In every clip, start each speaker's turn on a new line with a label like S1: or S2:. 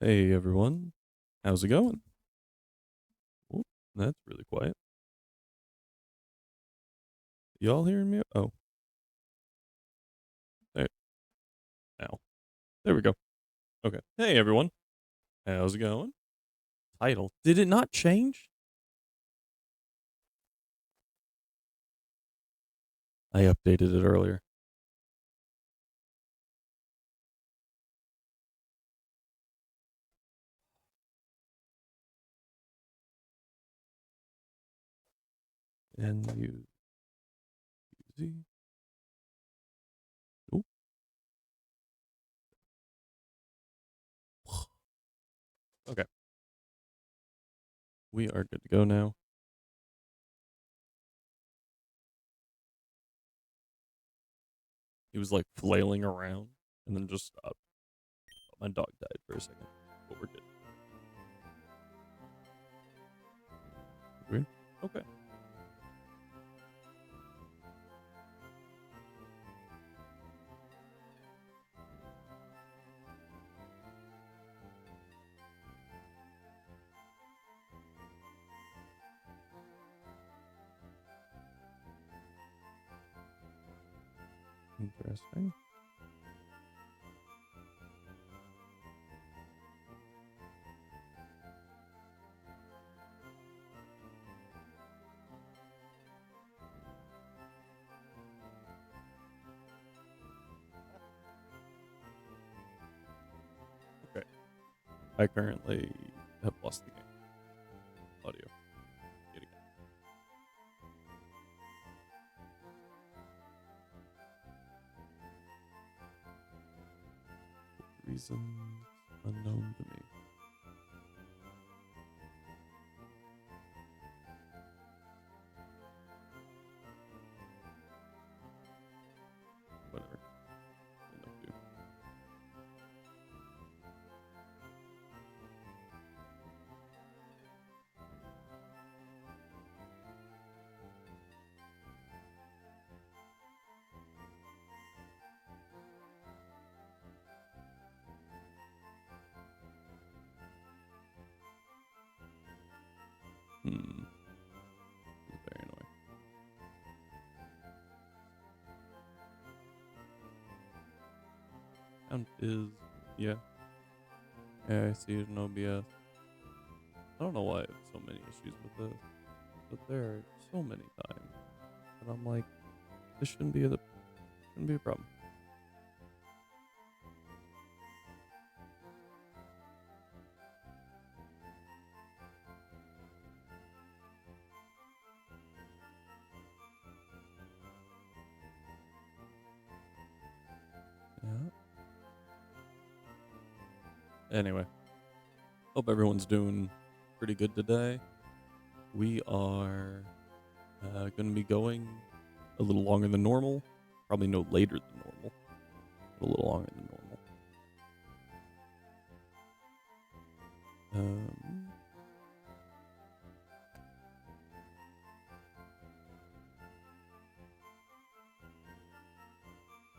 S1: Hey everyone, how's it going? Oop, that's really quiet. Y'all hearing me? Oh, there, now. There we go. Okay. Hey everyone, how's it going? Title. Did it not change? I updated it earlier. N-U-Z. Oop. Okay. We are good to go now. He was like flailing around and then just stopped. My dog died for a second, but we're good. Agreed? Okay. Interesting. Okay. I currently have lost the game. Audio. Yet again. Reasons unknown to me. Whatever. We'll make do. Hmm. This is very annoying. Count is, yeah. Yeah, I see it in OBS. I don't know why I have so many issues with this, but there are so many times that I'm like, this shouldn't be a problem. Yeah. Anyway, hope everyone's doing pretty good today. We are going to be going a little longer than normal, probably no later than normal, but a little longer than normal. Um,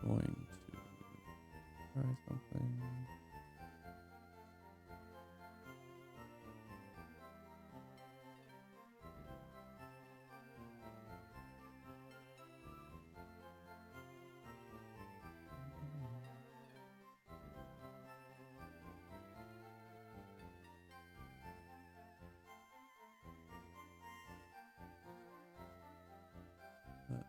S1: Going to try something. Let's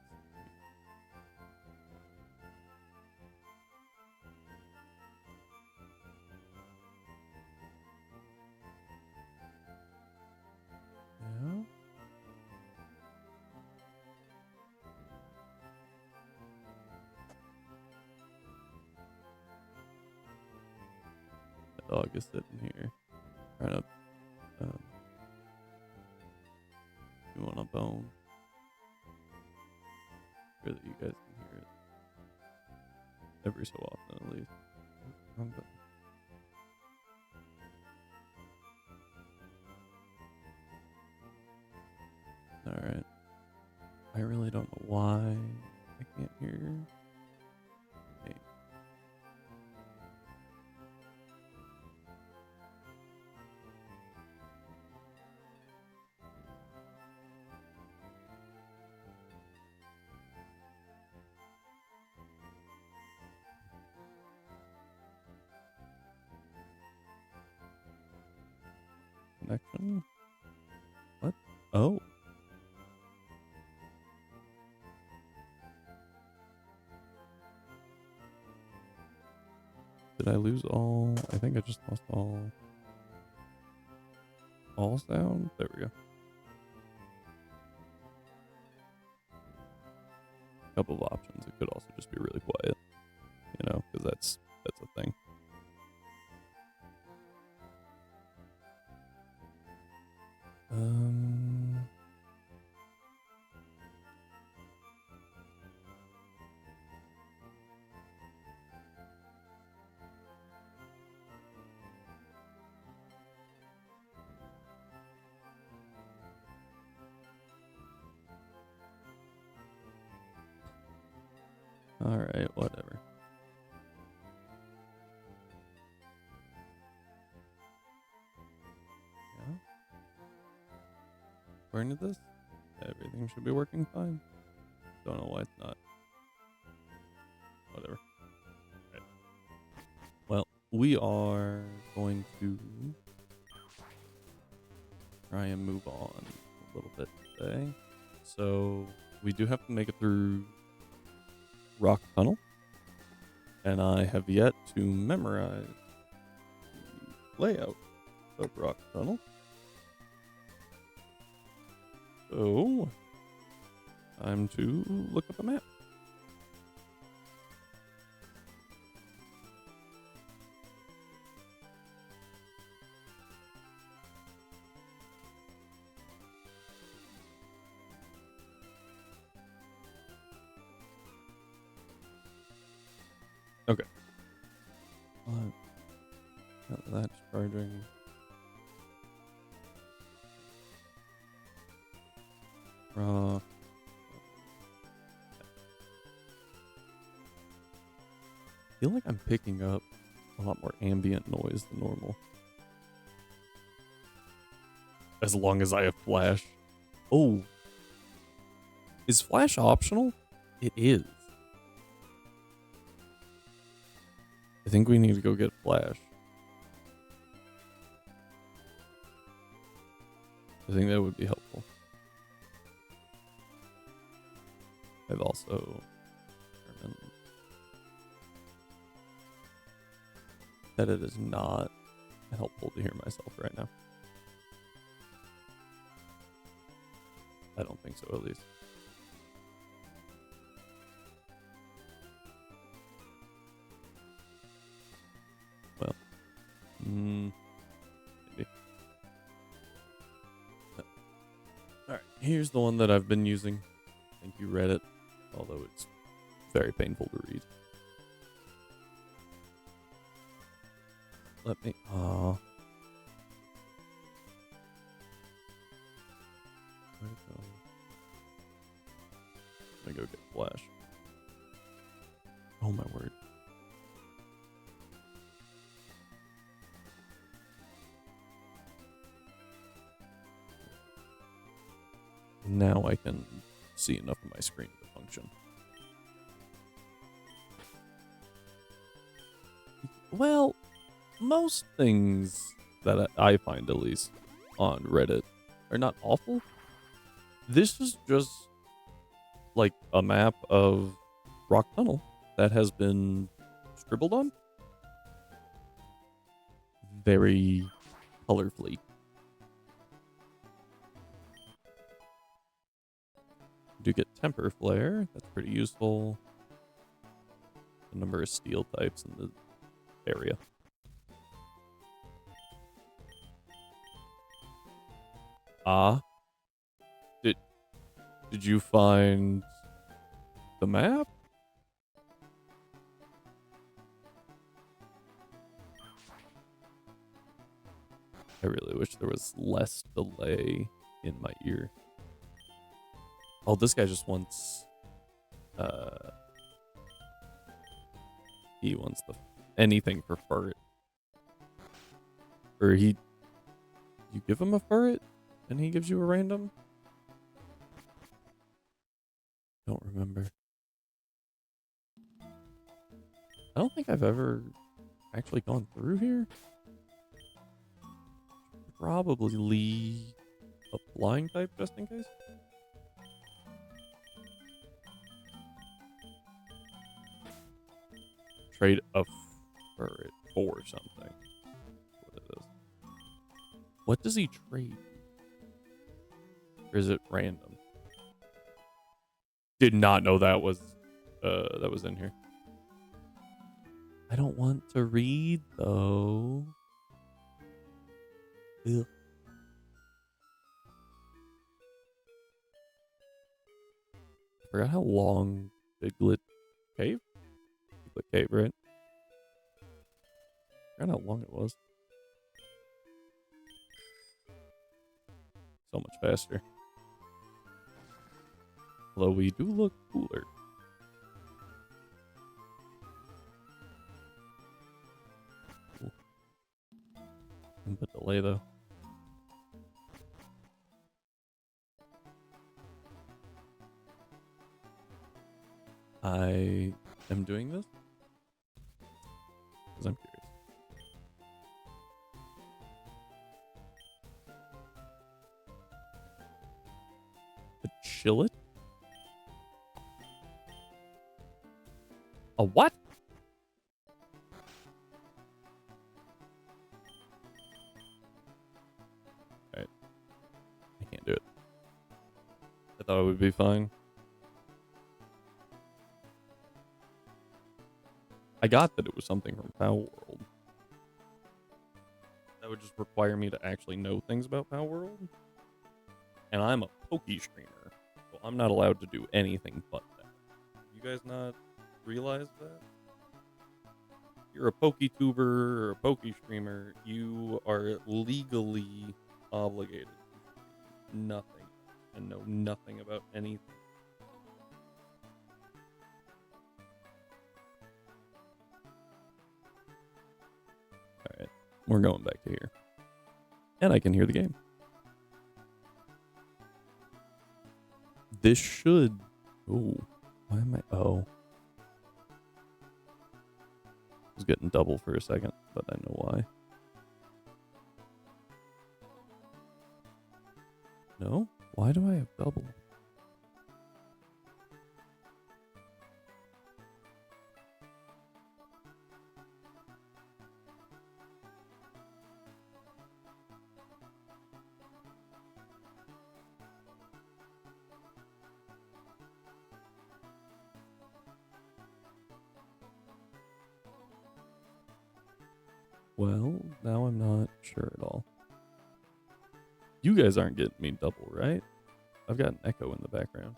S1: yeah. The dog is sitting here trying to um, chew on a bone. Sure that you guys can hear it every so often, at least. Wrong button. All right. I really don't know why I can't hear. Hey. section. What? Oh. Did I lose all? I think I just lost all sound. There we go. Couple of options. It could also just be really quiet, you know, because that's a thing. All right, whatever. Yeah. According to this, everything should be working fine. Don't know why it's not. Whatever. Right. Well, we are going to try and move on a little bit today. So we do have to make it through Rock Tunnel, and I have yet to memorize the layout of Rock Tunnel. So time to look up a map. Okay. That's charging. I feel like I'm picking up a lot more ambient noise than normal. As long as I have flash. Oh. Is flash optional? It is. I think we need to go get flash. I think that would be helpful. I've also determined that it is not helpful to hear myself right now. I don't think so, at least. Well, maybe. Alright, here's the one that I've been using. Thank you, Reddit. Although it's very painful to read. Let me... Where'd it go? Let me go get flash. Oh my word. Now I can see enough of my screen to function. Well, most things that I find, at least, on Reddit are not awful. This is just like a map of Rock Tunnel that has been scribbled on. Very colorfully. Do get temper flare. That's pretty useful. The number of steel types in the area. Did you find the map? I really wish there was less delay in my ear. Oh, this guy just wants he wants anything for ferret. Or you give him a ferret and he gives you a random? Don't remember. I don't think I've ever actually gone through here. probably a flying type just in case. Trade a ferret for something. What it is. What does he trade? Or is it random? Did not know that was in here. I don't want to read though. Ugh. I forgot how long Biglet Cave? Biglet Cave, right? I forgot how long it was. So much faster. Although we do look cooler. Cool. But delay though. I am doing this because I'm curious. A chillet? A what? Alright. I can't do it. I thought it would be fine. I got that it was something from Power World. That would just require me to actually know things about Power World. And I'm a Poke streamer, so I'm not allowed to do anything but that. You guys not realize that? You're a PokeTuber or a Poke streamer, you are legally obligated to do nothing and know nothing about anything. Alright, we're going back to here. And I can hear the game. This should... Ooh, why am I... Oh. I was getting double for a second, but I know why. No? Why do I have double? Well, now I'm not sure at all. You guys aren't getting me double, right? I've got an echo in the background.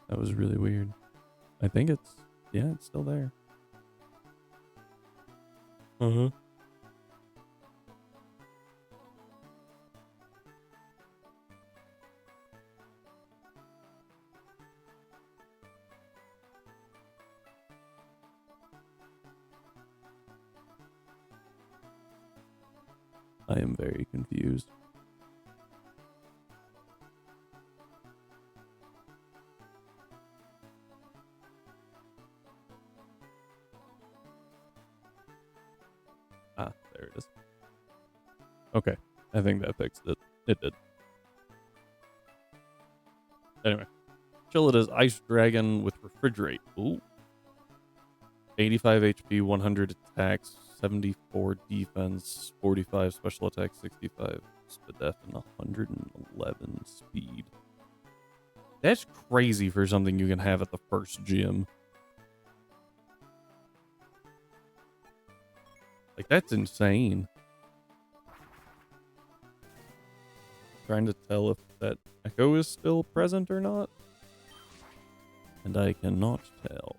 S1: That was really weird. I think it's... Yeah, it's still there. Uh-huh. I am very confused. Ah, there it is. Okay, I think that fixed it. It did. Anyway, Chill it is Ice Dragon with Refrigerate. Ooh. 85 HP, 100 attacks, 74 defense, 45 special attack, 65 speed, and 111 speed. That's crazy for something you can have at the first gym. Like, that's insane. Trying to tell if that echo is still present or not. And I cannot tell.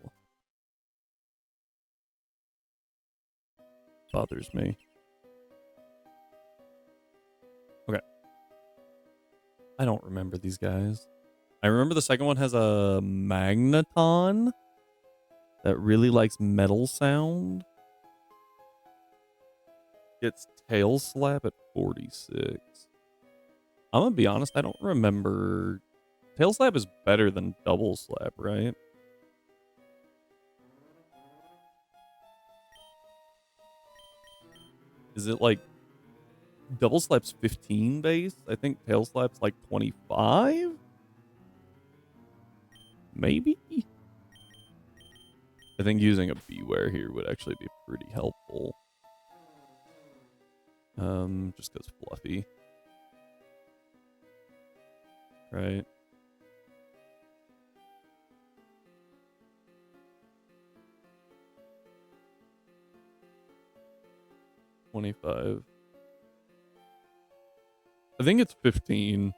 S1: Bothers me. Okay. I don't remember these guys. I remember the second one has a Magneton that really likes metal sound. Gets Tail Slap at 46. I'm gonna be honest, I don't remember. Tail Slap is better than Double Slap, right? Is it like double slap's 15 base? I think tail slap's like 25? Maybe? I think using a Beware here would actually be pretty helpful. Just because fluffy. Right. $25. I think it's 15.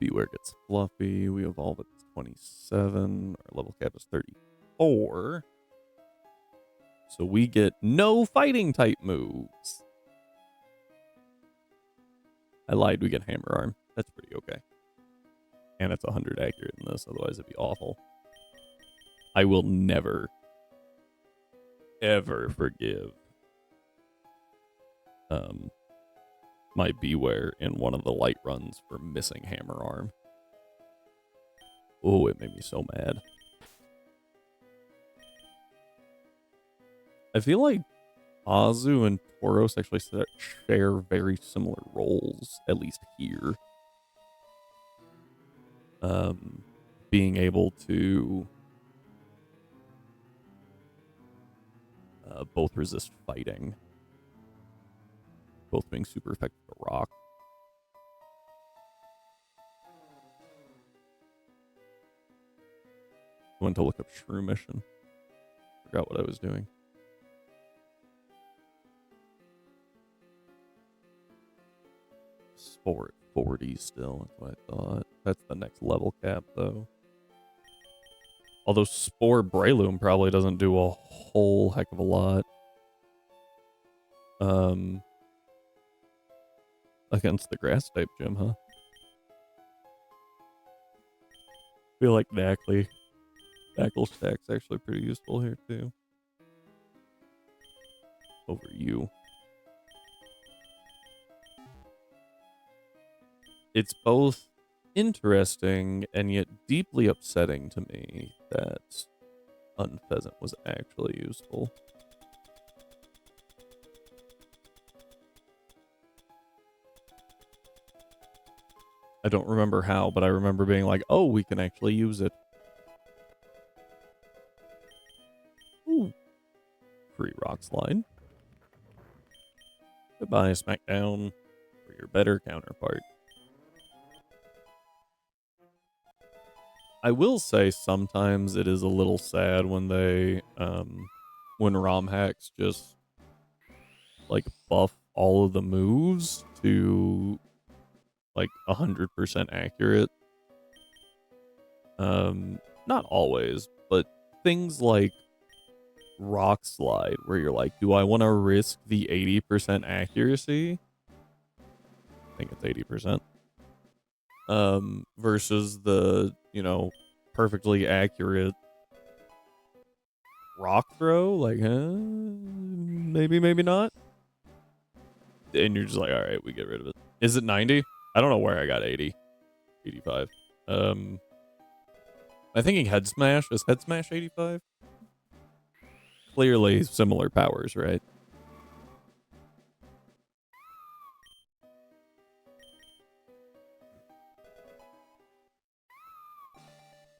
S1: Beware gets fluffy. We evolve at 27. Our level cap is 34. So we get no fighting type moves. I lied, we get Hammer Arm. That's pretty okay. And it's 100 accurate in this, otherwise it'd be awful. I will never, ever forgive my Beware in one of the light runs for missing Hammer Arm. Oh, it made me so mad. I feel like Azu and Tauros actually share very similar roles, at least here. Being able to both resist fighting. Both being super effective to rock. I went to look up Shrew Mission. Forgot what I was doing. Spore at 40 still, that's what I thought. That's the next level cap, though. Although Spore Breloom probably doesn't do a whole heck of a lot. Against the grass type gym, huh? Feel like Dackle Stack's actually pretty useful here too. Over you. It's both interesting and yet deeply upsetting to me that Unpheasant was actually useful. I don't remember how, but I remember being like, oh, we can actually use it. Ooh. Free Rock Slide. Goodbye, Smackdown, for your better counterpart. I will say sometimes it is a little sad when they, when ROM hacks just, like, buff all of the moves to, like, 100% accurate. Not always, but things like Rock Slide, where you're like, do I want to risk the 80% accuracy? I think it's 80%. Versus the, you know, perfectly accurate rock throw, like, maybe, maybe not. And you're just like, all right, we get rid of it. Is it 90? I don't know where I got 80. 85. I think Head Smash. Is Head Smash 85? Clearly similar powers, right?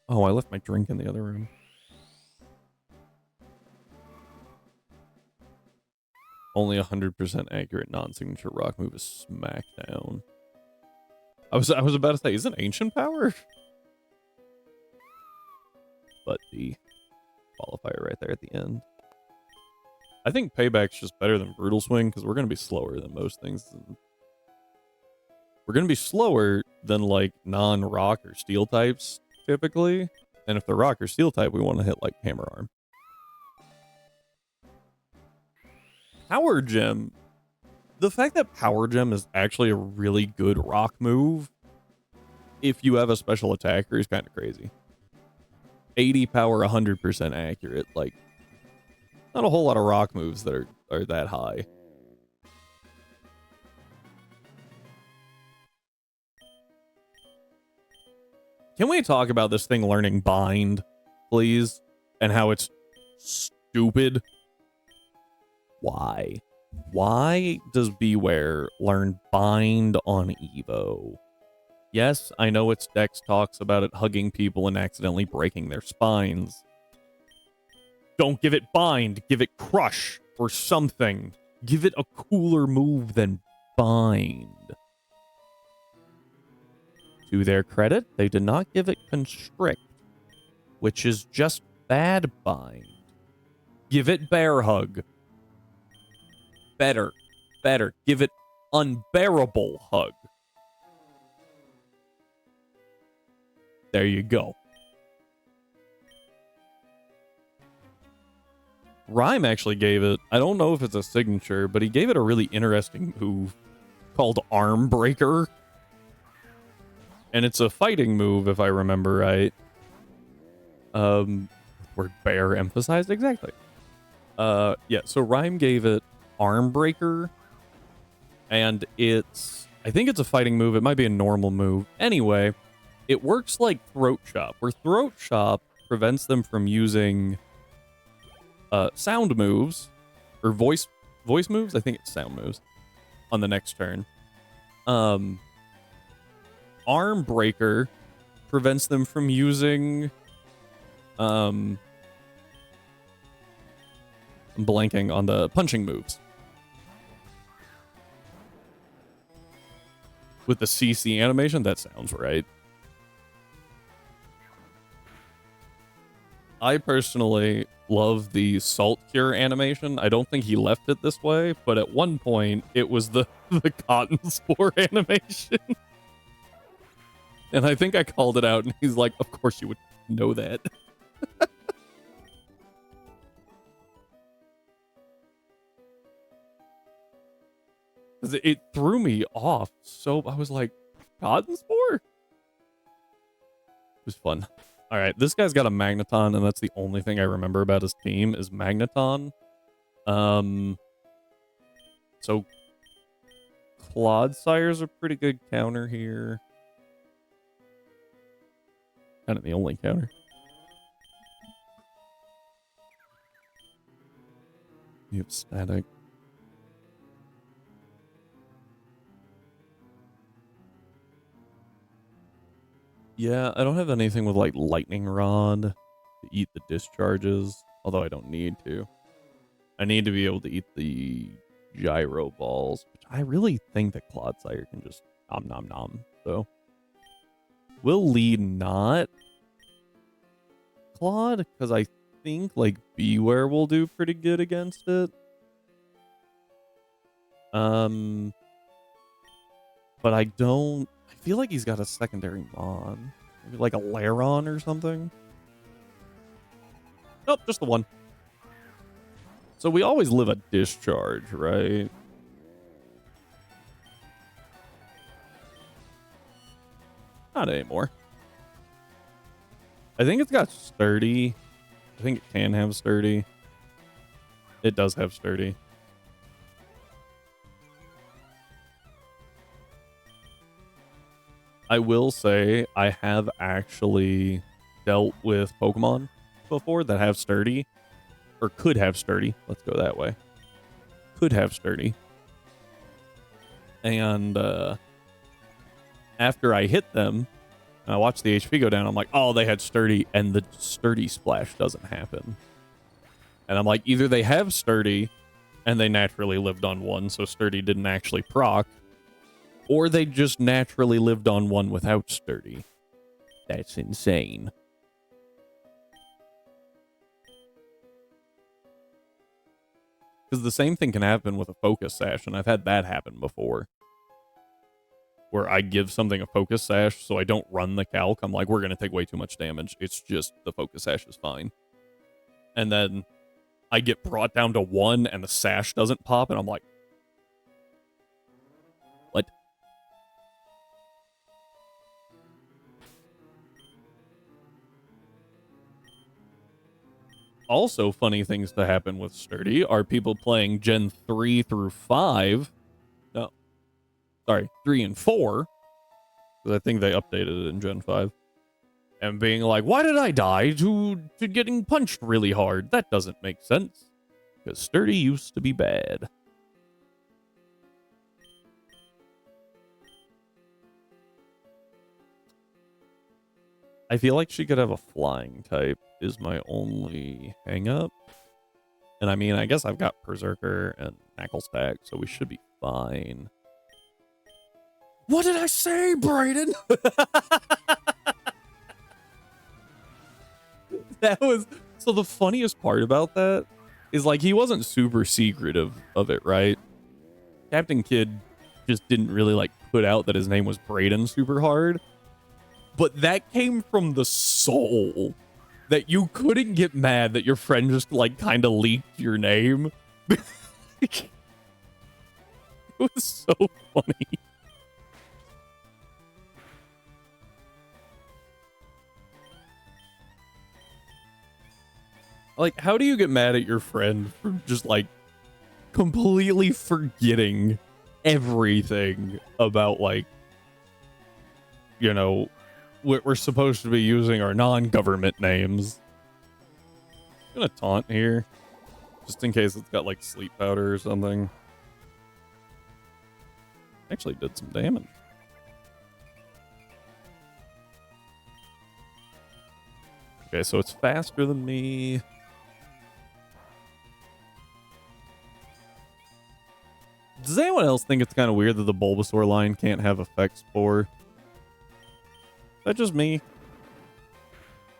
S1: Oh, I left my drink in the other room. Only 100% accurate non-signature rock move is Smackdown. I was about to say, is it Ancient Power? But the qualifier right there at the end. I think Payback's just better than Brutal Swing because we're going to be slower than most things. We're going to be slower than like non-rock or steel types typically. And if they're rock or steel type, we want to hit like Hammer Arm. Power Gem. The fact that Power Gem is actually a really good rock move, if you have a special attacker, is kind of crazy. 80 power, 100% accurate. Like, not a whole lot of rock moves that are that high. Can we talk about this thing learning bind, please? And how it's stupid? Why? Why does Beware learn bind on Evo? Yes, I know its Dex talks about it hugging people and accidentally breaking their spines. Don't give it bind, give it crush or something. Give it a cooler move than bind. To their credit, they did not give it constrict, which is just bad bind. Give it bear hug. Better. Give it unbearable hug. There you go. Rhyme actually gave it, I don't know if it's a signature, but he gave it a really interesting move called Arm Breaker. And it's a fighting move, if I remember right. Word bear emphasized, exactly. Yeah, so Rhyme gave it Arm Breaker. And I think it's a fighting move. It might be a normal move. Anyway, it works like Throat Chop, where Throat Chop prevents them from using sound moves or voice moves. I think it's sound moves on the next turn. Arm Breaker prevents them from using I'm blanking on the punching moves. With the CC animation, that sounds right. I personally love the Salt Cure animation. I don't think he left it this way, but at one point, it was the Cotton Spore animation. And I think I called it out, and he's like, of course you would know that. It threw me off, so I was like, Cotton Spore? It was fun. All right, this guy's got a Magneton, and that's the only thing I remember about his team is Magneton. So Clodsire's a pretty good counter here. Kind of the only counter. You have static. Yeah, I don't have anything with like Lightning Rod to eat the discharges, although I don't need to. I need to be able to eat the Gyro Balls, which I really think that Clodsire can just nom nom nom. So we'll lead not Claude, because I think like Beware will do pretty good against it. But I don't. I feel like he's got a secondary Mon. Maybe like a Laron or something. Nope, just the one. So we always live a discharge, right? Not anymore. I think it's got sturdy. I think it can have sturdy. It does have sturdy. I will say I have actually dealt with Pokemon before that have sturdy. Or could have sturdy. Let's go that way. Could have sturdy. And after I hit them, and I watched the HP go down, I'm like, oh, they had sturdy, and the sturdy splash doesn't happen. And I'm like, either they have sturdy, and they naturally lived on one, so sturdy didn't actually proc, or they just naturally lived on one without sturdy. That's insane. Because the same thing can happen with a focus sash, and I've had that happen before. Where I give something a focus sash, so I don't run the calc. I'm like, we're going to take way too much damage. It's just the focus sash is fine. And then I get brought down to 1, and the sash doesn't pop, and I'm like, what? Also, funny things to happen with sturdy are people playing Gen 3 through 5. No. Sorry, 3 and 4. Because I think they updated it in Gen 5. and being like, why did I die to getting punched really hard? That doesn't make sense. Because sturdy used to be bad. I feel like she could have a flying type is my only hang up. And I mean, I guess I've got Berserker and Knackle Stack, so we should be fine. What did I say, Brayden? That was... So the funniest part about that is, like, he wasn't super secretive of it, right? Captain Kidd just didn't really, like, put out that his name was Brayden super hard. But that came from the soul. That you couldn't get mad that your friend just, like, kind of leaked your name. It was so funny. Like, how do you get mad at your friend for just, like, completely forgetting everything about, like, you know, we're supposed to be using our non-government names. I'm gonna taunt here, just in case it's got, like, sleep powder or something. Actually did some damage. Okay, so it's faster than me. Does anyone else think it's kind of weird that the Bulbasaur line can't have Effect Spore? Is that just me?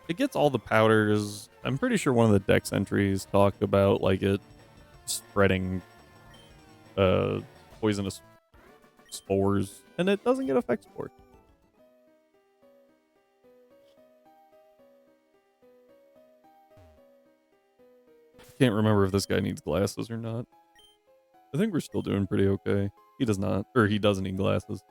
S1: It gets all the powders. I'm pretty sure one of the Dex entries talk about, like, it spreading poisonous spores, and it doesn't get Effect Spore. Can't remember if this guy needs glasses or not. I think we're still doing pretty okay. He does not, or he doesn't need glasses.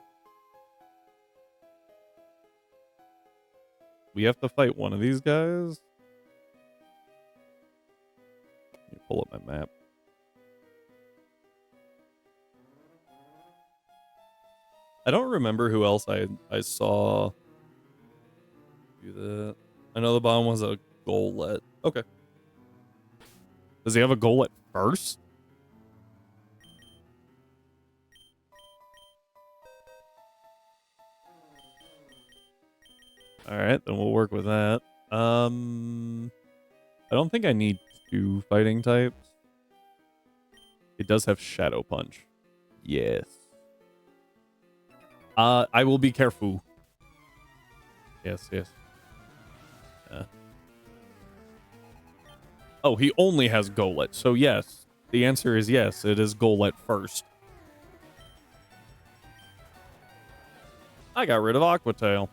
S1: We have to fight one of these guys. Let me pull up my map. I don't remember who else I saw do that. I know the bomb was a Golett. Okay. Does he have a Golett first? Alright, then we'll work with that. I don't think I need 2 fighting types. It does have Shadow Punch. Yes. I will be careful. Yes, yes. Oh, he only has Golett. So yes, the answer is yes. It is Golett first. I got rid of Aqua Tail.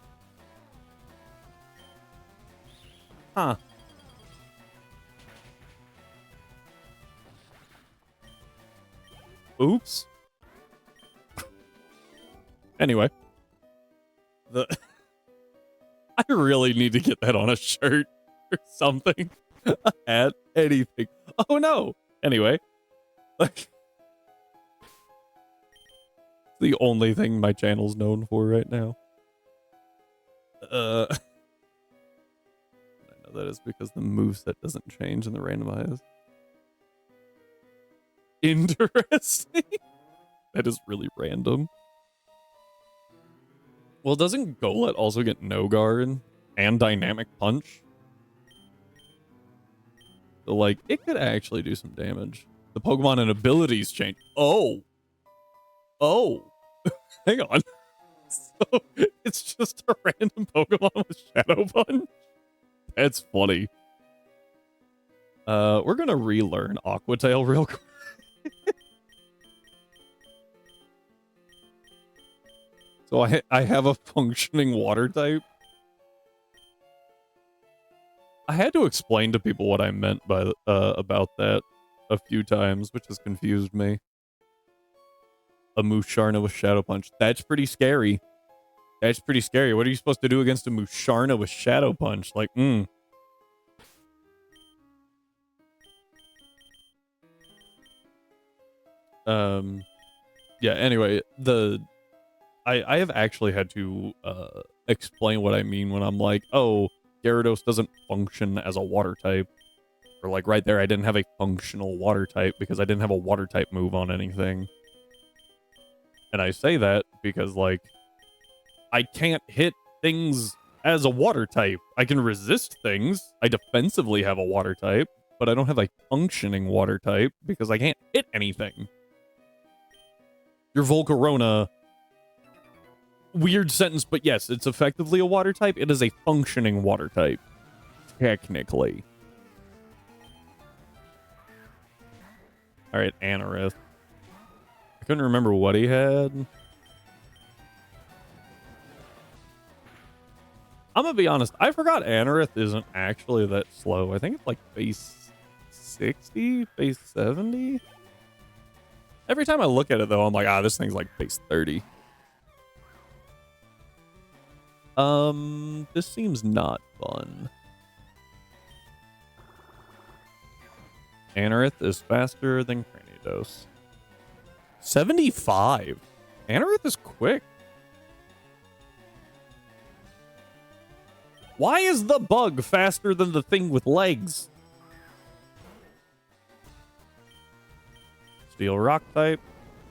S1: Huh. Oops. Anyway. I really need to get that on a shirt or something. A hat, anything. Oh no. Anyway. Like, the only thing my channel's known for right now. I know that is because the moveset doesn't change in the randomized. Interesting. That is really random. Well, doesn't Golett also get No Guard and Dynamic Punch? So, like, it could actually do some damage. The Pokemon and abilities change. Oh. Oh. Hang on. So, it's just a random Pokemon with Shadow Punch? That's funny. We're gonna relearn Aqua Tail real quick. So I have a functioning water type. I had to explain to people what I meant by about that a few times, which has confused me. A Musharna with Shadow Punch. That's pretty scary. That's pretty scary. What are you supposed to do against a Musharna with Shadow Punch? Like, Yeah, anyway, I have actually had to explain what I mean when I'm like, oh, Gyarados doesn't function as a water type. Or like right there, I didn't have a functional water type because I didn't have a water type move on anything. And I say that because like, I can't hit things as a water type. I can resist things. I defensively have a water type, but I don't have a functioning water type because I can't hit anything. Your Volcarona, weird sentence, but yes, it's effectively a water type. It is a functioning water type, technically. All right, Anorith. I couldn't remember what he had. I'm gonna be honest, I forgot Anorith isn't actually that slow. I think it's like base 60, base 70. Every time I look at it though, I'm like, this thing's like base 30. This seems not fun. Anorith is faster than Cranidos. 75. Anorith is quick. Why is the bug faster than the thing with legs? Steel rock type.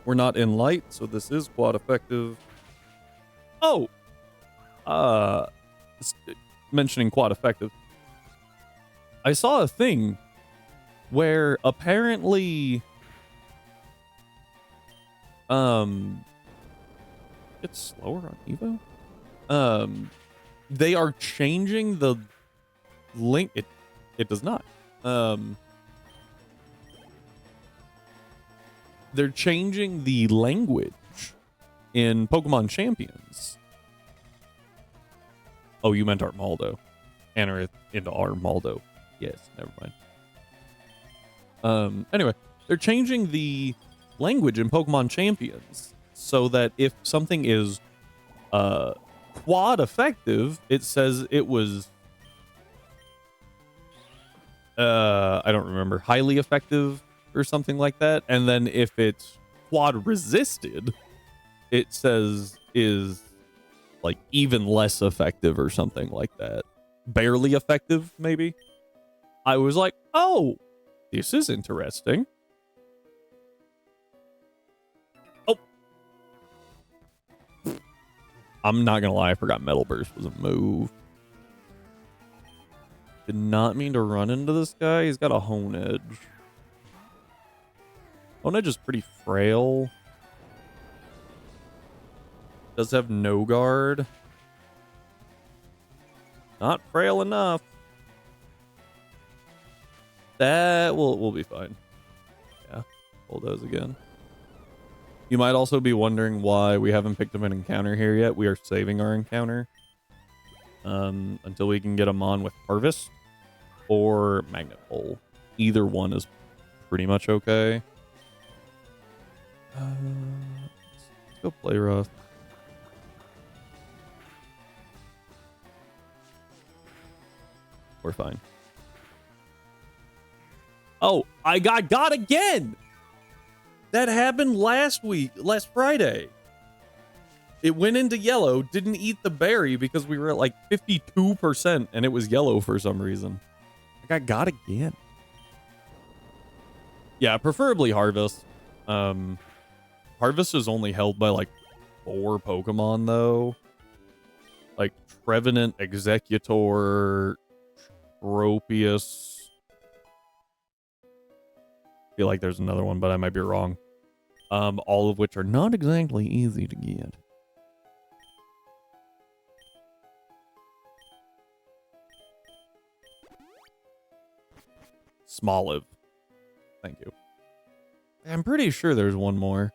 S1: We're not in light, so this is quad effective. Oh! Mentioning quad effective. I saw a thing where apparently it's slower on Evo. They are changing the link. It does not. They're changing the language in Pokemon Champions. Oh, you meant Armaldo. Anorith into Armaldo. Yes, never mind. Anyway, they're changing the language in Pokemon Champions so that if something is quad effective, it says it was I don't remember, highly effective or something like that. And then if it's quad resisted, it says is like even less effective or something like that. Barely effective, maybe. I was like, oh, this is interesting. Oh. I'm not gonna lie, I forgot Metal Burst was a move. Did not mean to run into this guy. He's got a Hone Edge. Hone Edge is pretty frail. Does have no guard. Not frail enough. That will be fine. Yeah, bulldoze again. You might also be wondering why we haven't picked up an encounter here yet. We are saving our encounter until we can get them on with Harvest or Magnet Hole. Either one is pretty much okay. Let's go play rough. We're fine. Oh, I got again. That happened last Friday. It went into yellow, didn't eat the berry because we were at like 52% and it was yellow for some reason. I got again. Yeah, preferably Harvest. Harvest is only held by like 4 Pokemon though. Like Trevenant, Executor, Tropius. I feel like there's another one, but I might be wrong. All of which are not exactly easy to get. Smoliv. Thank you. I'm pretty sure there's one more.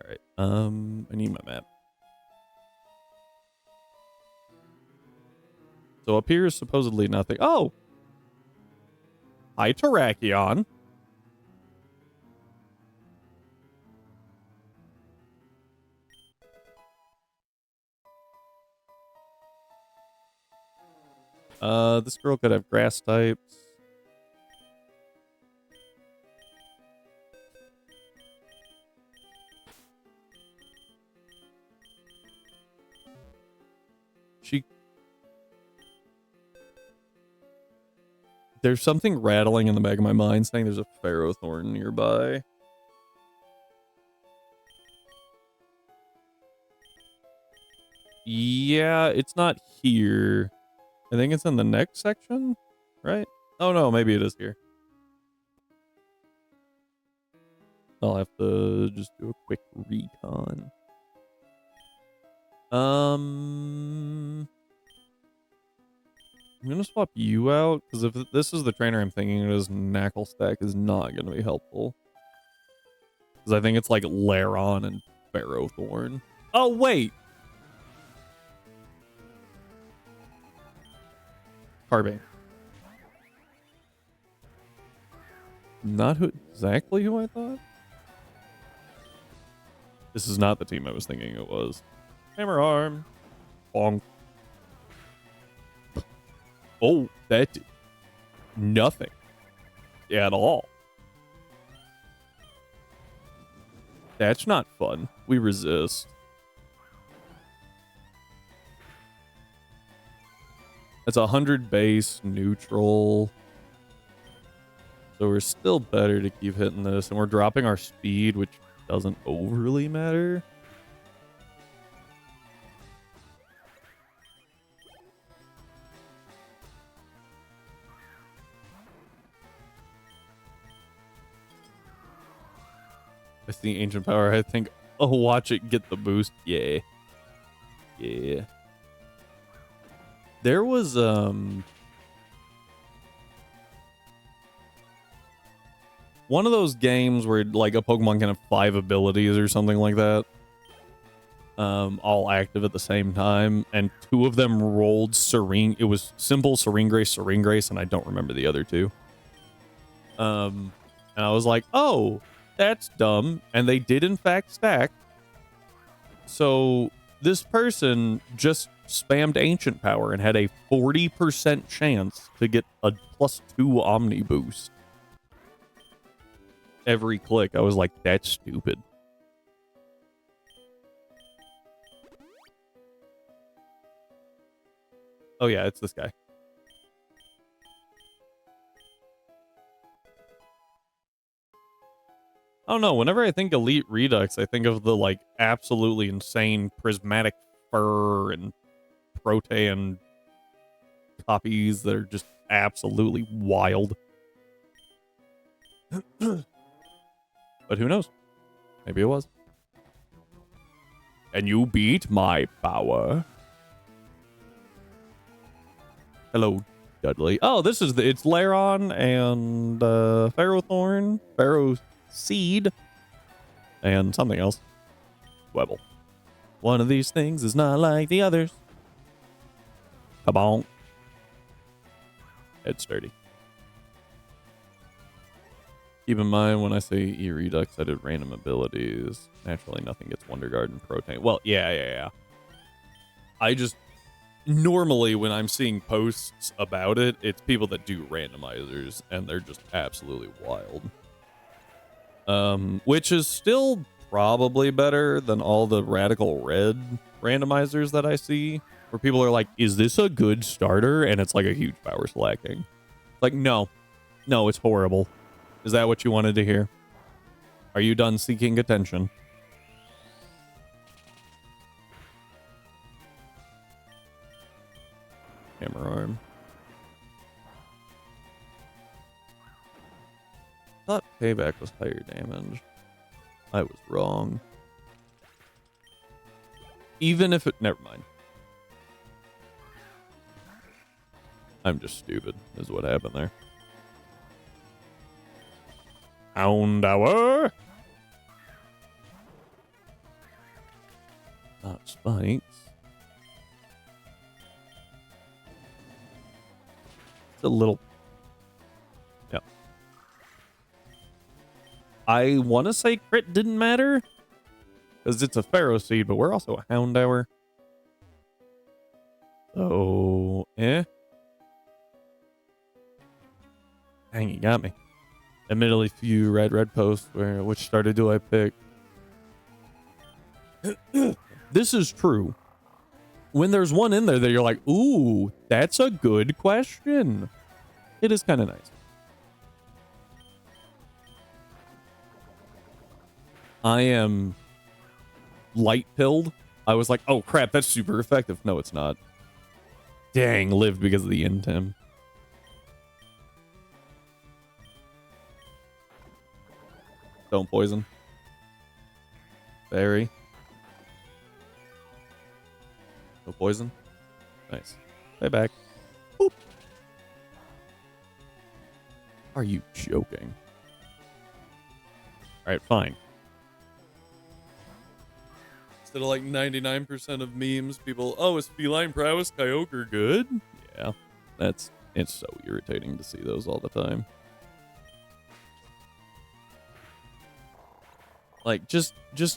S1: All right. I need my map. So up here is supposedly nothing. Oh! Hi, Terrakion. This girl could have grass types. There's something rattling in the back of my mind saying there's a Ferrothorn nearby. Yeah, it's not here. I think it's in the next section, right? Oh no, maybe it is here. I'll have to just do a quick recon. I'm gonna swap you out, because if this is the trainer I'm thinking it is, Knackle Stack is not gonna be helpful. Because I think it's like Laron and Ferrothorn. Oh, wait! Carbane. Not exactly who I thought? This is not the team I was thinking it was. Hammer Arm. Bonk. Oh, that did nothing at all. That's not fun. We resist. That's 100 base, neutral. So we're still better to keep hitting this. And we're dropping our speed, which doesn't overly matter. I see Ancient Power. I think, oh, watch it get the boost. Yeah. Yeah. There was, one of those games where, like, a Pokemon can have 5 abilities or something like that. All active at the same time. And 2 of them rolled Serene. It was Simple, Serene Grace, and I don't remember the other 2. And I was like, oh, that's dumb. And they did, in fact, stack. So this person just spammed Ancient Power and had a 40% chance to get a +2 Omni boost. Every click. I was like, that's stupid. Oh yeah, it's this guy. I don't know. Whenever I think Elite Redux, I think of the, like, absolutely insane Prismatic Fur and Protean copies that are just absolutely wild. But who knows? Maybe it was. And you beat my power. Hello, Dudley. Oh, this is it's Laron and Ferrothorn, Pharaoh Seed, and something else. Webble. One of these things is not like the others. Come on. Head sturdy. Keep in mind when I say E-Redux, I did random abilities. Naturally, nothing gets Wonder Guard and Protein. Well, yeah. I just... Normally, when I'm seeing posts about it, it's people that do randomizers, and they're just absolutely wild. Which is still probably better than all the Radical Red randomizers that I see, where people are like, is this a good starter? And it's like a huge power slacking. Like, no. No, it's horrible. Is that what you wanted to hear? Are you done seeking attention? Hammer Arm. I thought Payback was higher damage. I was wrong. Even if it... Never mind. I'm just stupid, is what happened there. Houndour! Not spikes. It's a little... Yeah. I want to say crit didn't matter, because it's a Pharaoh Seed, but we're also a Houndour. So, eh. Dang, you got me. Admittedly, few red posts. Which starter do I pick? This is true. When there's one in there that you're like, ooh, that's a good question. It is kind of nice. I am light pilled. I was like, oh crap, that's super effective. No, it's not. Dang, lived because of the Intim. Don't poison. Fairy. No poison. Nice. Stay back. Boop. Are you joking? Alright, fine. Instead of like 99% of memes, people, oh, is feline prowess Kyogre good? Yeah. It's so irritating to see those all the time. Like, just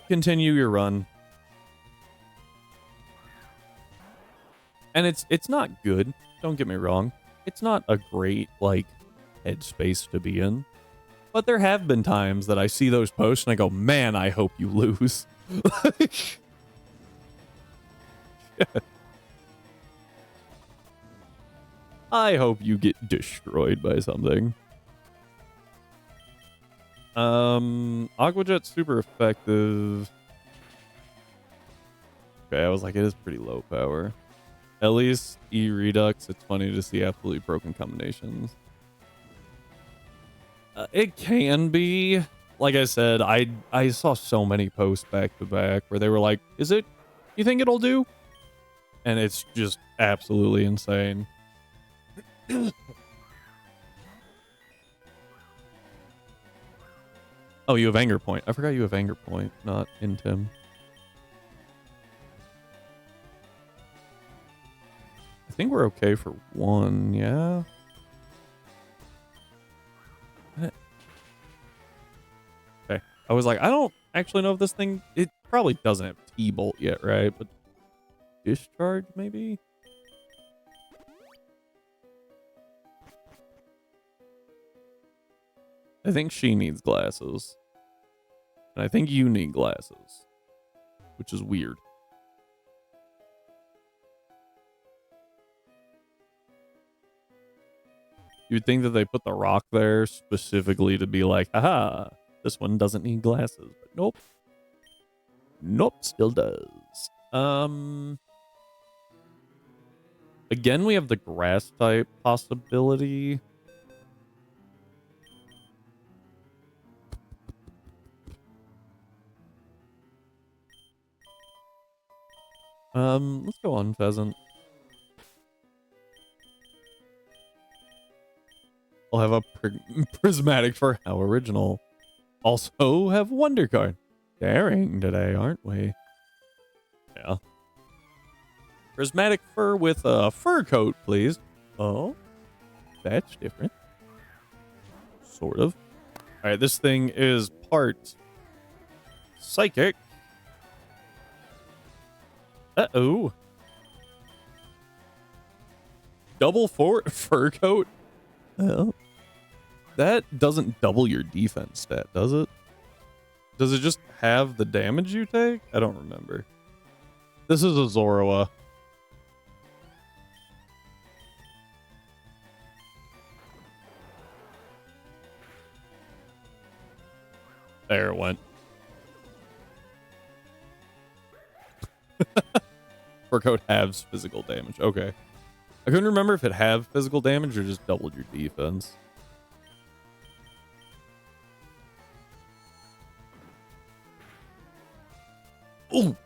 S1: continue your run. And it's not good. Don't get me wrong. It's not a great, like, headspace to be in. But there have been times that I see those posts and I go, man, I hope you lose. I hope you get destroyed by something. Aqua Jet's super effective. Okay, I was like, it is pretty low power. At least E Redux, it's funny to see absolutely broken combinations. It can be. Like I said, I saw so many posts back to back where they were like, is it, you think it'll do? And it's just absolutely insane. Oh, you have Anger Point. I forgot you have Anger Point, not Intim. I think we're okay for one, yeah? Okay. I was like, I don't actually know if this thing, it probably doesn't have T-Bolt yet, right? But Discharge, maybe? I think she needs glasses. And I think you need glasses. Which is weird. You'd think that they put the rock there specifically to be like, haha, this one doesn't need glasses. But nope. Nope, still does. Again, we have the grass type possibility. Let's go on Pheasant. I'll have a prismatic for how original. Also have Wonder Card. Daring today, aren't we? Yeah. Prismatic fur with a fur coat, please. Oh, that's different. Sort of. All right, this thing is part psychic. Uh-oh. Double fur coat? Oh. That doesn't double your defense stat, does it? Does it just have the damage you take? I don't remember. This is a Zoroa. There it went. Fur coat halves physical damage. Okay. I couldn't remember if it halved physical damage or just doubled your defense. Ooh.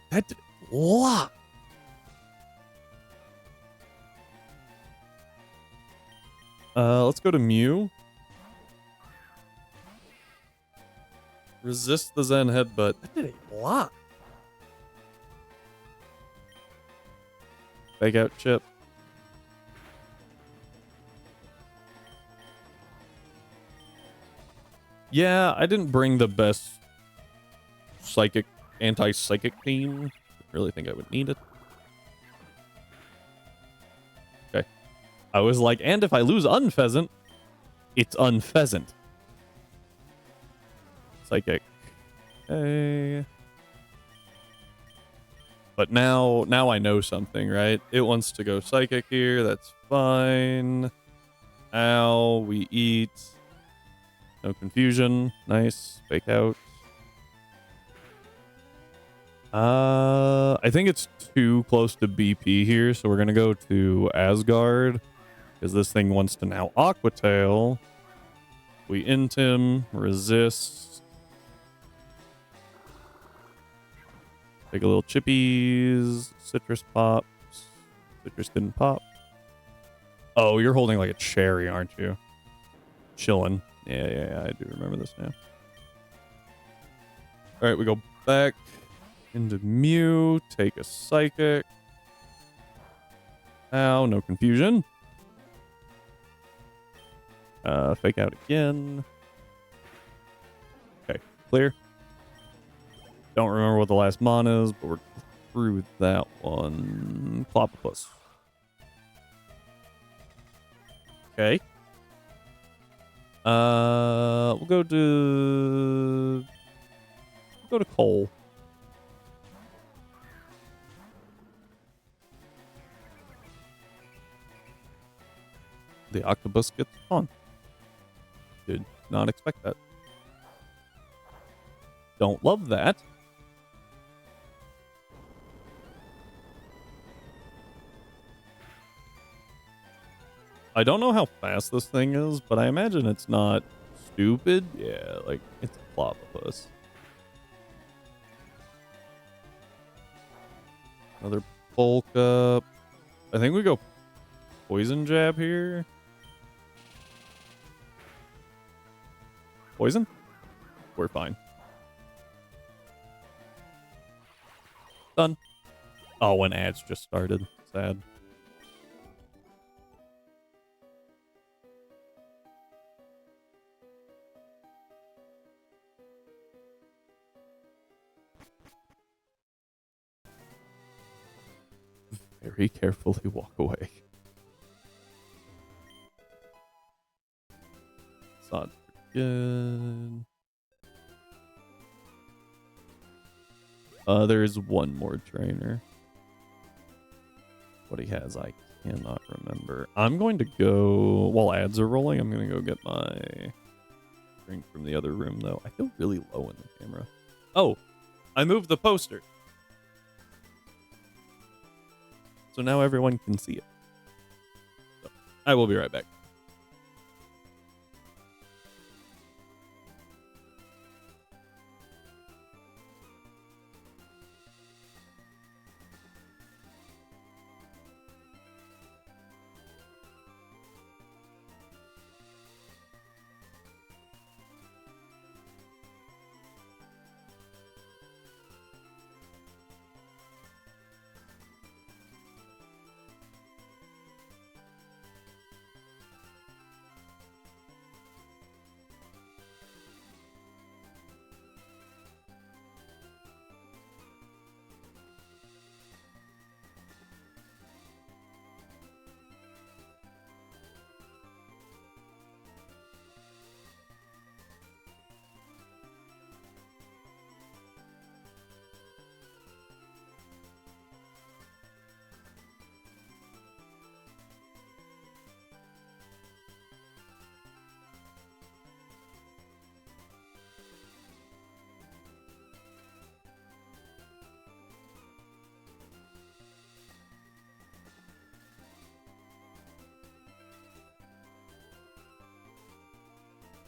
S1: That did a lot. Let's go to Mew. Resist the Zen Headbutt. That did a lot. Fake out Chip. Yeah, I didn't bring the best psychic, anti-psychic team. I really think I would need it. Okay. I was like, and if I lose Unpheasant, it's Unpheasant. Psychic. Okay. But now I know something, right? It wants to go Psychic here. That's fine. Ow, we eat. No confusion. Nice. Fake out. I think it's too close to BP here, so we're gonna go to Asgard because this thing wants to now Aqua Tail. We int him, resist. Take a little chippies, citrus pops. Citrus didn't pop. Oh, you're holding like a cherry, aren't you? Chillin'. Yeah, I do remember this now. All right, we go back into Mew, take a Psychic. Ow, no confusion. Fake out again. Okay, clear. Don't remember what the last mon is, but we're through that one. Cloppopus. Okay. We'll go to Cole. The octopus gets on. Did not expect that. Don't love that. I don't know how fast this thing is, but I imagine it's not stupid. Yeah, like, it's a Cloppopus. Another bulk up. I think we go poison jab here. Poison? We're fine. Done. Oh, when ads just started. Sad. Very carefully walk away. It's not good. There is one more trainer. What he has, I cannot remember. I'm going to go, while ads are rolling, I'm going to go get my drink from the other room, though. I feel really low in the camera. Oh, I moved the poster. So now everyone can see it. So, I will be right back.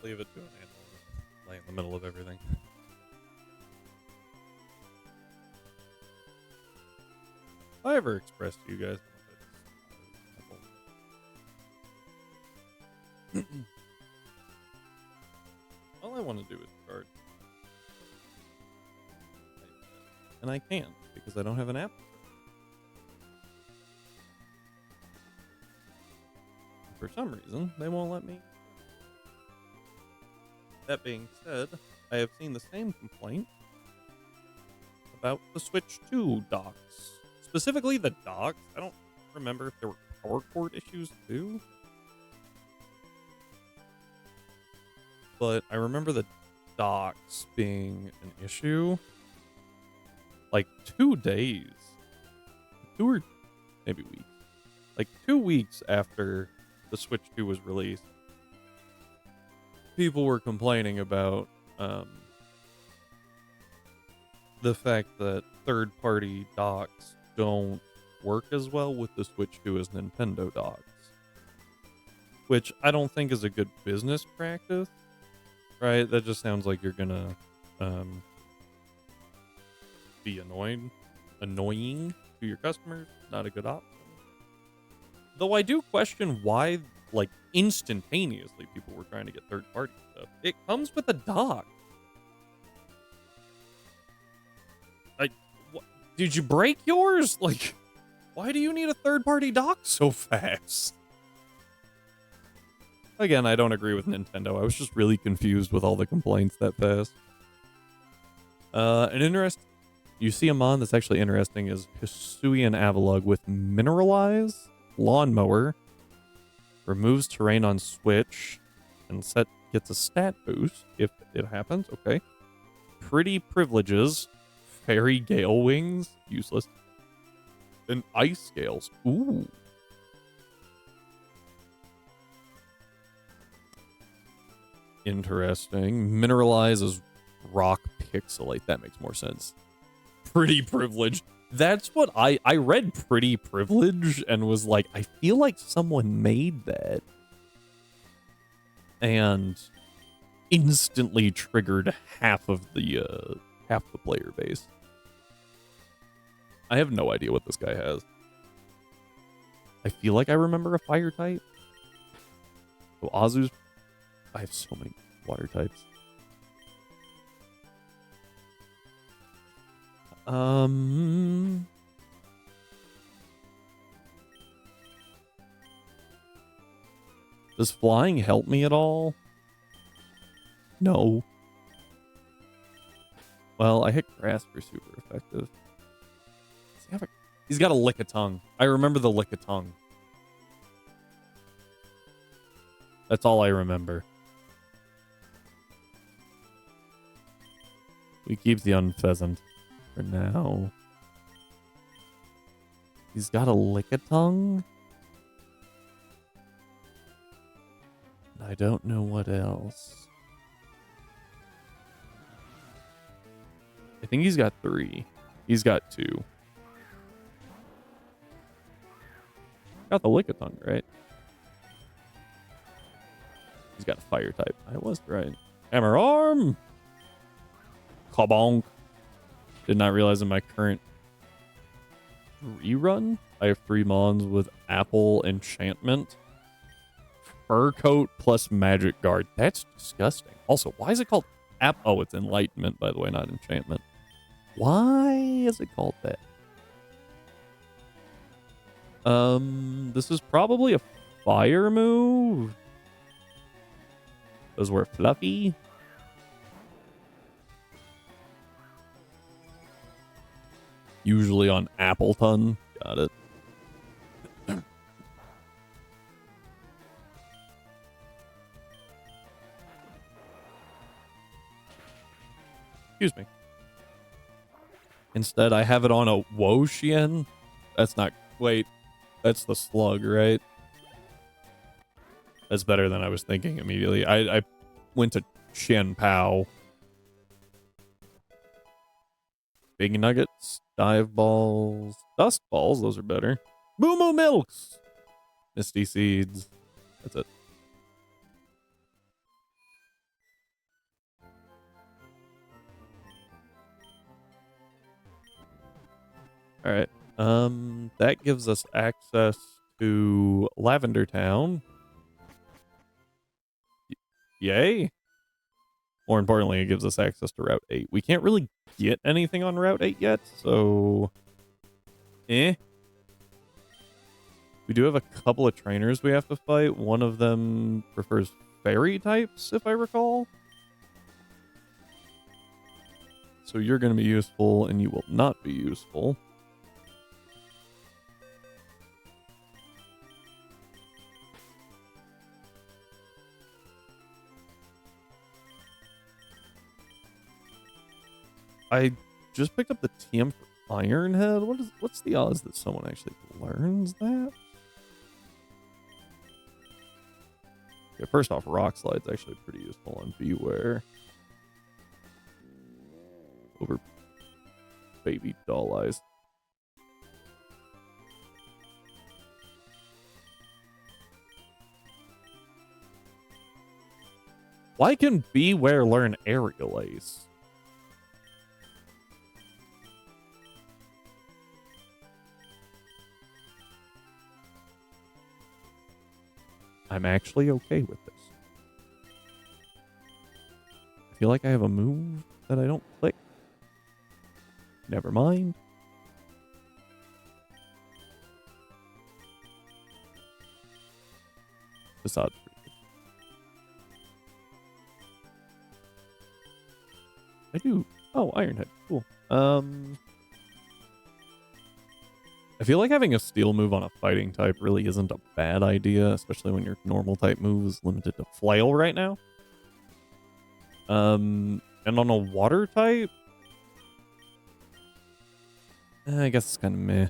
S1: Leave it to an animal. Lay in the middle of everything. If I ever expressed to you guys, all I want to do is charge. And I can't because I don't have an app. For some reason, they won't let me. That being said, I have seen the same complaint about the Switch 2 docks. Specifically the docks. I don't remember if there were power cord issues too. But I remember the docks being an issue. Like 2 days. 2 or maybe weeks. like 2 weeks after the Switch 2 was released, people were complaining about the fact that third-party docks don't work as well with the Switch 2 as Nintendo docks, which I don't think is a good business practice, right? That just sounds like you're gonna be annoying to your customers. Not a good option. Though I do question why, like, instantaneously people were trying to get third-party stuff. It comes with a dock. Did you break yours? Like, why do you need a third-party dock so fast? Again, I don't agree with Nintendo. I was just really confused with all the complaints that fast. You see a mon that's actually interesting is Hisuian Avalug with Mineralize, Lawnmower, removes terrain on Switch, and gets a stat boost if it happens. Okay. Pretty Privileges, Fairy Gale Wings, useless, and Ice Scales. Ooh. Interesting. Mineralize is Rock Pixelate. That makes more sense. Pretty Privilege. That's what I read Pretty Privilege and was like, I feel like someone made that. And instantly triggered half the player base. I have no idea what this guy has. I feel like I remember a fire type. So Azu's... I have so many water types. Does flying help me at all? No. Well, I hit grass for super effective. He's got a lick of tongue. I remember the lick of tongue. That's all I remember. We keep the unpheasant for now. He's got a lick of tongue. I don't know what else. I think he's got 3. He's got 2. Got the lick of tongue, right? He's got a fire type. I was right. Hammer arm. Kabonk. Did not realize in my current rerun, I have 3 mons with Apple Enchantment, Fur Coat plus Magic Guard. That's disgusting. Also, why is it called Oh, it's Enlightenment, by the way, not Enchantment. Why is it called that? This is probably a fire move. Those were fluffy. Usually on Appleton. Got it. Excuse me. Instead, I have it on a Wo-Chien. That's not... Wait. That's the slug, right? That's better than I was thinking immediately. I went to Chen Pao. Big Nuggets. Dive Balls. Dust Balls. Those are better. Moo Moo Milks. Misty Seeds. That's it. All right. That gives us access to Lavender Town. Yay. More importantly, it gives us access to Route 8. We can't really get anything on Route 8 yet, so... We do have a couple of trainers we have to fight. One of them prefers fairy types, if I recall. So you're going to be useful, and you will not be useful. I just picked up the TM for Ironhead. What's the odds that someone actually learns that? Yeah, first off, Rock Slide's actually pretty useful on Beware. Over Baby Doll Eyes. Why can Beware learn Aerial Ace? I'm actually okay with this. I feel like I have a move that I don't click. Never mind. Facade's pretty good. I do. Oh, Ironhead. Cool. I feel like having a steel move on a fighting type really isn't a bad idea, especially when your normal type move is limited to flail right now. And on a water type, I guess it's kind of meh.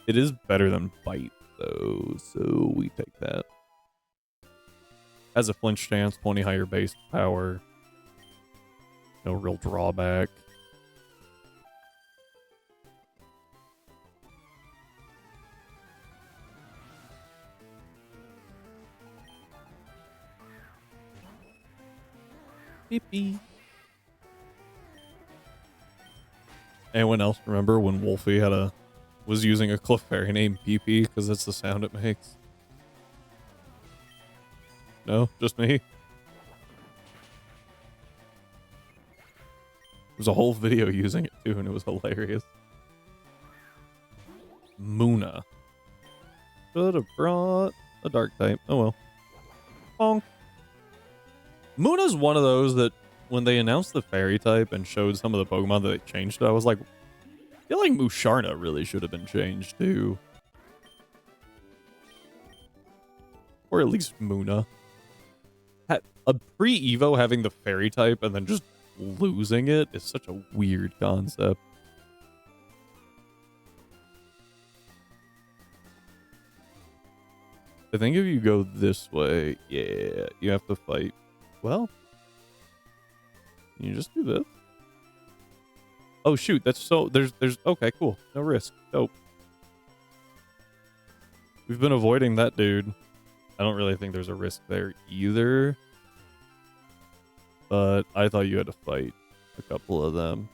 S1: It is better than bite though, so we take that. Has a flinch chance, 20 higher base power. No real drawback. Beep. Anyone else remember when Wolfie was using a Clefairy named PP because that's the sound it makes? No, just me. There's a whole video using it too, and it was hilarious. Muna. Should have brought a dark type. Oh well. Bonk. Muna's one of those that when they announced the fairy type and showed some of the Pokemon that they changed, I was like, I feel like Musharna really should have been changed too. Or at least Muna. A pre-Evo having the fairy type and then just losing it is such a weird concept. I think if you go this way, yeah, you have to fight. Well, can you just do this? Oh shoot, that's so there's okay, cool. No risk. Dope. We've been avoiding that dude. I don't really think there's a risk there either. But I thought you had to fight a couple of them.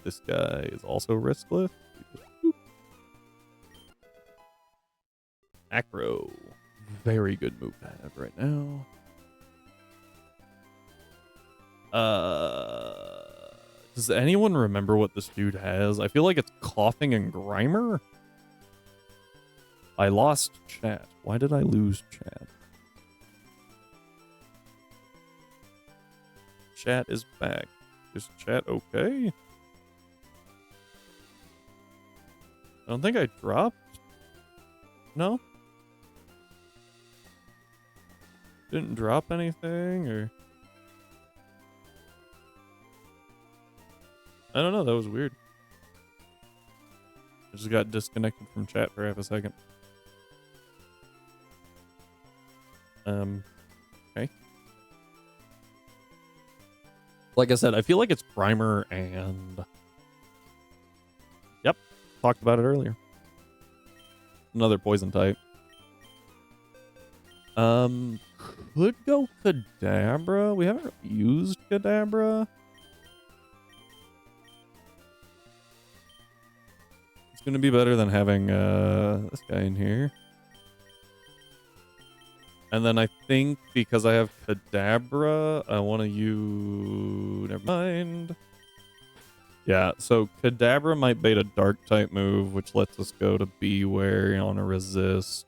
S1: This guy is also riskless. Acro. Very good move to have right now. Does anyone remember what this dude has? I feel like it's Coughing and Grimer. I lost chat. Why did I lose chat? Chat is back. Is chat okay? I don't think I dropped. No? Didn't drop anything, or... I don't know, that was weird. I just got disconnected from chat for half a second. Okay. Like I said, I feel like it's Primer and... Yep, talked about it earlier. Another poison type. Could go Kadabra. We haven't used Kadabra. It's gonna be better than having this guy in here. And then I think because I have Kadabra, I want to use... Never mind. Yeah, so Kadabra might bait a dark type move, which lets us go to Beware on a resist.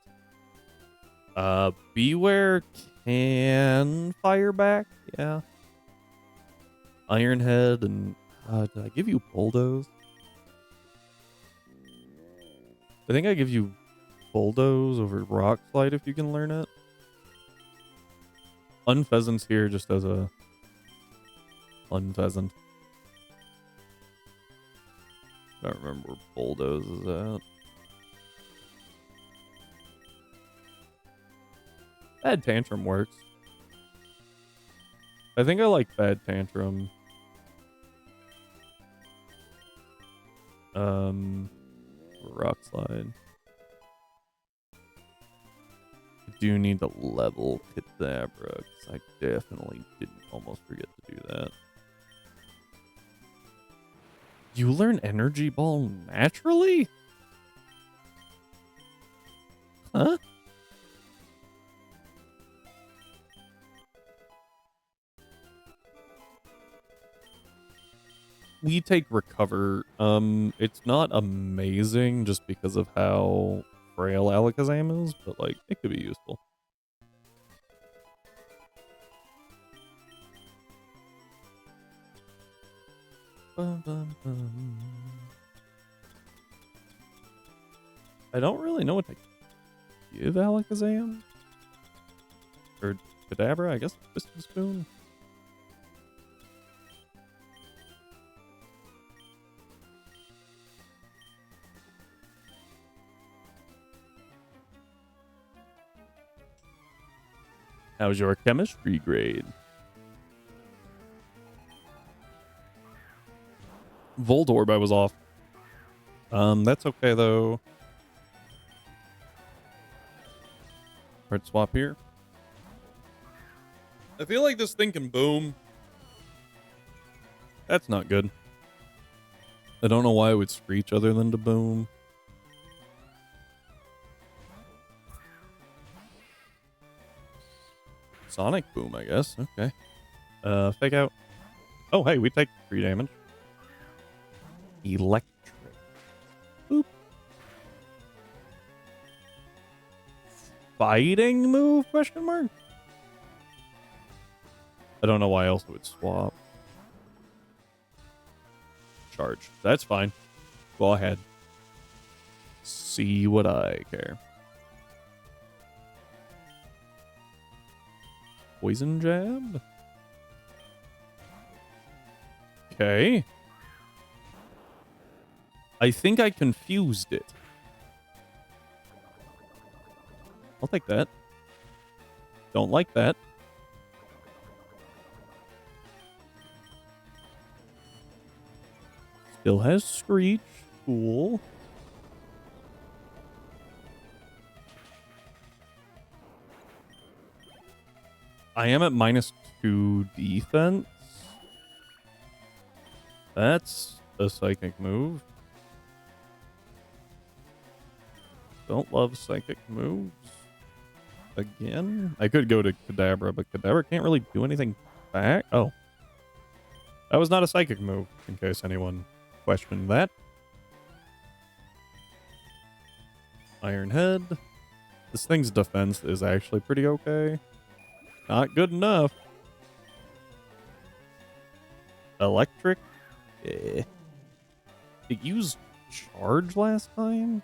S1: Beware can fire back, yeah. Ironhead and... did I give you Bulldoze? I think I give you Bulldoze over Rock Slide if you can learn it. Unpheasant's here just as a... Unpheasant. I don't remember where Bulldoze is at. Bad Tantrum works. I think I like Bad Tantrum. Rock Slide. I do need to level Kadabra, because I definitely didn't almost forget to do that. You learn Energy Ball naturally? Huh? We take Recover. It's not amazing just because of how frail Alakazam is, but like, it could be useful. Bum, bum, bum. I don't really know what to give Alakazam. Or Kadabra, I guess. Twisted Spoon. How's your chemistry grade? Voltorb, I was off. That's okay though. Card swap here. I feel like this thing can boom. That's not good. I don't know why it would screech other than to boom. Sonic Boom, I guess. Okay. Fake out. Oh, hey, we take 3 damage. Electric. Boop. Fighting move? Question mark? I don't know why else it would swap. Charge. That's fine. Go ahead. See what I care. Poison Jab? Okay. I think I confused it. I'll take that. Don't like that. Still has Screech. Cool. I am at -2 defense. That's a psychic move. Don't love psychic moves. Again? I could go to Kadabra, but Kadabra can't really do anything back. Oh. That was not a psychic move, in case anyone questioned that. Iron Head. This thing's defense is actually pretty okay. Not good enough. Electric. Eh. It used charge last time.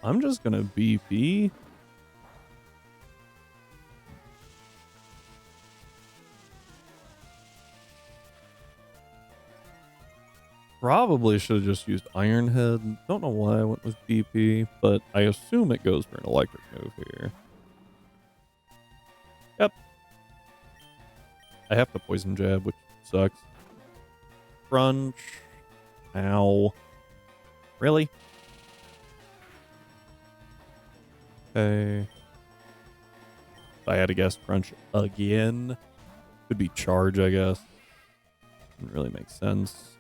S1: I'm just gonna BP. Probably should have just used Iron Head. Don't know why I went with BP, but I assume it goes for an electric move here. Yep. I have to Poison Jab, which sucks. Crunch. Ow. Really? Okay. If I had to guess, Crunch again. Could be Charge, I guess. Doesn't really make sense.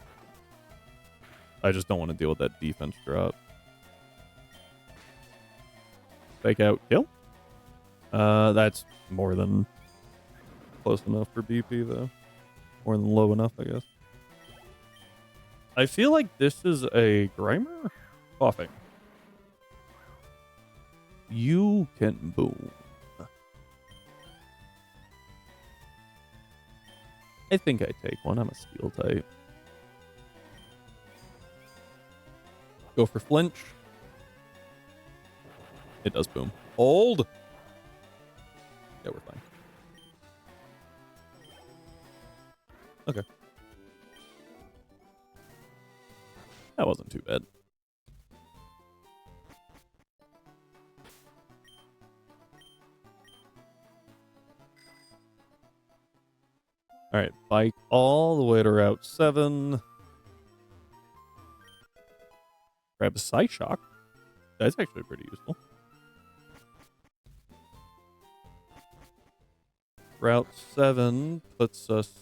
S1: I just don't want to deal with that defense drop. Fake out, kill? That's more than close enough for BP, though. More than low enough, I guess. I feel like this is a Grimer? Coughing. You can boom. I think I take one. I'm a steel type. Go for flinch. It does boom. Hold. Yeah, we're fine. Okay. That wasn't too bad. Alright, bike all the way to Route 7. Grab a Psyshock. That's actually pretty useful. Route 7 puts us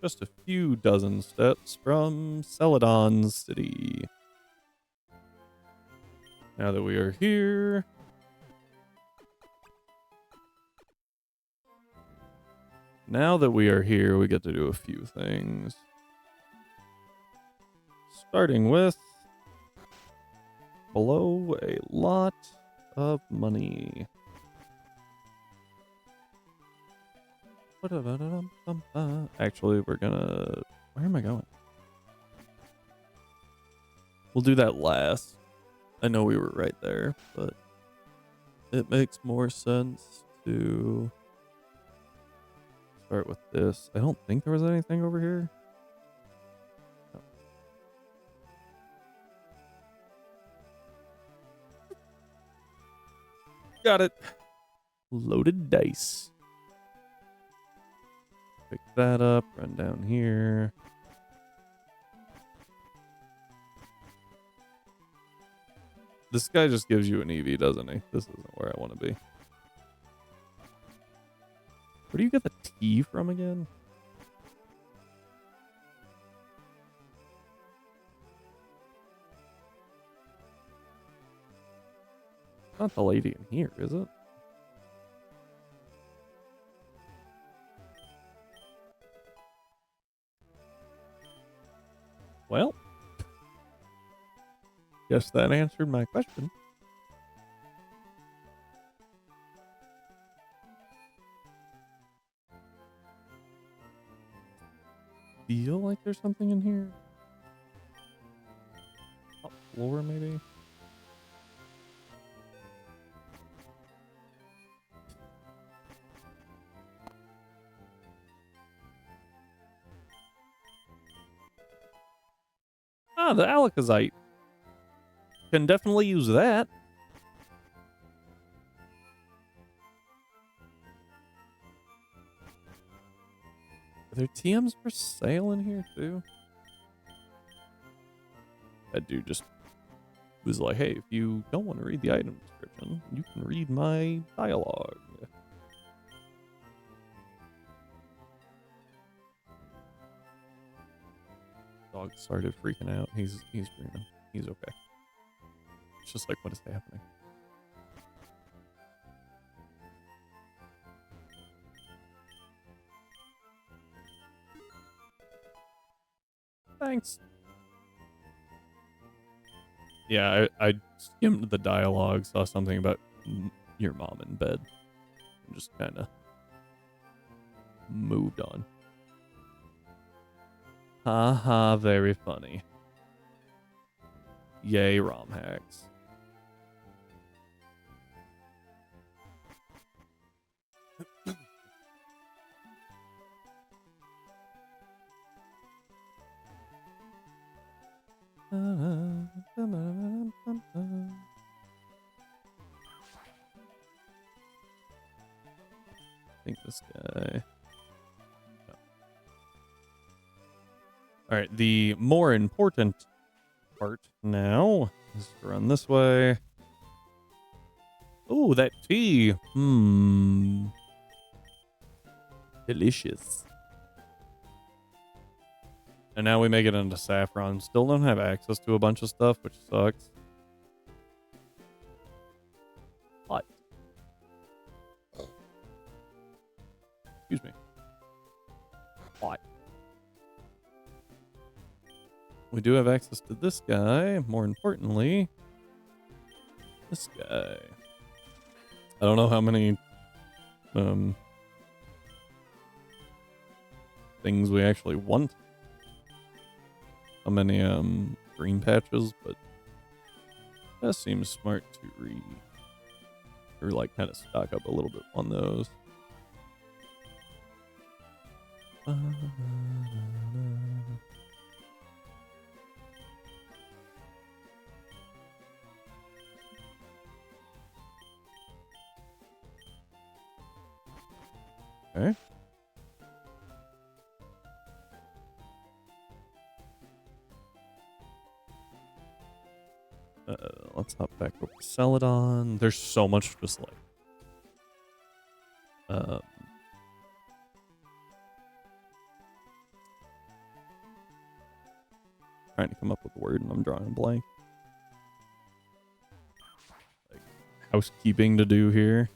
S1: just a few dozen steps from Celadon City. Now that we are here... we get to do a few things. Starting with... blow a lot of money. Actually, we're gonna... Where am I going? We'll do that last. I know we were right there, but it makes more sense to start with this. I don't think there was anything over here. No. Got it. Loaded dice. Pick that up, run down here. This guy just gives you an EV, doesn't he? This isn't where I want to be. Where do you get the T from again? Not the lady in here, is it? Well, guess that answered my question. Feel like there's something in here? Top floor, maybe? Ah, the Alakazite. Can definitely use that. Are there TMs for sale in here too? That dude just was like, hey, if you don't want to read the item description, you can read my dialogue. Dog started freaking out. He's screaming. He's okay. It's just like, what is happening? Thanks. Yeah, I skimmed the dialogue, saw something about your mom in bed, and just kind of moved on. Haha, very funny. Yay, ROM hacks. I think this guy. No. All right, the more important part now is to run this way. Oh, that tea. Delicious. And now we make it into Saffron. Still don't have access to a bunch of stuff, which sucks. What? Excuse me. What? We do have access to this guy. More importantly, this guy. I don't know how many things we actually want. How many green patches, but that seems smart to or like kind of stock up a little bit on those. Okay. let's hop back over to Celadon. There's so much just like trying to come up with a word and I'm drawing a blank. Like housekeeping to do here.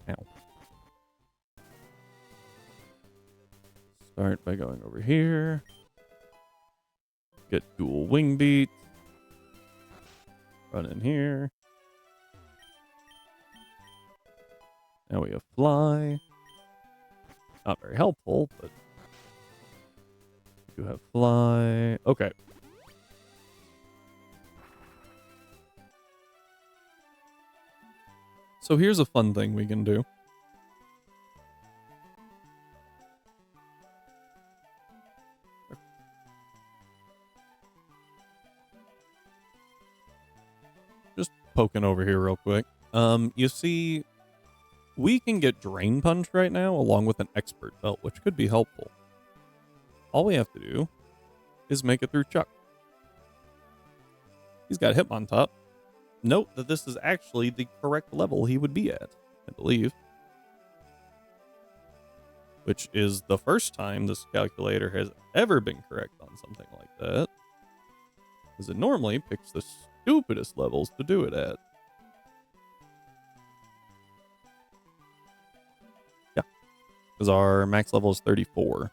S1: Ow. Start by going over here. Get dual wing beat. Run in here. Now we have fly. Not very helpful, but you have fly. Okay. So here's a fun thing we can do. Just poking over here real quick. You see, we can get Drain Punch right now along with an Expert Belt, which could be helpful. All we have to do is make it through Chuck. He's got Hitmontop. Note that this is actually the correct level he would be at, I believe. Which is the first time this calculator has ever been correct on something like that. Because it normally picks the stupidest levels to do it at. Yeah. Because our max level is 34.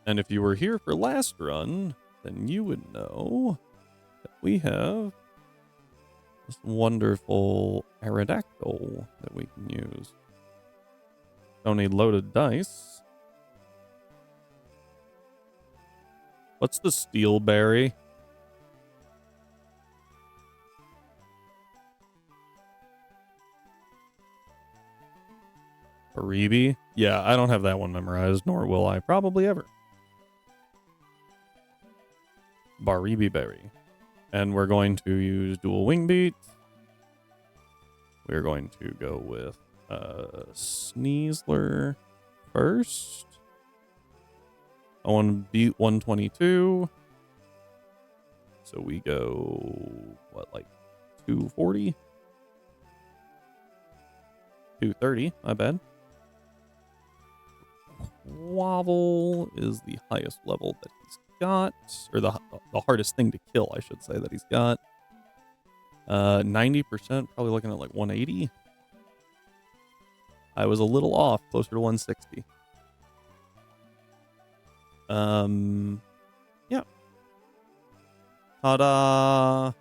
S1: And if you were here for last run, then you would know that we have this wonderful Aerodactyl that we can use. Don't need loaded dice. What's the Steel Berry? Baribi? Yeah, I don't have that one memorized, nor will I probably ever. Baribi Berry. And we're going to use dual wing beat. We're going to go with Sneasler first. I want to beat 122. So we go, what, like 240? 230, my bad. Wobble is the highest level that he's got, or the hardest thing to kill, I should say, that he's got. 90%, probably looking at like 180. I was a little off, closer to 160. Yeah. Ta-da!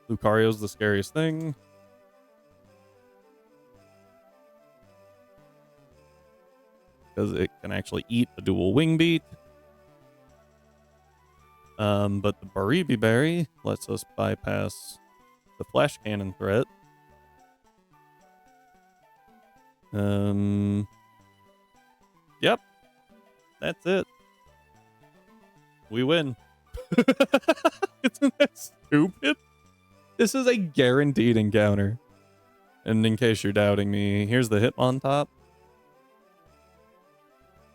S1: Lucario's the scariest thing. Because it can actually eat a dual wing beat. But the Baribi Berry lets us bypass the flash cannon threat. Yep. That's it. We win. Isn't that stupid? This is a guaranteed encounter. And in case you're doubting me, here's the Hitmontop.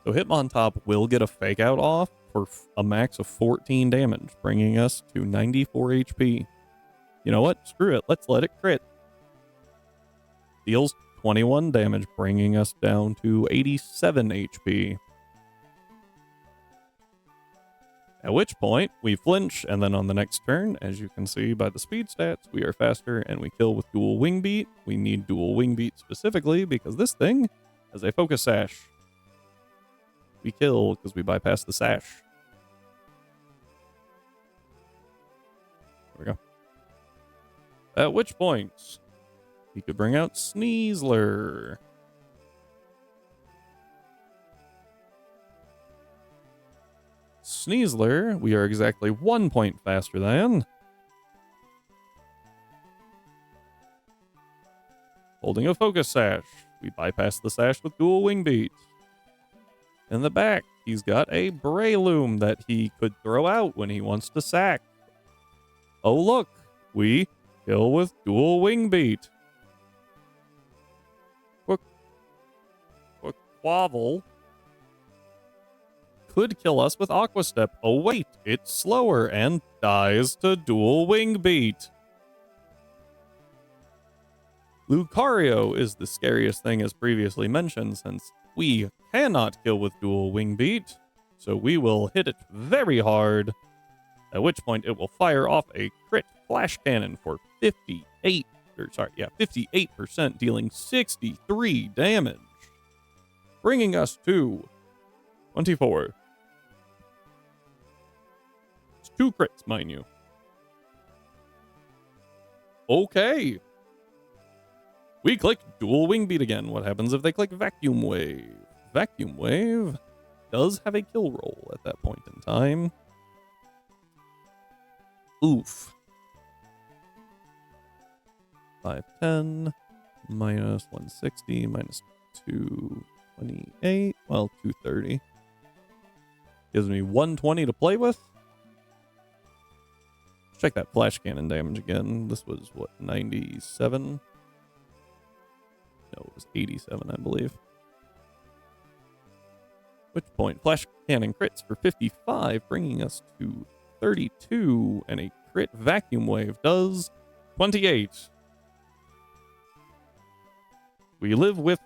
S1: So Hitmontop will get a fake out off for a max of 14 damage, bringing us to 94 HP. You know what? Screw it. Let's let it crit. Deals 21 damage, bringing us down to 87 HP. At which point, we flinch, and then on the next turn, as you can see by the speed stats, we are faster, and we kill with dual wing beat. We need dual wing beat specifically, because this thing has a focus sash. We kill because we bypass the sash. There we go. At which point, he could bring out Sneasler. Sneasler, we are exactly 1 point faster than. Holding a focus sash. We bypass the sash with dual wing beat. In the back, he's got a Breloom that he could throw out when he wants to sack. Oh look, we kill with dual wing beat. Quick Quavel. could kill us with Aqua Step. Oh wait, it's slower and dies to Dual Wing Beat. Lucario is the scariest thing as previously mentioned, since we cannot kill with Dual Wing Beat, so we will hit it very hard, at which point it will fire off a crit flash cannon for 58%, dealing 63 damage, bringing us to 24. It's 2 crits, mind you. Okay. We click Dual Wing Beat again. What happens if they click Vacuum Wave? Vacuum Wave does have a kill roll at that point in time. Oof. 510 minus 160 minus 228. Well, 230. Gives me 120 to play with. Let's check that flash cannon damage again. This was what, 97? No, it was 87, I believe. Which point, flash cannon crits for 55, bringing us to 32, and a crit vacuum wave does 28. We live with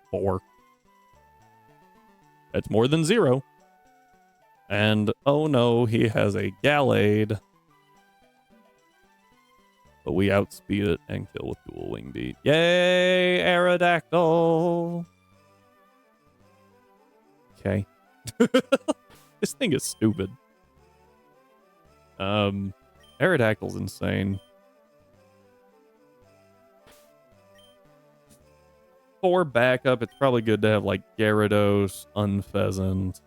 S1: 4. That's more than 0. And oh no, he has a Gallade. But we outspeed it and kill with Dual Wing Beat. Yay, Aerodactyl! Okay. This thing is stupid. Aerodactyl's insane. 4 backup, it's probably good to have like Gyarados, Unpheasant.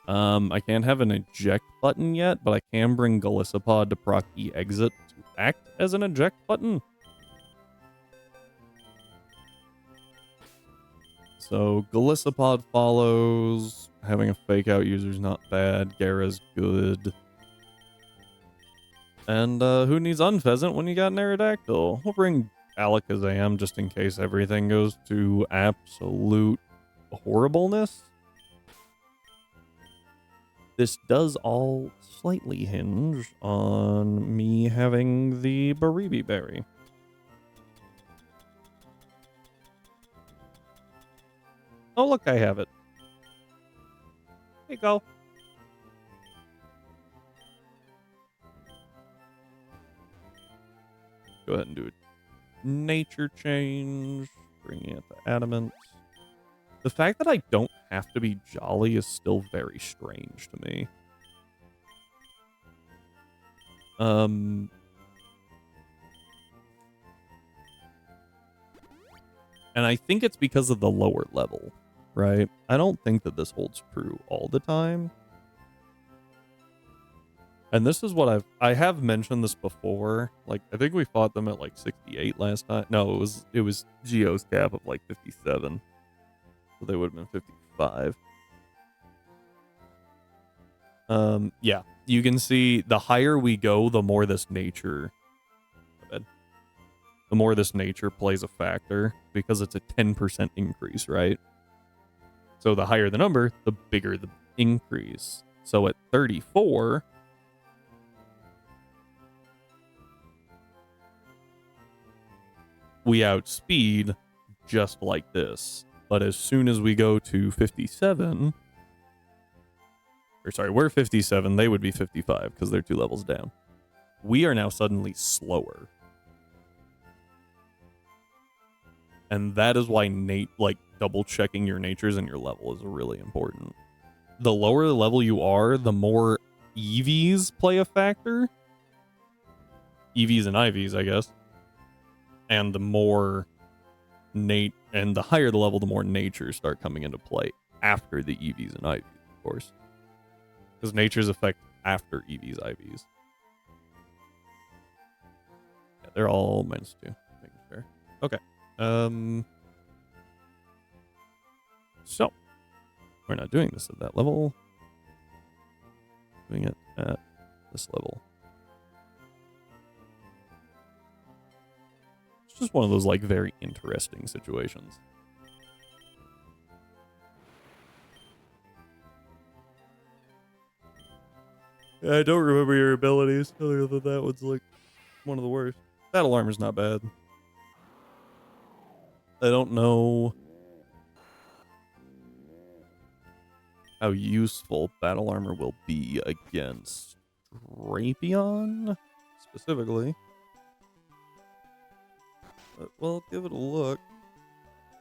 S1: I can't have an eject button yet, but I can bring Golisopod to proc E-exit to act as an eject button. So Golisopod follows. Having a fake out user is not bad. Gara's good. And who needs Unpheasant when you got an Aerodactyl? We'll bring Alakazam just in case everything goes to absolute horribleness. This does all slightly hinge on me having the Baribi Berry. Oh, look, I have it. Here you go. Go ahead and do a nature change, bringing it to Adamant. The fact that I don't have to be jolly is still very strange to me. And I think it's because of the lower level, right? I don't think that this holds true all the time. And this is what I have mentioned this before. Like, I think we fought them at like 68 last time. No, it was Geo's cap of like 57. So they would have been 55. Yeah, you can see the higher we go, the more this nature, plays a factor, because it's a 10% increase, right? So the higher the number, the bigger the increase. So at 34, we outspeed just like this. But as soon as we go to 57, or sorry, we're 57, they would be 55 because they're 2 levels down. We are now suddenly slower. And that is why double checking your natures and your level is really important. The lower the level you are, the more EVs play a factor. EVs and IVs, I guess. And the more and the higher the level, the more natures start coming into play after the EVs and IVs, of course. Because natures affect after EVs, IVs. Yeah, they're all -2. Making sure. Okay. So we're not doing this at that level. Doing it at this level. It's just one of those like very interesting situations. I don't remember your abilities. Other than that one's like one of the worst. Battle armor's not bad. I don't know how useful battle armor will be against Drapion specifically. But we'll give it a look.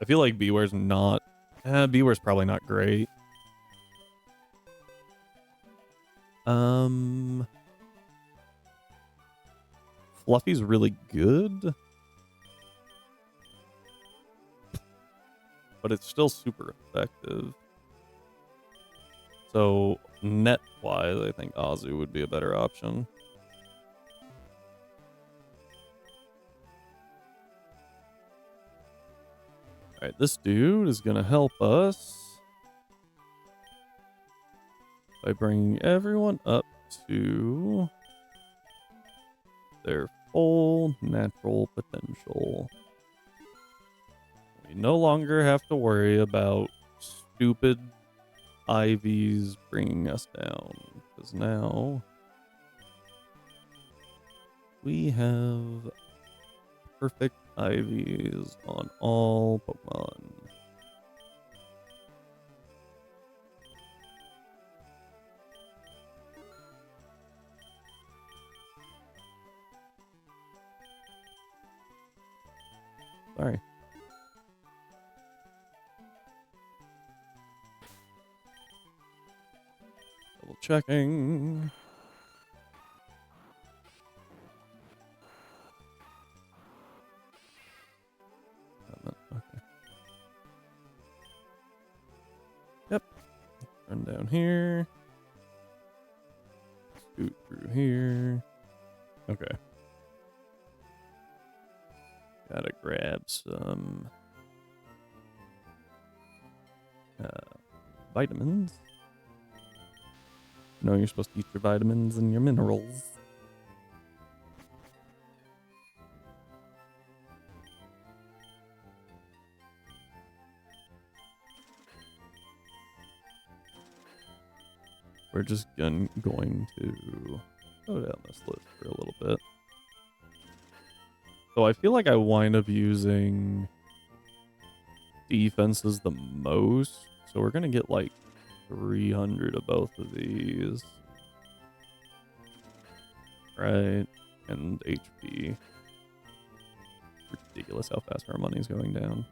S1: I feel like Beware's not... Beware's probably not great. Fluffy's really good. But it's still super effective. So, net-wise, I think Azu would be a better option. Alright, this dude is gonna help us by bringing everyone up to their full natural potential. We no longer have to worry about stupid Ivies bringing us down, because now we have perfect Ivies on all Pokemon. Sorry. Double checking. Okay. Yep. Run down here. Scoot through here. Okay. Gotta grab some vitamins. No, you're supposed to eat your vitamins and your minerals. We're just going to go down this list for a little bit. So I feel like I wind up using defenses the most. So we're going to get like 300 of both of these. Right. And HP. Ridiculous how fast our money's going down.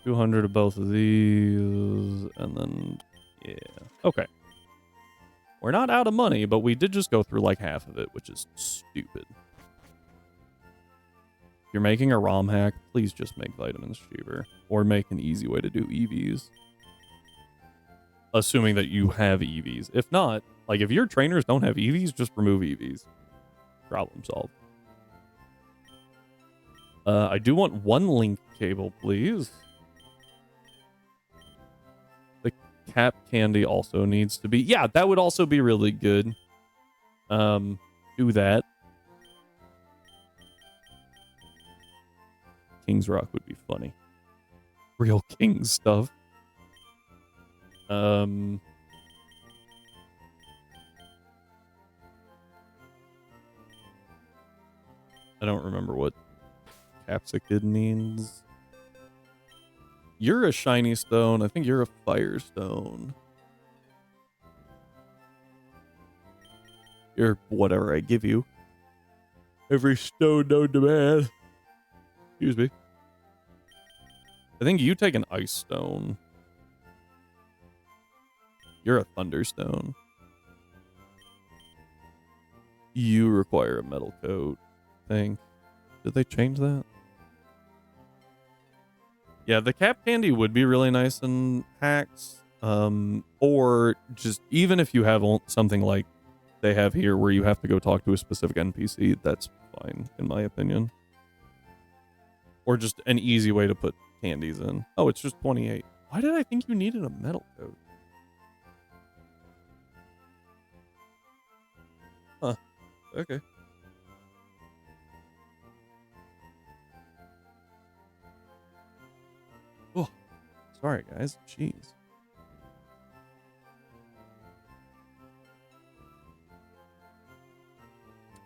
S1: 200 of both of these. And then, yeah. Okay. We're not out of money, but we did just go through like half of it, which is stupid. If you're making a ROM hack, please just make vitamins cheaper. Or make an easy way to do EVs. Assuming that you have EVs. If not, like if your trainers don't have EVs, just remove EVs. Problem solved. I do want one link cable, please. The cap candy also needs to be... Yeah, that would also be really good. Do that. King's Rock would be funny. Real king stuff. I don't remember what Capsicum means. You're a shiny stone. I think you're a firestone. You're whatever I give you. Every stone known to man. Excuse me. I think you take an ice stone. You're a thunderstone. You require a metal coat, I think. Did they change that? Yeah, the cap candy would be really nice in hacks. Or just even if you have something like they have here where you have to go talk to a specific NPC, that's fine, in my opinion. Or just an easy way to put candies in. Oh, it's just 28. Why did I think you needed a metal coat? Huh. Okay. Oh, sorry guys. Jeez.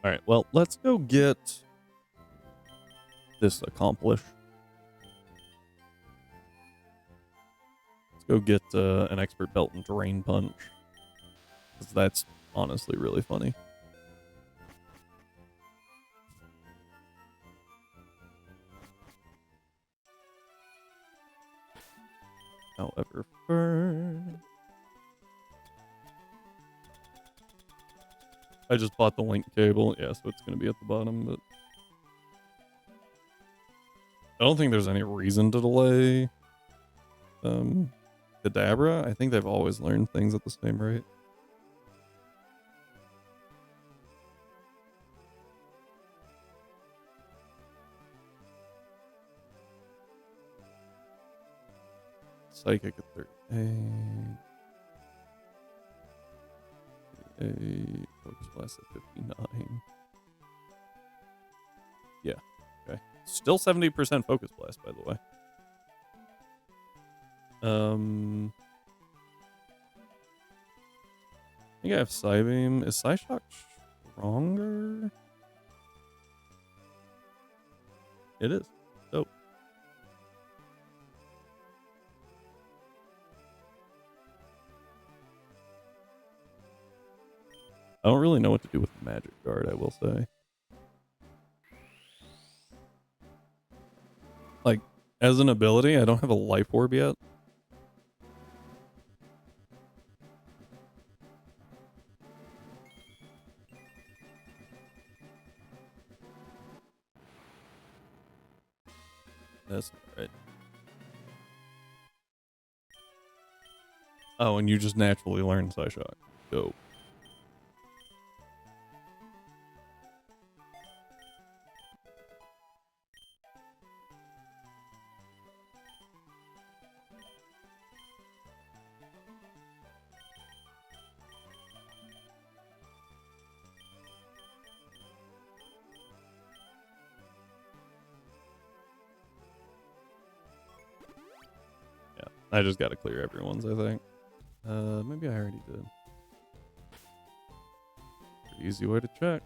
S1: All right, well, let's go get this accomplished. Let's go get an expert belt and drain punch. Because that's honestly really funny. However, first... I just bought the link cable. Yeah, so it's going to be at the bottom, but... I don't think there's any reason to delay Kadabra. I think they've always learned things at the same rate. Psychic at 38. Focus Blast at 59. Yeah, okay. Still 70% Focus Blast, by the way. I think I have Psybeam. Is Psyshock stronger? It is. Dope. I don't really know what to do with Magic Guard, I will say. Like, as an ability, I don't have a Life Orb yet. That's alright. Oh, and you just naturally learn Psyshock. Dope. I just gotta clear everyone's, I think. Maybe I already did. Pretty easy way to check.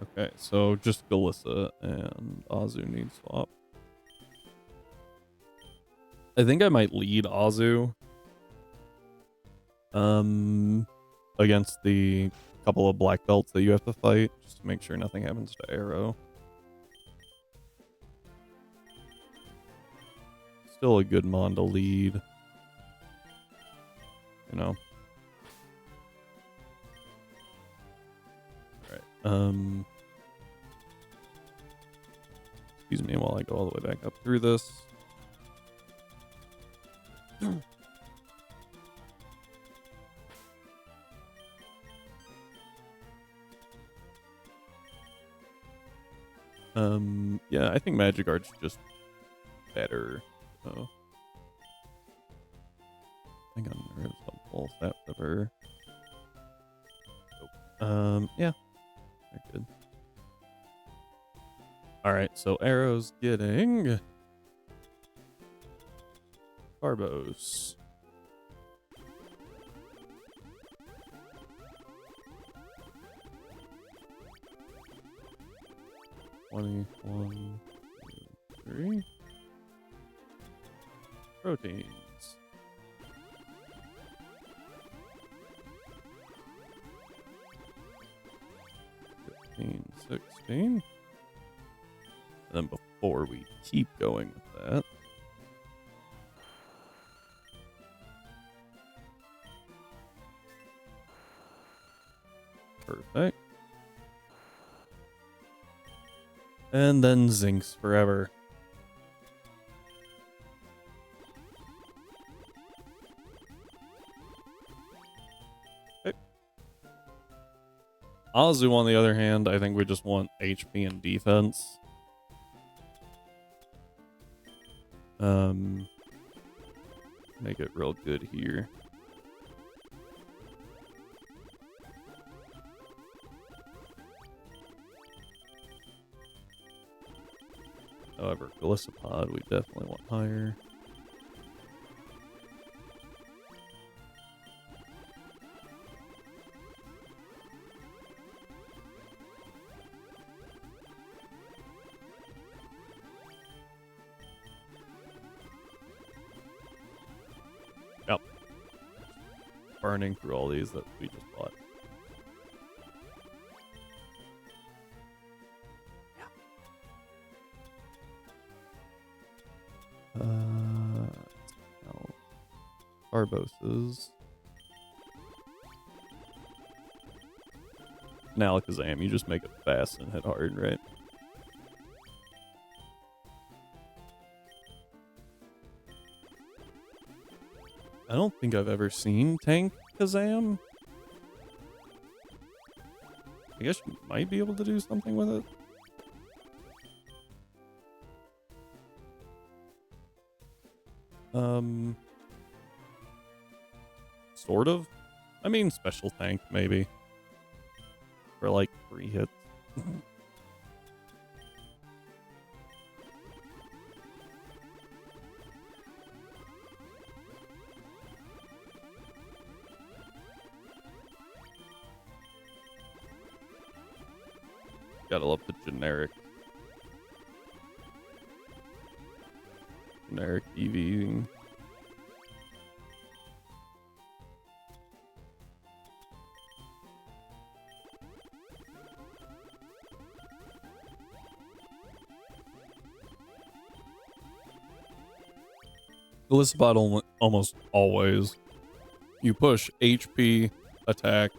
S1: Okay, so just Galissa and Azu need swap. I think I might lead Azu. Against the couple of black belts that you have to fight, just to make sure nothing happens to Arrow. Still a good mon to lead. You know. Alright. Excuse me while I go all the way back up through this. Yeah, I think Magic Art's just better. So I think I'm nervous about full stat flipper. Yeah. They're good. Alright, so Arrow's getting Carbos. One, two, 3. Proteins. 15, 16. And then before we keep going with that, perfect. And then Zinks forever. Okay. Azu, on the other hand, I think we just want HP and defense. Make it real good here. However, Galissapod, we definitely want higher. burning through all these that we just bought. No. Barboses. And Alakazam, you just make it fast and hit hard, right? I don't think I've ever seen Tank Kazam. I guess you might be able to do something with it. Sort of. I mean, special tank, maybe. For like 3 hits. Gotta love the generic EVing. Glissobot almost always. You push HP, attack,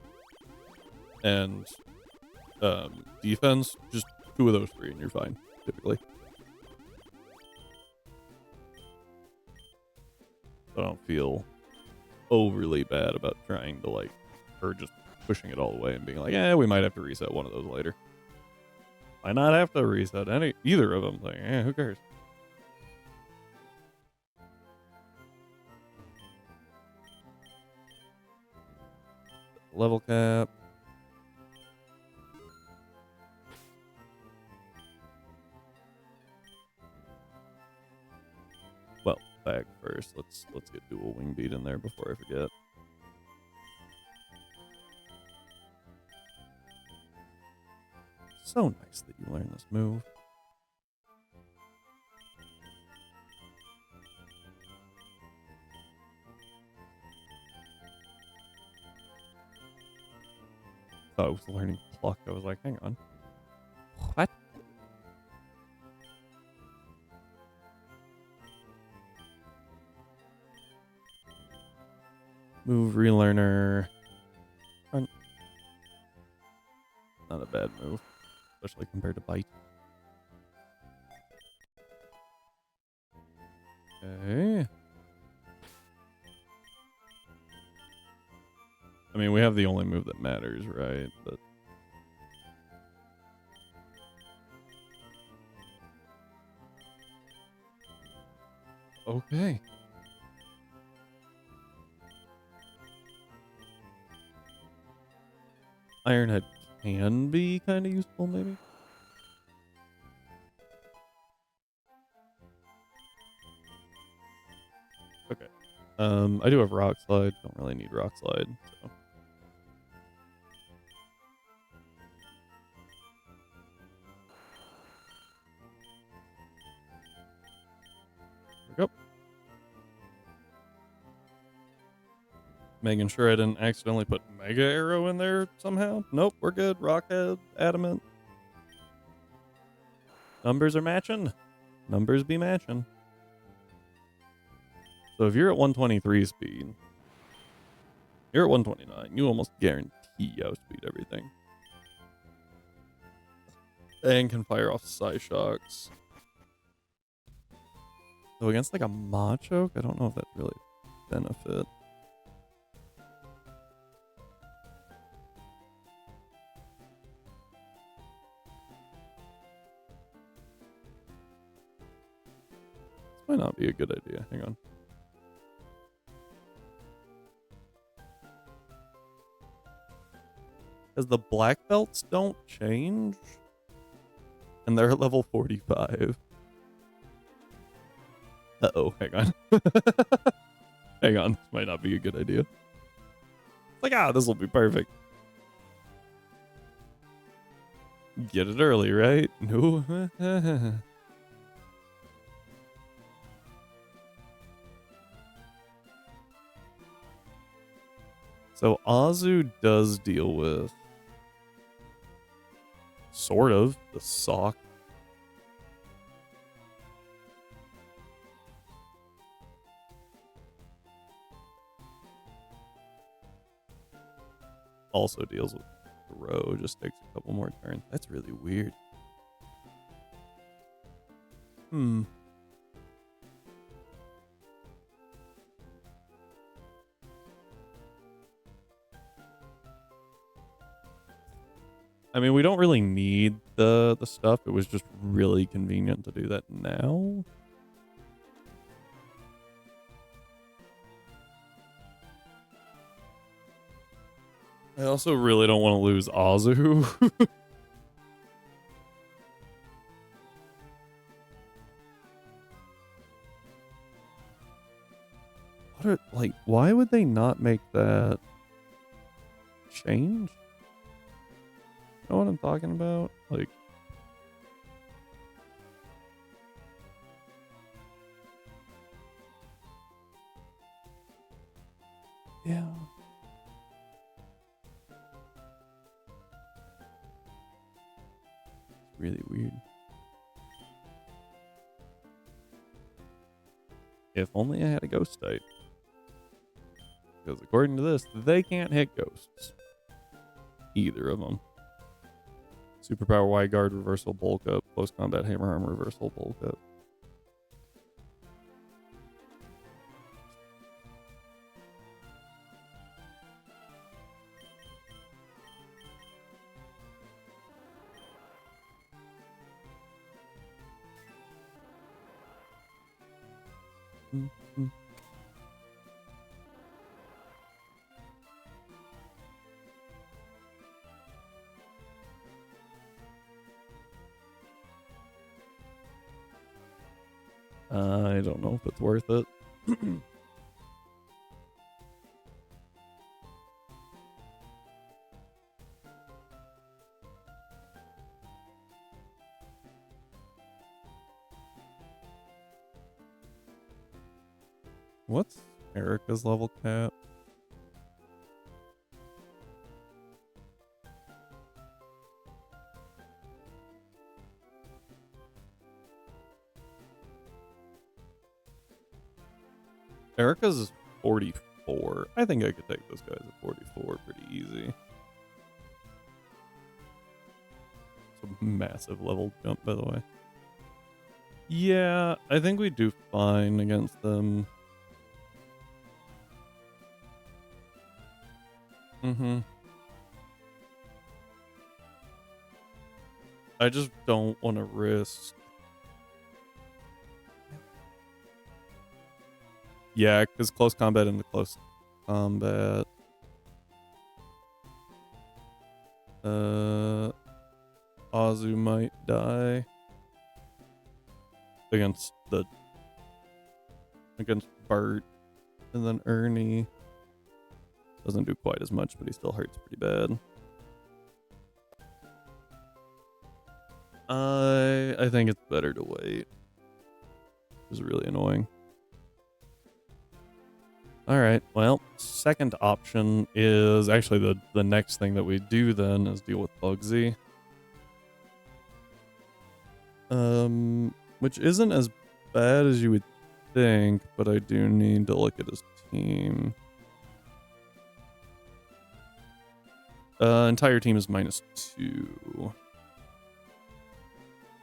S1: and defense. Just 2 of those 3 and you're fine, typically. I don't feel overly bad about trying to, like, or just pushing it all the way and being like, yeah, we might have to reset one of those later. Why not have to reset either of them? Like, who cares? Level cap. Well, back first. Let's get dual wing beat in there before I forget. So nice that you learned this move. I was learning pluck. I was like, hang on. What? Move relearner. Not a bad move, especially compared to bite. Okay. I mean, we have the only move that matters, right? But okay. Ironhead can be kind of useful, maybe. Okay. I do have Rock Slide. Don't really need Rock Slide, so. There we go. Making sure I didn't accidentally put Mega Arrow in there somehow. Nope, we're good. Rockhead, Adamant. Numbers are matching. Numbers be matching. So if you're at 123 speed, you're at 129. You almost guarantee outspeed everything. And can fire off Psyshocks. So against like a Machoke, I don't know if that's really a benefit. This might not be a good idea. Hang on. Because the black belts don't change. And they're at level 45. Uh-oh, hang on. Hang on, this might not be a good idea. It's like, this will be perfect. Get it early, right? No. So Azu does deal with sort of the sock. Also deals with throw, just takes a couple more turns. That's really weird. I mean, we don't really need the stuff. It was just really convenient to do that now. I also really don't want to lose Azu. Why would they not make that change? You know what I'm talking about? Like, yeah. It's really weird. If only I had a ghost type. Because according to this, they can't hit ghosts. Either of them. Superpower wide guard, reversal bulk up, close combat hammer arm, reversal bulk up. Mm-hmm. I don't know if it's worth it. What's Erica's level cap? Erica's is 44. I think I could take those guys at 44 pretty easy. It's a massive level jump, by the way. Yeah, I think we do fine against them. I just don't want to risk. Yeah, because close combat into close combat. Azu might die against Bart, and then Ernie doesn't do quite as much, but he still hurts pretty bad. I think it's better to wait. It's really annoying. All right. Well, second option is actually the next thing that we do then is deal with Bugsy. Which isn't as bad as you would think, but I do need to look at his team. Entire team is -2.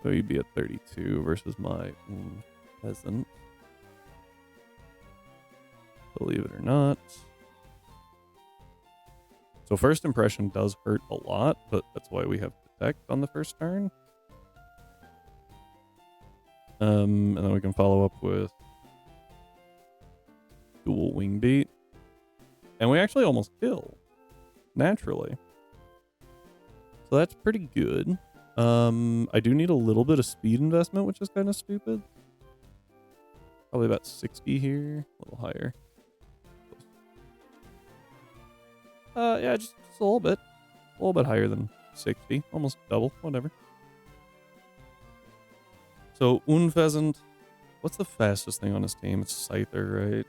S1: So he'd be at 32 versus my peasant. Believe it or not. So first impression does hurt a lot, but that's why we have Detect on the first turn. And then we can follow up with Dual Wing Beat. And we actually almost kill. Naturally. So that's pretty good. I do need a little bit of speed investment, which is kind of stupid. Probably about 60 here. A little higher. Yeah, just a little bit. A little bit higher than 60. Almost double. Whatever. So, Unpheasant. What's the fastest thing on his team? It's Scyther, right?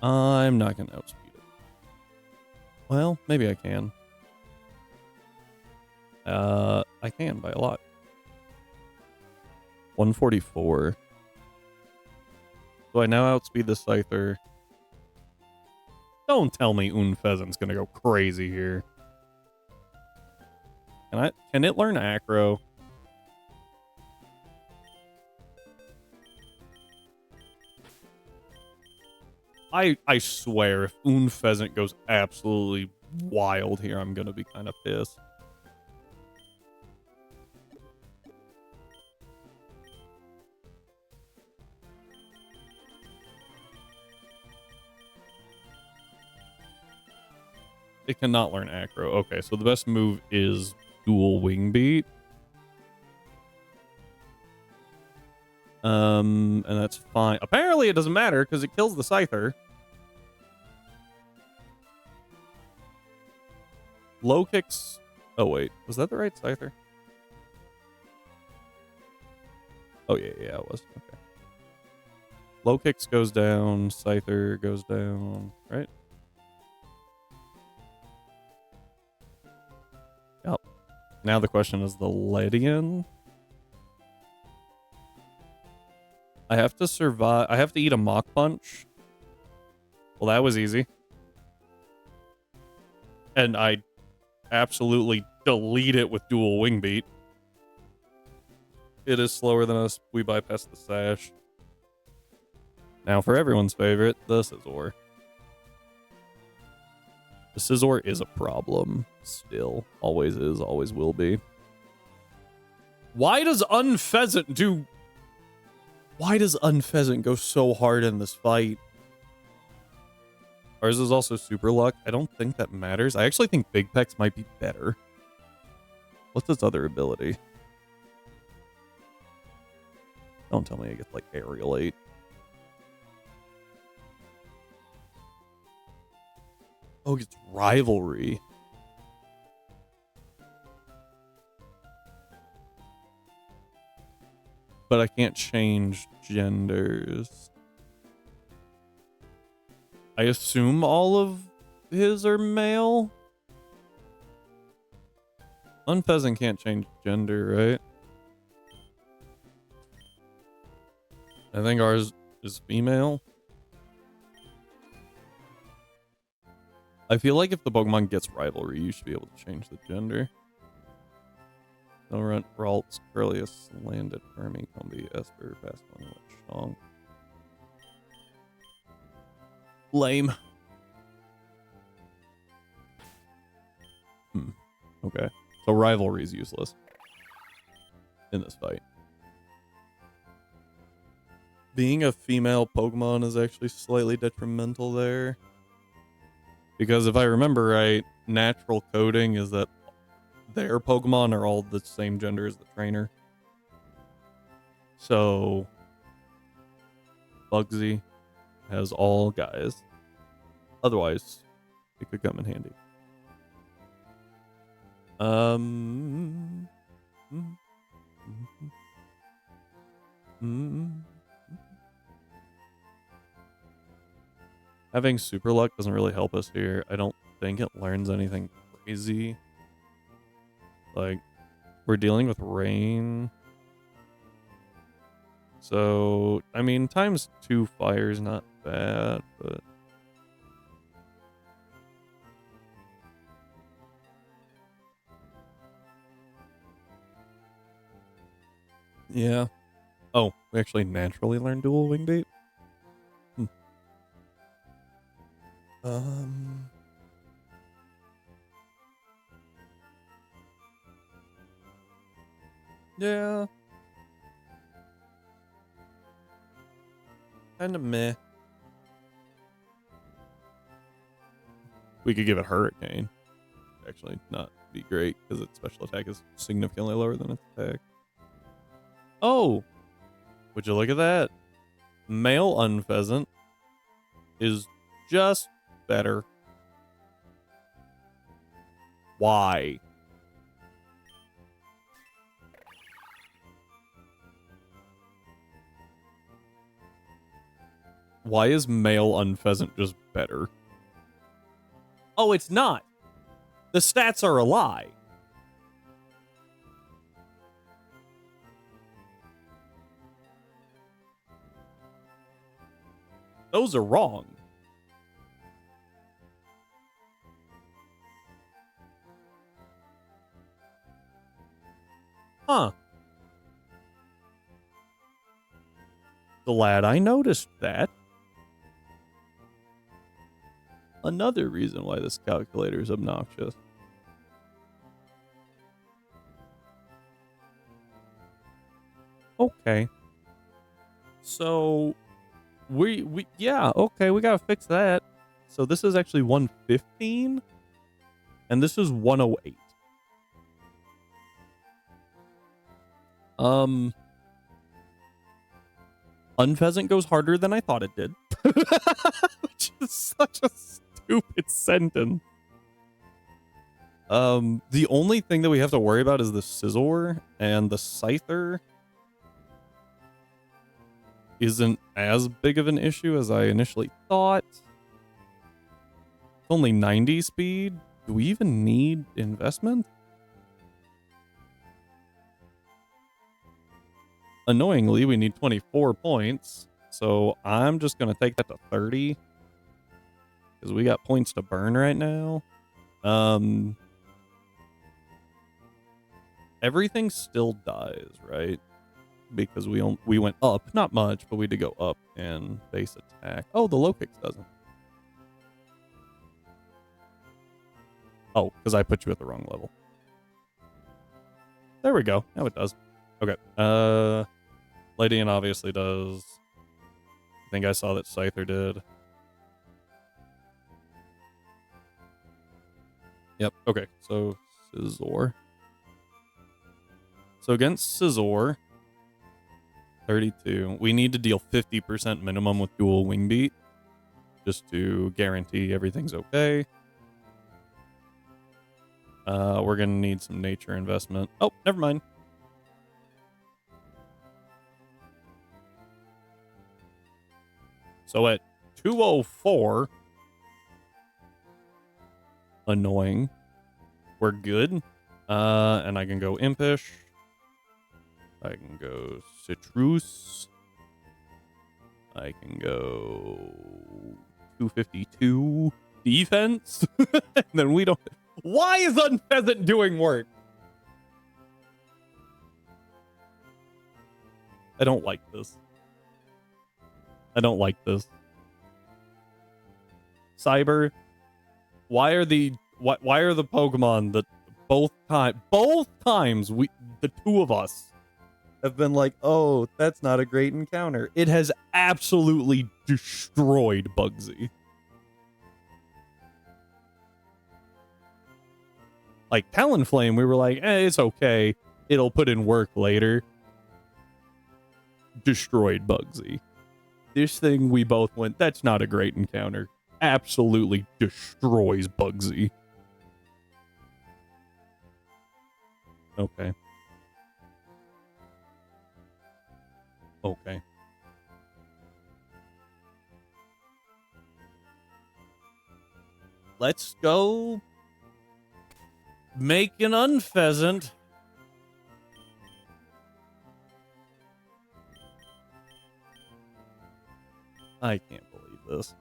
S1: I'm not going to outspeed it. Well, maybe I can. I can by a lot. 144. So I now outspeed the Scyther. Don't tell me Unfezant's gonna go crazy here. Can it learn Acro? I swear, if Unfezant goes absolutely wild here, I'm gonna be kind of pissed. It cannot learn Acro. Okay, so the best move is Dual Wing Beat. And that's fine. Apparently it doesn't matter because it kills the Scyther. Low kicks. Oh, wait. Was that the right Scyther? Oh, yeah, it was. Okay. Low kicks goes down. Scyther goes down. Right? Yep. Now the question is the Ledian. I have to survive. I have to eat a Mach Punch. Well, that was easy. And I absolutely delete it with Dual Wing Beat. It is slower than us. We bypass the Sash. Now for everyone's favorite, the Scizor. The Scizor is a problem still. Always is, always will be. Why does Unfezant do... Why does Unfezant go so hard in this fight? Ours is also Super Luck. I don't think that matters. I actually think Big Pex might be better. What's its other ability? Don't tell me I get like Aerial 8. Oh, it's Rivalry. But I can't change genders. I assume all of his are male? Unfezant can't change gender, right? I think ours is female. I feel like if the Pokemon gets Rivalry, you should be able to change the gender. Valorant, Ralts, Curlius, Landed, Hermie, Combi, Esper, Basculin, Lechonk. Lame. Okay. So Rivalry is useless in this fight. Being a female Pokemon is actually slightly detrimental there. Because if I remember right, natural coding is that their Pokemon are all the same gender as the trainer. So Bugsy has all guys. Otherwise, it could come in handy. Having Super Luck doesn't really help us here. I don't think it learns anything crazy. Like, we're dealing with rain. So, I mean, ×2 fire is not bad, but... Yeah. Oh, we actually naturally learn Dual Wing Beat? Yeah. Kind of meh. We could give it Hurricane. Actually, not be great because its special attack is significantly lower than its attack. Oh! Would you look at that? Male Unfezant is just better. Why? Why is male unpheasant just better? Oh, it's not. The stats are a lie. Those are wrong. Huh. Glad I noticed that. Another reason why this calculator is obnoxious. Okay. So yeah, okay, we gotta fix that. So this is actually 115 and this is 108. Unpheasant goes harder than I thought it did. Which is such a stupid sentence. The only thing that we have to worry about is the Scizor, and the Scyther isn't as big of an issue as I initially thought. It's only 90 speed. Do we even need investment? Annoyingly, we need 24 points, so I'm just going to take that to 30 because we got points to burn right now. Everything still dies, right? Because we went up, not much, but we did go up in base attack. Oh, the low kicks doesn't. Oh, because I put you at the wrong level. There we go. Now it does. Okay. Ladian obviously does. I think I saw that Scyther did. Yep. Okay. So Scizor. So against Scizor, 32. We need to deal 50% minimum with dual wing beat just to guarantee everything's okay. We're gonna need some nature investment. Oh, never mind. So at 204, annoying, we're good. And I can go Impish. I can go Citrus. I can go 252 defense. And then we don't. Why is Unpheasant doing work? I don't like this. I don't like this. Cyber. Why are the Pokemon that both times the two of us have been like, oh, that's not a great encounter. It has absolutely destroyed Bugsy. Like Talonflame, we were like, it's okay. It'll put in work later. Destroyed Bugsy. This thing, we both went, that's not a great encounter. Absolutely destroys Bugsy. Okay. Okay. Let's go make an Unpheasant. I can't believe this.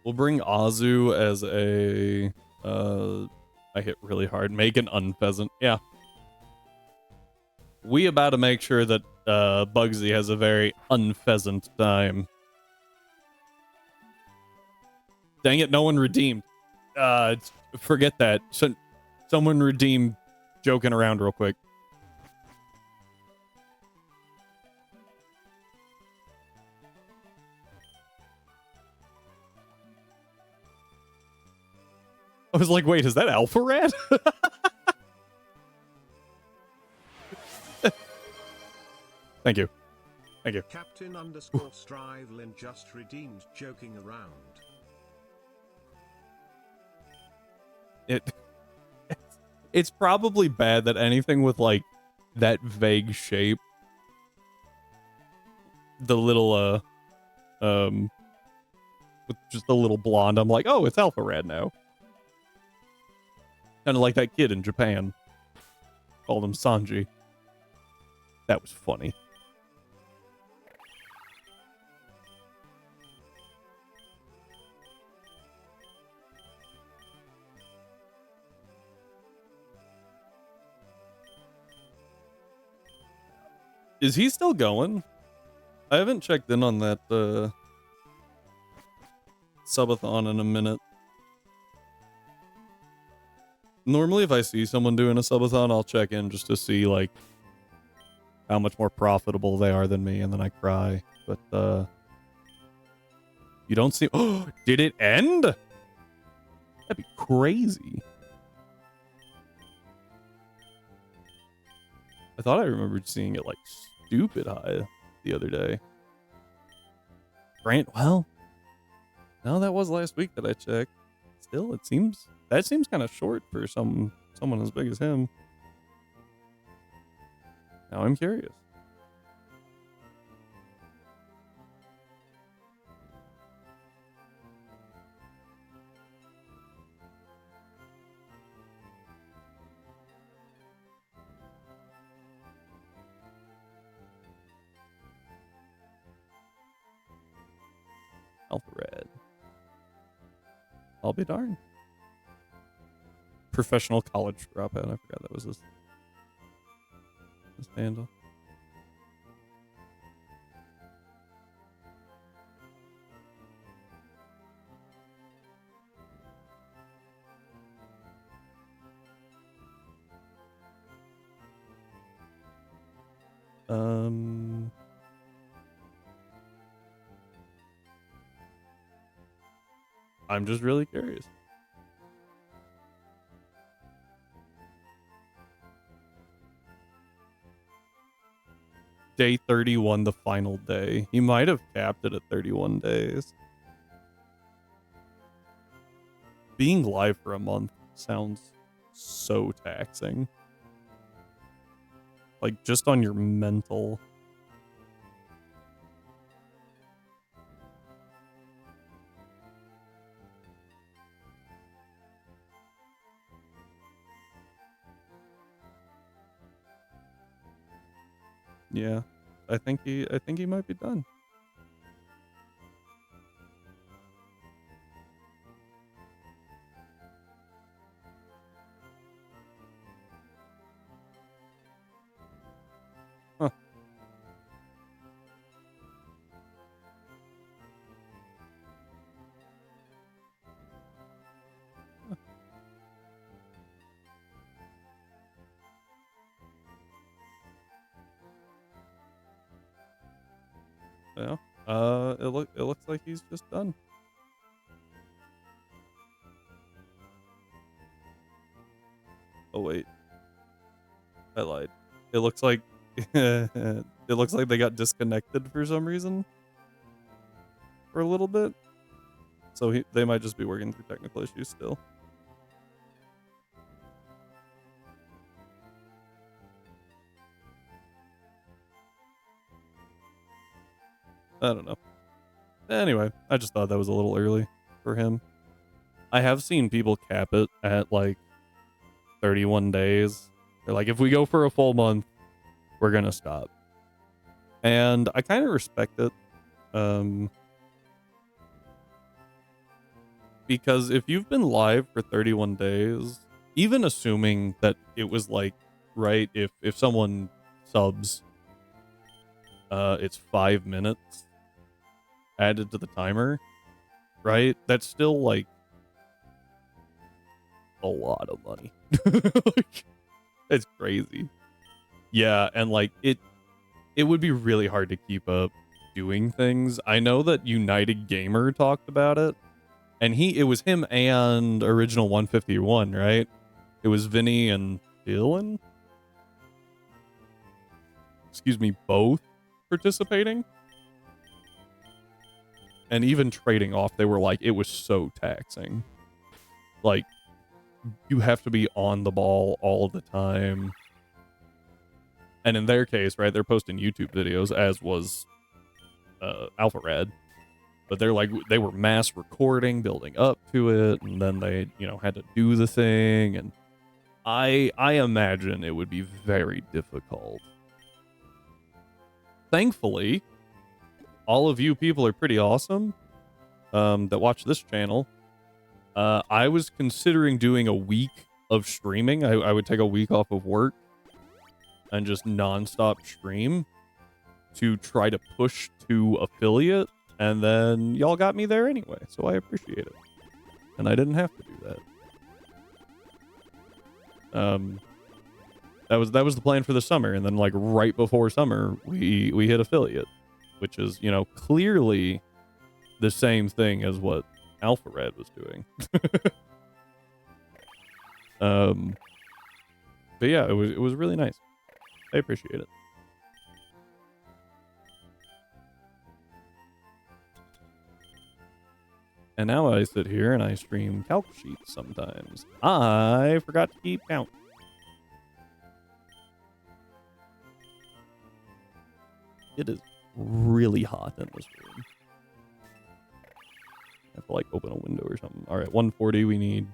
S1: We'll bring Azu as a... I hit really hard. Make an Unpheasant. Yeah. We about to make sure that Bugsy has a very unpheasant time. Dang it, no one redeemed. Forget that. Someone redeemed joking around real quick. I was like, wait, is that Alpha Rat? Thank you. Thank you.
S2: Captain underscore Strivelin just redeemed joking around.
S1: It's probably bad that anything with like that vague shape, the little with just the little blonde, I'm like, oh, it's Alpha Rad now. Kind of like that kid in Japan. Called him Sanji. That was funny. Is he still going? I haven't checked in on that subathon in a minute. Normally if I see someone doing a subathon, I'll check in just to see like how much more profitable they are than me, and then I cry. But you don't see. Oh, did it end? That'd be crazy. I thought I remembered seeing it like stupid high the other day. Grant, well, no, that was last week that I checked. Still, that seems kind of short for someone as big as him. Now I'm curious. Alpha Red. I'll be darned. Professional college dropout. I forgot that was his handle. I'm just really curious. Day 31, the final day. He might have capped it at 31 days. Being live for a month sounds so taxing. Like, just on your mental. Yeah, I think he might be done. Huh. Yeah. It looks like he's just done. Oh wait, I lied. It looks like it looks like they got disconnected for some reason for a little bit. So they might just be working through technical issues still. I don't know. Anyway, I just thought that was a little early for him. I have seen people cap it at like 31 days. They're like, if we go for a full month, we're gonna stop. And I kind of respect it. Because if you've been live for 31 days, even assuming that it was like, right, if someone subs, it's 5 minutes added to the timer, right? That's still like a lot of money. Like, it's crazy. Yeah, and like it would be really hard to keep up doing things. I know that United Gamer talked about it, and it was him and Original 151, right? It was Vinny and Dylan, excuse me, both participating. And even trading off, they were like, it was so taxing. Like, you have to be on the ball all the time. And in their case, right, they're posting YouTube videos, as was Alpha Rad. But they're like, they were mass recording, building up to it, and then they, you know, had to do the thing. And I imagine it would be very difficult. Thankfully, all of you people are pretty awesome that watch this channel. I was considering doing a week of streaming. I would take a week off of work and just nonstop stream to try to push to affiliate, and then y'all got me there anyway, so I appreciate it. And I didn't have to do that. That was the plan for the summer, and then like right before summer, we hit affiliate, which is, you know, clearly the same thing as what Alpha Red was doing. But yeah, it was really nice. I appreciate it. And now I sit here and I stream calc sheets sometimes. I forgot to keep count. It is really hot in this room. I have to like open a window or something. All right, 140. We need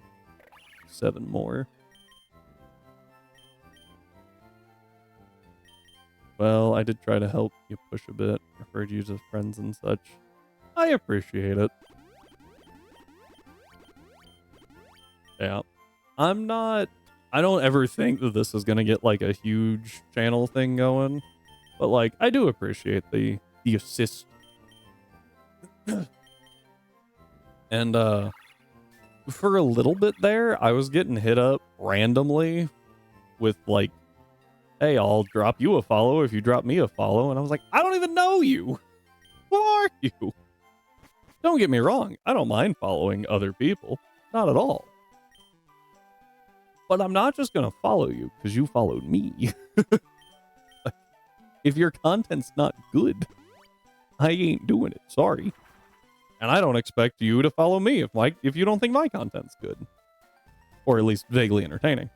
S1: 7 more. Well, I did try to help you push a bit. Referred you to friends and such. I appreciate it. Yeah. I don't ever think that this is going to get like a huge channel thing going. But like, I do appreciate the assist. And for a little bit there, I was getting hit up randomly with like, hey, I'll drop you a follow if you drop me a follow. And I was like, I don't even know you. Who are you? Don't get me wrong. I don't mind following other people. Not at all. But I'm not just going to follow you because you followed me. Like, if your content's not good, I ain't doing it. Sorry. And I don't expect you to follow me if you don't think my content's good. Or at least vaguely entertaining.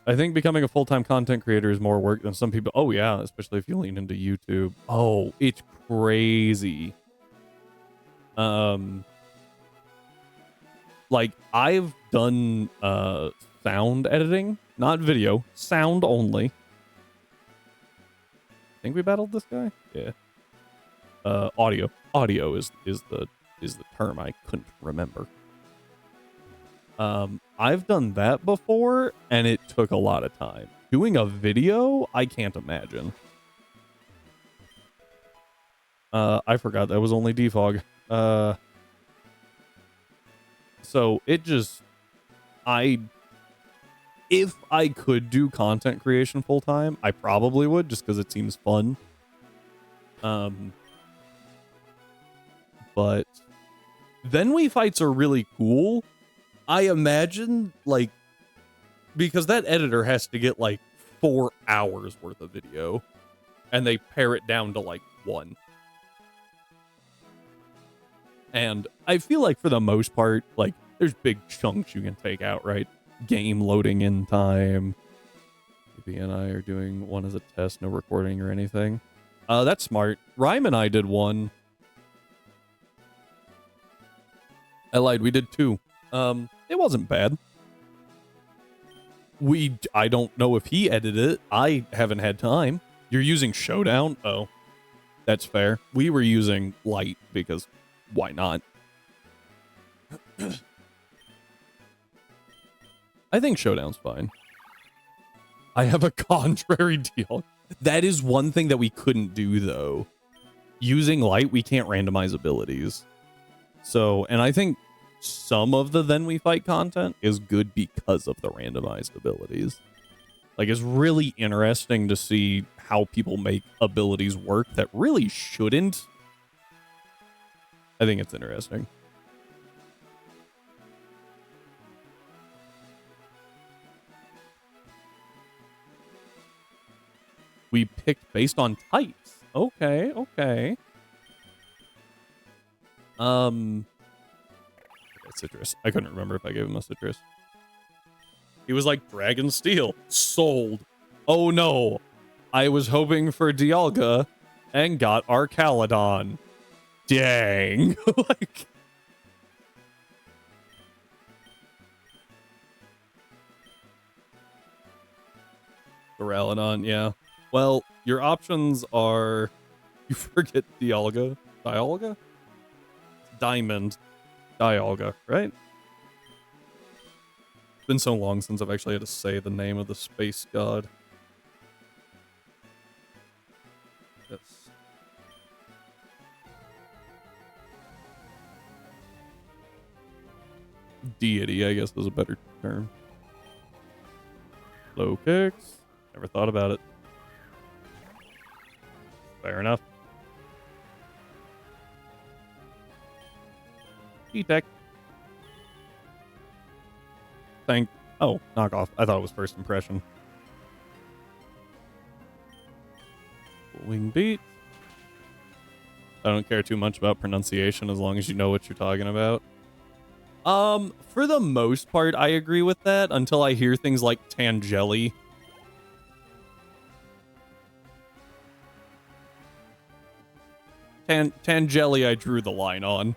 S1: I think becoming a full-time content creator is more work than some people. Oh, yeah, especially if you lean into YouTube. Oh, it's crazy. Like, I've done sound editing, not video, sound only. Think we battled this guy? Yeah. Audio. Audio is the term I couldn't remember. I've done that before, and it took a lot of time. Doing a video, I can't imagine. I forgot that was only defog. So it just, if I could do content creation full time, I probably would, just because it seems fun. But then we fights are really cool. I imagine, like, because that editor has to get like 4 hours worth of video, and they pare it down to like 1. And I feel like for the most part, like, there's big chunks you can take out, right? Game loading in time. AB and I are doing one as a test, no recording or anything. That's smart. Rhyme and I did one. I lied, we did 2. It wasn't bad. I don't know if he edited it. I haven't had time. You're using Showdown? Oh, that's fair. We were using Light because why not? I think Showdown's fine. I have a contrary deal. That is one thing that we couldn't do, though. Using Light, we can't randomize abilities. So, and I think some of the Then We Fight content is good because of the randomized abilities. Like, it's really interesting to see how people make abilities work that really shouldn't. I think it's interesting. We picked based on types. Okay, okay. Like I citrus. I couldn't remember if I gave him a citrus. He was like, Dragon Steel. Sold. Oh no. I was hoping for Dialga and got Archaludon. Dang. Like... Duraludon, yeah. Well, your options are... You forget Dialga. Dialga? Diamond. Dialga, right? It's been so long since I've actually had to say the name of the space god. Yes. Deity, I guess, is a better term. Low kicks. Never thought about it. Fair enough. E-Tech. Thank... Oh, knockoff. I thought it was first impression. Wing beat. I don't care too much about pronunciation as long as you know what you're talking about. For the most part, I agree with that until I hear things like Tangeli. Tangeli, I drew the line on.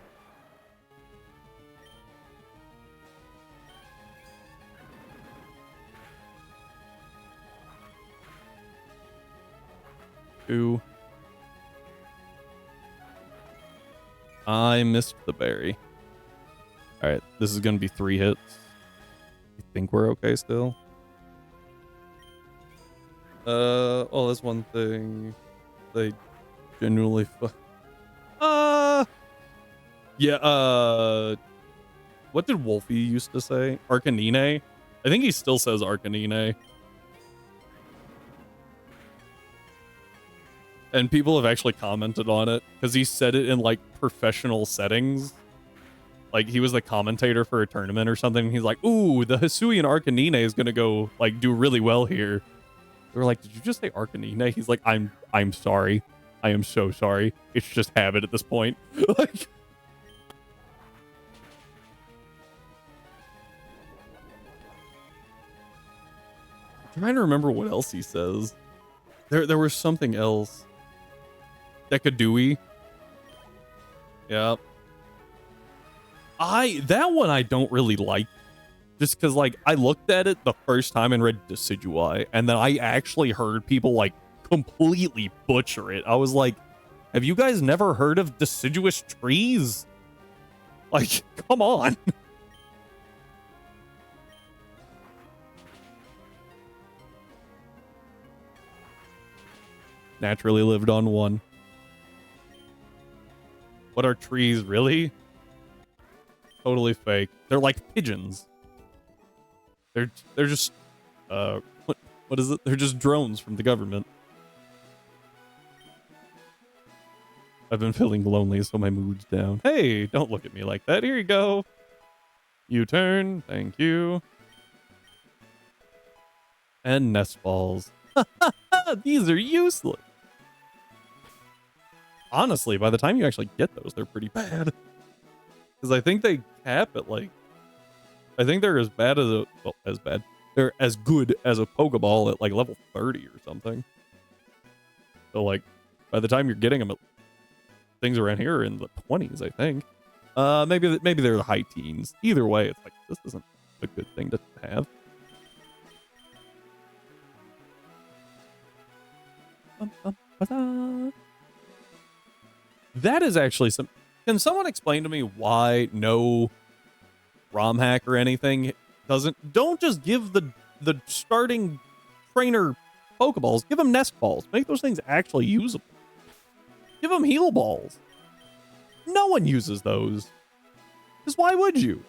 S1: Ooh. I missed the berry. Alright, this is gonna be 3 hits. You think we're okay still? Oh, that's one thing. They genuinely yeah, what did Wolfie used to say? Arcanine? I think he still says Arcanine. And people have actually commented on it because he said it in like professional settings. Like he was the commentator for a tournament or something. And he's like, ooh, the Hisuian Arcanine is going to go like do really well here. They were like, did you just say Arcanine? He's like, I'm sorry. I am so sorry. It's just habit at this point. Like, I'm trying to remember what else he says. There was something else. Decadui. Yep. That one I don't really like. Just because, like, I looked at it the first time and read Decidueye, and then I actually heard people, like, completely butcher it. I was like, have you guys never heard of deciduous trees? Like, come on. Naturally lived on 1. What are trees, really? Totally fake. They're like pigeons. They're just what is it? They're just drones from the government. I've been feeling lonely, so my mood's down. Hey, don't look at me like that. Here you go. U-turn. Thank you. And nest balls. These are useless. Honestly, by the time you actually get those, they're pretty bad. Because I think they cap at like... I think they're as bad as a... Well, as bad. They're as good as a Pokeball at like level 30 or something. So like, by the time you're getting them, things around here are in the 20s, I think. Maybe they're the high teens. Either way, it's like, this isn't a good thing to have. That is actually some... Can someone explain to me why no ROM hack or anything don't just give the starting trainer Pokeballs, give them nest balls. Make those things actually usable. Give them heal balls. No one uses those. Because why would you?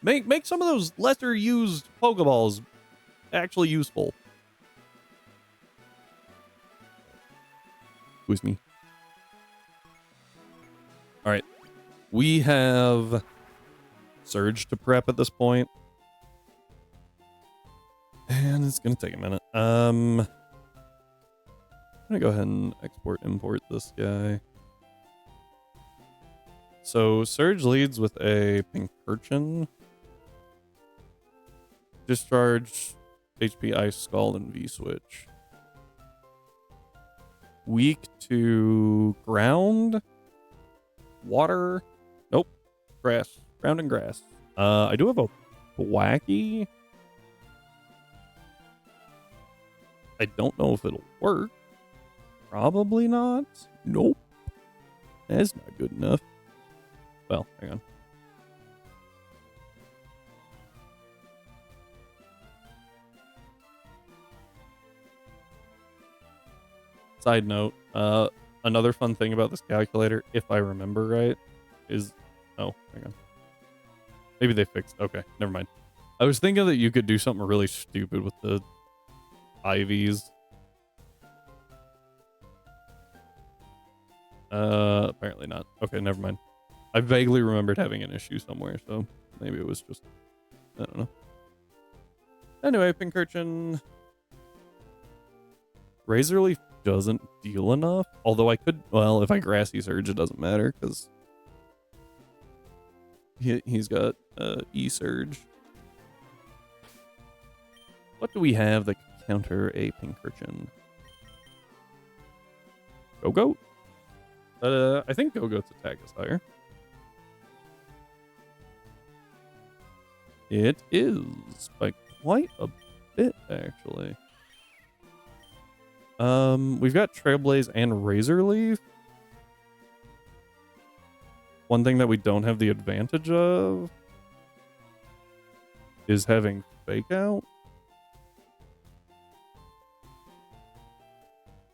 S1: Make some of those lesser used Pokeballs actually useful. Excuse me. All right. We have Surge to prep at this point. And it's going to take a minute. I'm going to go ahead and import this guy. So Surge leads with a Pincurchin. Discharge, HP Ice Scald, and V-Switch. Weak to ground, water. Nope. Grass. Ground and grass. I do have a Wacky. I don't know if it'll work. Probably not. Nope. That's not good enough. Well, hang on. Side note, another fun thing about this calculator, if I remember right, is... Oh, hang on. Maybe they fixed... Okay, never mind. I was thinking that you could do something really stupid with the IVs. Apparently not. Okay, never mind. I vaguely remembered having an issue somewhere, so maybe it was just... I don't know. Anyway, Pincurchin... Razorleaf doesn't deal enough, although I could... Well, if I Grassy Surge, it doesn't matter, because... He's got E-Surge. What do we have that can counter a Pincurchin? Go-Goat? I think Go-Goat's attack is higher. It is, by quite a bit, actually. We've got Trailblaze and Razorleaf. One thing that we don't have the advantage of is having Fake Out.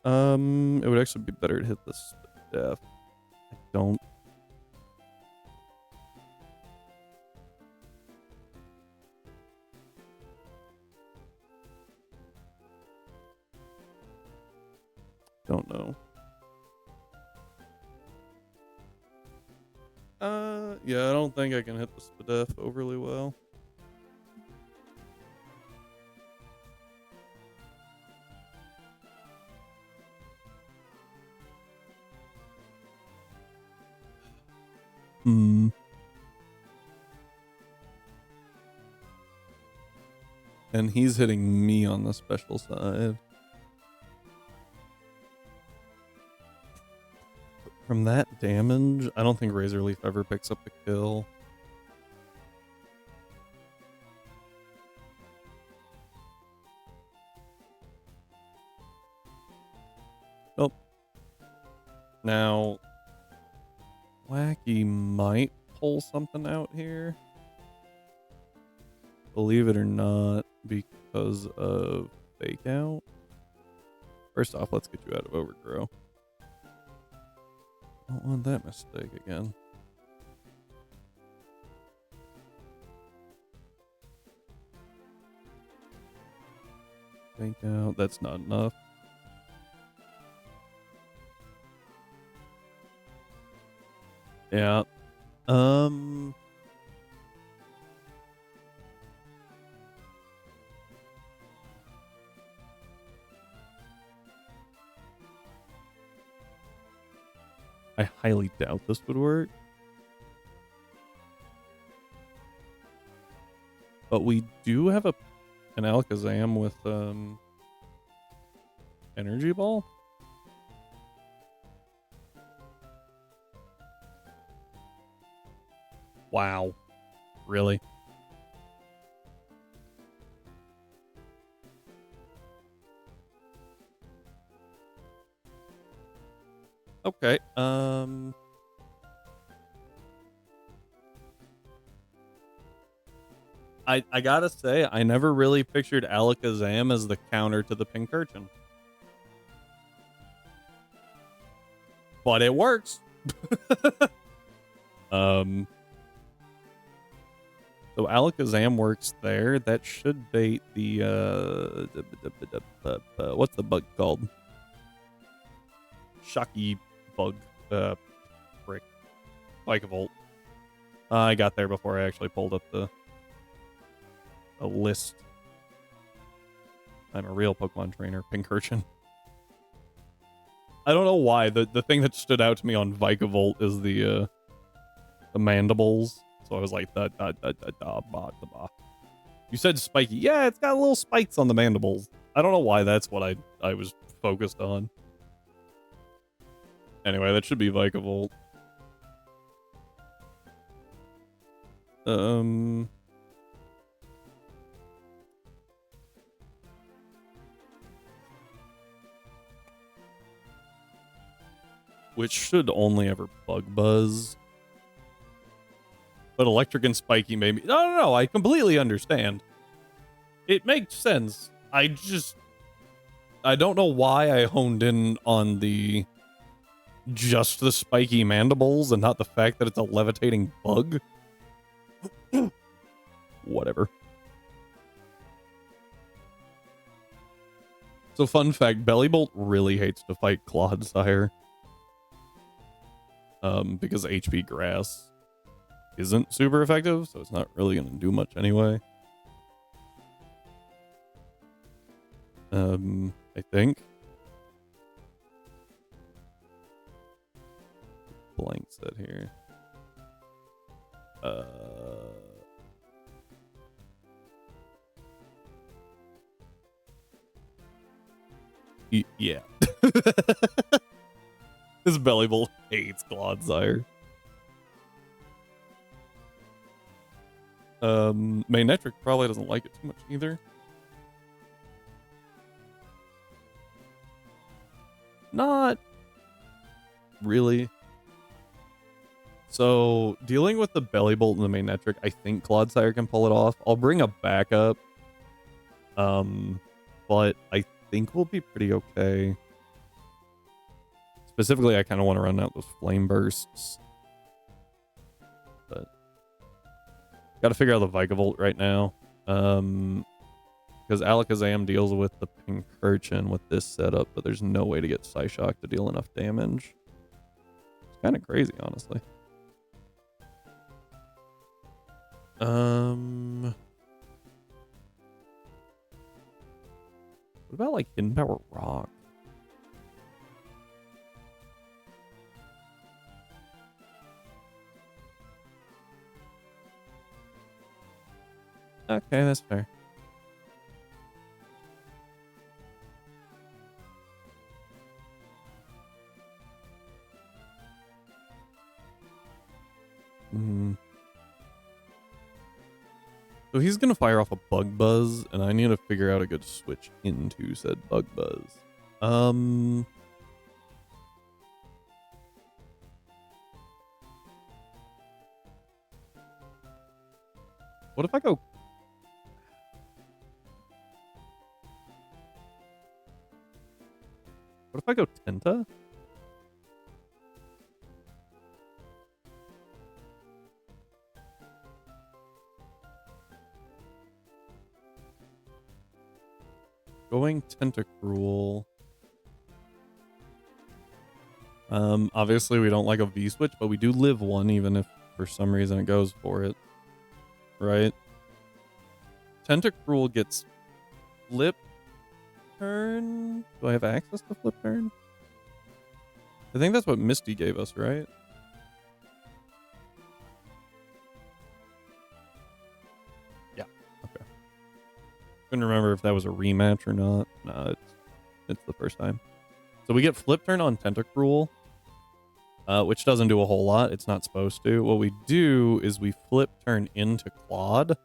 S1: It would actually be better to hit the Death. I don't. Don't know. Yeah, I don't think I can hit the Spadef overly well. And he's hitting me on the special side. From that damage, I don't think Razorleaf ever picks up the kill. Nope. Now, Wacky might pull something out here. Believe it or not, because of Fake Out. First off, let's get you out of Overgrow. Don't want that mistake again. Fake Out, that's not enough. Yeah. I highly doubt this would work. But we do have an Alakazam with Energy Ball. Wow. Really? Okay. I gotta say, I never really pictured Alakazam as the counter to the Pincurchin. But it works. So Alakazam works there. That should bait the what's the bug called? Shocky bug. Frick. Vikavolt. I got there before I actually pulled up the list. I'm a real Pokemon trainer, Pincurchin. I don't know why. The thing that stood out to me on Vikavolt is the the mandibles. So I was like, da, da, da, da, da, ba, da, ba. You said spiky. Yeah, it's got little spikes on the mandibles. I don't know why that's what I was focused on. Anyway, that should be Vikavolt. Which should only ever Bug Buzz. But Electric and Spiky maybe. No, I completely understand. It makes sense. I don't know why I honed in on just the spiky mandibles and not the fact that it's a levitating bug. Whatever. So fun fact, Bellybolt really hates to fight Clodsire. Because HP Grass isn't super effective, so it's not really going to do much anyway. I think. Blank set here. Yeah. This Bellybolt hates Clodsire. Magnetric probably doesn't like it too much either. Not really. So, dealing with the Bellybolt and the Magnetric, I think Clodsire can pull it off. I'll bring a backup. But I think we'll be pretty okay. Specifically, I kind of want to run out those Flame Bursts. But got to figure out the Vikavolt right now. Because Alakazam deals with the Pincurchin with this setup, but there's no way to get Psyshock to deal enough damage. It's kind of crazy, honestly. What about like Hidden Power Rock? Okay, that's fair. So he's gonna fire off a Bug Buzz, and I need to figure out a good switch into said Bug Buzz. What if I go? What if I go Tenta? Going Tentacruel. Obviously we don't like a V-switch, but we do live one even if for some reason it goes for it. Right? Tentacruel gets Flip Turn. Do I have access to Flip Turn? I think that's what Misty gave us, right? Yeah. Okay. Couldn't remember if that was a rematch or not. No, it's the first time. So we get Flip Turn on Tentacruel, which doesn't do a whole lot. It's not supposed to. What we do is we Flip Turn into Claude.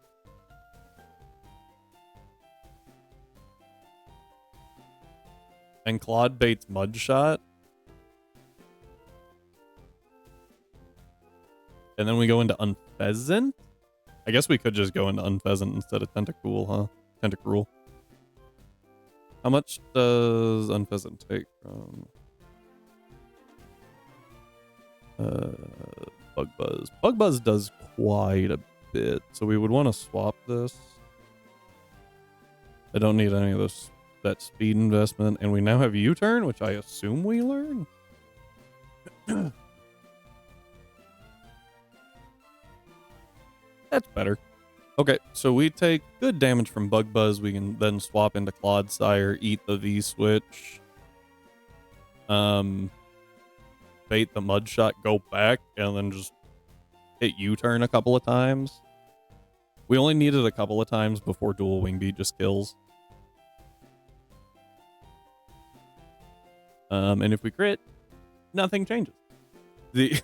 S1: And Claude baits Mudshot. And then we go into Unpheasant. I guess we could just go into Unpheasant instead of Tentacruel, huh? Tentacruel. How much does Unpheasant take from Bug Buzz? Bug Buzz does quite a bit, so we would want to swap this. I don't need any of that speed investment, and we now have U-turn, which I assume we learn. That's better. Okay, so we take good damage from Bug Buzz. We can then swap into Clodsire, eat the V-switch, bait the Mudshot, go back, and then just hit U-turn a couple of times. We only need it a couple of times before dual wing beat just kills. And if we crit, nothing changes. The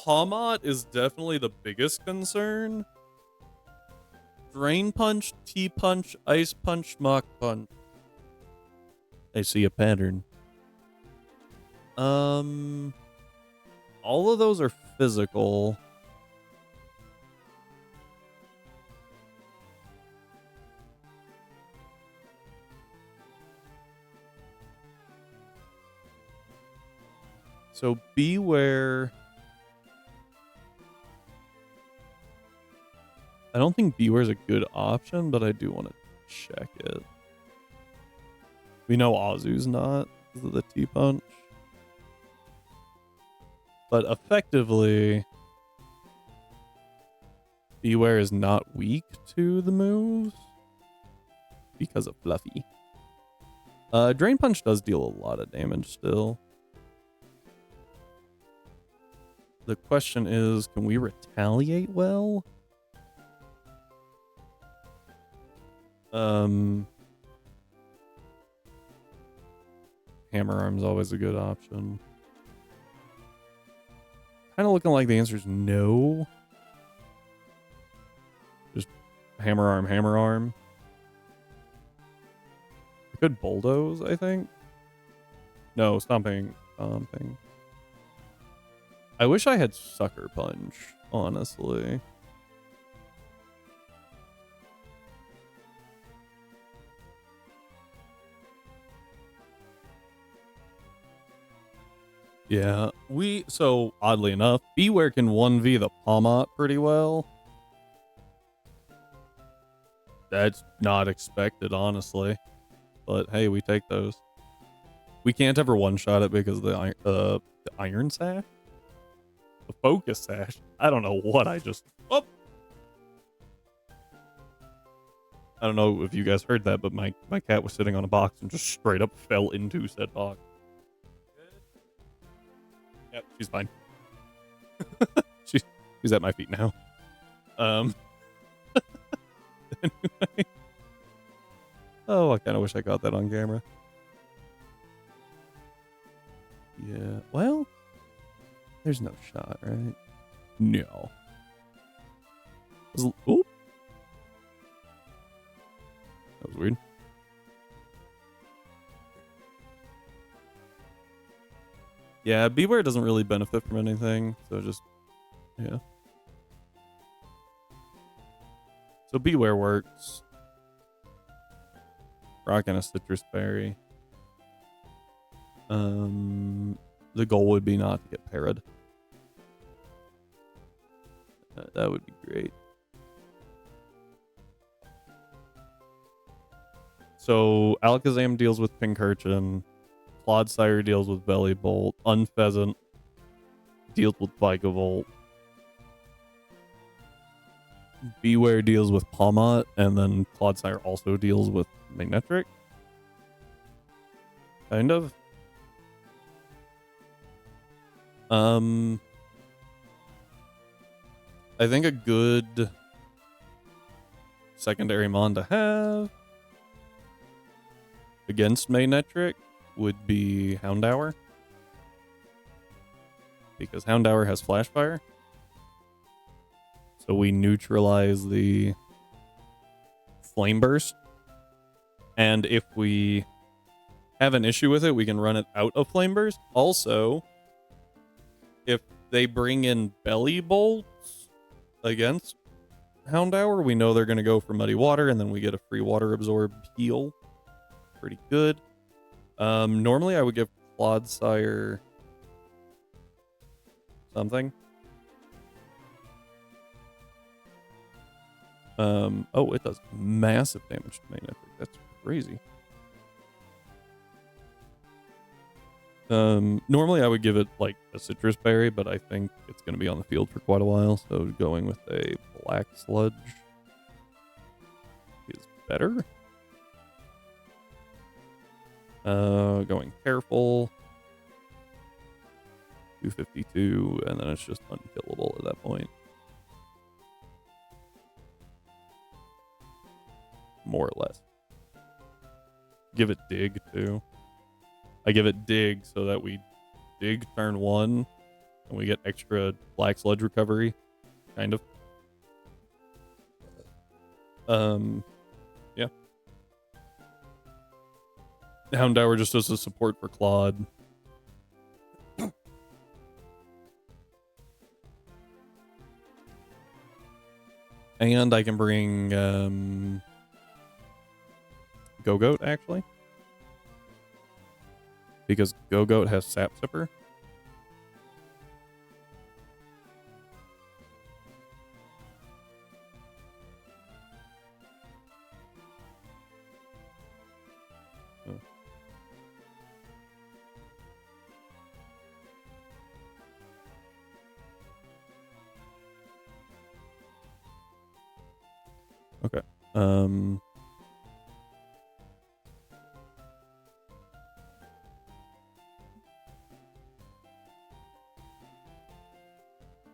S1: Pawmot is definitely the biggest concern. Drain Punch, T-Punch, Ice Punch, Mach Punch. I see a pattern. All of those are physical. So Beware. I don't think Beware is a good option, but I do want to check it. We know Azu's not because of the T-Punch. But effectively, Beware is not weak to the moves because of Fluffy. Drain Punch does deal a lot of damage still. The question is, can we retaliate well? Hammer Arm's always a good option. Kind of looking like the answer is no. Just Hammer Arm, Hammer Arm. I could Bulldoze, I think. No, Stomping, Stomping. I wish I had Sucker Punch, honestly. Yeah, so oddly enough, Beware can 1v the Pawmot pretty well. That's not expected, honestly. But hey, we take those. We can't ever one-shot it because of the Iron Sash? The Focus Sash? I don't know what I just... Oh! I don't know if you guys heard that, but my cat was sitting on a box and just straight up fell into said box. Yep, she's fine. she's at my feet now. Anyway. Oh, I kind of wish I got that on camera. Yeah, well, there's no shot, right? No. Oh, that was weird. Yeah, Beware doesn't really benefit from anything, so just, yeah. So Beware works. Rocking a Citrus Berry. The goal would be not to get parried. That would be great. So Alakazam deals with Pincurchin. Clodsire deals with Belly Bolt. Unpheasant deals with Vikavolt. Beware deals with Pawmot, and then Clodsire also deals with Magnetric. Kind of. I think a good secondary mon to have against Magnetric would be Houndour. Because Houndour has Flash Fire. So we neutralize the Flame Burst. And if we have an issue with it, we can run it out of Flame Burst. Also, if they bring in Belly Bolts against Houndour, we know they're going to go for Muddy Water, and then we get a free Water Absorb heal. Pretty good. Normally I would give Clodsire something. Oh, it does massive damage to Magnetric. That's crazy. Normally I would give it like a Citrus Berry, but I think it's going to be on the field for quite a while, so going with a Black Sludge is better. Going careful. 252, and then it's just unkillable at that point. More or less. Give it dig, too. I give it dig so that we dig turn 1, and we get extra black sludge recovery, kind of. Yeah. Houndour just does the support for Claude. And I can bring Go-Goat, actually. Because Go-Goat has Sap Sipper. Okay.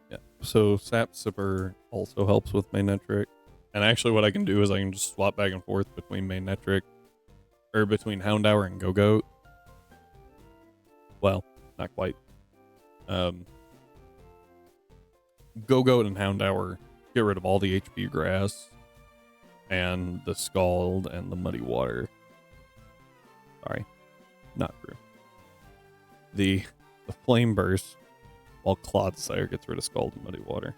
S1: Yeah. So Sap Sipper also helps with Magnetric. And actually what I can do is I can just swap back and forth between Magnetric or between Houndour and Go-Goat. Well, not quite. Go-Goat and Houndour get rid of all the HP grass and the Scald and the Muddy Water. Sorry, not true. The Flame Burst, while Clodsire gets rid of Scald and Muddy Water.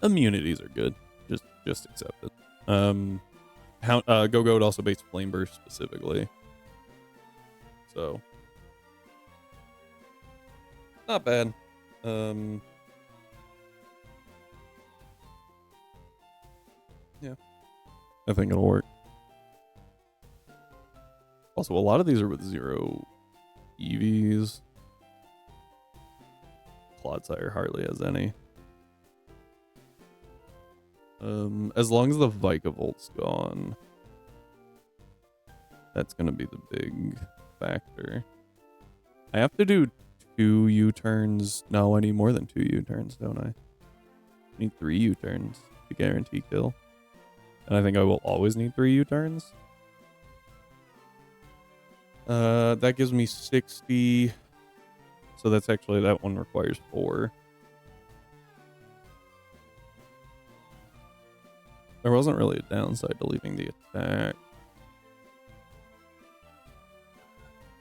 S1: Immunities are good. Just accept it. Go-Goat also baits Flame Burst specifically. So not bad. Yeah. I think it'll work. Also, a lot of these are with 0 EVs. Clodsire hardly has any. As long as the Vikavoult's gone, that's gonna be the big factor. I have to do 2 U-turns. No, I need more than 2 U-turns, don't I? I need 3 U-turns to guarantee kill. And I think I will always need 3 U-turns. That gives me 60. So that's actually, that one requires 4. There wasn't really a downside to leaving the attack.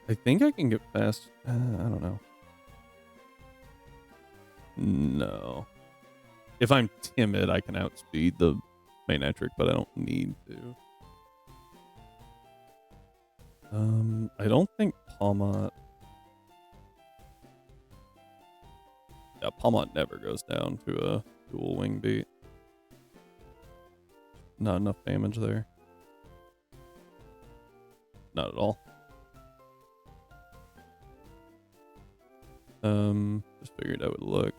S1: I think I can get past, I don't know. No. If I'm timid, I can outspeed the Magnetric, but I don't need to. I don't think Palmot. Yeah, Palmot never goes down to a dual wing beat. Not enough damage there. Not at all. Just figured I would look.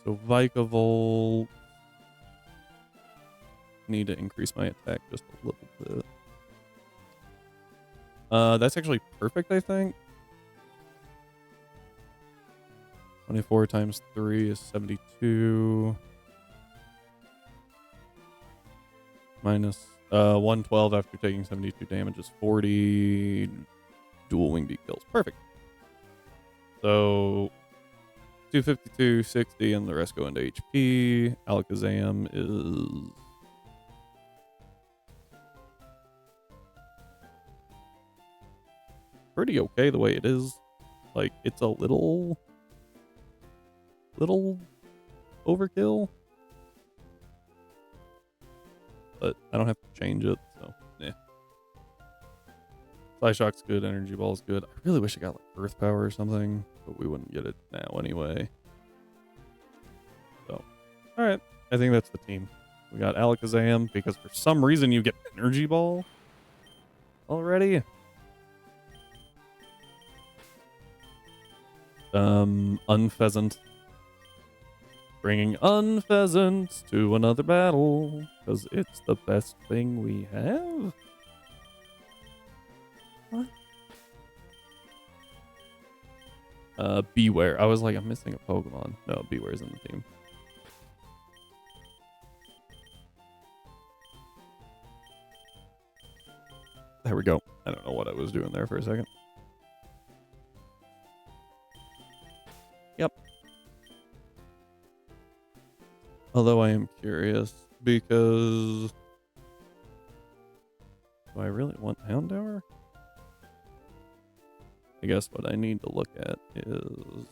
S1: So Vikavolt. Need to increase my attack just a little bit. That's actually perfect, I think. 24 times 3 is 72. Minus 112 after taking 72 damage is 40. Dual wing beat kills. Perfect. So 252, 60, and the rest go into HP. Alakazam is pretty okay the way it is. Like, it's a little overkill, but I don't have to change it, so yeah. Psyshock's good, Energy Ball's good. I really wish I got like Earth Power or something, but we wouldn't get it now anyway. So, all right, I think that's the team. We got Alakazam because for some reason you get Energy Ball already. Unpheasant. Bringing Unpheasant to another battle because it's the best thing we have. What? Beware. I was like, I'm missing a Pokemon. No, Beware's in the team. There we go. I don't know what I was doing there for a second. Yep. Although I am curious because do I really want Houndour? I guess what I need to look at is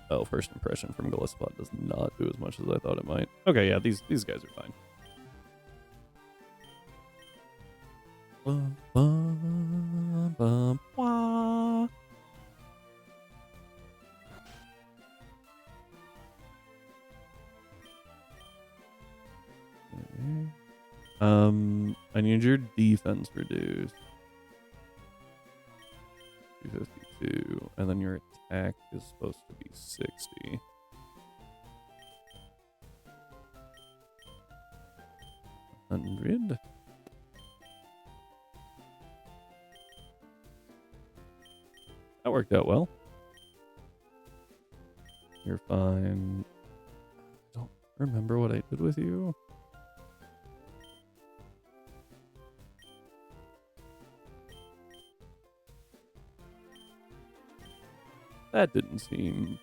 S1: oh, first impression from Glisspot does not do as much as I thought it might. Okay, yeah, these guys are fine. Bum, bum, bum, wah. Okay. I need your defense reduced. 252, and then your attack is supposed to be 60. $100. That worked out well. You're fine. I don't remember what I did with you. That didn't seem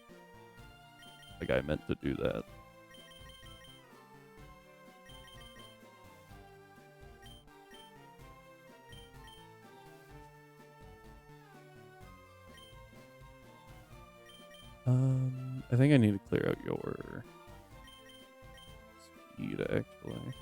S1: like I meant to do that. I think I need to clear out your speed, actually.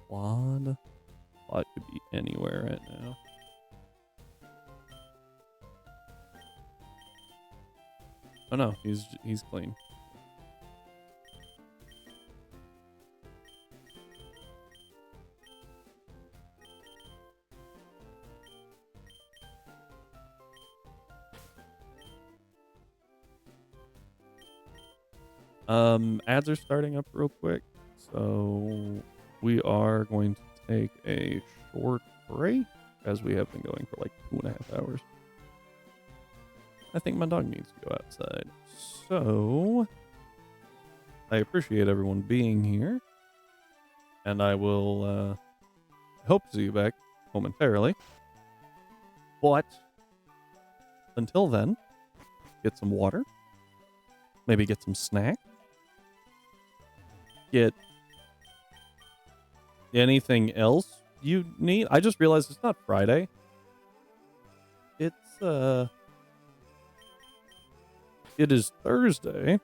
S1: Quad could be anywhere right now. Oh no, he's clean. Ads are starting up real quick, so we are going to take a short break as we have been going for like 2.5 hours. I think my dog needs to go outside. So I appreciate everyone being here, and I will hope to see you back momentarily. But until then, get some water, maybe get some snack, get anything else you need. I just realized it's not Friday. It is Thursday,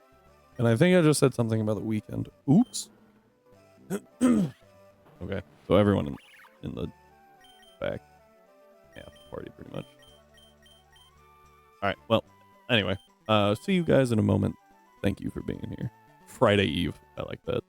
S1: and I think I just said something about the weekend. Oops. Okay, so everyone in the back half the party pretty much. All right, well, anyway, see you guys in a moment. Thank you for being here. Friday Eve, I like that.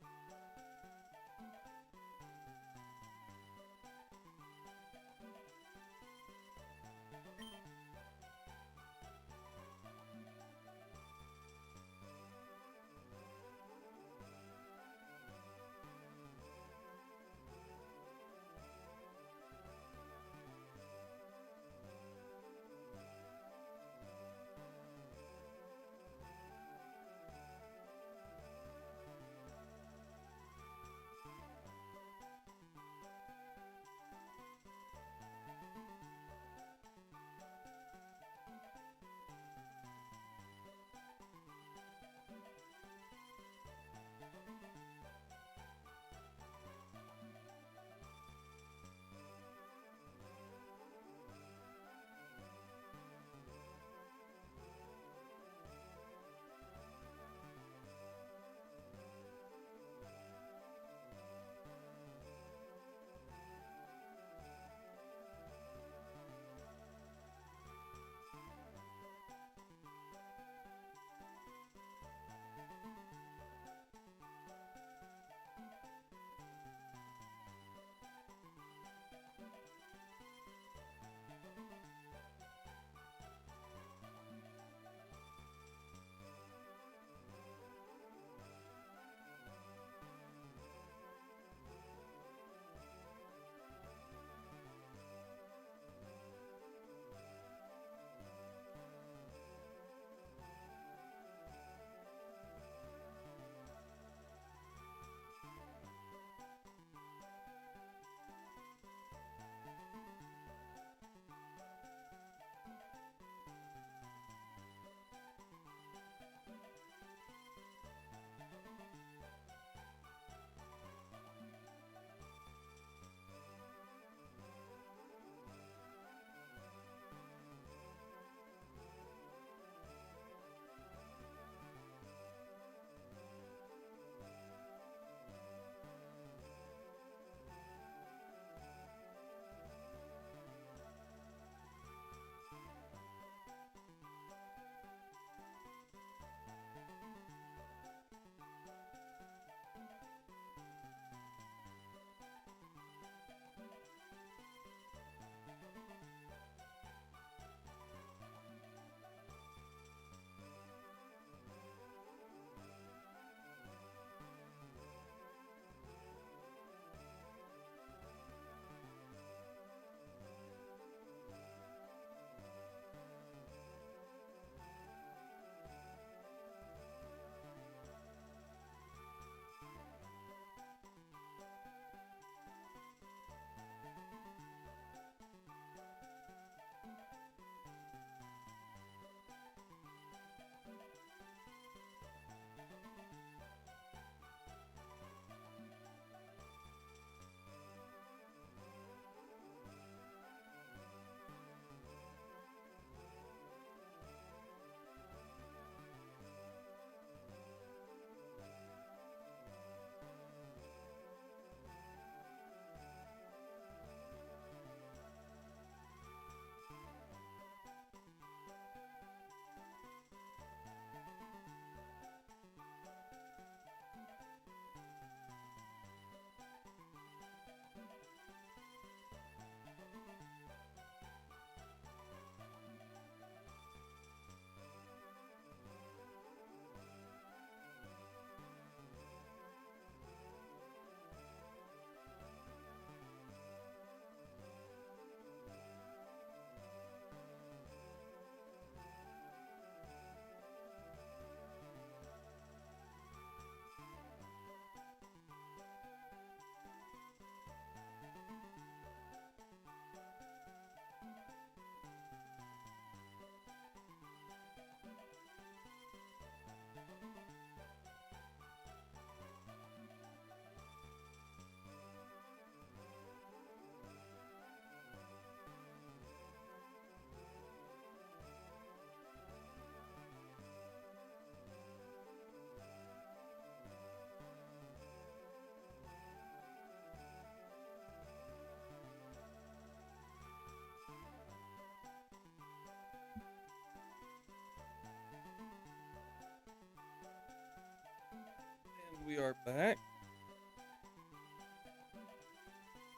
S1: we are back.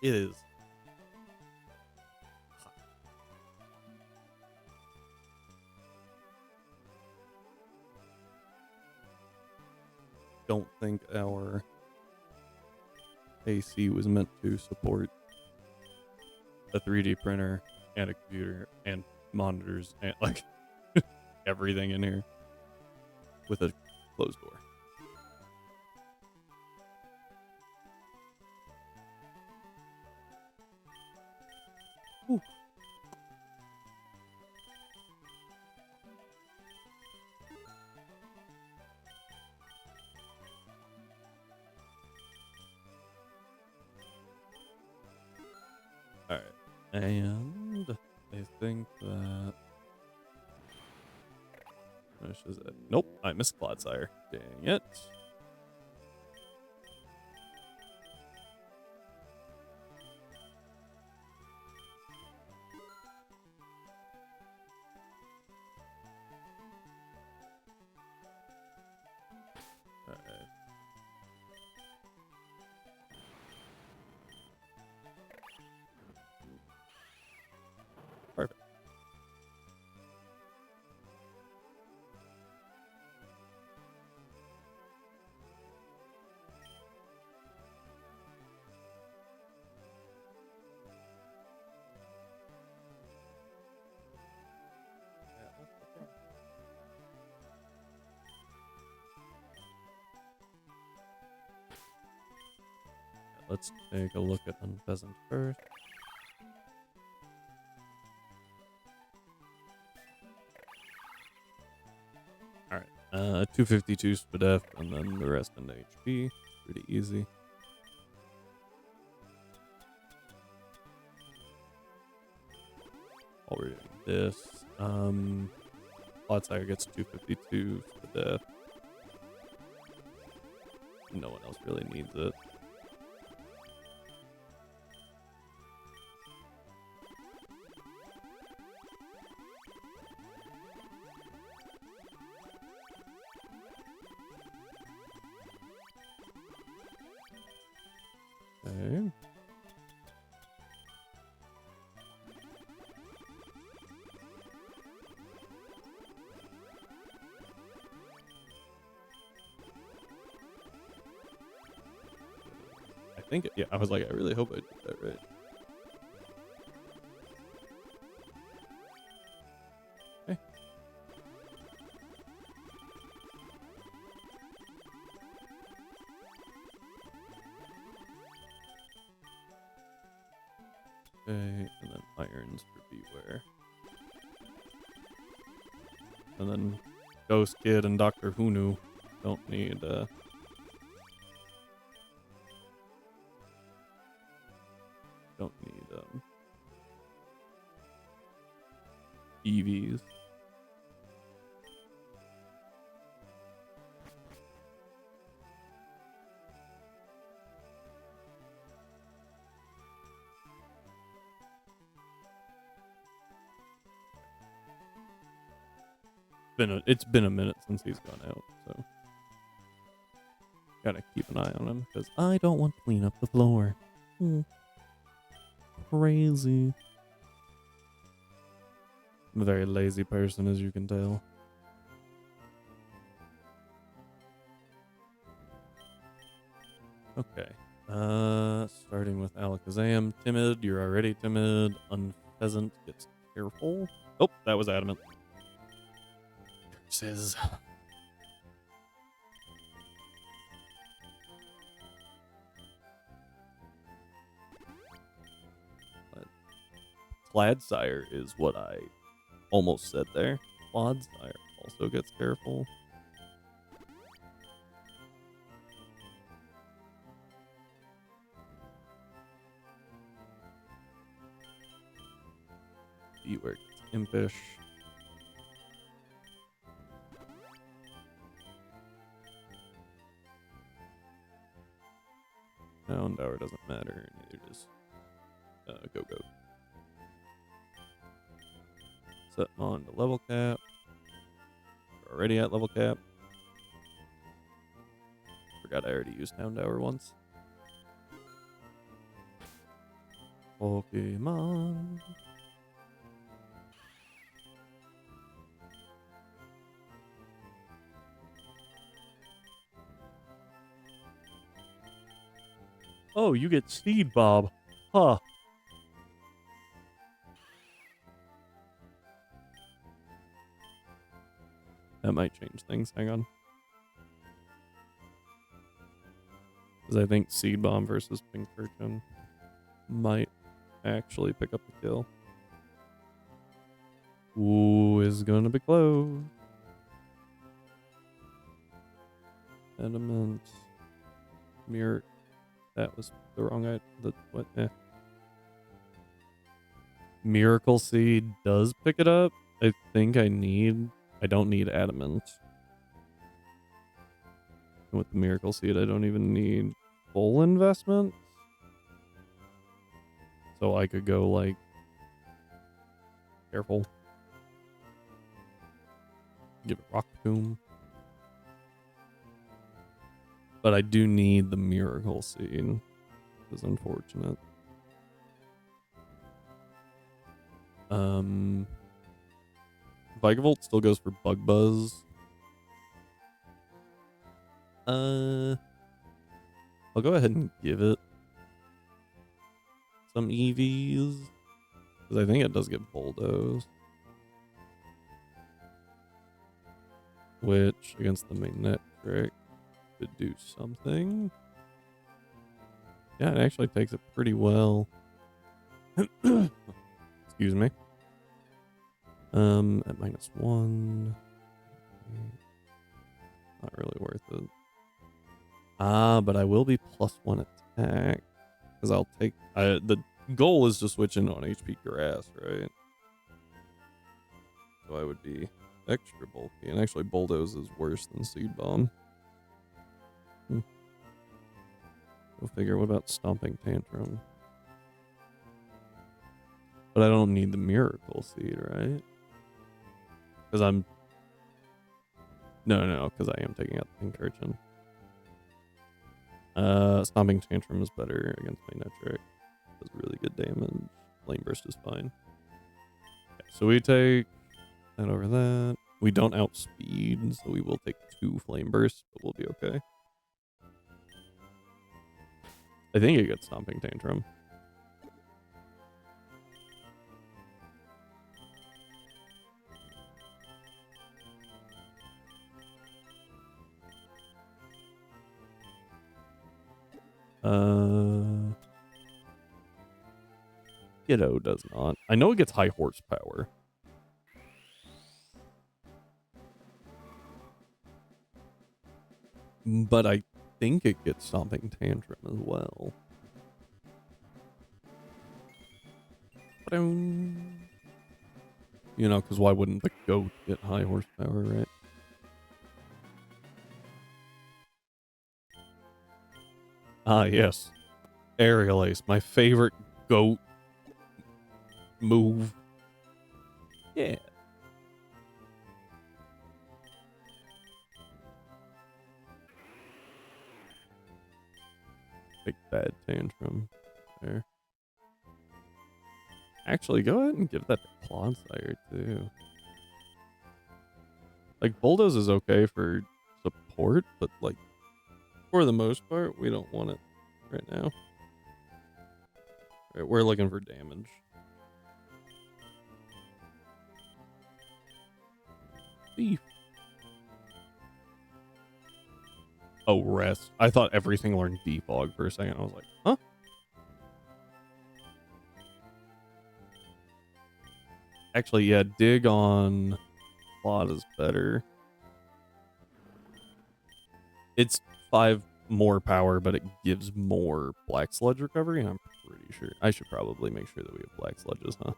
S1: It is hot. Don't think our AC was meant to support a 3D printer and a computer and monitors and like everything in here with a closed door. Ooh. All right, and I think that finishes it. Nope, I missed Clodsire. Dang it. All right. Perfect. Let's take a look at Unpheasant first. All right, 252 SPDF, and then the rest in HP. Pretty easy. While we're doing this, Clodsire gets 252 SPDF. No one else really needs it. Okay. I think, yeah, I was like, I really hope I did that right. Okay. Okay, and then irons for Beware. And then Ghost Kid and Dr. Hunu don't need, EVs. It's been a minute since he's gone out, so gotta keep an eye on him because I don't want to clean up the floor. Crazy. I'm a very lazy person, as you can tell. Okay. Starting with Alakazam. Timid, you're already timid. Unpheasant gets careful. Oh, that was adamant. Curses. Clodsire is what I almost said there. Clodsire also gets careful. Beware gets impish. Sound hour doesn't matter, neither does Go-Go. Set on to level cap. We're already at level cap. forgot I already used Houndour once. Pokemon. Oh, you get Seed Bob. Huh. That might change things. Hang on. Because I think Seed Bomb versus Pincurchin might actually pick up the kill. Ooh, is gonna be close. Adamant. Mirror. That was the wrong item. What? Miracle Seed does pick it up. I think I don't need Adamant. And with the Miracle Seed, I don't even need full investment. So I could go like, careful. Give it Rock Tomb. But I do need the Miracle Seed. It's unfortunate. Vigavolt still goes for Bug Buzz. I'll go ahead and give it some EVs. Because I think it does get Bulldoze. Which, against the Magnetric, could do something. Yeah, it actually takes it pretty well. Excuse me. At -1. Not really worth it. But I will be +1 attack. Because I'll take... the goal is to switch into on HP Grass, right? So I would be extra bulky. And actually, Bulldoze is worse than Seed Bomb. Go figure. What about Stomping Tantrum? But I don't need the Miracle Seed, right? Because I'm... No, because I am taking out the Pincurchin. Stomping Tantrum is better against Magnetric. Does really good damage. Flame Burst is fine. Okay, so we take that over that. We don't outspeed, so we will take 2 Flame Bursts, but we'll be okay. I think it gets Stomping Tantrum. Ghetto does not. I know it gets high horsepower. But I think it gets Stomping Tantrum as well. You know, because why wouldn't the goat get high horsepower, right? Ah, yes. Aerial Ace, my favorite goat move. Yeah. Big bad tantrum there. Actually, go ahead and give that to Clodsire, too. Like, Bulldoze is okay for support, but, like, for the most part, we don't want it right now. Right, we're looking for damage. Thief. Oh, rest. I thought everything learned defog for a second. I was like, huh? Actually, yeah, dig on plot is better. It's 5 more power, but it gives more black sludge recovery, and I'm pretty sure I should probably make sure that we have black sludges, huh?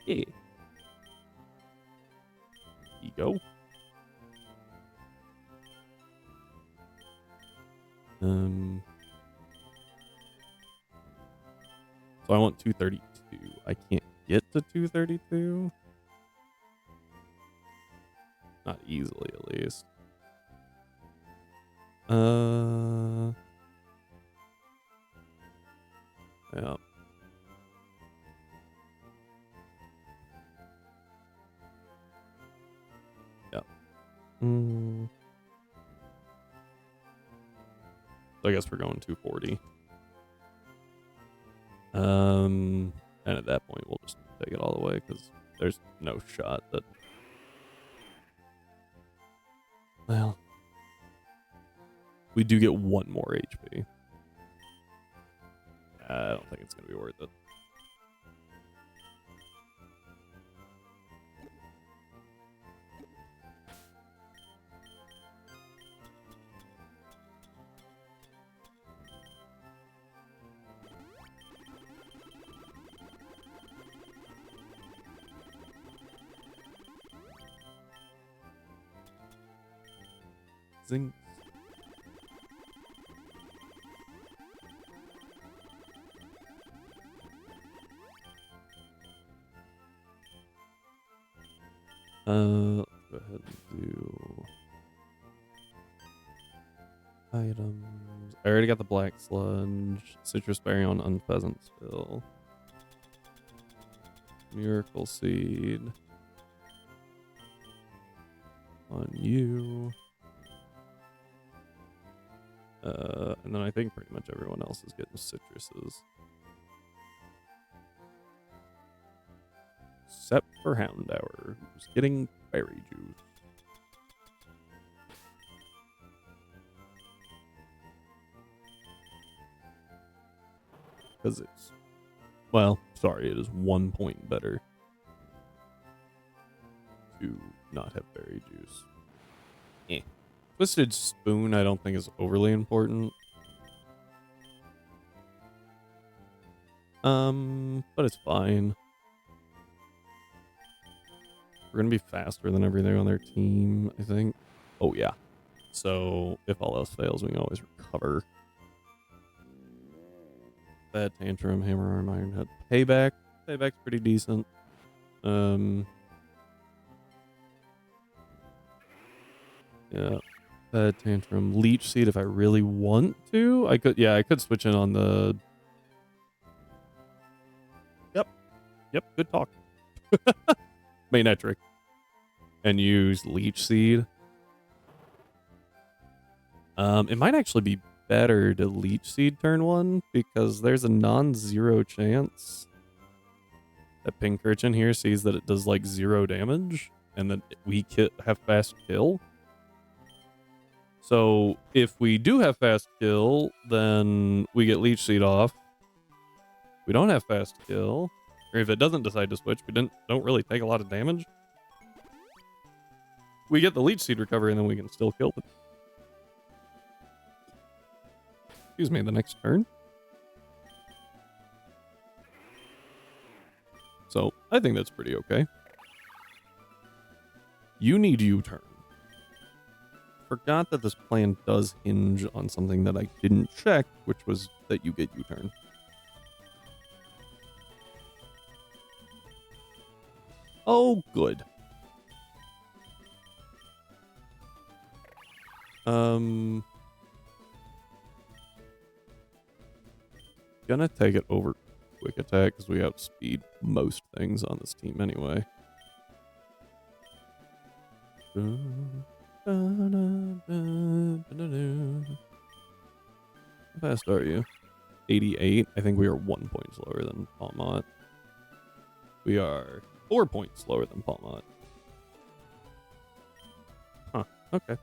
S1: Yeah. Ego. So I want 232. I can't get to 232. Not easily, at least. Yeah. Yeah. So I guess we're going 240. And at that point, we'll just take it all the way because there's no shot that. Well, we do get 1 more HP. I don't think it's gonna be worth it. Zing. Let's go ahead and do items. I already got the black sludge, citrus berry on unpheasant spill, miracle seed on you. And then I think pretty much everyone else is getting citruses. Except for Houndour, who's getting berry juice. Because it's, well, sorry, it is 1 point better to not have berry juice. Twisted Spoon I don't think is overly important. But it's fine. We're gonna be faster than everything on their team, I think. Oh yeah. So if all else fails, we can always recover. Bad Tantrum, Hammer Arm, Iron Head. Payback. Payback's pretty decent. Yeah. Bad Tantrum. Leech Seed if I really want to. I could switch in on the... Yep, good talk. Manetric. And use Leech Seed. It might actually be better to Leech Seed turn 1 because there's a non-zero chance that Pinkerchin here sees that it does like 0 damage and that we have fast kill. So if we do have fast kill, then we get Leech Seed off. We don't have fast kill, or if it doesn't decide to switch, we don't really take a lot of damage. We get the Leech Seed recovery and then we can still kill it. Excuse me, the next turn. So I think that's pretty okay. You need U-turn. Forgot that this plan does hinge on something that I didn't check, which was that you get U-turn. Oh, good. Gonna take it over quick attack because we outspeed most things on this team anyway. How fast are you? 88. I think we are 1 point slower than Palmont. We are 4 points slower than Palmont. Huh. Okay.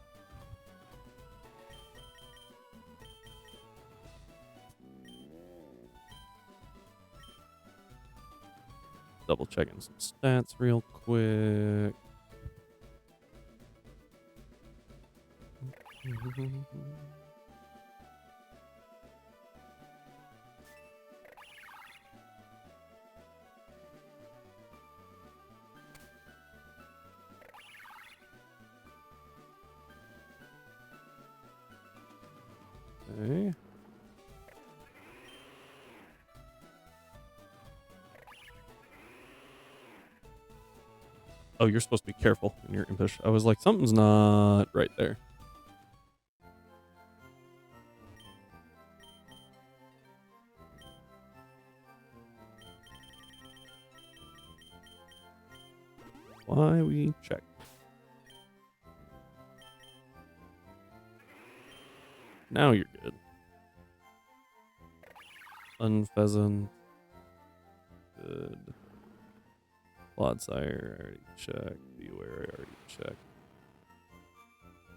S1: Double checking some stats real quick. Okay. Oh, you're supposed to be careful when you're impish. I was like, something's not right there. Why we check. Now you're good. Unpheasant. Good. Clodsire, I already checked. Beware, I already checked.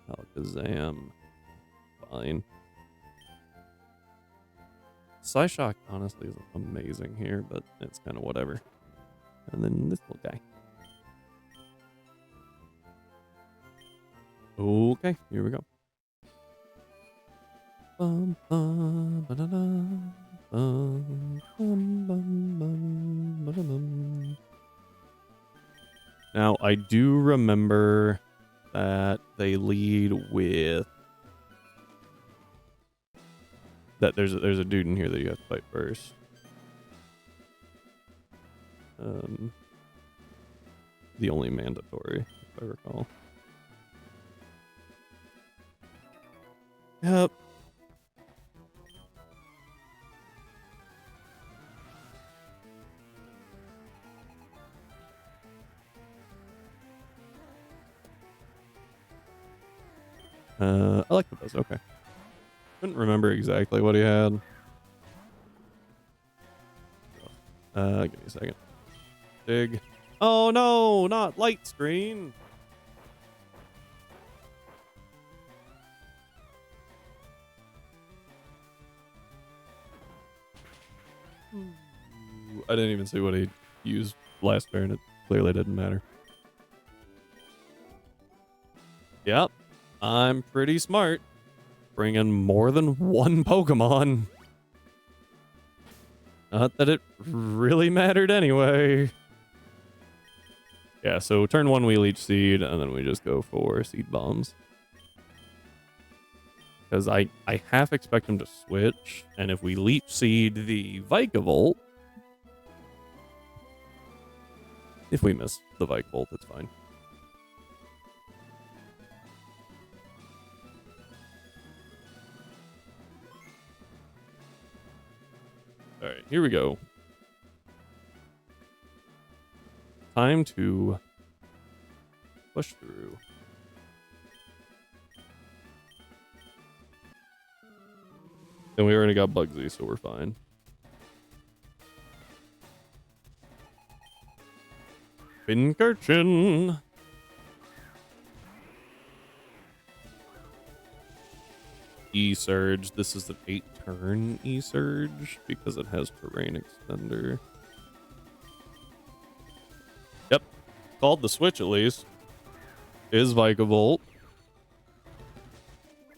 S1: Alakazam. Fine. Psyshock honestly is amazing here, but it's kind of whatever. And then this little guy. Okay, here we go. Bum, bum, ba-da-da, bum, bum, bum, bum, ba-da-bum. Now, I do remember that they lead with that there's a dude in here that you have to fight first. The only mandatory, if I recall. Yep. I like the buzz. Okay. Couldn't remember exactly what he had. Give me a second. Dig. Oh no, not light screen. I didn't even see what he used last turn. It clearly didn't matter. Yep. I'm pretty smart. Bringing more than one Pokemon. Not that it really mattered anyway. Yeah, so turn one we leech seed, and then we just go for seed bombs. Because I half expect him to switch, and if we leech seed the Vikavolt, if we miss the Vikavolt, it's fine. All right, here we go. Time to push through. And we already got Bugsy, so we're fine. Pincurchin. E-Surge. This is an 8-turn E-Surge because it has Terrain Extender. Yep. Called the switch at least. Is Vikavolt.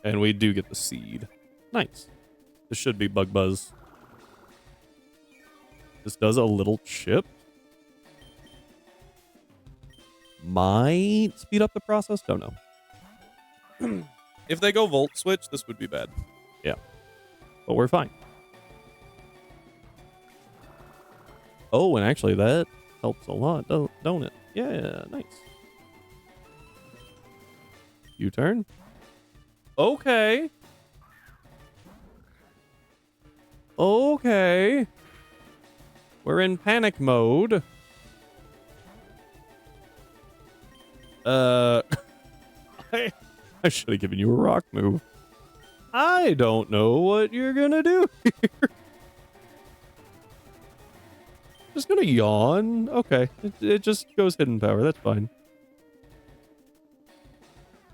S1: And we do get the seed. Nice. This should be Bug Buzz. This does a little chip. Might speed up the process. Don't know. If they go Volt Switch, this would be bad. Yeah. But we're fine. Oh, and actually that helps a lot, don't it? Yeah, nice. U-turn. Okay. Okay. We're in panic mode. I should have given you a rock move. I don't know what you're gonna do here. Just gonna yawn. Okay. It just goes hidden power. That's fine.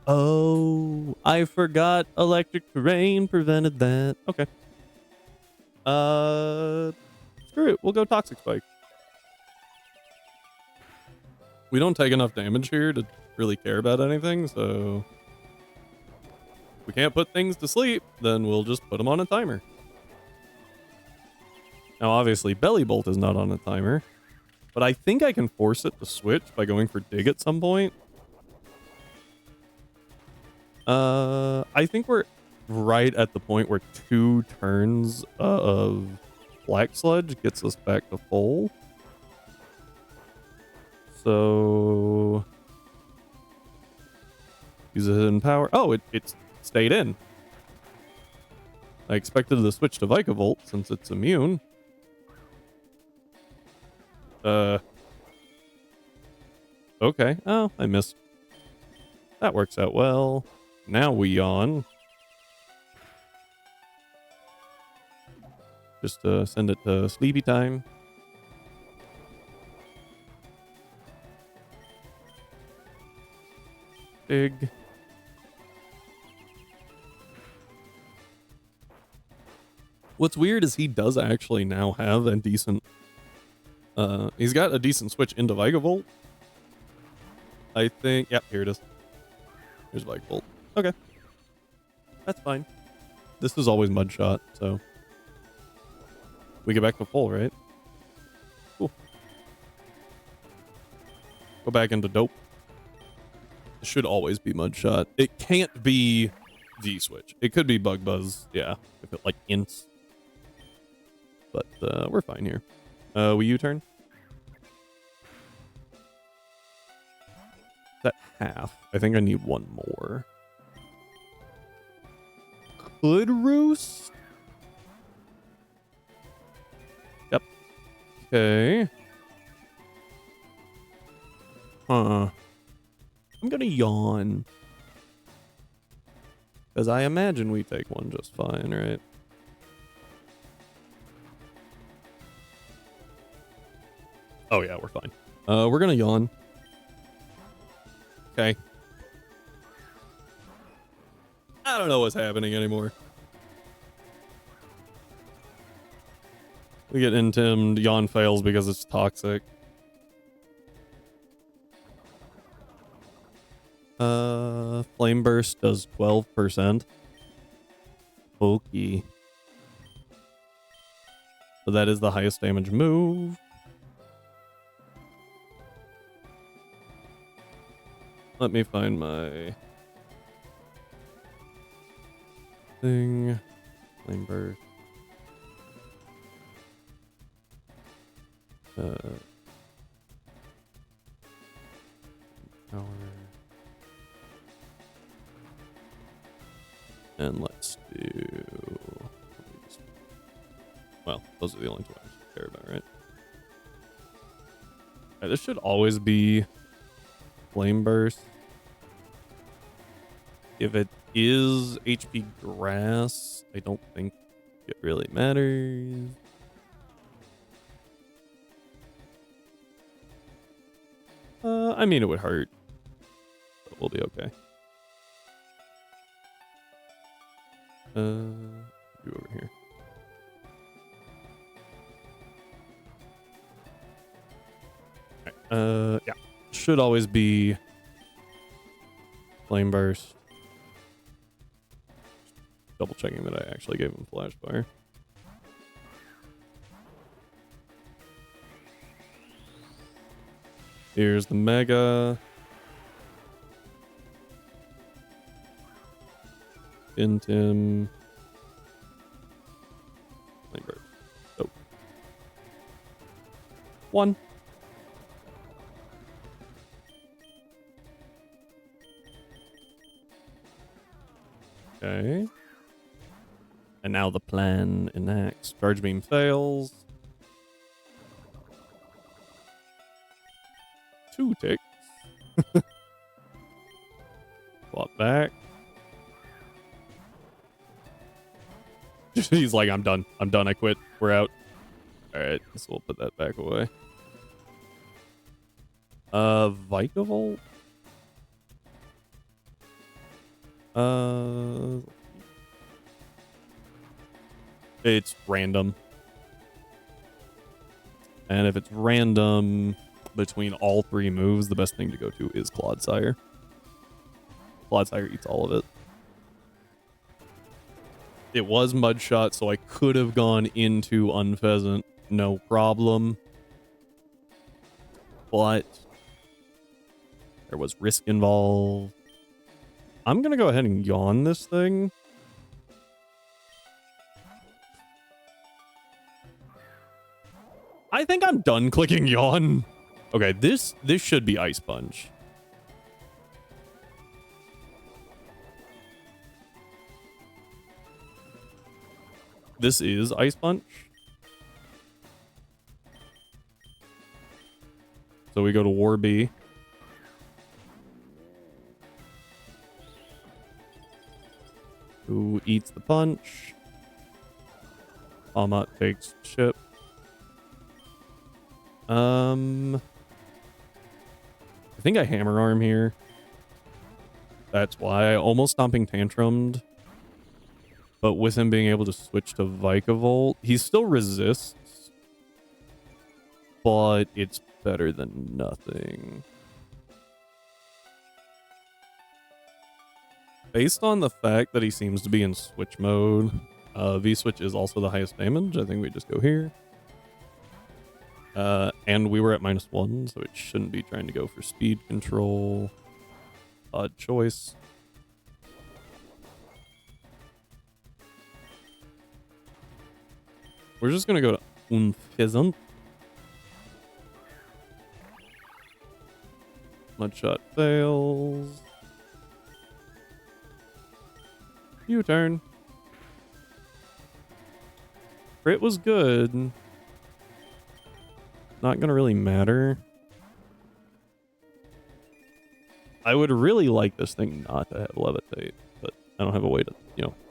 S1: Oh, I forgot electric terrain prevented that. Okay. Screw it. We'll go Toxic Spike. We don't take enough damage here to really care about anything, so if we can't put things to sleep, then we'll just put them on a timer. Now, obviously, Belly Bolt is not on a timer, but I think I can force it to switch by going for Dig at some point. I think we're right at the point where 2 turns of Black Sludge gets us back to full. So use a hidden power. Oh, it stayed in. I expected to switch to Vikavolt since it's immune. Okay. Oh, I missed. That works out well. Now we yawn. Just send it to sleepy time. Big. What's weird is he does actually now have a decent... he's got a decent switch into Vikavolt. I think... Yep, here it is. Here's Vikavolt. Okay. That's fine. This is always Mudshot, so... We get back to full, right? Cool. Go back into Dope. It should always be Mudshot. It can't be V-Switch. It could be Bug Buzz, yeah. If it, like, ints. But, we're fine here. We U-turn? Is that half? I think I need one more. Could Roost? Yep. Okay. Huh. I'm gonna yawn. Because I imagine we take one just fine, right? Oh yeah, we're fine. We're gonna yawn. Okay. I don't know what's happening anymore. We get intimed, yawn fails because it's toxic. Flame Burst does 12%. Okay. So that is the highest damage move. Let me find my thing. Flame Burst. Power. And let's do... Well, those are the only two I care about, right? Alright, this should always be Flame Burst. If it is HP Grass, I don't think it really matters. I mean, it would hurt, but we'll be okay. Do over here. Alright, yeah. Should always be Flame Burst. Double checking that I actually gave him Flash Fire. Here's the Mega. Intim. Flame Burst. Oh. 1. Okay. And now the plan enacts. Charge Beam fails. 2 ticks. Swap back. He's like, I'm done. I'm done. I quit. We're out. Alright, so we'll put that back away. Vikavolt? It's random. And if it's random between all 3 moves, the best thing to go to is Clodsire. Clodsire eats all of it. It was Mudshot, so I could have gone into Unpheasant, no problem. But there was risk involved. I'm gonna go ahead and yawn this thing. I think I'm done clicking yawn. Okay, this should be Ice Punch. This is Ice Punch. So we go to Warby. Who eats the punch? Amat takes chip. I think I Hammer Arm here. That's why I almost Stomping Tantrumed. But with him being able to switch to Vikavolt, he still resists. But it's better than nothing. Based on the fact that he seems to be in switch mode, V-switch is also the highest damage. I think we just go here. And we were at -1, so it shouldn't be trying to go for speed control. Odd choice. We're just gonna go to Unfeasant. Mudshot fails. U-turn. Crit was good. Not gonna really matter. I would really like this thing not to have levitate, but I don't have a way to,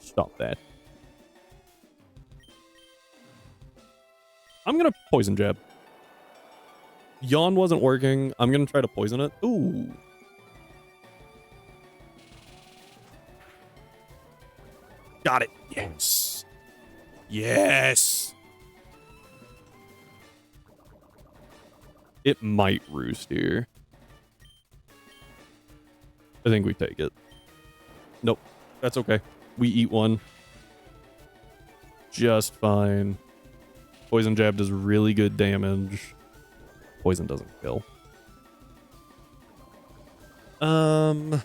S1: stop that. I'm gonna poison jab. Yawn wasn't working. I'm gonna try to poison it. Ooh. Got it. Yes. Yes. It might roost here. I think we take it. Nope. That's okay. We eat one. Just fine. Poison jab does really good damage. Poison doesn't kill. I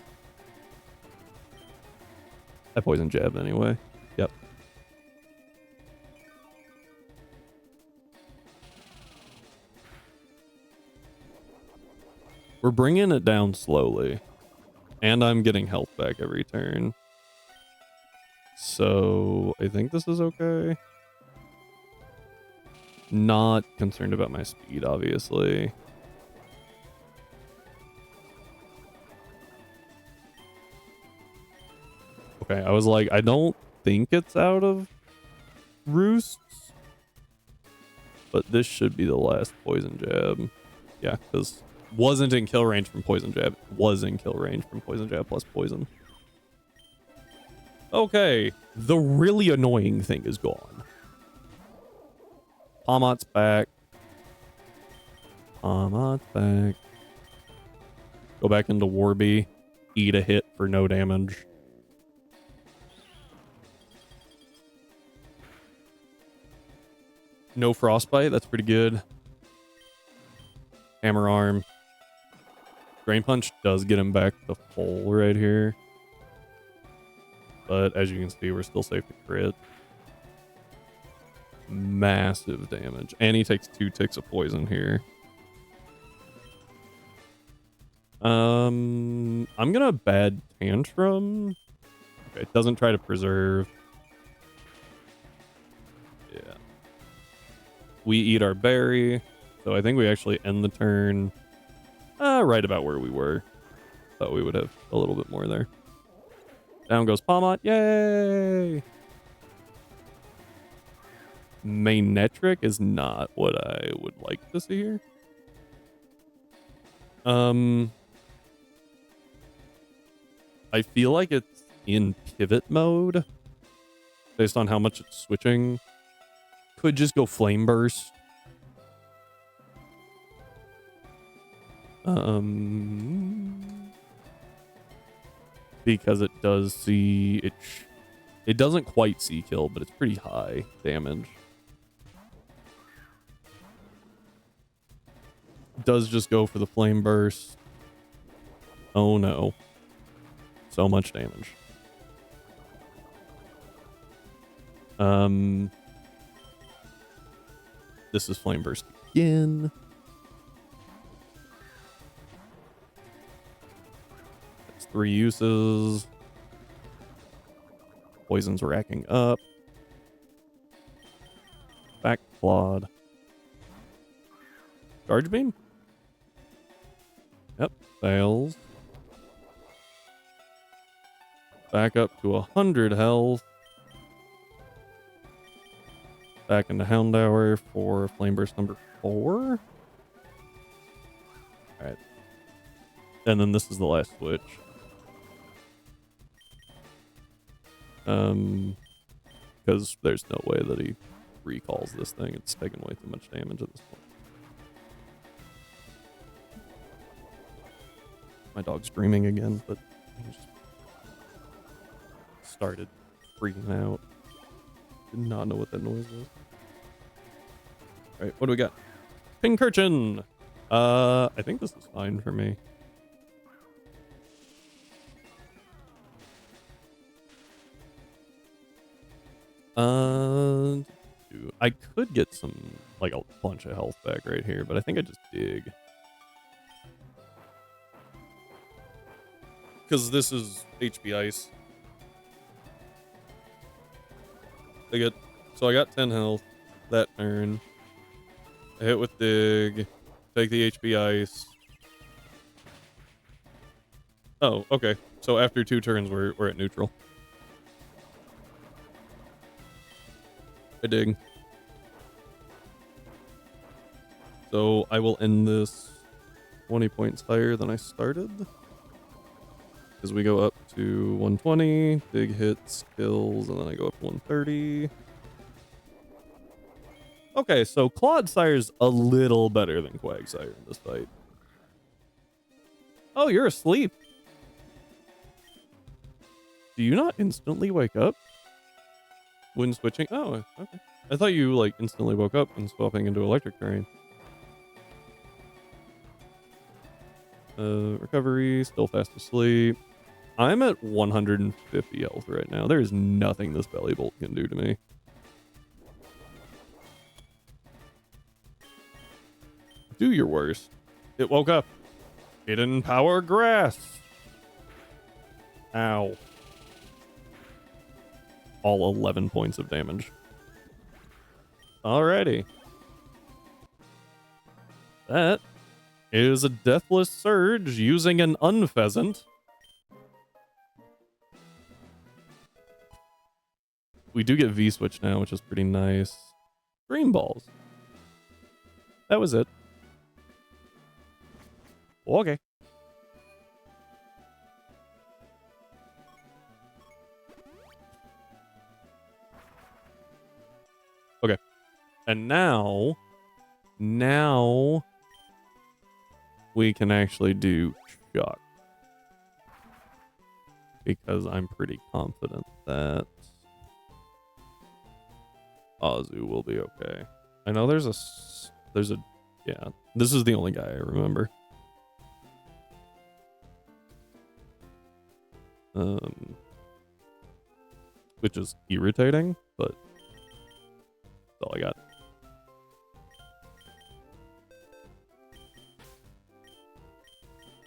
S1: poison jab anyway. Yep. We're bringing it down slowly. And I'm getting health back every turn. So I think this is okay. Not concerned about my speed, obviously. Okay, I was like, I don't think it's out of roosts. But this should be the last poison jab. Yeah, because wasn't in kill range from poison jab. Was in kill range from poison jab plus poison. Okay, the really annoying thing is gone. Palmot's back. Palmot's back. Go back into Warby. Eat a hit for no damage. No frostbite. That's pretty good. Hammer arm. Drain punch does get him back to full right here. But as you can see, we're still safe to crit. Massive damage. And he takes 2 ticks of poison here. I'm gonna bad tantrum. Okay, it doesn't try to preserve. Yeah. We eat our berry. So I think we actually end the turn right about where we were. Thought we would have a little bit more there. Down goes Palmot. Yay! Manetric is not what I would like to see here. I feel like it's in pivot mode based on how much it's switching. Could just go Flame Burst. Because it does see it doesn't quite see kill, but it's pretty high damage. Does just go for the Flame Burst. Oh no. So much damage. This is Flame Burst again. It's 3 uses. Poison's racking up. Back clawed. Charge beam? Yep, fails. Back up to 100 health. Back into Hound Hour for Flame Burst number 4. Alright. And then this is the last switch. Because there's no way that he recalls this thing. It's taking way too much damage at this point. My dog's dreaming again, but he just started freaking out. Did not know what that noise was. Alright, what do we got? Pincurchin! I think this is fine for me. I could get some, like, a bunch of health back right here, but I think I just dig. Because this is HP Ice. So I got 10 health that turn. I hit with dig. Take the HP Ice. Oh, okay. So after 2 turns, we're at neutral. I dig. So I will end this 20 points higher than I started. Because we go up to 120, dig hits, kills, and then I go up to 130. Okay, so Clodsire's a little better than Quagsire in this fight. Oh, you're asleep. Do you not instantly wake up when switching? Oh, okay. I thought you, like, instantly woke up and swapping into electric terrain. Recovery, still fast asleep. I'm at 150 health right now. There is nothing this belly bolt can do to me. Do your worst. It woke up. Hidden power grass. Ow. All 11 points of damage. Alrighty. That is a Deathless Surge using an Unpheasant. We do get V-Switch now, which is pretty nice. Green balls. That was it. Okay. Okay. And now we can actually do shock. Because I'm pretty confident that Azu will be okay. I know there's a, yeah, this is the only guy I remember. Which is irritating, but that's all I got.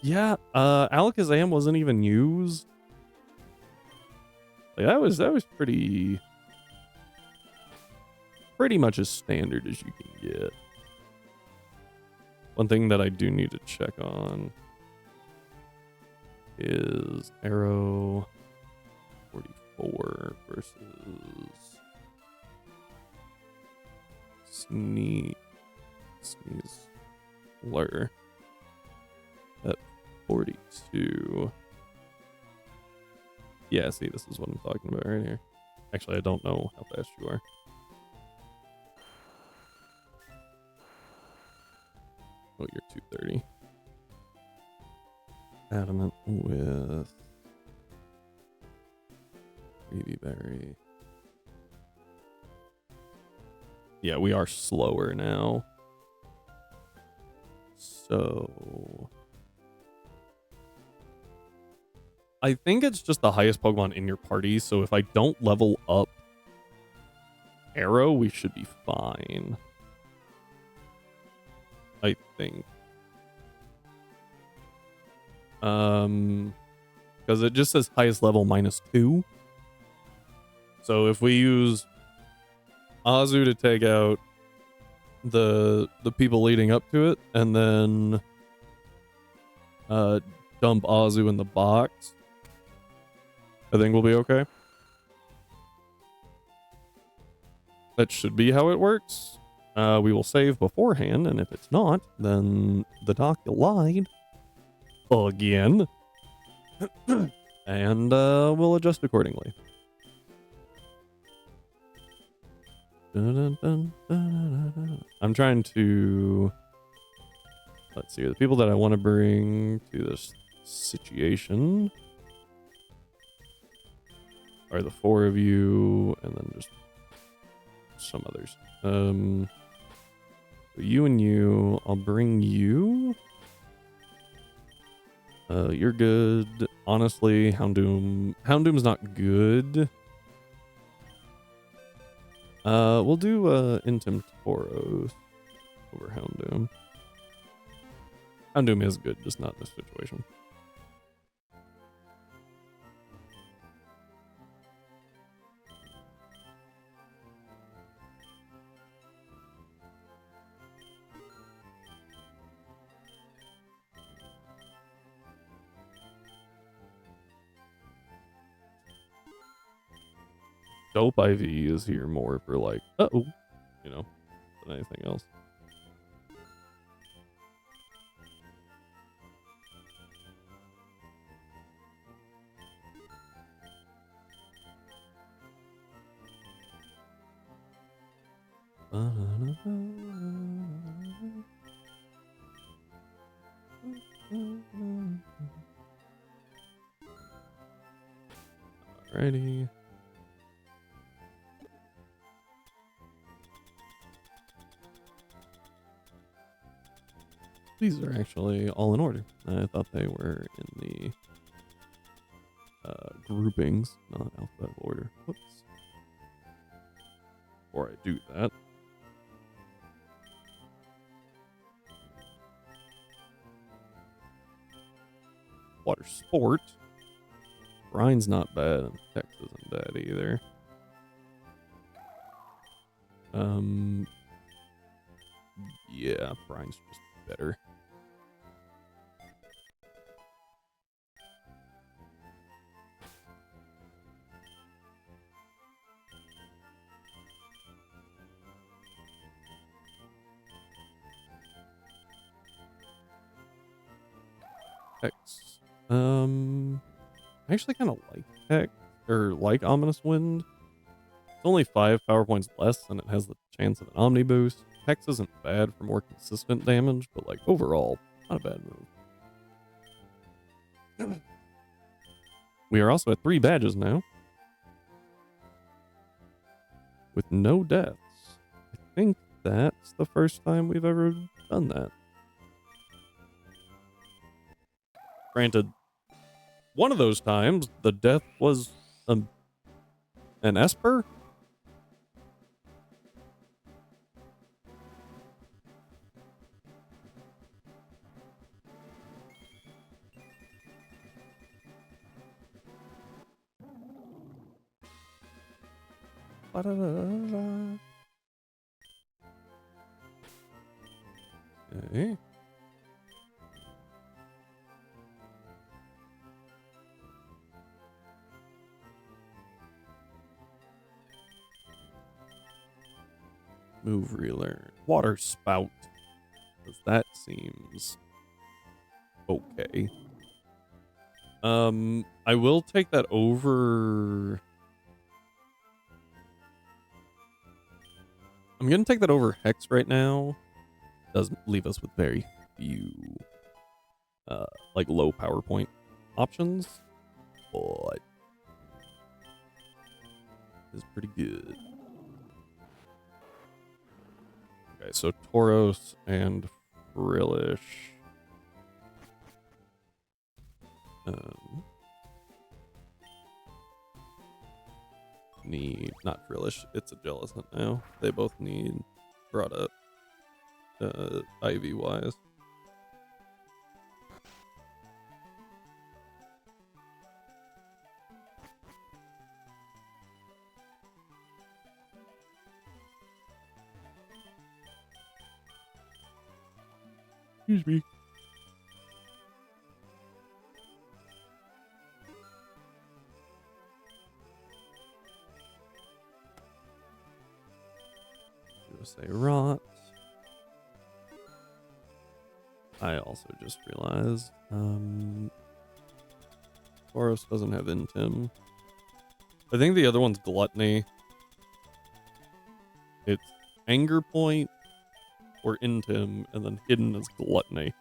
S1: Yeah, Alakazam wasn't even used. Like that was pretty much as standard as you can get. One thing that I do need to check on is Arrow 44 versus Sneeze Lure at 42. Yeah, see, this is what I'm talking about right here. Actually, I don't know how fast you are. Oh, you're 230. Adamant with Reedy Berry. Yeah, we are slower now. So I think it's just the highest Pokemon in your party, so if I don't level up Arrow, we should be fine. I think. because it just says highest level -2. So if we use Azu to take out the people leading up to it, and then dump Azu in the box, I think we'll be okay. That should be how it works. We will save beforehand, and if it's not, then the doc lied again. And we'll adjust accordingly. I'm trying to... Let's see, the people that I want to bring to this situation are the 4 of you, and then just some others. You and you, I'll bring you. You're good. Honestly, Houndoom's not good. We'll do Intim Tauros over Houndoom. Houndoom is good, just not in this situation. Dope IV is here more for like, you know, than anything else. Alrighty. These are actually all in order. I thought they were in the groupings, not alphabetical order. Whoops. Before I do that, water sport. Brine's not bad, and Tex isn't bad either. Yeah, Brine's just better. Tex. I actually kind of like Tex, or like Ominous Wind. It's only 5 power points less, and it has the chance of an Omni boost. Hex isn't bad for more consistent damage, but like overall, not a bad move. We are also at 3 badges now, with no deaths. I think that's the first time we've ever done that. Granted, one of those times, the death was an Esper? Okay. Move relearn. Water spout. Because that seems okay. I will take that over. I'm gonna take that over Hex right now. Does leave us with very few like low power point options, but it's pretty good. Okay, so Tauros and Frillish. Need not Frillish, it's a Jellicent now. They both need brought up IV wise. Excuse me. USA rot. I also just realized, Boros doesn't have Intim. I think the other one's Gluttony. It's Anger Point or Intim, and then hidden as Gluttony.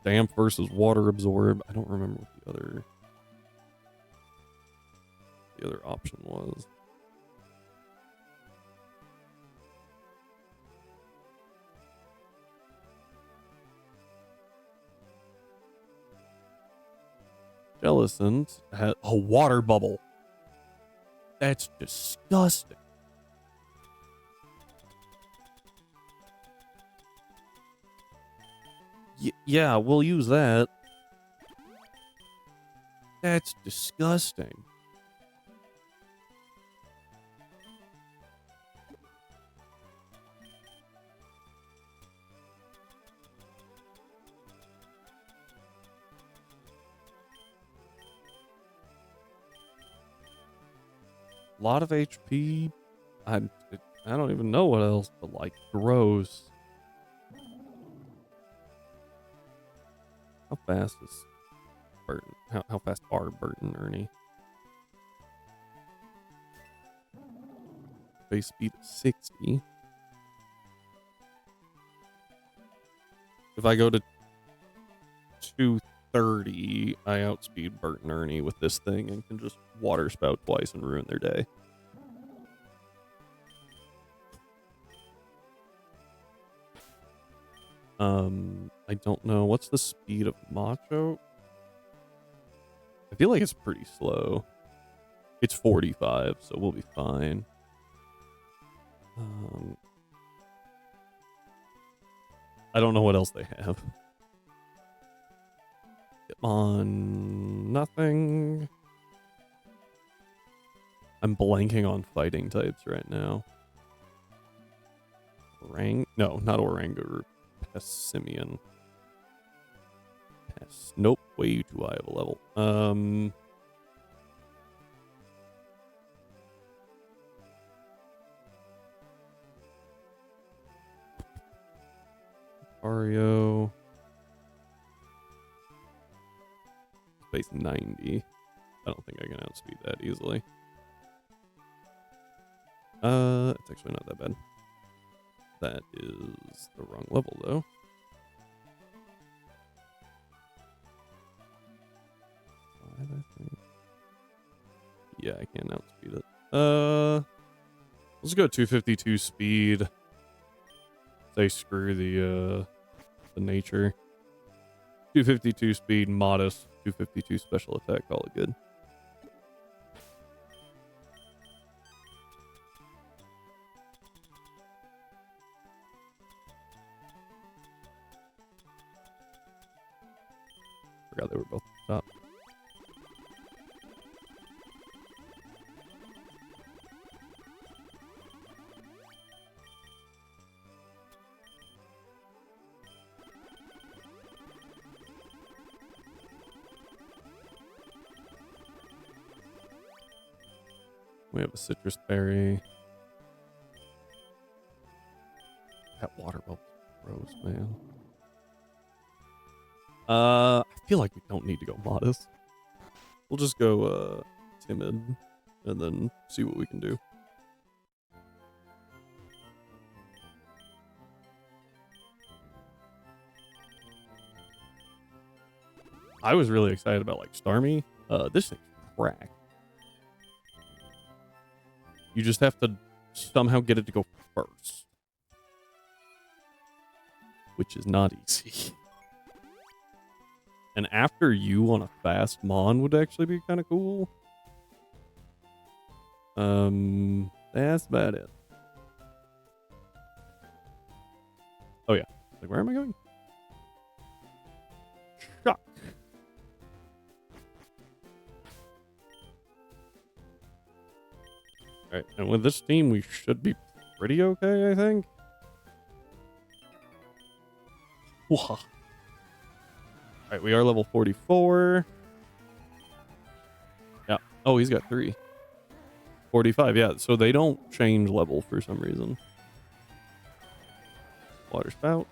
S1: Damp versus Water Absorb. I don't remember what the other option was. Jellicent has a water bubble. That's disgusting. Yeah, we'll use that. That's disgusting. A lot of HP. I don't even know what else, but like gross. How fast is Burton? How fast are Burton and Ernie? Base speed of 60. If I go to 230, I outspeed Bert and Ernie with this thing and can just water spout twice and ruin their day. I don't know. What's the speed of Macho? I feel like it's pretty slow. It's 45, so we'll be fine. I don't know what else they have. On nothing. I'm blanking on fighting types right now. No, not Orangu. Pessimian. Nope, way too high of a level. Ario. Space 90. I don't think I can outspeed that easily. It's actually not that bad. That is the wrong level, though. I think. Yeah, I can't outspeed it. Let's go 252 speed. Say screw the nature. 252 speed, modest. 252 special attack. Call it good. Forgot they were both top. We have a citrus berry. That water bubble gross, man. I feel like we don't need to go modest. We'll just go timid and then see what we can do. I was really excited about like Starmie. This thing's crack. You just have to somehow get it to go first, which is not easy. And after you on a fast Mon would actually be kind of cool. That's about it. Oh yeah. Like, where am I going? Shock. Alright, and with this team, we should be pretty okay, I think. All right, we are level 44. Yeah. Oh, he's got 3. 45, yeah. So they don't change level for some reason. Water spout.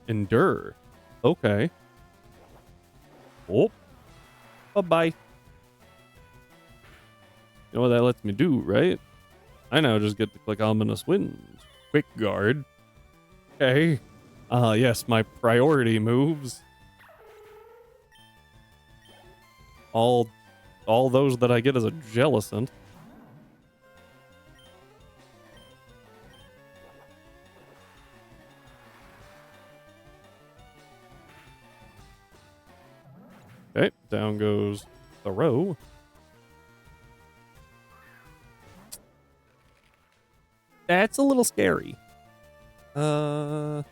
S1: Endure. Okay. Oh. Bye-bye. You know what that lets me do, right? I now just get to click Ominous Winds. Quick Guard. Okay. Yes, my priority moves. All those that I get as a Jellicent. Okay, down goes Thoreau. That's a little scary. How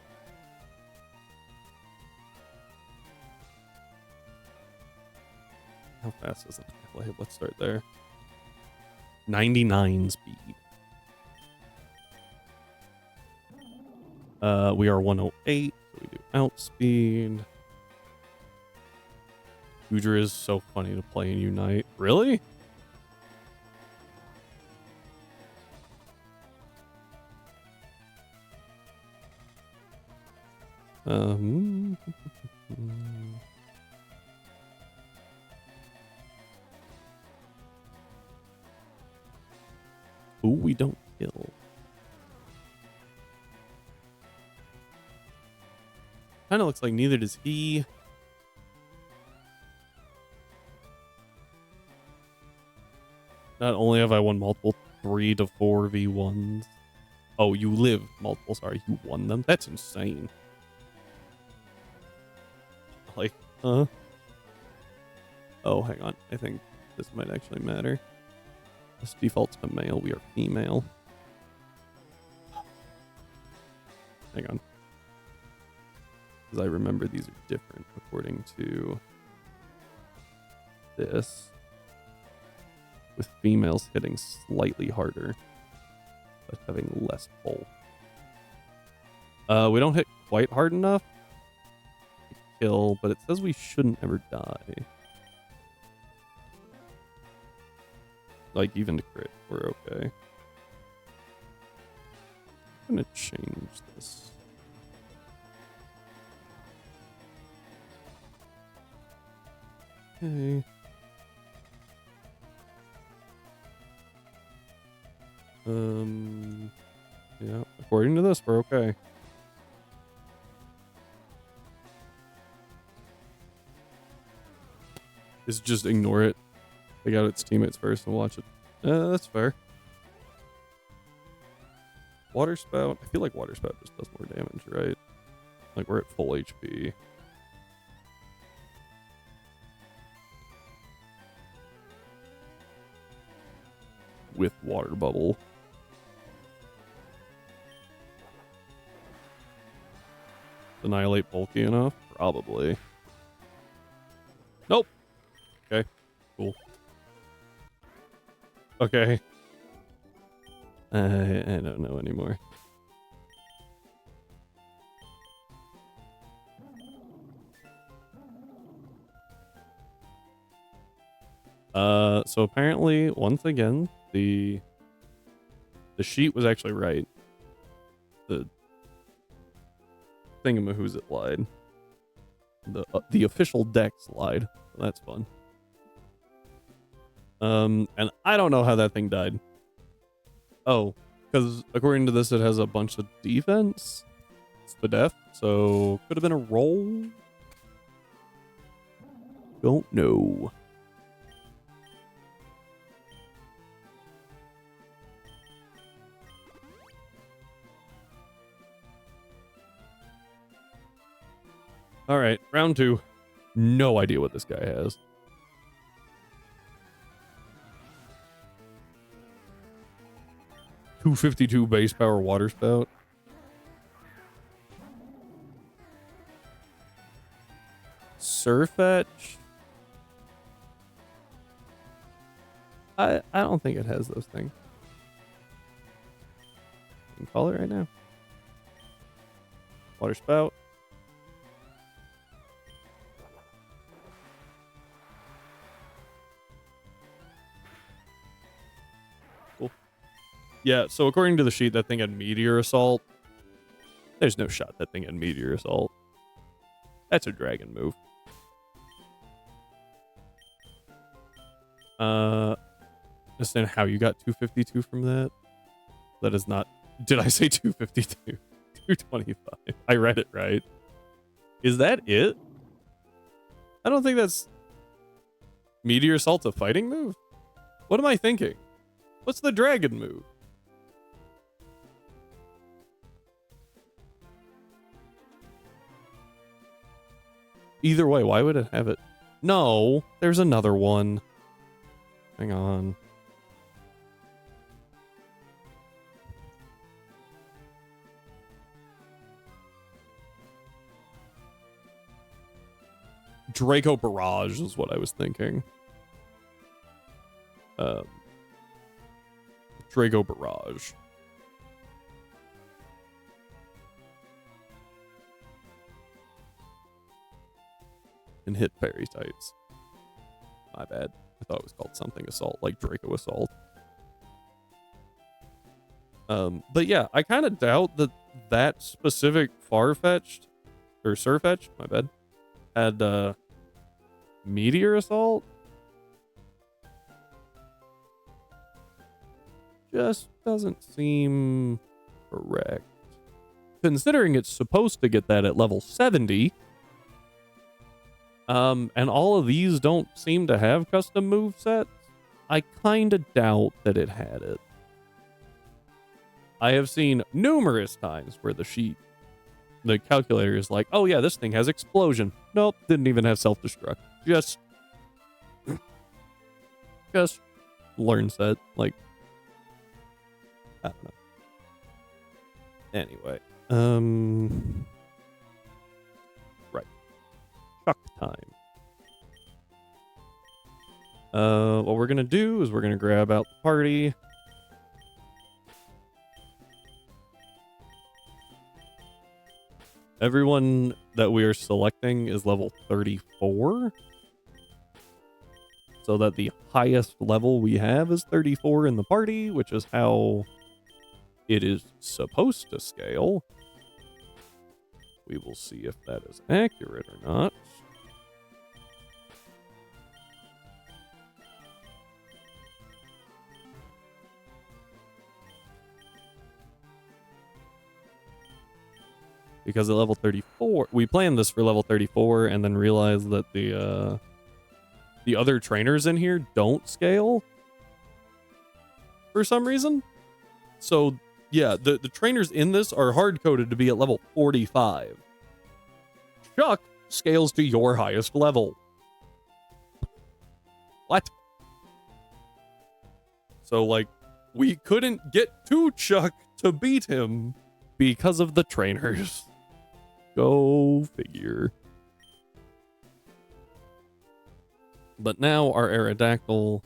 S1: fast is it? Let's start there. 99 speed. We are 108, so we do outspeed. Goodra is so funny to play in Unite. Really? Ooh, we don't kill. Kind of looks like neither does he. Not only have I won multiple 3 to 4v1s. Oh, you live multiple. Sorry, you won them. That's insane. Like, huh? Oh, hang on. I think this might actually matter. This defaults to male. We are female. Hang on. Because I remember these are different according to this. With females hitting slightly harder, but having less pull. We don't hit quite hard enough to kill, but it says we shouldn't ever die. Like, even to crit, we're okay. I'm gonna change this. Okay. Yeah, according to this, we're okay. Just ignore it. Take out its teammates first and watch it. That's fair. Water spout. I feel like water spout just does more damage, right? Like we're at full HP. With water bubble. Annihilate bulky enough? Probably. Nope. Okay. Cool. Okay. I don't know anymore. So apparently, once again, the sheet was actually right. The thingamahoo's it lied. The official Dex lied. That's fun. And I don't know how that thing died. Oh, because according to this, it has a bunch of defense. It's the death, so could have been a roll. Don't know. All right, round 2. No idea what this guy has. .252 base power water spout. Surfetch. I don't think it has those things. You can call it right now. Water spout. Yeah, so according to the sheet, that thing had Meteor Assault. There's no shot that thing had Meteor Assault. That's a dragon move. Understand how you got 252 from that? That is not... Did I say 252? 225. I read it right. Is that it? I don't think that's... Meteor Assault's a fighting move? What am I thinking? What's the dragon move? Either way, why would it have it? No, there's another one. Hang on. Draco Barrage is what I was thinking. Draco Barrage. And hit fairy types. My bad. I thought it was called something assault, like Draco Assault. But yeah, I kind of doubt that that specific Farfetch'd, or Surfetch'd, my bad, had Meteor Assault. Just doesn't seem correct. Considering it's supposed to get that at level 70. And all of these don't seem to have custom movesets. I kind of doubt that it had it. I have seen numerous times where the calculator is like, oh yeah, this thing has explosion. Nope, didn't even have self-destruct. Just learn set. Like, I don't know. Anyway, right. Chuck time. What we're gonna do is we're gonna grab out the party. Everyone that we are selecting is level 34. So that the highest level we have is 34 in the party, which is how it is supposed to scale. We will see if that is accurate or not. Because at level 34, we planned this for level 34 and then realized that the other trainers in here don't scale for some reason. So yeah, the trainers in this are hard-coded to be at level 45. Chuck scales to your highest level. What? So like, we couldn't get to Chuck to beat him because of the trainers. Go figure. But now our Aerodactyl,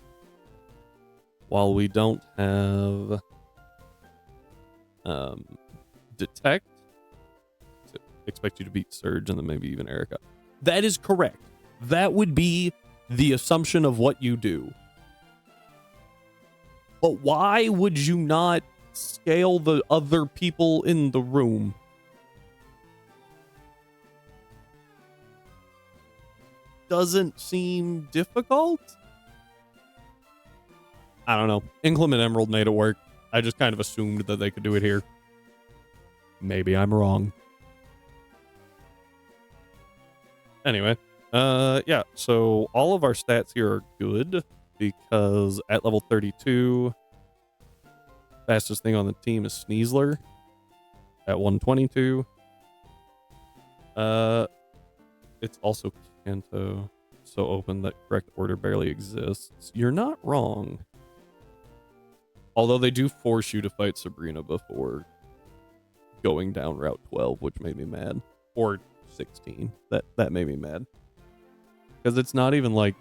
S1: while we don't have Detect, expect you to beat Surge and then maybe even Erica. That is correct. That would be the assumption of what you do. But why would you not scale the other people in the room? Doesn't seem difficult? I don't know. Inclement Emerald made it work. I just kind of assumed that they could do it here. Maybe I'm wrong. Anyway, yeah, so all of our stats here are good because at level 32, fastest thing on the team is Sneasler at 122. It's also Kanto, so open that correct order barely exists. You're not wrong. Although they do force you to fight Sabrina before going down Route 12, which made me mad. Or 16. That made me mad. Because it's not even like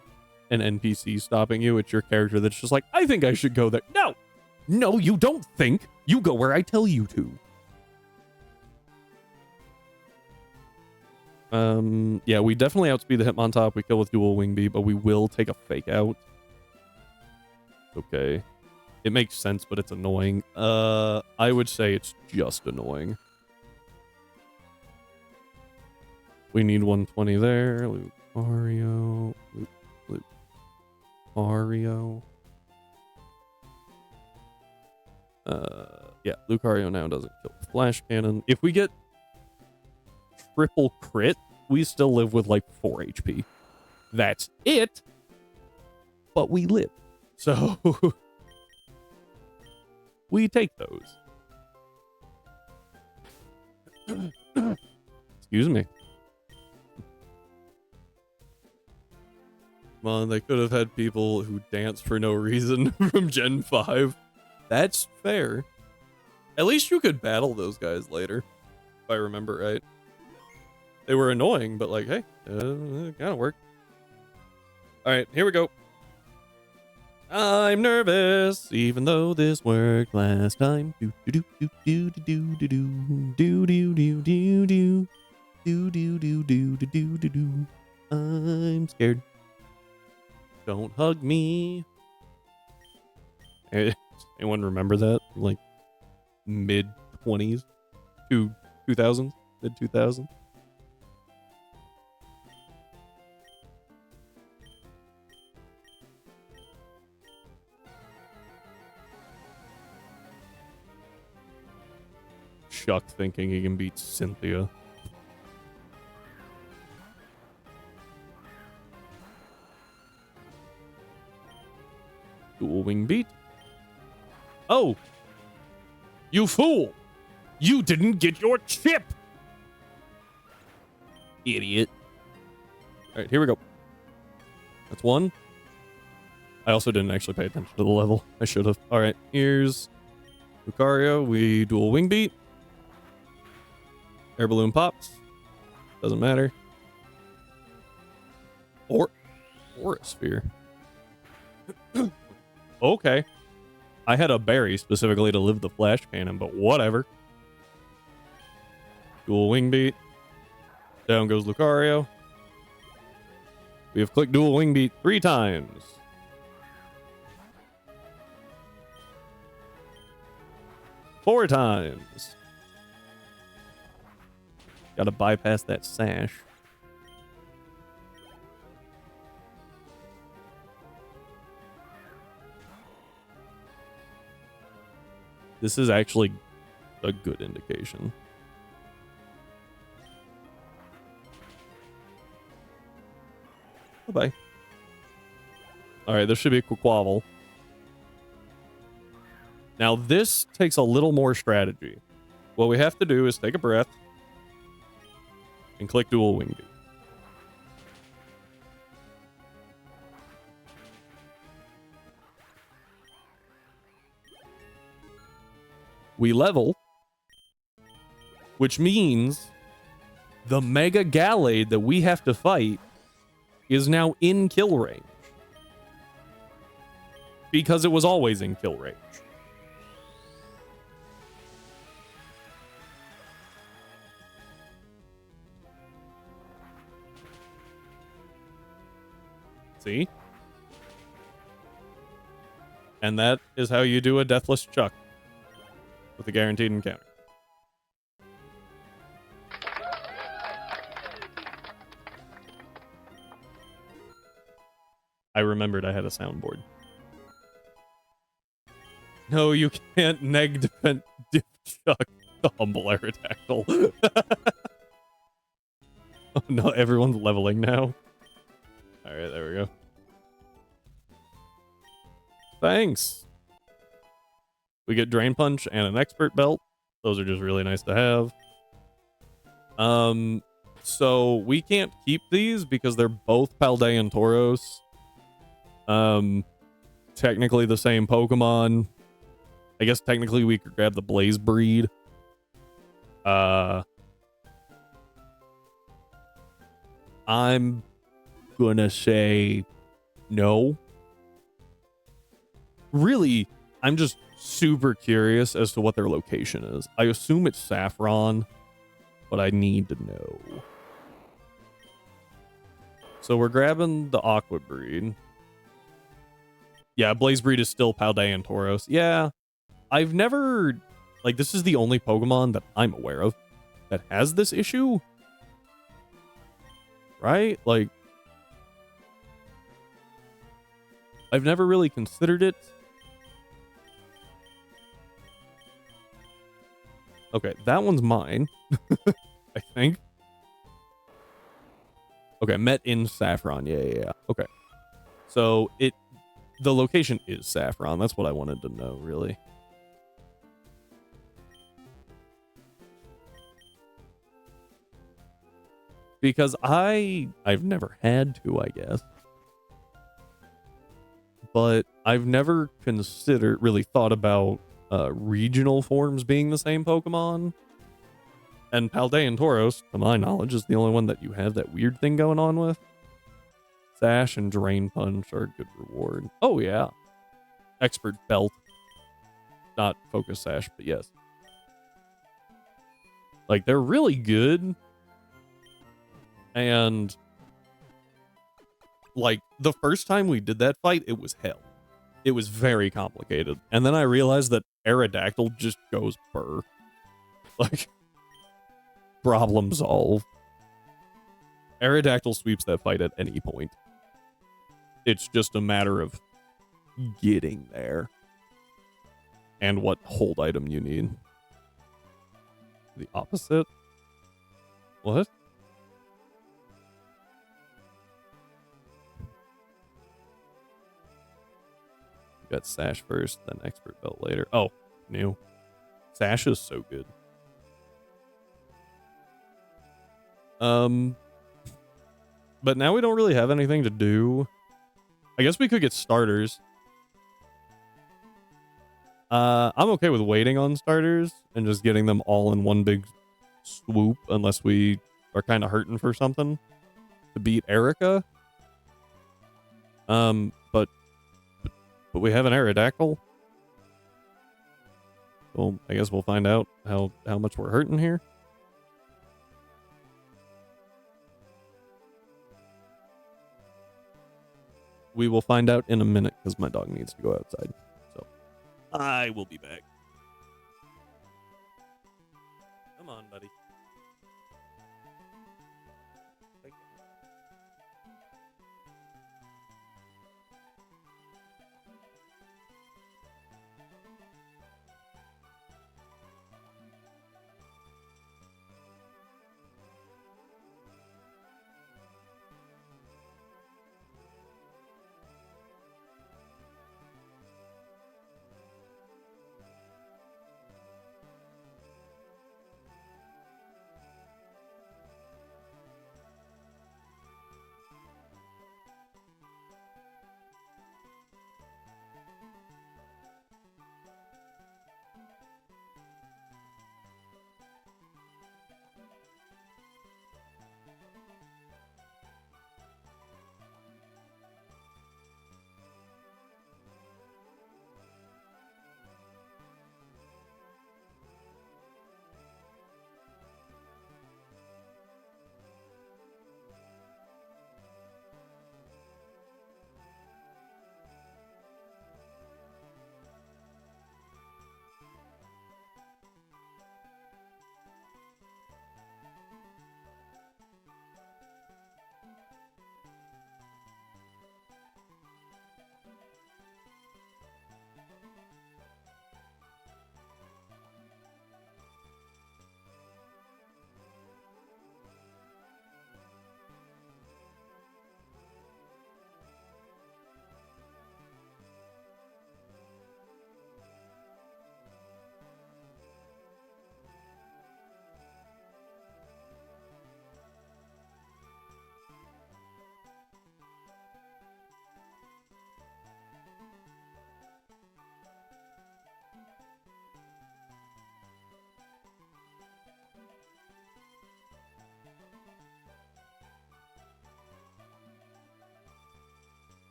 S1: an NPC stopping you. It's your character that's just like, I think I should go there. No! No, you don't think. You go where I tell you to. Yeah, we definitely outspeed the Hitmontop. We kill with dual wing beat, but we will take a fake out. Okay. It makes sense, but it's annoying. I would say it's just annoying. We need 120 there. Lucario. Lucario. Yeah, Lucario now doesn't kill Flash Cannon. If we get triple crit, we still live with like 4 HP. That's it. But we live. So we take those. Excuse me. Come on, they could have had people who dance for no reason from Gen 5. That's fair. At least you could battle those guys later, if I remember right. They were annoying, but like, hey, it kind of worked. All right, here we go. I'm nervous, even though this worked last time. Do do do do do do do do do do do do do do do do do do do. I'm scared. Don't hug me. Anyone remember that? Like mid 20s, 2000s, mid 2000s. Chuck thinking he can beat Cynthia. Dual wing beat. Oh! You fool! You didn't get your chip! Idiot. Alright, here we go. That's one. I also didn't actually pay attention to the level. I should have. Alright, here's Lucario. We dual wing beat. Air balloon pops. Doesn't matter. Or a sphere. Okay. I had a berry specifically to live the flash cannon, but whatever. Dual wing beat. Down goes Lucario. We have clicked dual wing beat 3 times. Four times. Gotta bypass that sash. This is actually a good indication. Bye-bye. Alright, this should be a Quaquaval. Now, this takes a little more strategy. What we have to do is take a breath and click dual wing beat. We level, which means the Mega Gallade that we have to fight is now in kill range. Because it was always in kill range. See? And that is how you do a Deathless Chuck. With a guaranteed encounter. I remembered I had a soundboard. No, you can't neg defend diff Chuck the humble Aerodactyl. Oh no, everyone's leveling now. Alright, there we go. Thanks. We get Drain Punch and an Expert Belt. Those are just really nice to have. So we can't keep these because they're both Paldean Tauros. Technically the same Pokemon. I guess technically we could grab the Blaze breed. I'm gonna say no. Really, I'm just super curious as to what their location is. I assume it's Saffron, but I need to know. So we're grabbing the Aqua breed. Yeah, Blaze Breed is still Paldean Tauros. Yeah, I've never... Like, this is the only Pokemon that I'm aware of that has this issue. Right? Like, I've never really considered it. Okay, that one's mine. I think. Okay, met in Saffron. Yeah. Okay. So, the location is Saffron. That's what I wanted to know, really. Because I've never had to, I guess. But I've never really thought about regional forms being the same Pokemon. And Paldean Tauros, to my knowledge, is the only one that you have that weird thing going on with. Sash and Drain Punch are a good reward. Oh, yeah. Expert Belt. Not Focus Sash, but yes. Like, they're really good. And, like, the first time we did that fight, it was hell. It was very complicated. And then I realized that Aerodactyl just goes burr. Like, problem solved. Aerodactyl sweeps that fight at any point. It's just a matter of getting there. And what hold item you need. The opposite? What? You got Sash first, then Expert Belt later. Oh, new. Sash is so good. But now we don't really have anything to do. I guess we could get starters. I'm okay with waiting on starters and just getting them all in one big swoop unless we are kind of hurting for something to beat Erica. But we have an Aerodactyl. Well, I guess we'll find out how much we're hurting here. We will find out in a minute because my dog needs to go outside. So I will be back. Come on, buddy.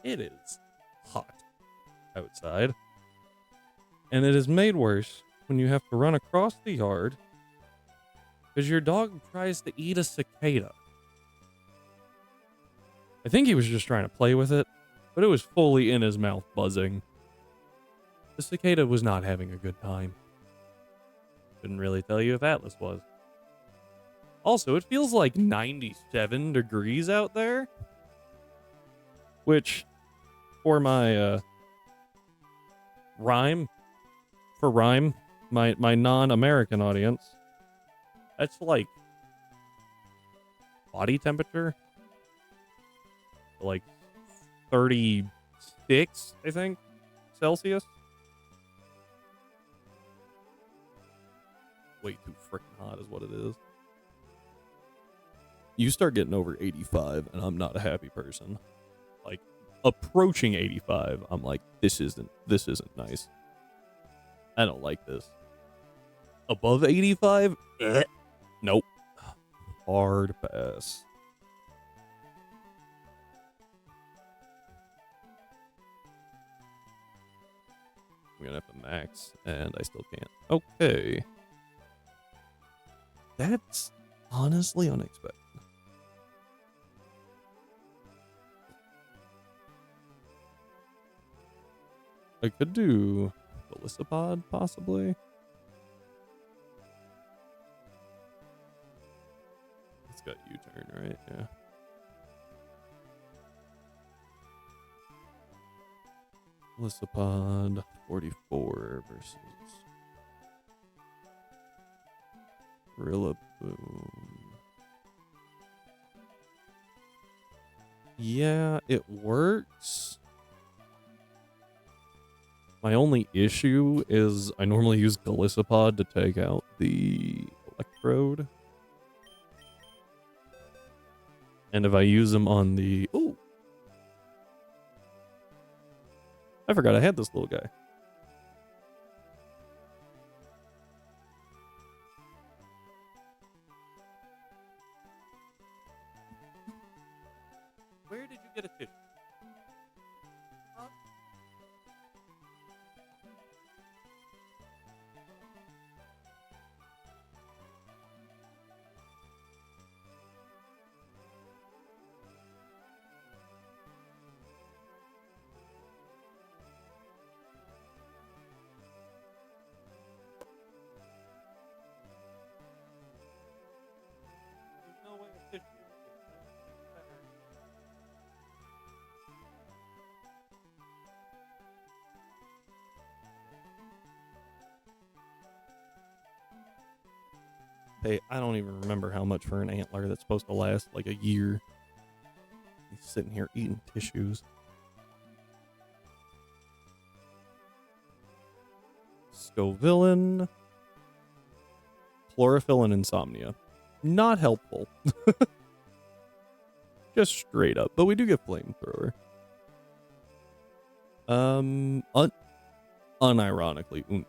S1: It is hot outside. And it is made worse when you have to run across the yard because your dog tries to eat a cicada. I think he was just trying to play with it, but it was fully in his mouth buzzing. The cicada was not having a good time. Couldn't really tell you if Atlas was. Also, it feels like 97 degrees out there, which for my rhyme, my non-American audience, that's like body temperature, like 36, I think, Celsius. Way too freaking hot is what it is. You start getting over 85, and I'm not a happy person. Like, approaching 85, I'm like, this isn't nice. I don't like this. Above 85? Nope. Hard pass. I'm gonna have to max, and I still can't. Okay. That's honestly unexpected. I could do Belisipod, possibly. It's got U-turn, right? Yeah. Belisipod 44 versus Rillaboom. Yeah, it works. My only issue is I normally use Belisipod to take out the Electrode. And if I use them on the... Ooh! I forgot I had this little guy. Where did you get a tissue? Huh? There's no way a tissue is better. Hey, I don't even remember how much for an antler that's supposed to last like a year. He's sitting here eating tissues. Scovillin. Chlorophyll and insomnia. Not helpful. Just straight up. But we do get flamethrower. Unironically.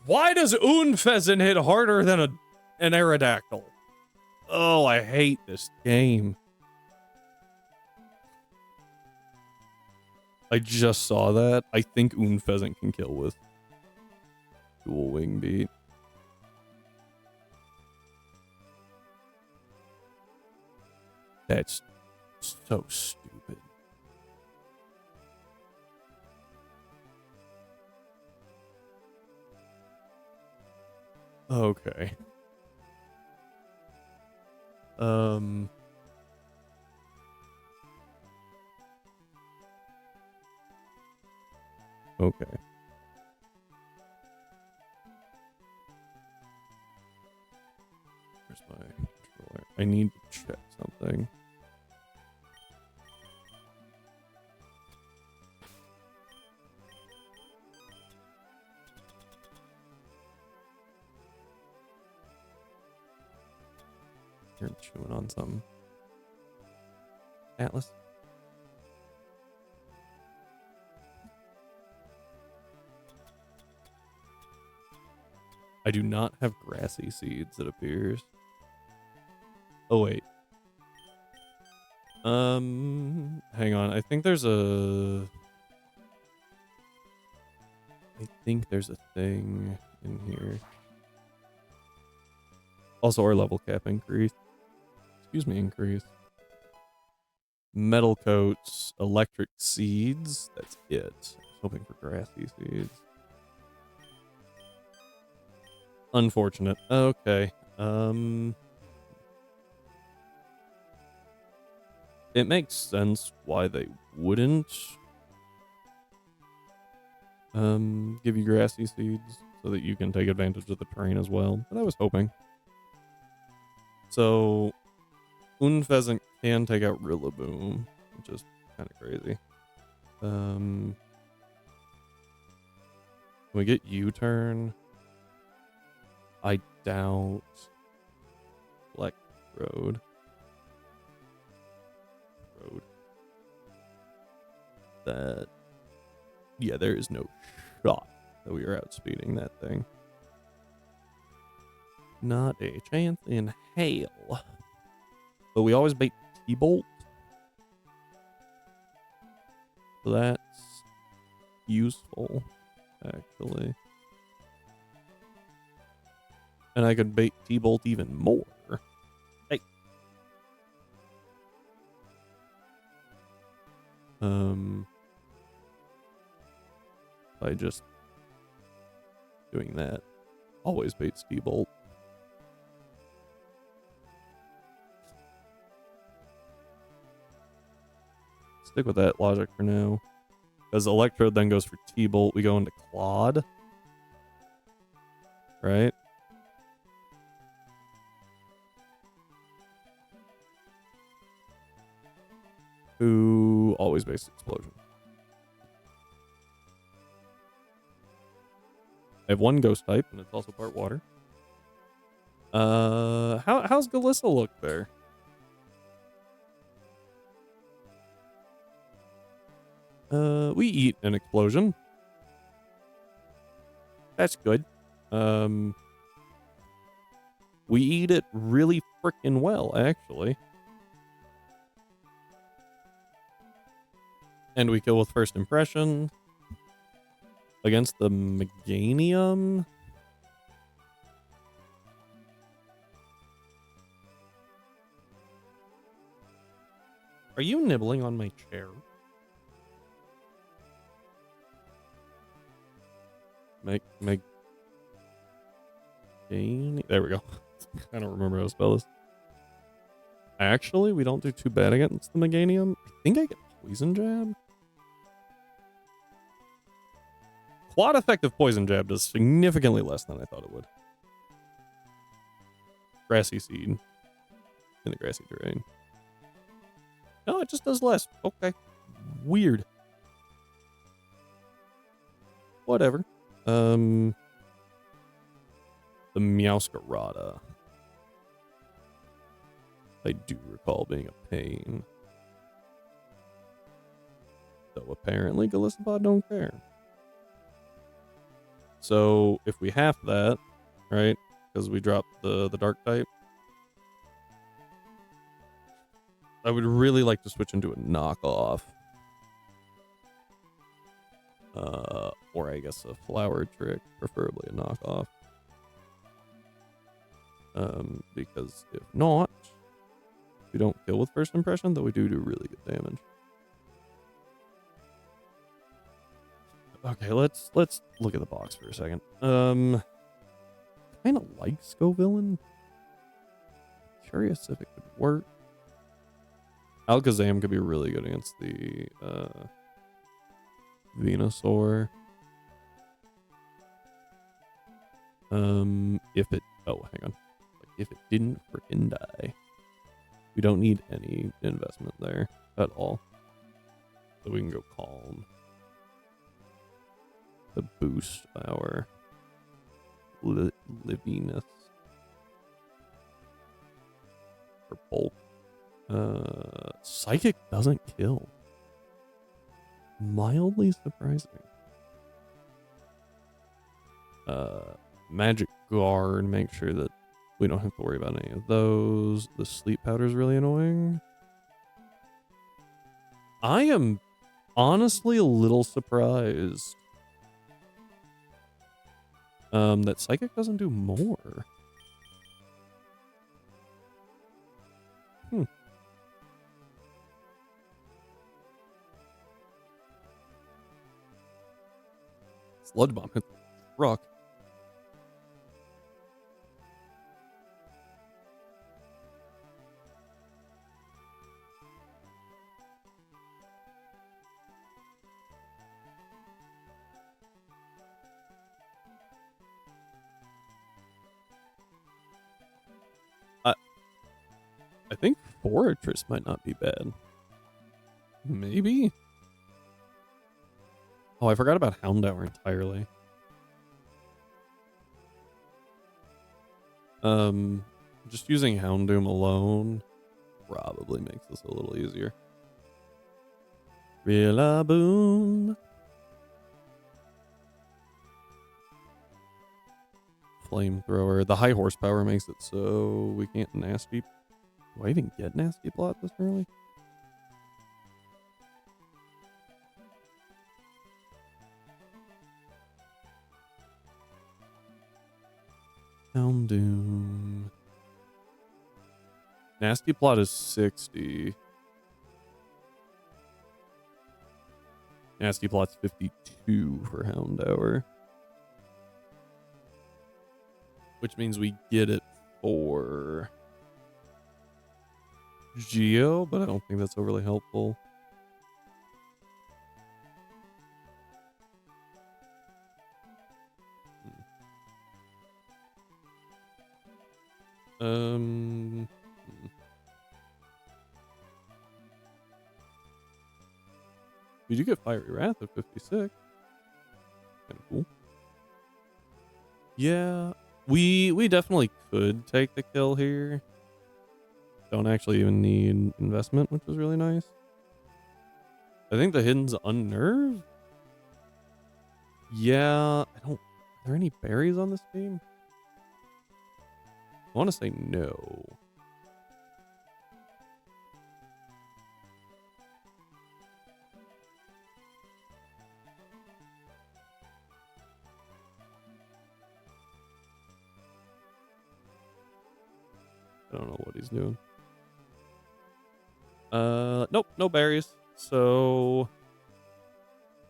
S1: Why does Unfezant hit harder than an Aerodactyl? Oh, I hate this game. I just saw that. I think Unfezant can kill with dual wing beat. That's so stupid. Okay. Okay. Where's my controller? I need to check something. You're chewing on something. Atlas? I do not have grassy seeds, it appears. Oh, wait. Hang on. I think there's a thing in here. Also, our level cap increased. Excuse me, increased. Metal coats, electric seeds. That's it. I was hoping for grassy seeds. Unfortunate. Okay. It makes sense why they wouldn't give you grassy seeds so that you can take advantage of the terrain as well. But I was hoping. So, Unpheasant can take out Rillaboom, which is kind of crazy. Can we get U-turn? I doubt. Black Road. That. Yeah, there is no shot that we are outspeeding that thing. Not a chance in hell. But we always bait T-Bolt. So that's useful, actually. And I could bait T-Bolt even more. Hey. By just doing that. Always baits T-Bolt. Stick with that logic for now. Because Electrode then goes for T-Bolt. We go into Claude. Right? Who always baits Explosion. I have one Ghost type, and it's also part water. How's Galissa look there? We eat an Explosion. That's good. We eat it really freaking well, actually. And we kill with First Impression. Against the Meganium. Are you nibbling on my chair? Meganium. There we go. I don't remember how to spell this. Actually, we don't do too bad against the Meganium. I think I get Poison Jab. Quad effective Poison Jab does significantly less than I thought it would. Grassy Seed in the grassy terrain. No, it just does less. Okay. Weird. Whatever. The Meowscarada. I do recall being a pain. Though apparently Galissapod don't care. So if we half that, right? Because we dropped the dark type. I would really like to switch into a knockoff. Or I guess a flower trick, preferably a knockoff. Because if not, we don't kill with First Impression, though we do really good damage. Okay, let's look at the box for a second. Kind of like Scovillain. Curious if it could work. Alakazam could be really good against the Venusaur. If it hang on. Like if it didn't freaking die. We don't need any investment there at all. So we can go Calm. To boost our liviness. Or Bolt. Psychic doesn't kill. Mildly surprising. Magic Guard, make sure that we don't have to worry about any of those. The sleep powder is really annoying. I am honestly a little surprised that Psychic doesn't do more. Hmm. Sludge Bomb hit the truck. I think Fortress might not be bad. Maybe? Oh, I forgot about Houndour entirely. Just using Houndoom alone probably makes this a little easier. Rillaboom. Flamethrower. The high horsepower makes it so we can't nasty. Do I even get nasty plot this early? Houndoom. Nasty plot is 60. Nasty plot's 52 for Houndour. Which means we get it for Geo, but I don't think that's overly helpful. We do get Fiery Wrath at 56. Kind of cool. Yeah, we definitely could take the kill here. Don't actually even need investment, which is really nice. I think the hidden's Unnerve. Yeah, I don't. Are there any berries on this team? I want to say no. I don't know what he's doing. Nope, no berries. So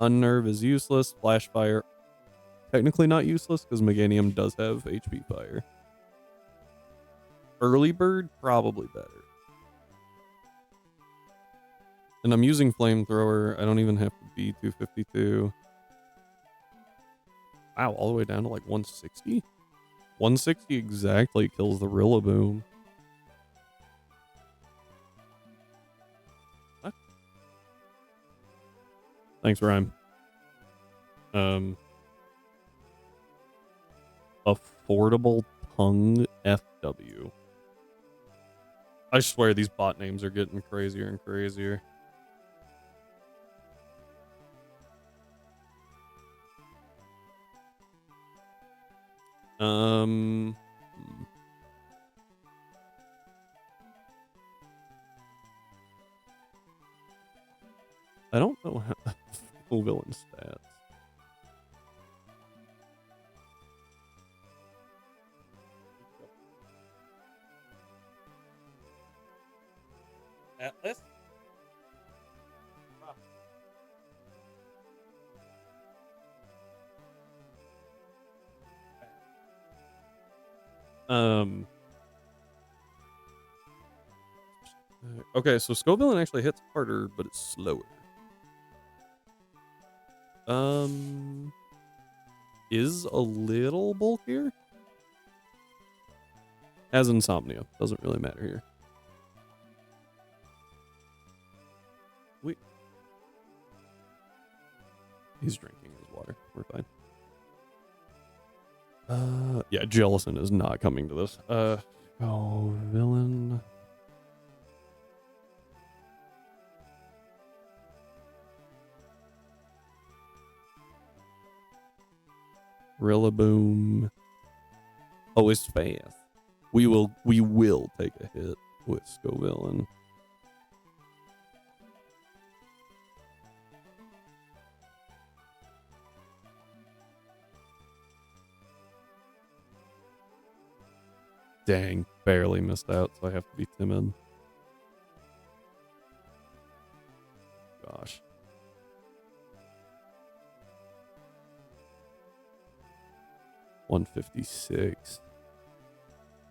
S1: Unnerve is useless. Flash Fire, technically not useless because Meganium does have HP Fire. Early Bird, probably better. And I'm using Flamethrower. I don't even have to be 252. Wow, all the way down to like 160? 160 exactly kills the Rillaboom. What? Thanks, Rhyme. Affordable Tongue FW. I swear these bot names are getting crazier and crazier. I don't know how full villain stats. Atlas? Okay, so Scovillain actually hits harder, but it's slower. Is a little bulkier. Has insomnia. Doesn't really matter here. Wait. He's drinking his water. We're fine. Yeah, Jellison is not coming to this. Oh, villain. Rillaboom. Oh, it's fast. We will take a hit with Scovillain. Dang, barely missed out, so I have to be timid. Gosh. $156.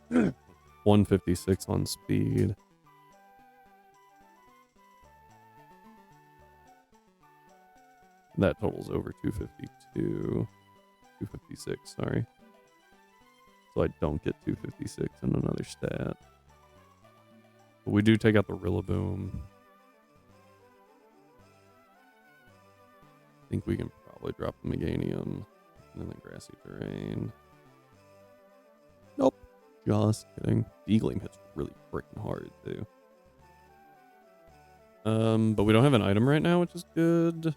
S1: 156 on speed. That totals over 252. 256, sorry. So I don't get 256 in another stat. But we do take out the Rillaboom. I think we can probably drop the Meganium in the grassy terrain. Nope. Just kidding. Deagling hits really freaking hard, too. But we don't have an item right now, which is good.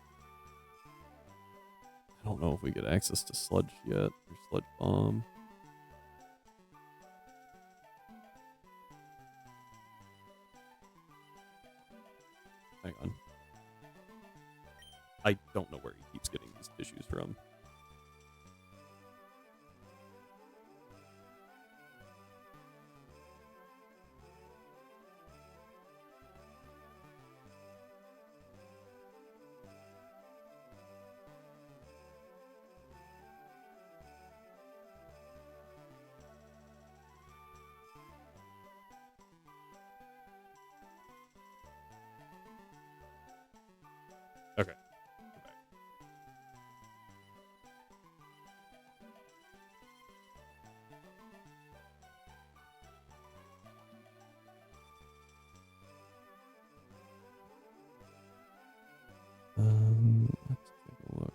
S1: I don't know if we get access to Sludge yet, or Sludge Bomb. Hang on. I don't know where he keeps getting these tissues from. Okay. Let's take a look.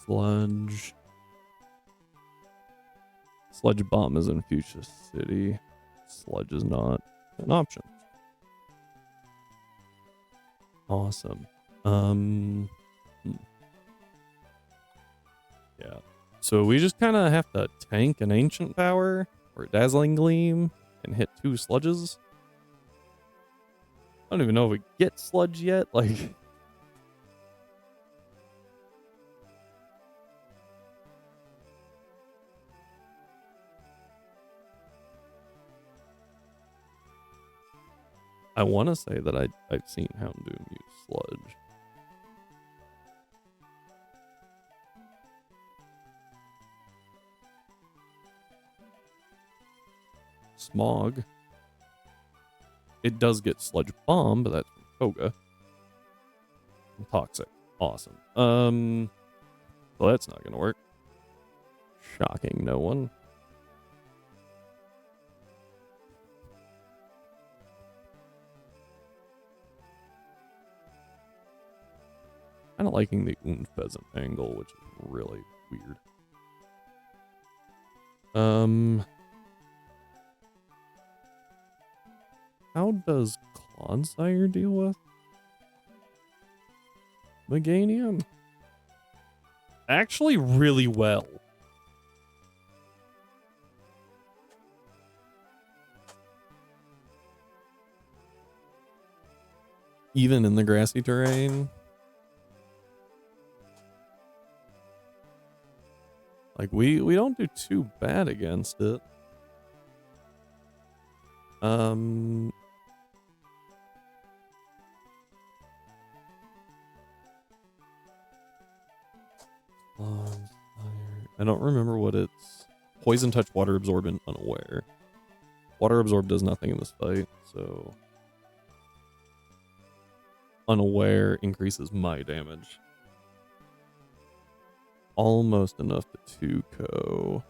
S1: Sludge. Sludge Bomb is in Fuchsia City. Sludge is not an option. Awesome. Yeah. So we just kind of have to tank an Ancient Power or a Dazzling Gleam and hit 2 Sludges. I don't even know if we get Sludge yet. Like, I want to say that I've seen Houndoom use Sludge. Smog. It does get Sludge Bomb, but that's from Koga. Toxic. Awesome. Well, that's not gonna work. Shocking no one. Kind of liking the Pheasant angle, which is really weird. How does Clodsire deal with Meganium? Actually, really well. Even in the grassy terrain. Like, we don't do too bad against it. I don't remember what it's. Poison Touch, Water Absorbent, Unaware. Water Absorb does nothing in this fight, so Unaware increases my damage. Almost enough to 2-ko.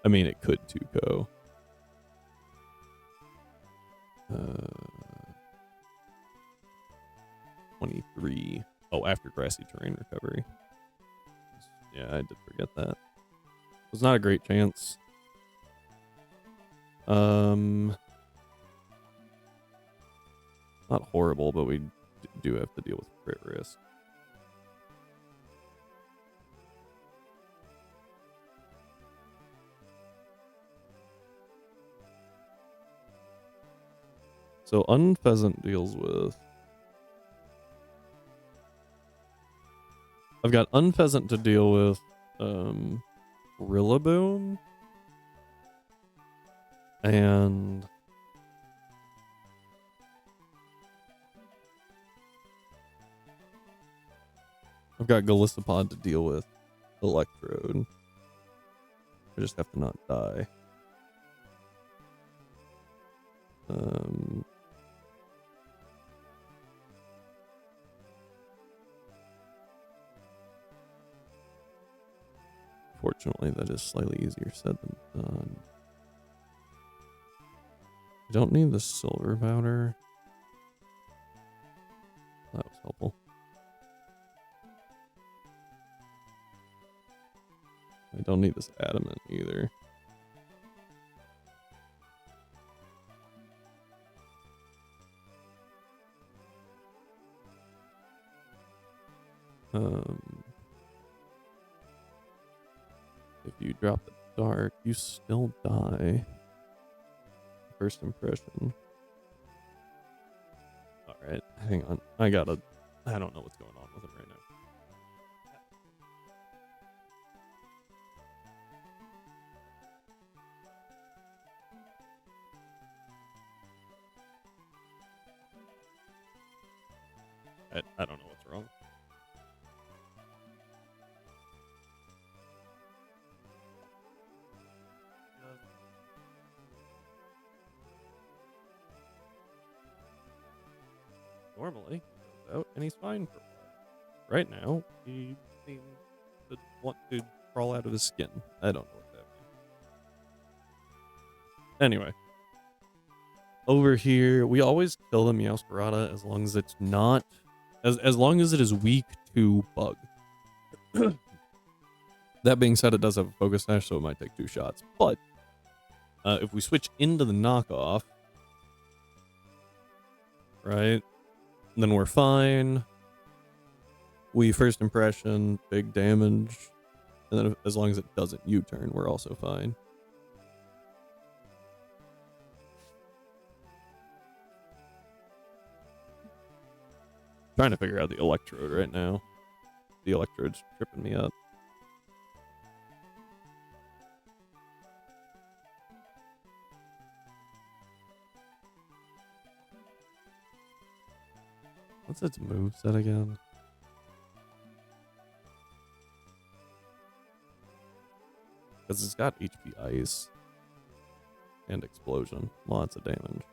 S1: I mean, it could 2-ko. 23. Oh, after grassy terrain recovery. Yeah, I did forget that. It was not a great chance. Not horrible, but we do have to deal with crit risk. So Unpheasant deals with... I've got Unpheasant to deal with Rillaboom and I've got Golisopod to deal with Electrode. I just have to not die. Fortunately, that is slightly easier said than done. I don't need the silver powder. That was helpful. I don't need this adamant either. If you drop the dark, you still die. First impression. Alright, hang on. I don't know what's going on with him right now. I don't know what's wrong. Normally, goes out and he's fine for a while. Right now, he seems to want to crawl out of his skin. I don't know what's happening. Anyway. Over here, we always kill the Meowscarada as long as it's not... As long as it is weak to bug. That being said, it does have a focus dash, so it might take 2 shots. But, if we switch into the knockoff... Right? Then we're fine. We first impression, big damage. And then as long as it doesn't U-turn, we're also fine. Trying to figure out the Electrode right now. The Electrode's tripping me up. What's its moveset again? Because it's got HP Ice and Explosion. Lots of damage.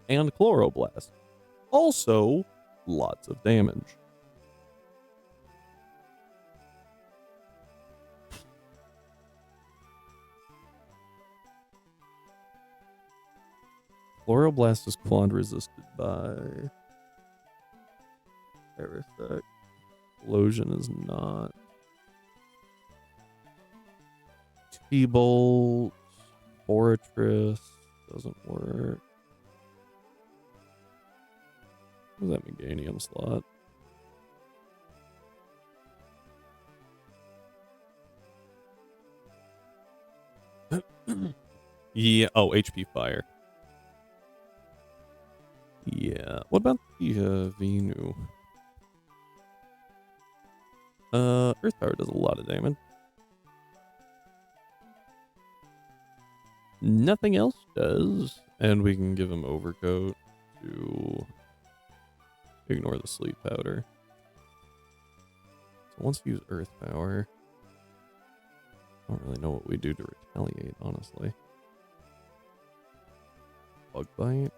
S1: And Chloroblast. Also, lots of damage. Chloroblast is quad resisted by Parasect. Explosion is not. T-Bolt, Fortress doesn't work. What's that Meganium slot? Yeah. Oh, HP Fire. Yeah. What about the Venu? Earth Power does a lot of damage. Nothing else does. And we can give him Overcoat to ignore the Sleep Powder. So once we use Earth Power, I don't really know what we do to retaliate, honestly. Bug Bite.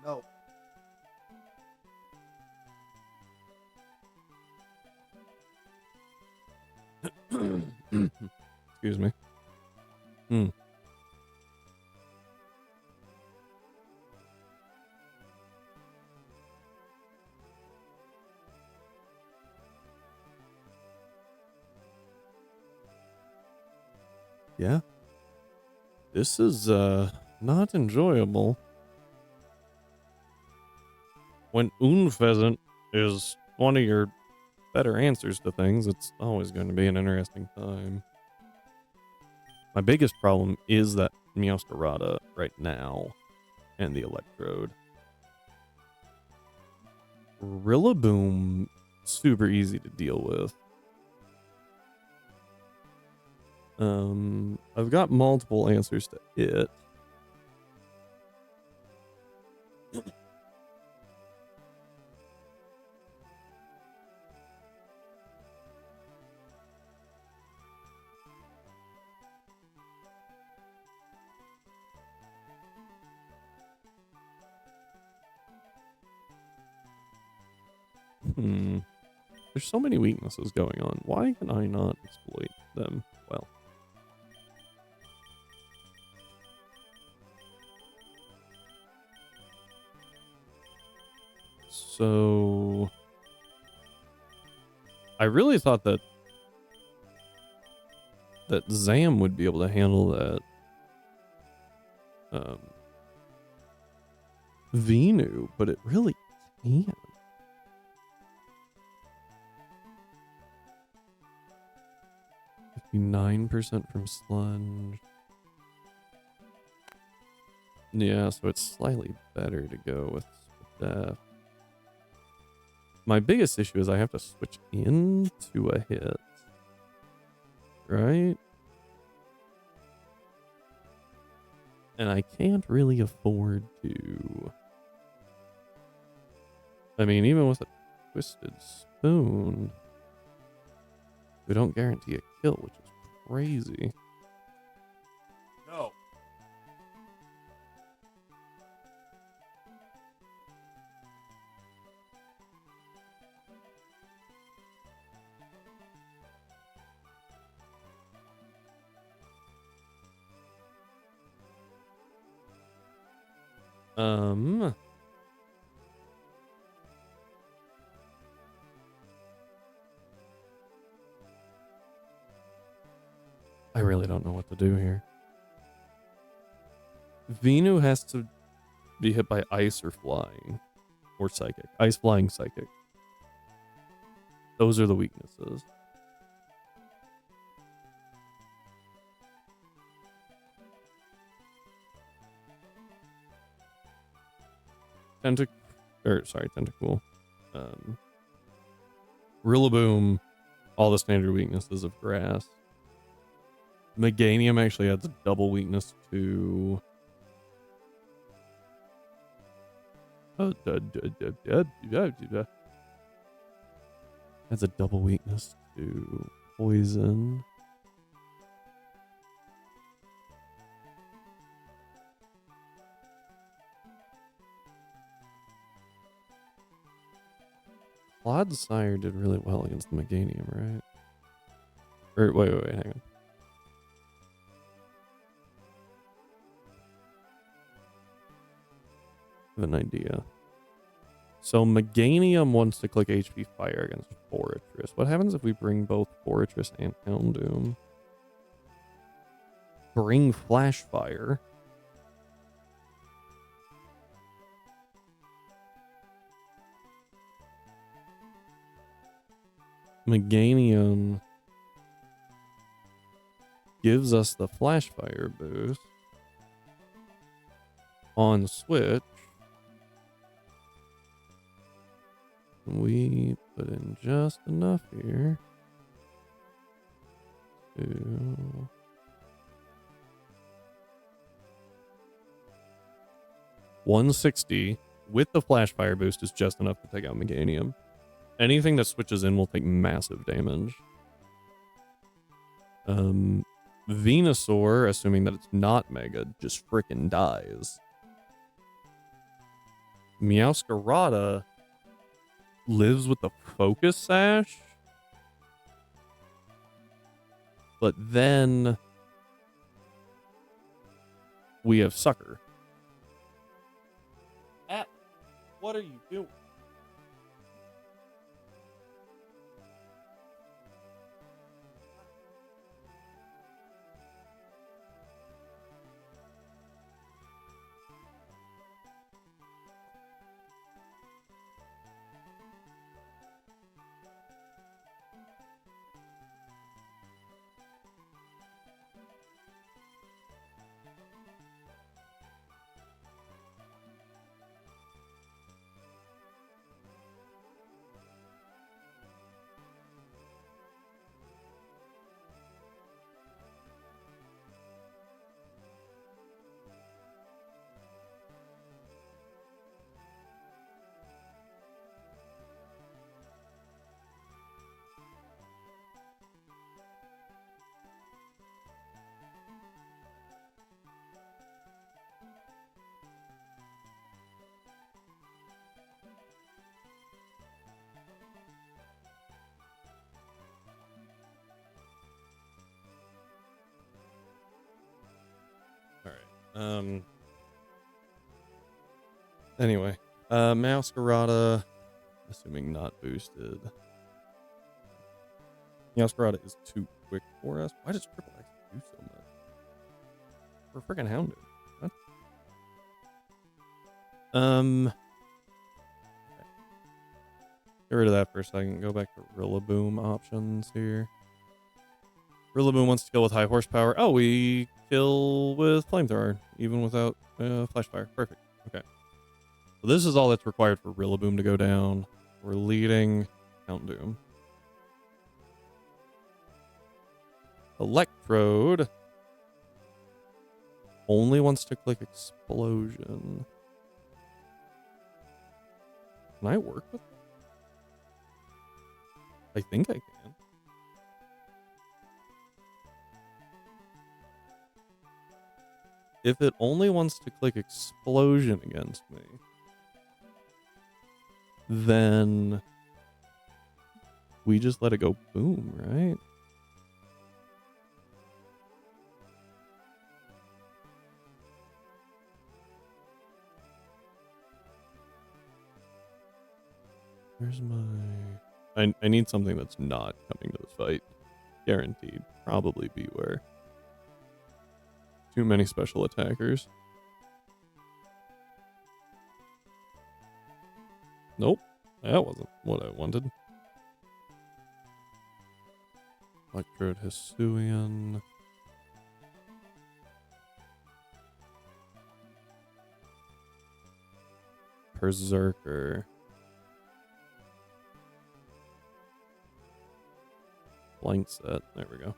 S3: No.
S1: Excuse me. Yeah. This is not enjoyable. when Unpheasant is one of your better answers to things, it's always going to be an interesting time. My biggest problem is that Meowscarada right now and the Electrode. Rillaboom, super easy to deal with. I've got multiple answers to it. There's so many weaknesses going on. Why can I not exploit them well? So I really thought that Zam would be able to handle that Venu, but it really can't. 59% from Sludge. Yeah, so it's slightly better to go with Def. My biggest issue is I have to switch into a hit. Right? And I can't really afford to. I mean, even with a Twisted Spoon, we don't guarantee a kill, which is crazy. No. I really don't know what to do here. Venu has to be hit by ice or flying. Or psychic. Ice, flying, psychic. Those are the weaknesses. Tentacool. Rillaboom, all the standard weaknesses of grass. Meganium actually adds a double weakness to... Adds a double weakness to poison. Clodsire did really well against the Meganium, right? Or wait, hang on. I have an idea. So Meganium wants to click HP Fire against Forretress. What happens if we bring both Forretress and Houndoom? Bring Flash Fire. Meganium gives us the Flash Fire boost on switch. We put in just enough here to... $160 with the Flash Fire boost is just enough to take out Meganium. Anything that switches in will take massive damage. Venusaur, assuming that it's not Mega, just frickin' dies. Meowscarada lives with the Focus Sash, but then we have Sucker. What are you doing? Anyway, Masquerada, assuming not boosted. Masquerada is too quick for us. Why does Triple X do so much? We're freaking Hounded. What? Okay. Get rid of that for a second. Go back to Rillaboom options here. Rillaboom wants to kill with high horsepower. Oh, we kill with Flamethrower, even without Flash Fire. Perfect. Okay. So this is all that's required for Rillaboom to go down. We're leading Houndoom. Electrode only wants to click Explosion. Can I work with it? I think I can. If it only wants to click Explosion against me, then we just let it go boom, right? Where's my... I need something that's not coming to this fight. Guaranteed. Probably Beware. Too many special attackers. Nope. That wasn't what I wanted. Electrode Hisuian. Berserker. Blank set. There we go.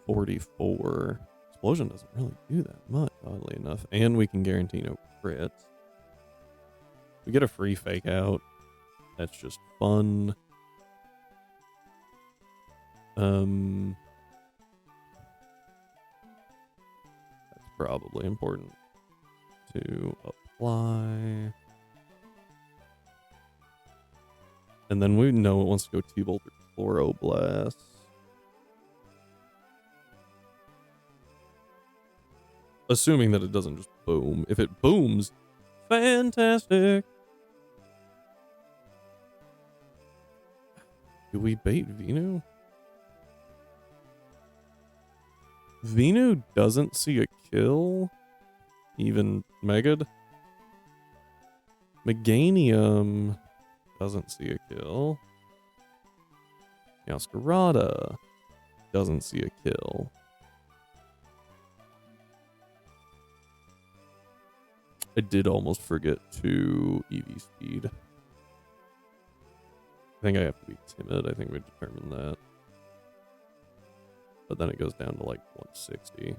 S1: 44. Explosion doesn't really do that much, oddly enough. And we can guarantee no crits. We get a free fake out. That's just fun. That's probably important to apply. And then we know it wants to go T-Bolt or Chloroblast. Assuming that it doesn't just boom. If it booms, fantastic. Do we bait Venu? Venu doesn't see a kill. Even Megad. Meganium doesn't see a kill. Masquerada doesn't see a kill. I did almost forget to EV speed. I think I have to be timid. I think we determined that. But then it goes down to like 160.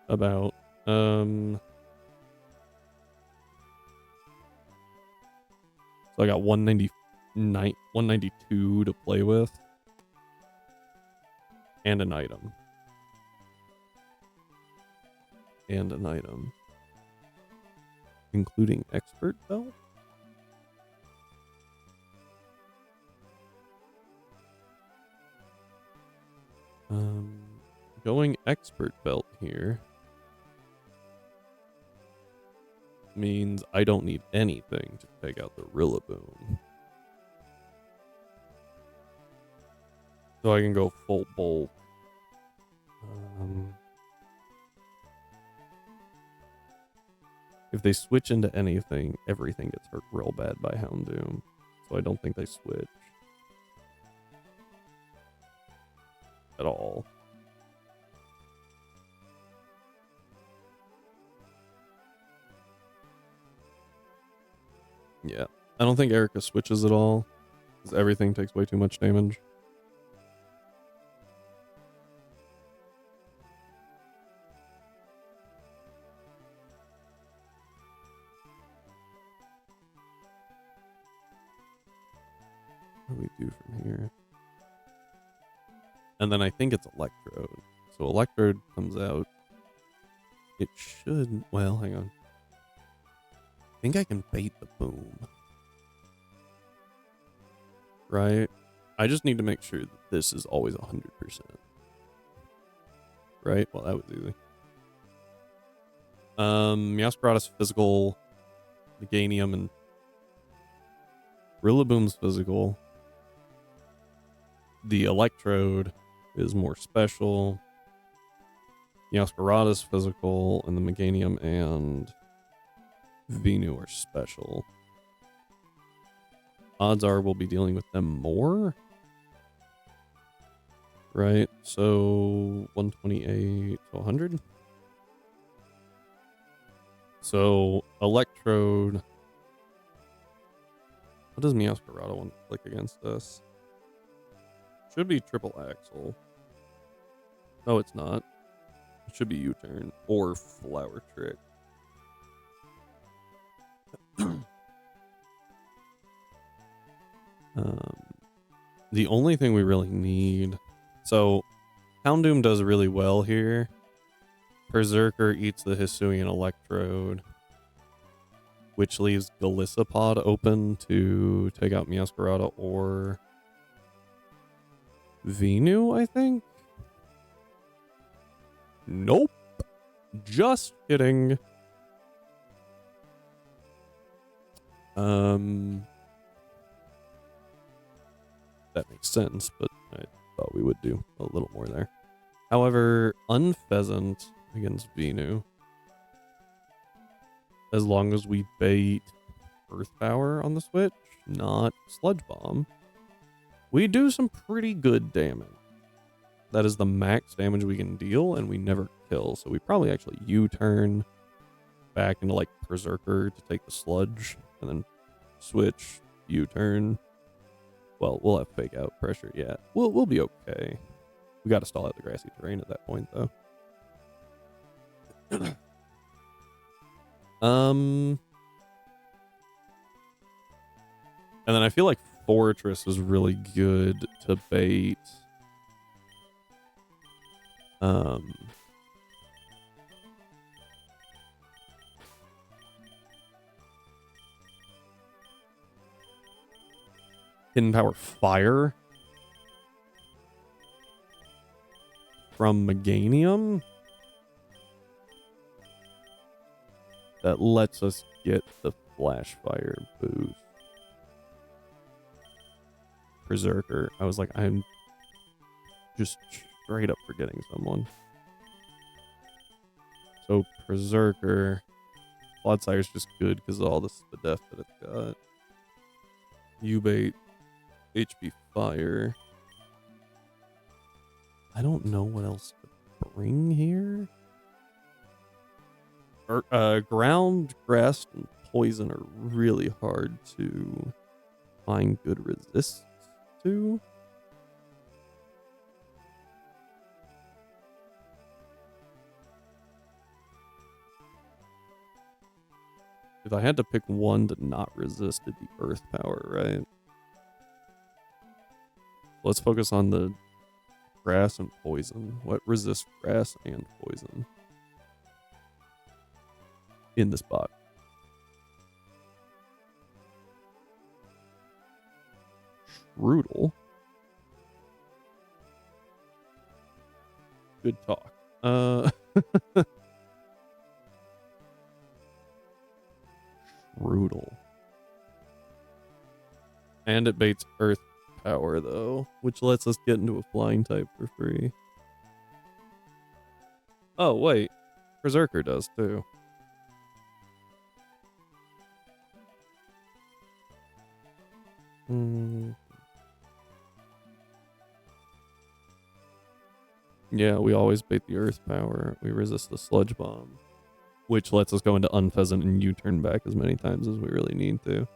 S1: About. So I got 192 to play with. And an item. Including Expert Belt? Going Expert Belt here means I don't need anything to take out the Rillaboom. So I can go full bulk. If they switch into anything, everything gets hurt real bad by Houndoom. So I don't think they switch. At all. Yeah. I don't think Erica switches at all. Because everything takes way too much damage. What do we do from here? And then I think it's Electrode. So Electrode comes out. It should... Well, hang on. I think I can bait the boom. Right? I just need to make sure that this is always 100%. right? Well, that was easy. Meowscarada's physical, Meganium and Rillaboom's physical. The Electrode is more special. Meowscarada's physical, and the Meganium and Venu are special. Odds are we'll be dealing with them more. Right, so 128 to 100. So Electrode. What does Meowscarada want to click against us? Should be triple axle. No, it's not. It should be U-turn or flower trick. The only thing we really need. So Houndoom does really well here. Berserker eats the Hisuian Electrode, which leaves Galissapod open to take out Meowscarada or Venu, I think? Nope. Just kidding. That makes sense, but I thought we would do a little more there. However, Unpheasant against Venu. As long as we bait Earth Power on the switch, not Sludge Bomb, we do some pretty good damage. That is the max damage we can deal, and we never kill. So we probably actually U-turn back into like Berserker to take the Sludge, and then switch, U-turn. Well, we'll have fake out pressure. Yeah, we'll be okay. We got to stall out the grassy terrain at that point, though. And then I feel like Fortress was really good to bait. Hidden Power Fire from Meganium that lets us get the Flash Fire boost. Berserker. I was like, I'm just straight up forgetting someone. So Berserker. Cloudsire's just good because of all the def that it's got. U-bait. HP Fire. I don't know what else to bring here. Ground, Grass, and Poison are really hard to find good resists to. If I had to pick one to not resist, it'd be Earth Power, right? Let's focus on the Grass and Poison. What resists Grass and Poison in this box? Strudel. Good talk. Strudel. And it baits Earth Power, though, which lets us get into a flying type for free. Oh, wait. Berserker does, too. Yeah, we always bait the Earth Power. We resist the Sludge Bomb, which lets us go into Unpheasant and U-turn back as many times as we really need to.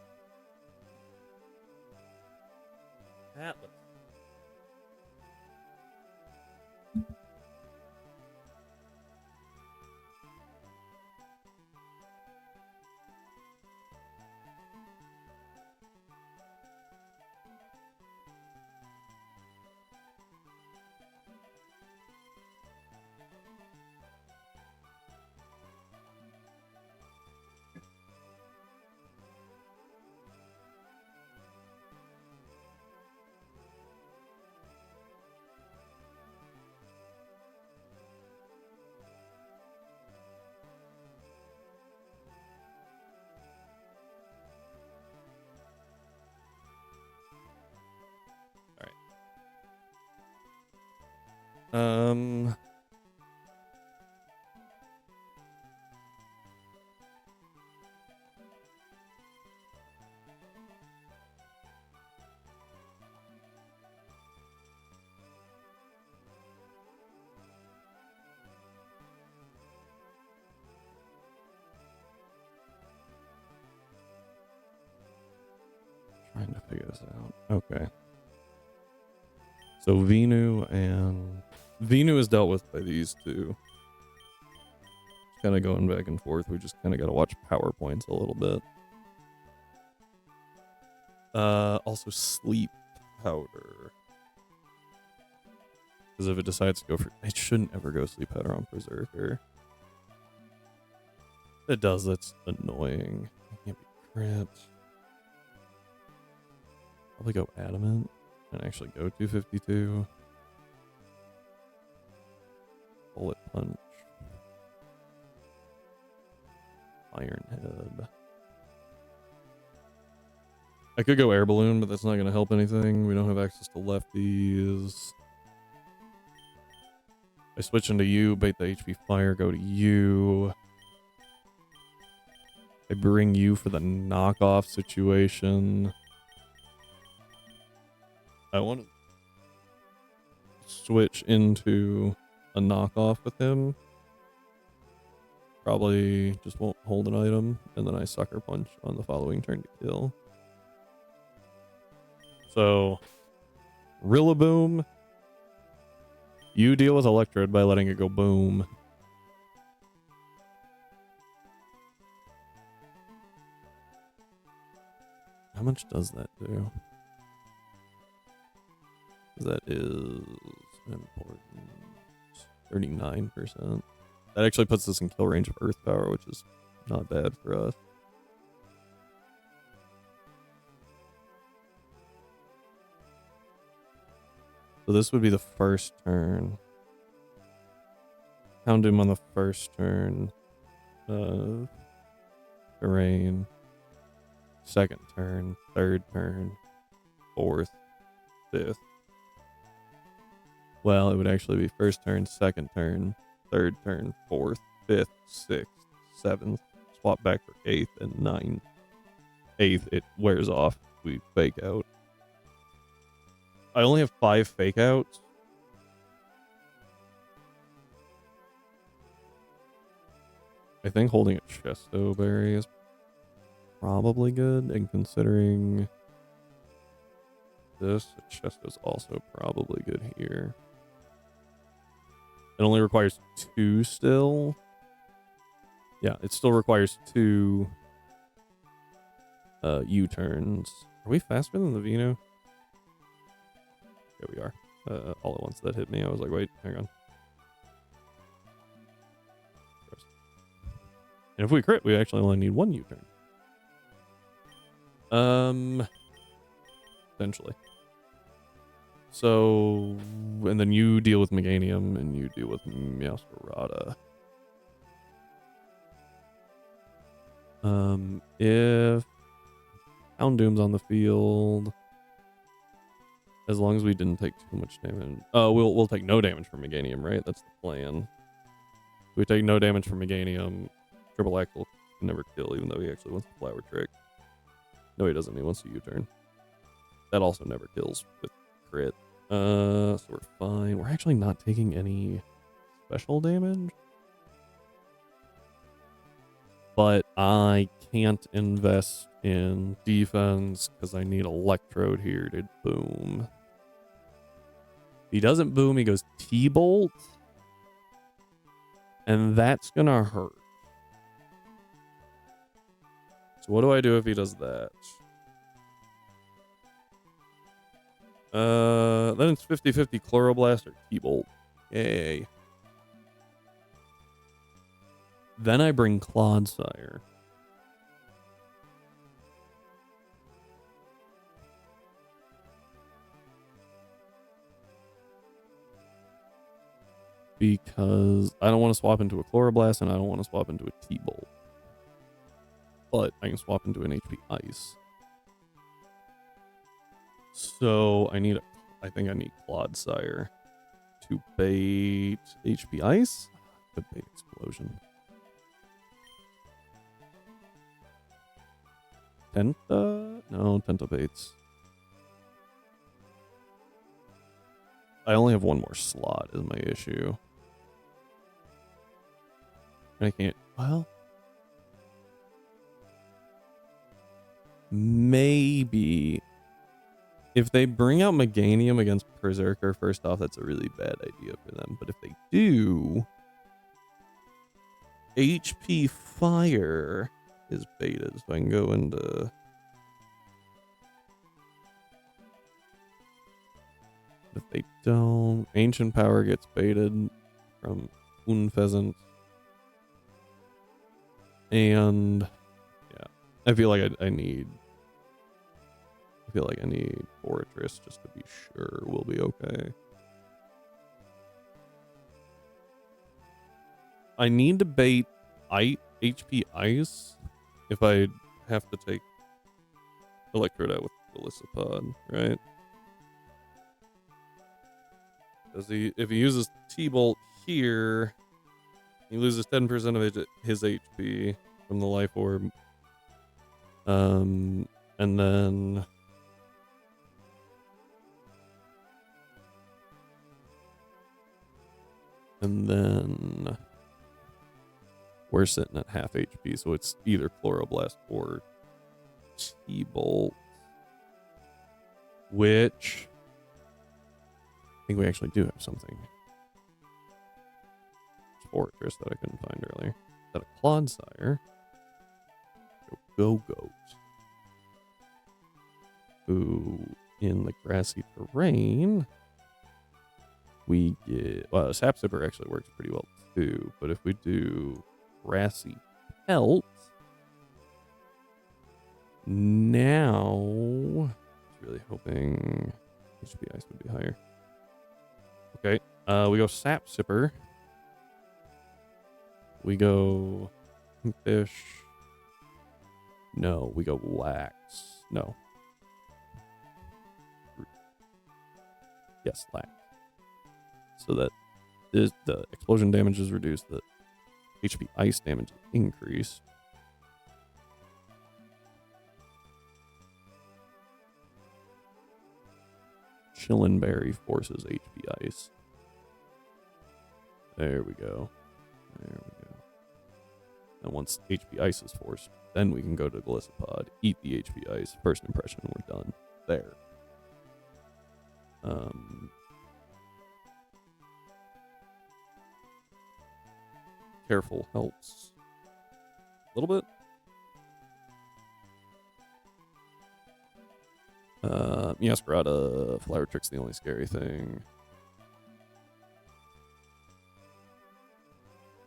S1: Atlas. Um, trying to figure this out. Okay. So Venu is dealt with by these two. Kind of going back and forth. We just kind of got to watch PowerPoints a little bit. Also sleep powder. Because if it decides to go for... It shouldn't ever go sleep powder on Berserker. It does, that's annoying. It can't be crit. Probably go adamant and actually go 252. Bullet punch. Iron head. I could go air balloon, but that's not going to help anything. We don't have access to lefties. I switch into you, bait the HP fire, go to you. I bring you for the knockoff situation. I want to switch into a knockoff with him. Probably just won't hold an item, and then I sucker punch on the following turn to kill. So, Rillaboom. You deal with Electrode by letting it go boom. How much does that do? That is important. 39%. That actually puts us in kill range of Earth Power, which is not bad for us. So this would be the first turn. Houndoom on the first turn. Terrain. Second turn. Third turn. Fourth. Fifth. Well, it would actually be first turn, second turn, third turn, fourth, fifth, sixth, seventh. Swap back for eighth and ninth. Eighth, it wears off. We fake out. I only have 5 fake outs. I think holding a Chesto Berry is probably good, and considering this, a Chesto's also probably good here. It only requires 2 still. Yeah, it still requires 2 U-turns. Are we faster than the Vino? Yeah, we are. All at once that hit me, I was like, wait, hang on. And if we crit, we actually only need 1 U-turn. Potentially. So, and then you deal with Meganium, and you deal with Meowscarada. If Houndoom's on the field, as long as we didn't take too much damage, we'll take no damage from Meganium, right? That's the plan. If we take no damage from Meganium, Triple Axle can never kill, even though he actually wants the Flower Trick. No, he doesn't. He wants a U-turn. That also never kills with crit. So we're fine. We're actually not taking any special damage. But I can't invest in defense because I need Electrode here to boom. If he doesn't boom, he goes T-Bolt. And that's gonna hurt. So what do I do if he does that? Then it's 50-50 Chloroblast or T-Bolt. Yay. Then I bring Clodsire. Because I don't want to swap into a Chloroblast and I don't want to swap into a T-Bolt. But I can swap into an HP Ice. So I think I need Clodsire to bait HP Ice. Could bait Explosion. Tenta? No, Tenta baits. I only have one more slot is my issue. I can't... Well... Maybe... If they bring out Meganium against Berserker, first off, that's a really bad idea for them. But if they do... HP Fire is baited, so I can go into... If they don't... Ancient Power gets baited from Unpheasant. And... Yeah. I feel like I need... I feel like I need Fortress just to be sure we'll be okay. I need to bait HP Ice if I have to take Electrode out with Golisopod, right? Because if he uses T-Bolt here, he loses 10% of his HP from the Life Orb. And then... we're sitting at half HP, so it's either Chloroblast or T-Bolt. Which... I think we actually do have something. Fortress that I couldn't find earlier. Is that a Clodsire? Go Goat. Who, in the grassy terrain... We get... Well, Sap Sipper actually works pretty well, too. But if we do Grassy Pelt... Now... I was really hoping HP Ice would be higher. Okay. We go Sap Sipper. We go... Fish. No, we go Lax. No. Yes, Lax. So that the explosion damage is reduced, the HP Ice damage is increased. Chillin' Berry forces HP Ice. There we go. There we go. And once HP Ice is forced, then we can go to Golisopod, eat the HP Ice. First impression, we're done. There. Careful helps a little bit. Miasperata, Flower Trick's the only scary thing.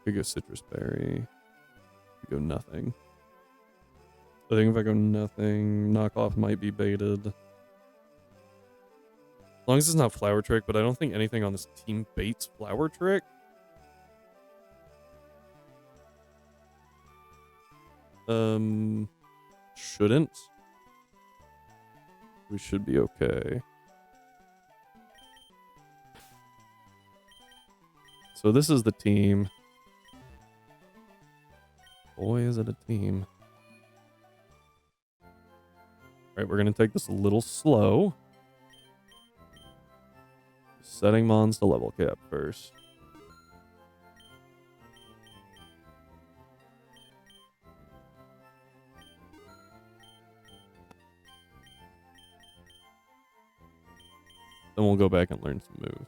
S1: We go Citrus Berry. We go nothing. I think if I go nothing, Knockoff might be baited. As long as it's not Flower Trick, but I don't think anything on this team baits Flower Trick. Shouldn't. We should be okay. So this is the team. Boy, is it a team. Alright, we're going to take this a little slow. Setting Mons to level cap first. Then we'll go back and learn some moves.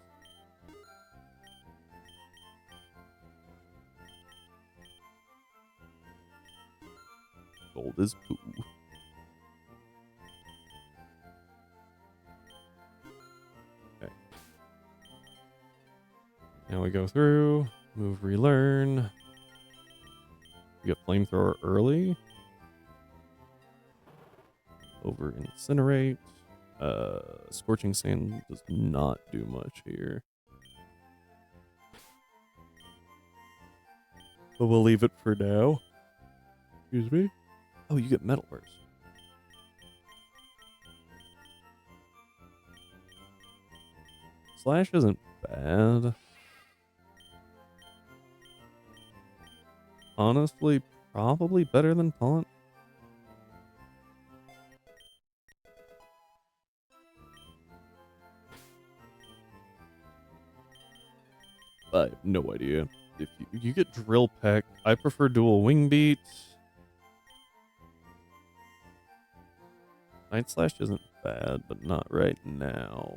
S1: Gold is poo. Okay. Now we go through, move, relearn. We get Flamethrower early. Over Incinerate. Scorching Sand does not do much here. But we'll leave it for now. Excuse me? Oh, you get Metal Burst. Slash isn't bad. Honestly, probably better than Taunt. I have no idea. If you get Drill Peck, I prefer dual Wing Beat. Night Slash isn't bad, but not right now.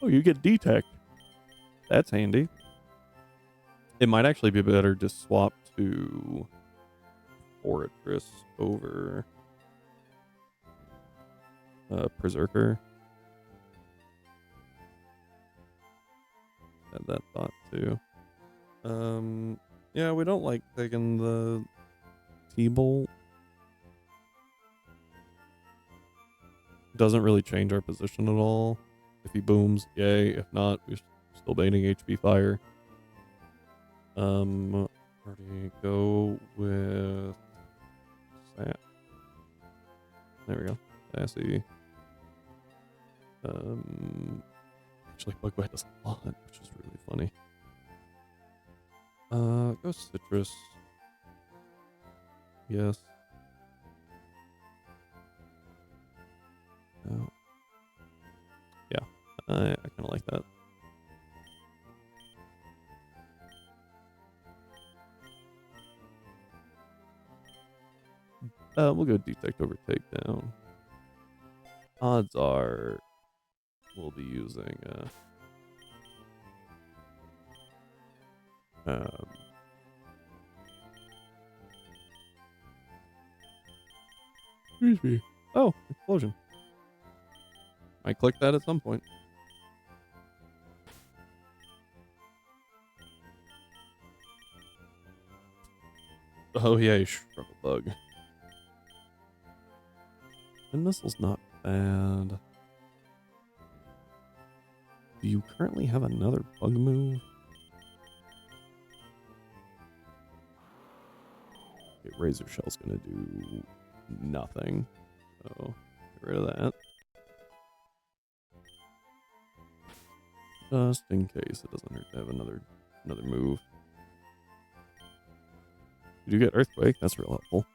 S1: Oh, you get Detect. That's handy. It might actually be better to swap to Fortress over Berserker. Had that thought too. Yeah, we don't like taking the T-Bolt. Doesn't really change our position at all. If he booms, yay. If not, we're still baiting HP Fire. Where do you go with Sap? There we go. Sassy. Actually, Bugbat does a lot, which is really funny. Go Citrus. Yes. Oh. Yeah, I kind of like that. We'll go Detect over Takedown. Odds are we'll be using excuse me. Oh, explosion. I clicked that at some point. Oh yeah, you struck a bug. The missile's not bad. Do you currently have another bug move? Okay, Razor Shell's gonna do nothing. So get rid of that. Just in case it doesn't hurt to have another move. You do get Earthquake, that's real helpful.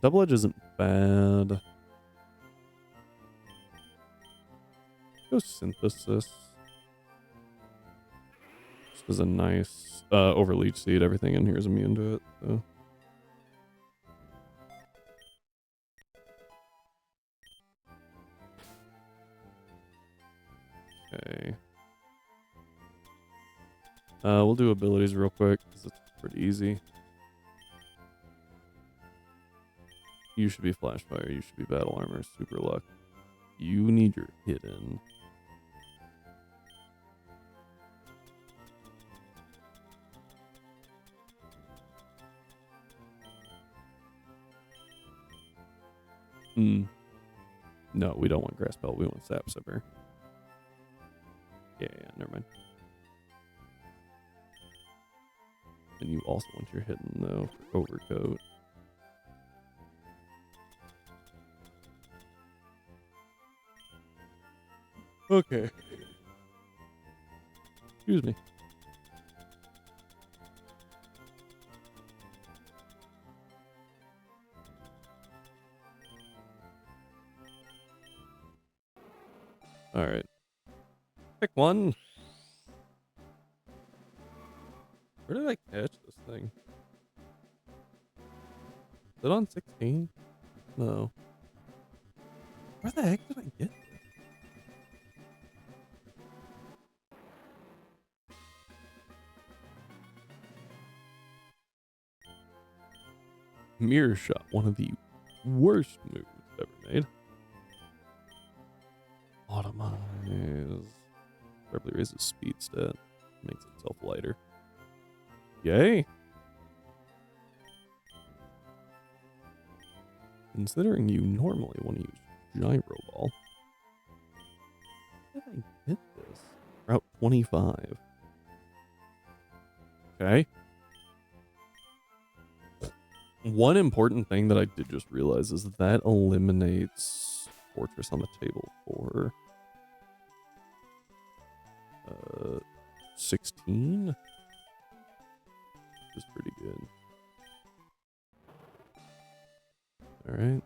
S1: Double Edge isn't bad. Go Synthesis. Just as a nice Overleach Seed, everything in here is immune to it, so. Okay. We'll do abilities real quick because it's pretty easy. You should be Flash Fire. You should be Battle Armor. Super Luck. You need your Hidden. No, we don't want Grass Belt. We want Sap Sipper. Yeah, never mind. And you also want your Hidden, though, for Overcoat. Okay. Excuse me. All right. Pick one. Where did I catch this thing? Is it on 16? No. Where the heck did I get this? Mirror Shot, one of the worst moves ever made. Automize. Probably raises speed stat. Makes itself lighter. Yay! Considering you normally want to use Gyro Ball. How did I get this? Route 25. Okay. One important thing that I did just realize is that eliminates Fortress on the table for 16, which is pretty good. All right.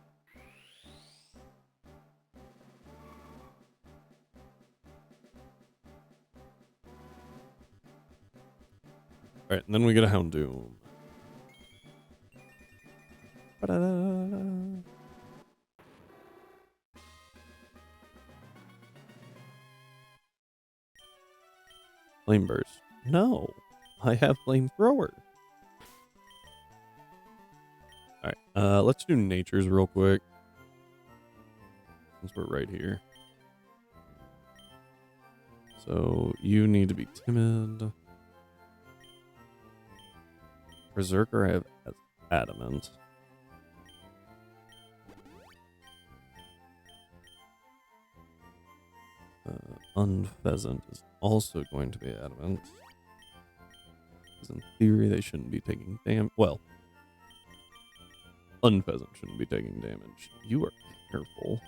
S1: All right, and then we get a Houndoom. Ba-da-da-da-da. Flame Burst. No, I have Flamethrower. All right, let's do Nature's real quick. Since we're right here. So you need to be timid. Berserker I have as adamant. Unpheasant is also going to be adamant. Because in theory they shouldn't be taking damage. Well, Unpheasant shouldn't be taking damage. You are careful.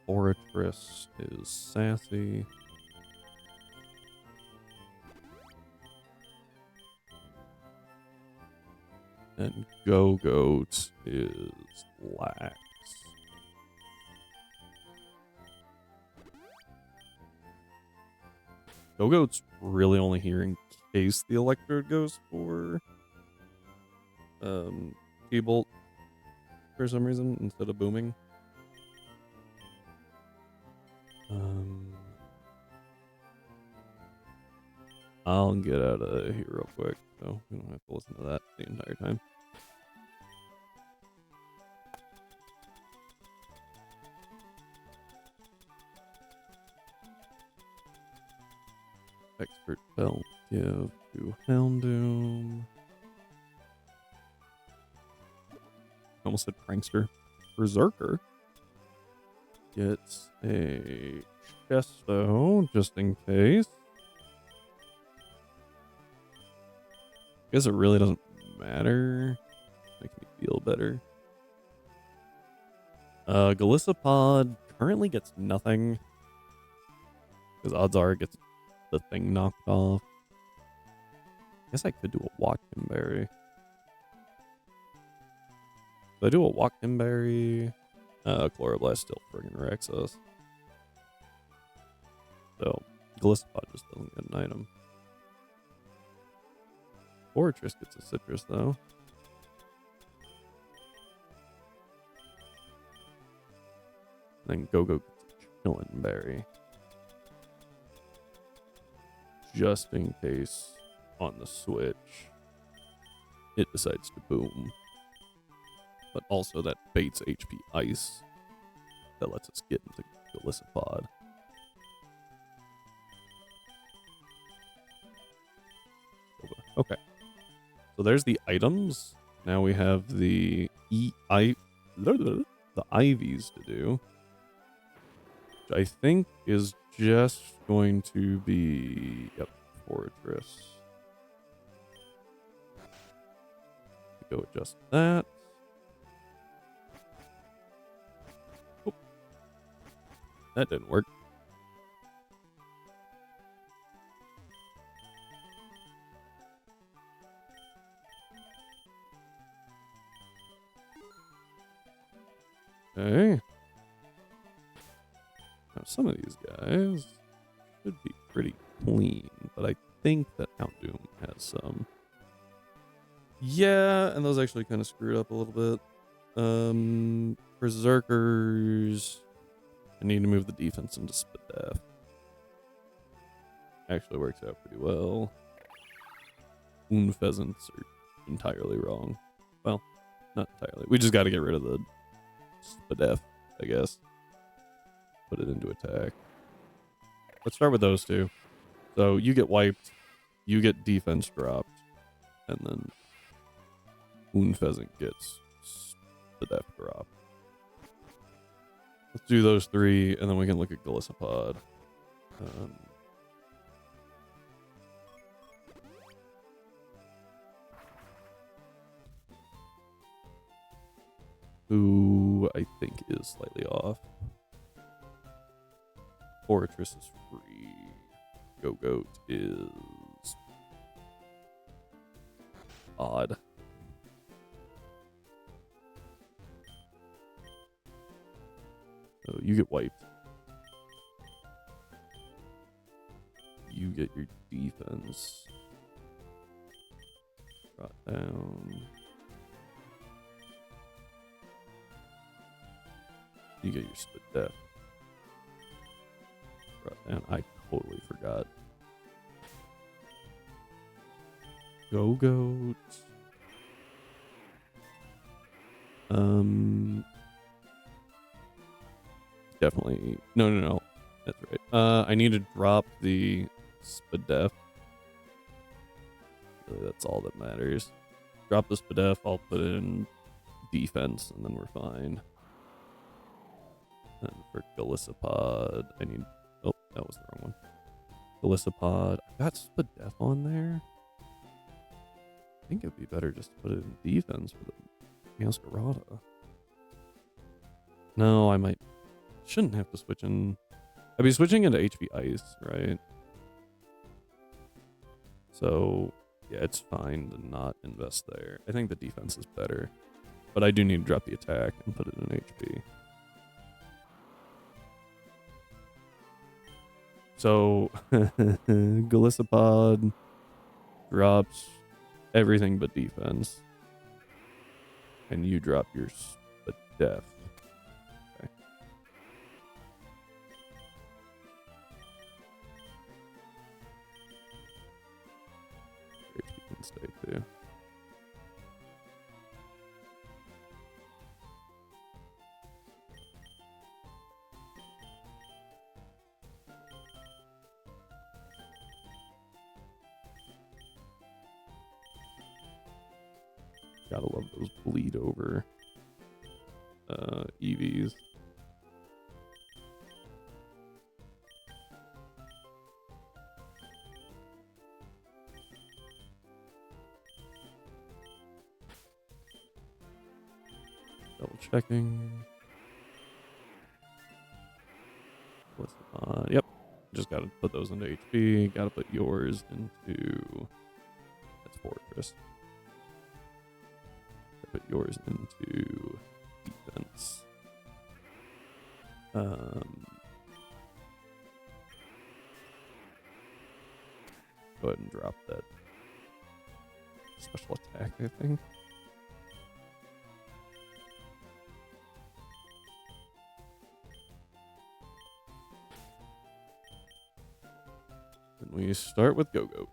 S1: Oratress is sassy. And Go-Goat is lax. Go-Goat's really only here in case the Electrode goes for T-Bolt for some reason instead of booming. I'll get out of here real quick, so we don't have to listen to that the entire time. Expert Belt give to Houndoom. Almost said Prankster. Berserker gets a Chesto just in case. Guess it really doesn't matter. Makes me feel better. Galissapod currently gets nothing. Because odds are it gets the thing knocked off. Guess I could do a Walkenberry. If I do a Walkenberry, Chloroblast still friggin' wrecks us. So, Galissapod just doesn't get an item. Fortress gets a citrus, though. Then Go-Go gets a Chillin' Berry. Just in case on the Switch it decides to boom. But also that baits HP Ice that lets us get into Galissapod. Okay. So there's the items. Now we have the the Ivies to do. Which I think is just going to be Fortress. Go adjust that. Oh. That didn't work. Okay. Now some of these guys should be pretty clean, but I think that Houndoom has some. Yeah, and those actually kind of screwed up a little bit. Berserkers. I need to move the defense into Spadef. Actually works out pretty well. Pheasants are entirely wrong. Well, not entirely. We just got to get rid of the Spadef, I guess. Put it into attack. Let's start with those two. So you get wiped, you get defense dropped, and then Pheasant gets Spadef dropped. Let's do those 3, and then we can look at Golisopod. Who I think is slightly off. Fortress is free. Go-Goat is odd. So you get wiped. You get your defense brought down. You get your split death brought down. I totally forgot. Go-Goat. Definitely. No. That's right. I need to drop the Spadef. Really, that's all that matters. Drop the Spadef. I'll put it in defense, and then we're fine. And for Golisopod, I need... Oh, that was the wrong one. Golisopod. I got Spadef on there. I think it'd be better just to put it in defense for the Masquerada. No, I might... Shouldn't have to switch in... I'd be switching into HP Ice, right? So, yeah, it's fine to not invest there. I think the defense is better. But I do need to drop the attack and put it in HP. So, Golisopod drops everything but defense. And you drop your Spadef. Okay. HP can stay too. Gotta love those bleed over EVs. Double checking. Yep. Just gotta put those into HP. Gotta put yours into... That's Fortress. Put yours into defense. Go ahead and drop that special attack, I think. And we start with Go-Goat.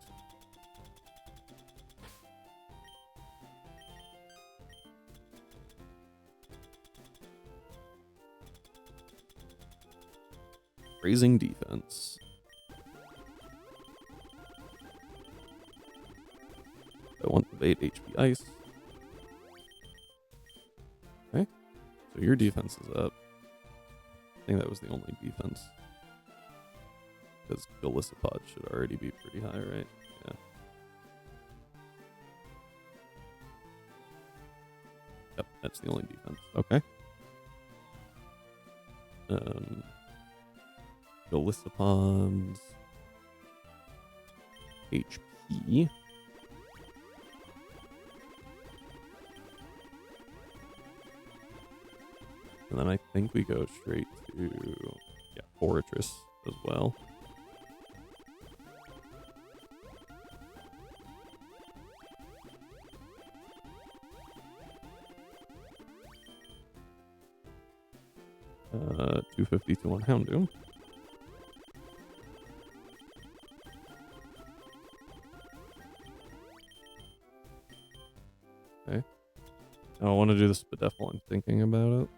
S1: Raising defense. I want the bait HP Ice. Okay. So your defense is up. I think that was the only defense. Because Golisopod should already be pretty high, right? Yeah. Yep, that's the only defense. Okay. Golisopod's HP. And then I think we go straight to, yeah, Fortress as well. Uh, 250 on Houndoom. Okay. Now I want to do the Spadef while I'm thinking about it.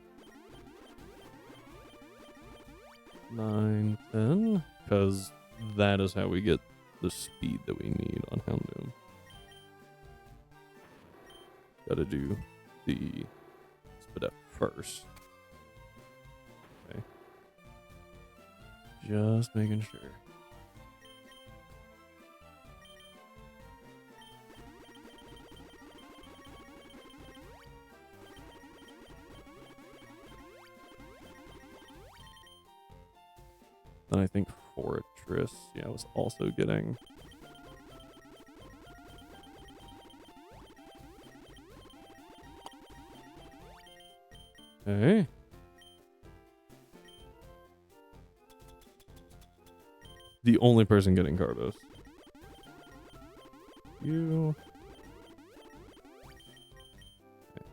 S1: 9, 10, because that is how we get the speed that we need on Houndoom. Gotta do the Spadef first. Okay. Just making sure. Then I think Fortress, yeah, was also getting. Okay. The only person getting Carbos. You. Okay.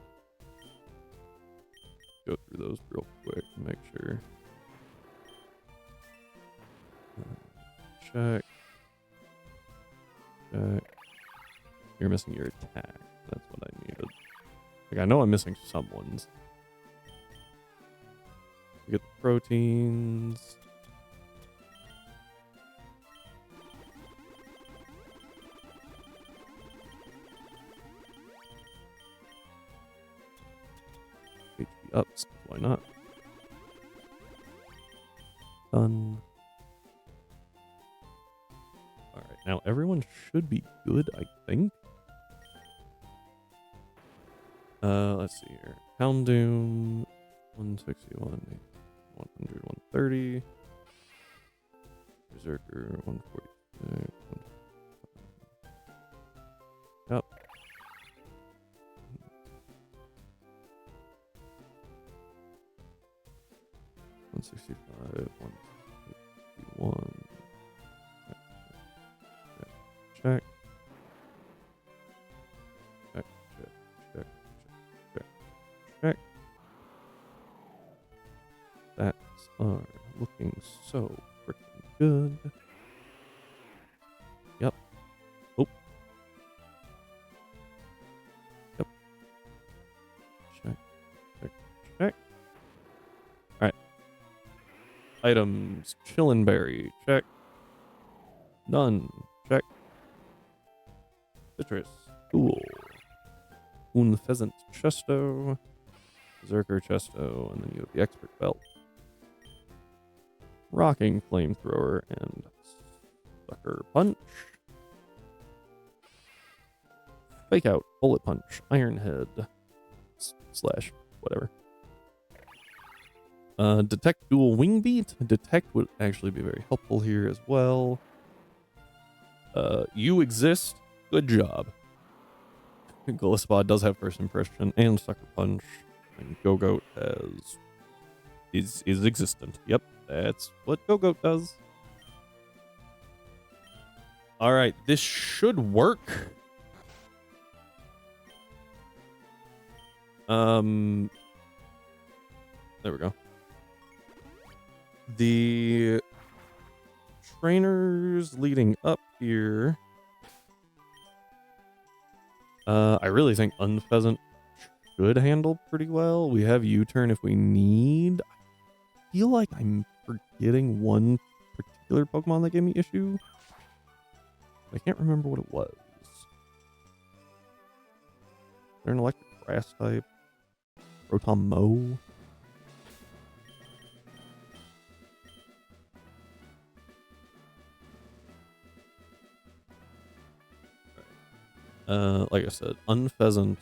S1: Go through those real quick to make sure. Check. Check. You're missing your attack. That's what I needed. Like, I know I'm missing someone's. We get the proteins. HP ups. Why not? Done. Alright, now everyone should be good, I think. Let's see here. Houndoom, 161, 100, 130. Berserker, 146. Yep. 165, 161. Check. Check, check, check, check, check. Stats are looking so freaking good. Yep. Oh. Yep. Check, check, check. Alright. Items. Chillin' berry. Check. None. Check. Citrus. Cool. Un pheasant chesto. Berserker chesto. And then you have the expert belt. Rocking flamethrower and sucker punch. Fake out bullet punch. Iron head. Slash whatever. Detect dual wing beat. Detect would actually be very helpful here as well. You exist. Good job. Glisspod does have first impression and sucker punch, and Go-Goat is existent. Yep, that's what Go-Goat does. All right, this should work. There we go. The trainers leading up here. I really think Unpheasant should handle pretty well. We have U-turn if we need. I feel like I'm forgetting one particular Pokemon that gave me issue. I can't remember what it was. Is there an electric grass type? Rotom Mow? Like I said, Unpheasant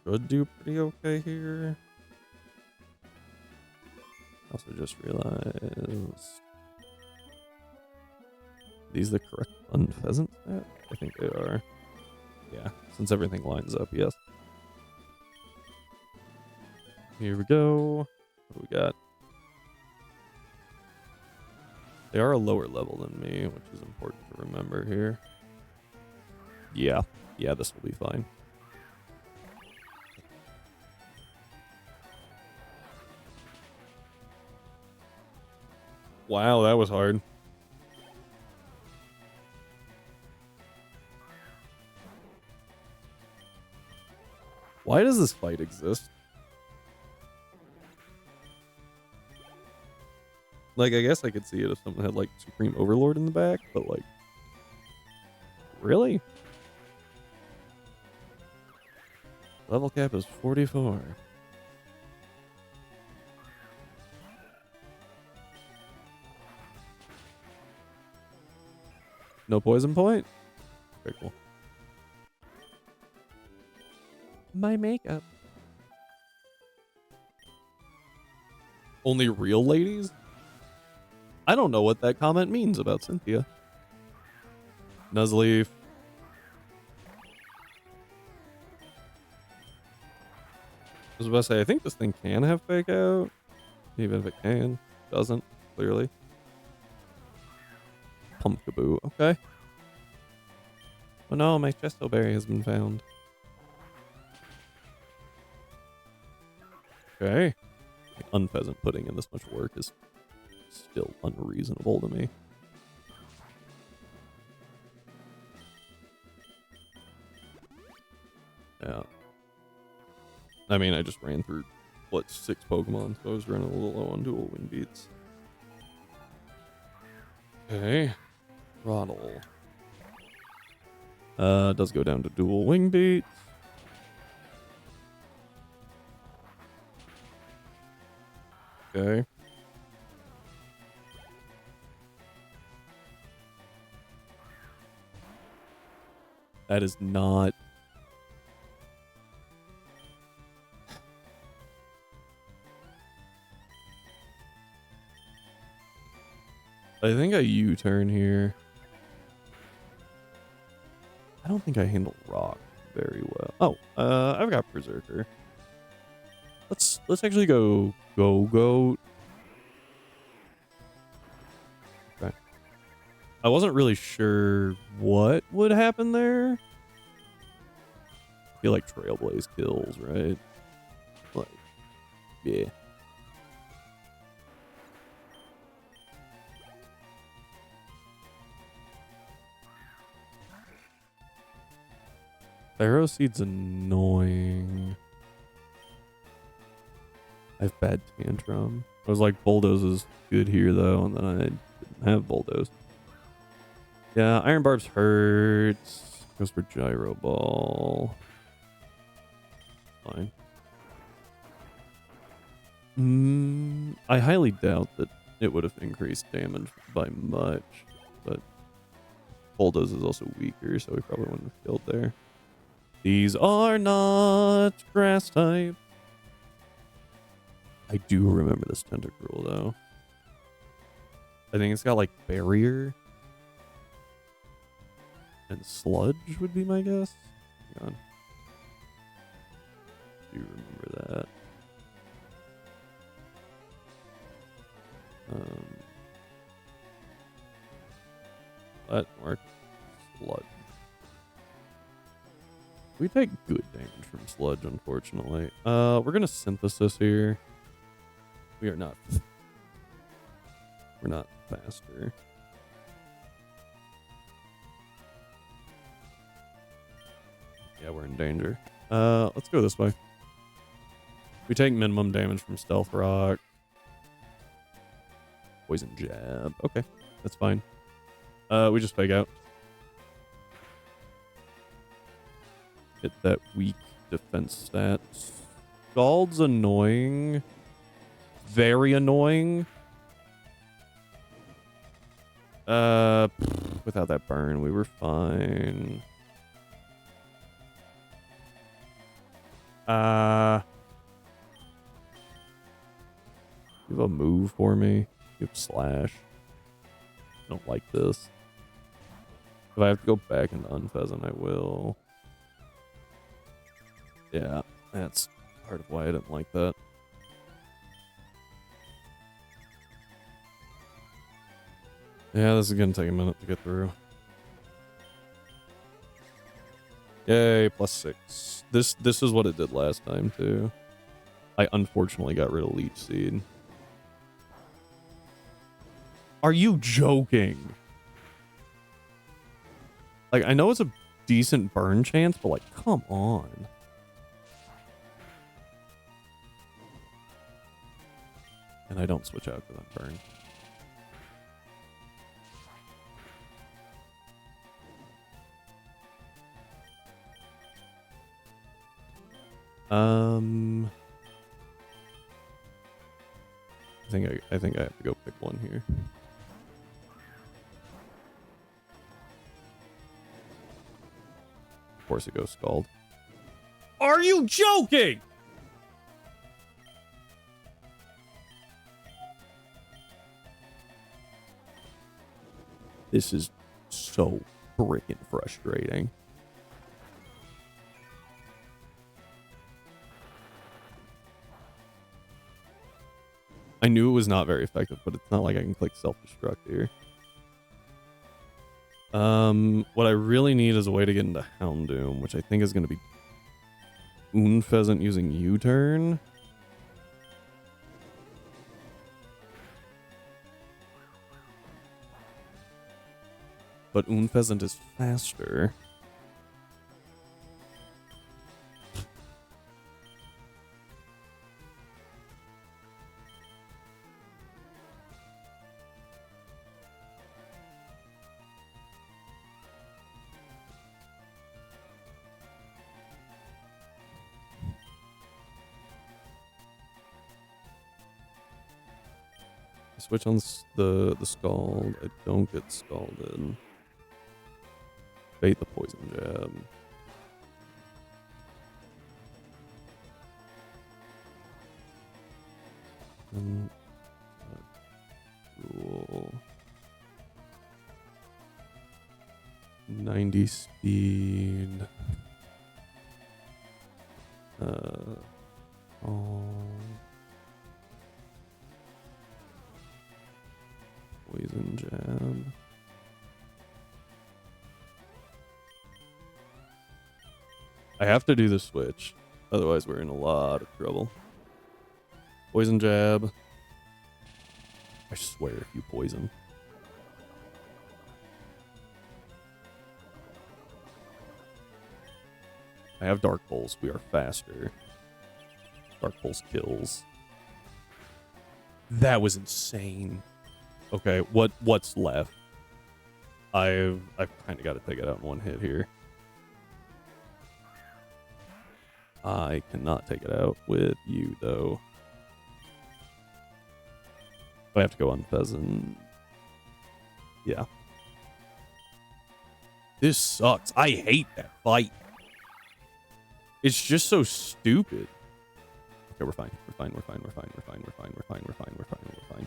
S1: should do pretty okay here. Also just realized, these the correct Unpheasant stat? I think they are. Yeah, since everything lines up, yes. Here we go. What do we got? They are a lower level than me, which is important to remember here. Yeah. Yeah, this will be fine. Wow, that was hard. Why does this fight exist? Like, I guess I could see it if someone had, like, Supreme Overlord in the back, but, like... Really? Level cap is 44. No poison point? Very cool. My makeup. Only real ladies? I don't know what that comment means about Cynthia. Nuzleaf. I was about to say, I think this thing can have fake out. Even if it can. Doesn't, clearly. Pumpkaboo. Okay. Oh no, my chesto berry has been found. Okay. Unpheasant putting in this much work is still unreasonable to me. Yeah. I mean, I just ran through, what, 6 Pokemon, so I was running a little low on dual wing beats. Okay. Throttle. Does go down to dual wing beats. Okay. That is not... I think I U-turn here. I don't think I handle rock very well. Oh, I've got Berserker. Let's actually go Goat. Okay. I wasn't really sure what would happen there. I feel like Trailblaze kills, right? Like, yeah. Pharaoh Seed's annoying. I have bad Tantrum. I was like, Bulldoze is good here, though, and then I didn't have Bulldoze. Yeah, Iron Barbs hurts. Goes for Gyro Ball. Fine. I highly doubt that it would have increased damage by much, but Bulldoze is also weaker, so we probably wouldn't have killed there. These are not grass type. I do remember this Tentacruel, though. I think it's got, like, Barrier. And Sludge would be my guess. Hang on. Do you remember that? That work. Sludge. We take good damage from Sludge, unfortunately. We're gonna Synthesis here. We are not. We're not faster. Yeah, we're in danger. Let's go this way. We take minimum damage from Stealth Rock. Poison Jab. Okay, that's fine. We just fake out. Hit that weak defense stat. Scald's annoying. Very annoying. Without that burn, we were fine. You have a move for me? You have Slash. I don't like this. If I have to go back into Unpheasant, I will. Yeah, that's part of why I didn't like that. Yeah, this is gonna take a minute to get through. Yay, +6. This is what it did last time too. I unfortunately got rid of Leech Seed. Are you joking? Like, I know it's a decent burn chance, but like, come on. And I don't switch out to that burn. I think I have to go pick one here. Of course it goes Scald. Are you joking? This is so freaking frustrating. I knew it was not very effective, but it's not like I can click self-destruct here. What I really need is a way to get into Houndoom, which I think is going to be Pheasant using U-turn. But Pheasant is faster. Switch on the Scald. I don't get scalded. Bait the Poison Jab. Rule. 90 speed. Poison Jab. I have to do the switch, otherwise we're in a lot of trouble. Poison Jab. I swear if you poison. I have Dark Pulse. We are faster. Dark Pulse kills. That was insane. Okay, what's left? I've kind of got to take it out in one hit here. I cannot take it out with you though. I have to go on Pheasant. Yeah. This sucks. I hate that fight. It's just so stupid. Okay, we're fine. We're fine. We're fine. We're fine. We're fine. We're fine. We're fine. We're fine. We're fine. We're fine.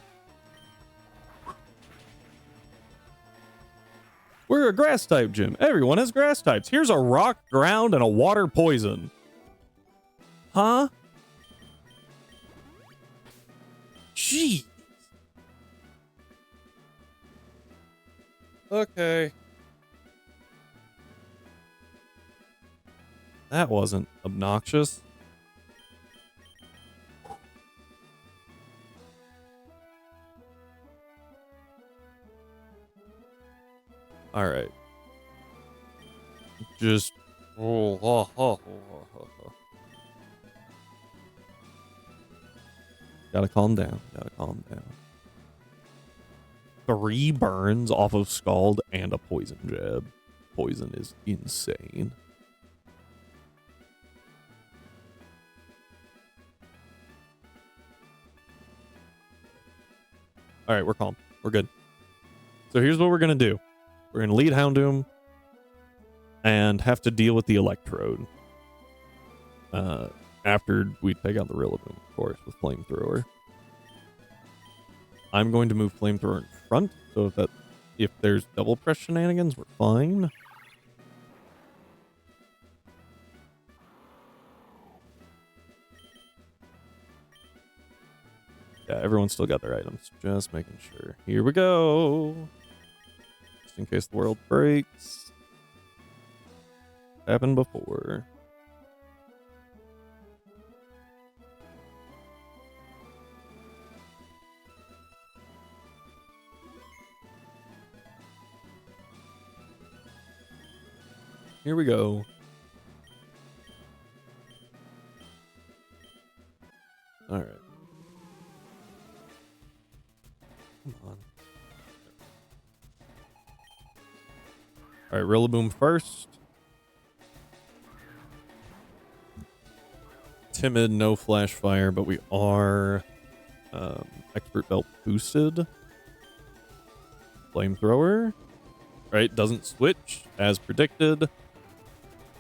S1: We're a grass type gym. Everyone has grass types. Here's a rock, ground, and a water poison. Huh? Jeez. Okay. That wasn't obnoxious. All right. Just gotta calm down. Gotta calm down. 3 burns off of Scald and a Poison Jab. Poison is insane. All right, we're calm. We're good. So here's what we're gonna do. We're gonna lead Houndoom and have to deal with the Electrode. After we take out the Rillaboom, of course, with Flamethrower. I'm going to move Flamethrower in front, so if there's double press shenanigans, we're fine. Yeah, everyone's still got their items. Just making sure. Here we go. Just in case the world breaks. Happened before. Here we go. All right. Come on. All right, Rillaboom first. Timid, no flash fire, but we are expert belt boosted. Flamethrower. Right, doesn't switch as predicted.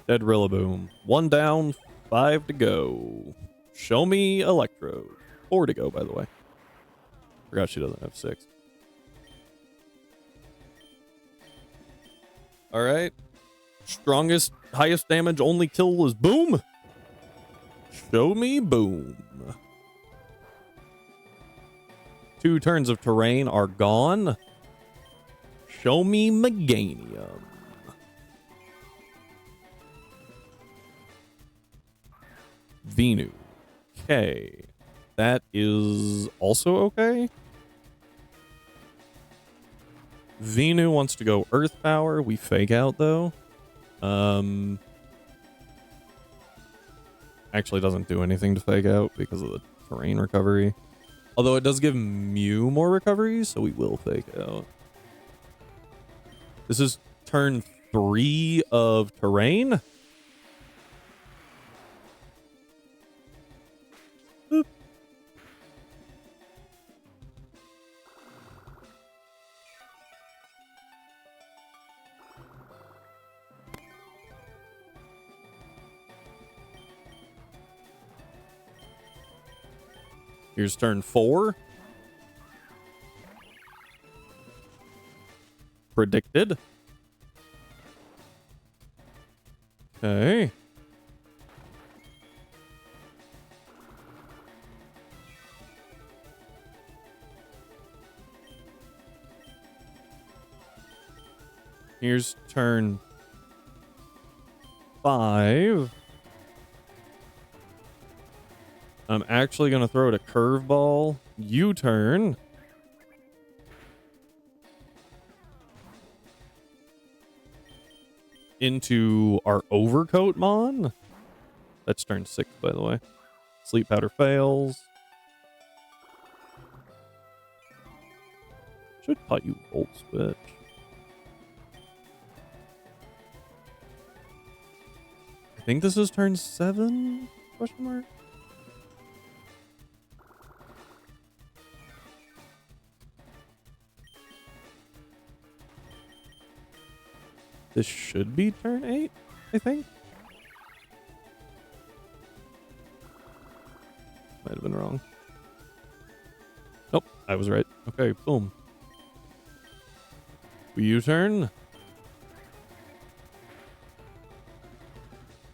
S1: Dead Rillaboom. 1 down, 5 to go. Show me Electrode. 4 to go, by the way. Forgot she doesn't have 6. Alright. Strongest, highest damage, only kill is Boom. Show me Boom. 2 turns of terrain are gone. Show me Meganium. Venu. Okay. That is also okay. Venu wants to go Earth Power. We fake out though. Actually doesn't do anything to fake out because of the terrain recovery. Although it does give Mew more recovery, so we will fake out. This is turn 3 of terrain. Boop. Here's turn 4. Predicted. Okay. Here's turn 5. I'm actually going to throw it a curveball. U-turn. Into our Overcoat Mon. That's turn 6, by the way. Sleep Powder fails. Should taught you Volt Switch. I think this is turn 7? Question mark? This should be turn 8, I think. Might have been wrong. Nope, I was right. Okay, boom. U-turn.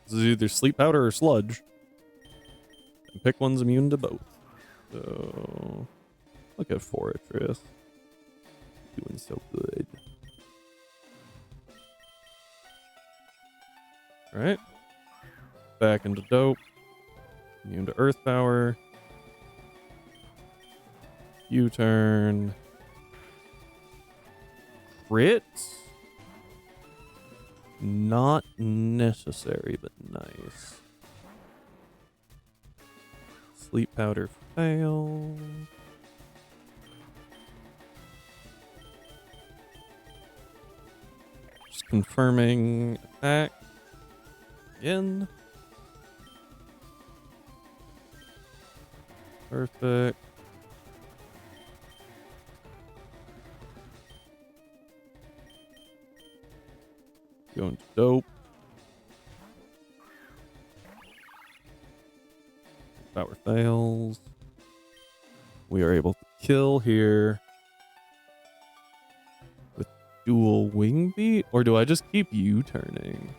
S1: This is either Sleep Powder or Sludge. And pick one's immune to both. So, look at Fortress. Doing so good. Alright. Back into Dope. Immune to Earth Power. U-turn. Crit? Not necessary, but nice. Sleep Powder fail. Just confirming attack. Again. Perfect. Going to Dope. Power fails. We are able to kill here with dual wing beat, or do I just keep U-turning?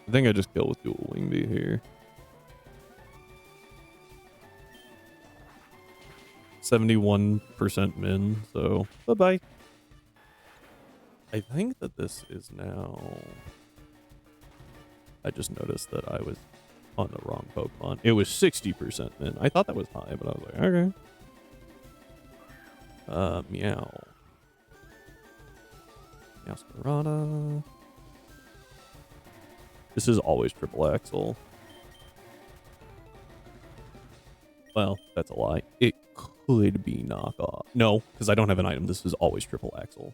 S1: I think I just kill with dual wing beat here. 71% min, so bye-bye. I think that this is now... I just noticed that I was on the wrong Pokemon. It was 60% min. I thought that was high, but I was like, okay. Meow. Meowscarada. This is always triple axle. Well, that's a lie. It could be knockoff. No, because I don't have an item. This is always triple axle.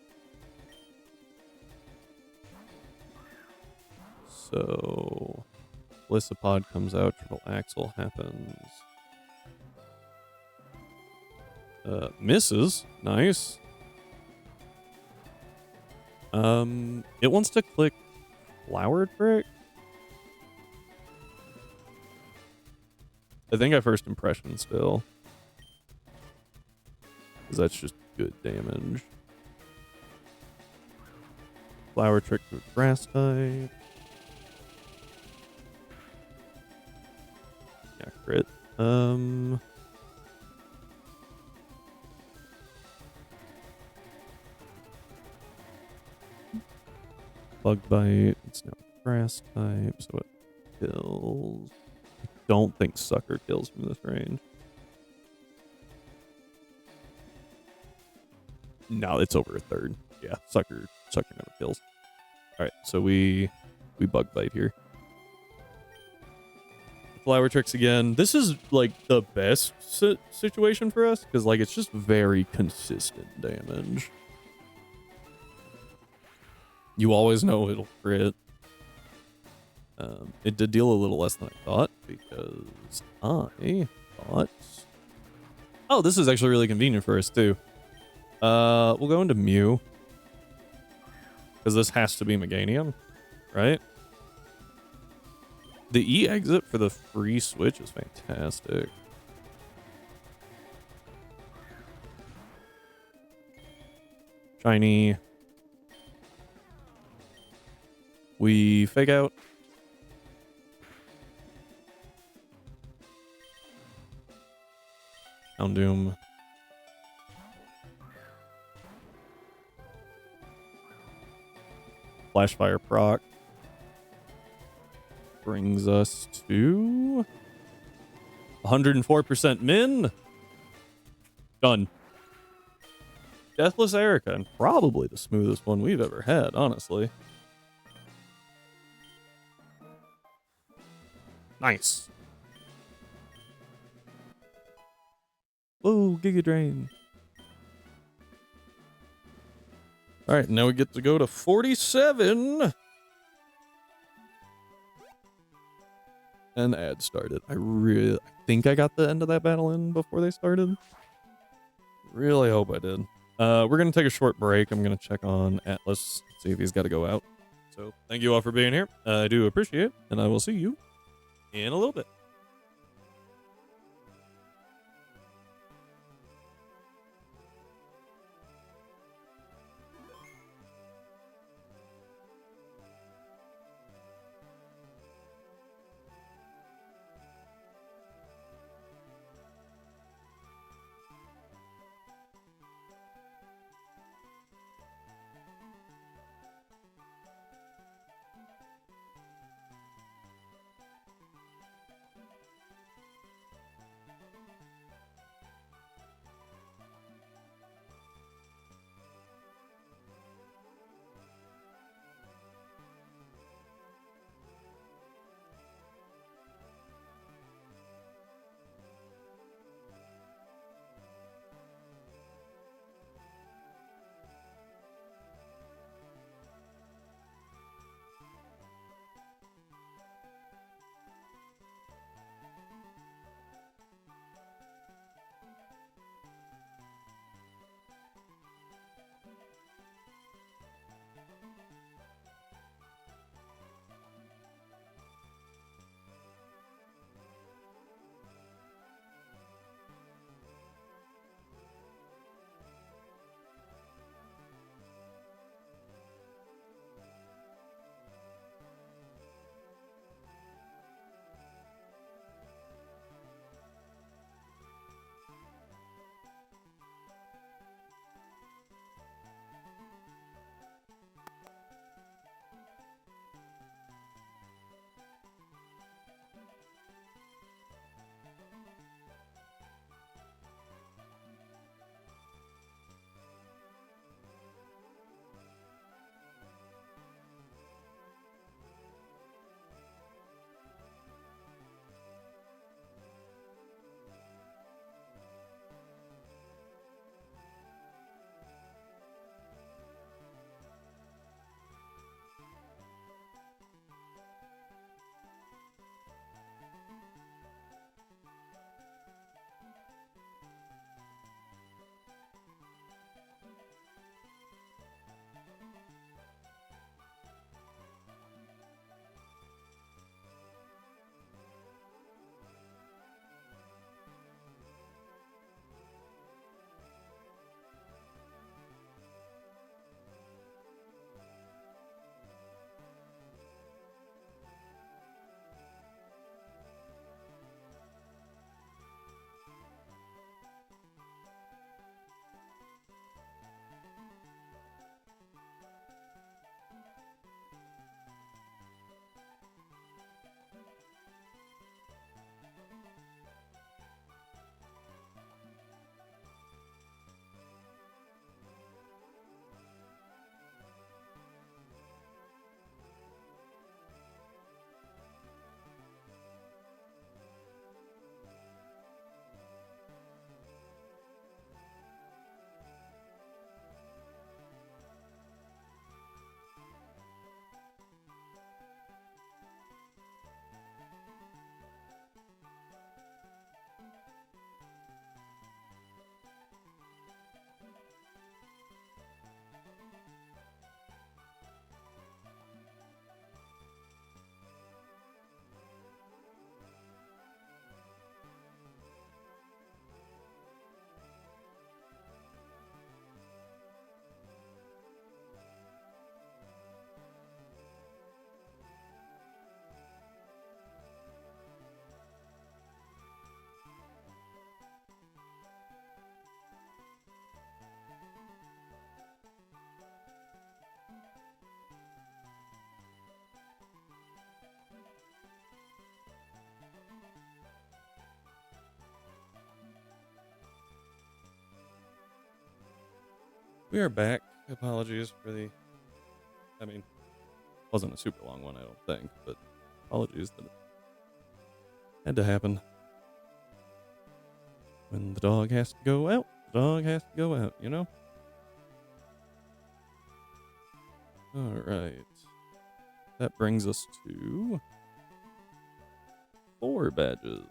S1: So, Blissapod comes out, triple axle happens. Misses. Nice. It wants to click Flower Trick. I think I first impression still. Because that's just good damage. Flower trick to grass type. Yeah, crit. Bug bite. It's now grass type, so it kills. I don't think sucker kills from this range. No, it's over a third. Yeah, sucker never kills. All right, so we bug bite here. Flower tricks again. This is like the best situation for us because like it's just very consistent damage. You always know it'll crit. It did deal a little less than I thought because I thought, oh, this is actually really convenient for us too. We'll go into Mew because this has to be Meganium, right? The E exit for the free switch is fantastic. Shiny. We fake out. Houndoom. Flashfire proc. Brings us to 104% min. Done. Deathless Erica, and probably the smoothest one we've ever had, honestly. Nice. Whoa, Giga Drain. All right, now we get to go to 47. And ad started. I think I got the end of that battle in before they started. Really hope I did. We're going to take a short break. I'm going to check on Atlas, see if he's got to go out. So thank you all for being here. I do appreciate it, and I will see you in a little bit. We are back. Apologies for the... I mean, wasn't a super long one, I don't think, but apologies that it had to happen. When the dog has to go out, the dog has to go out, you know? Alright. That brings us to 4 badges.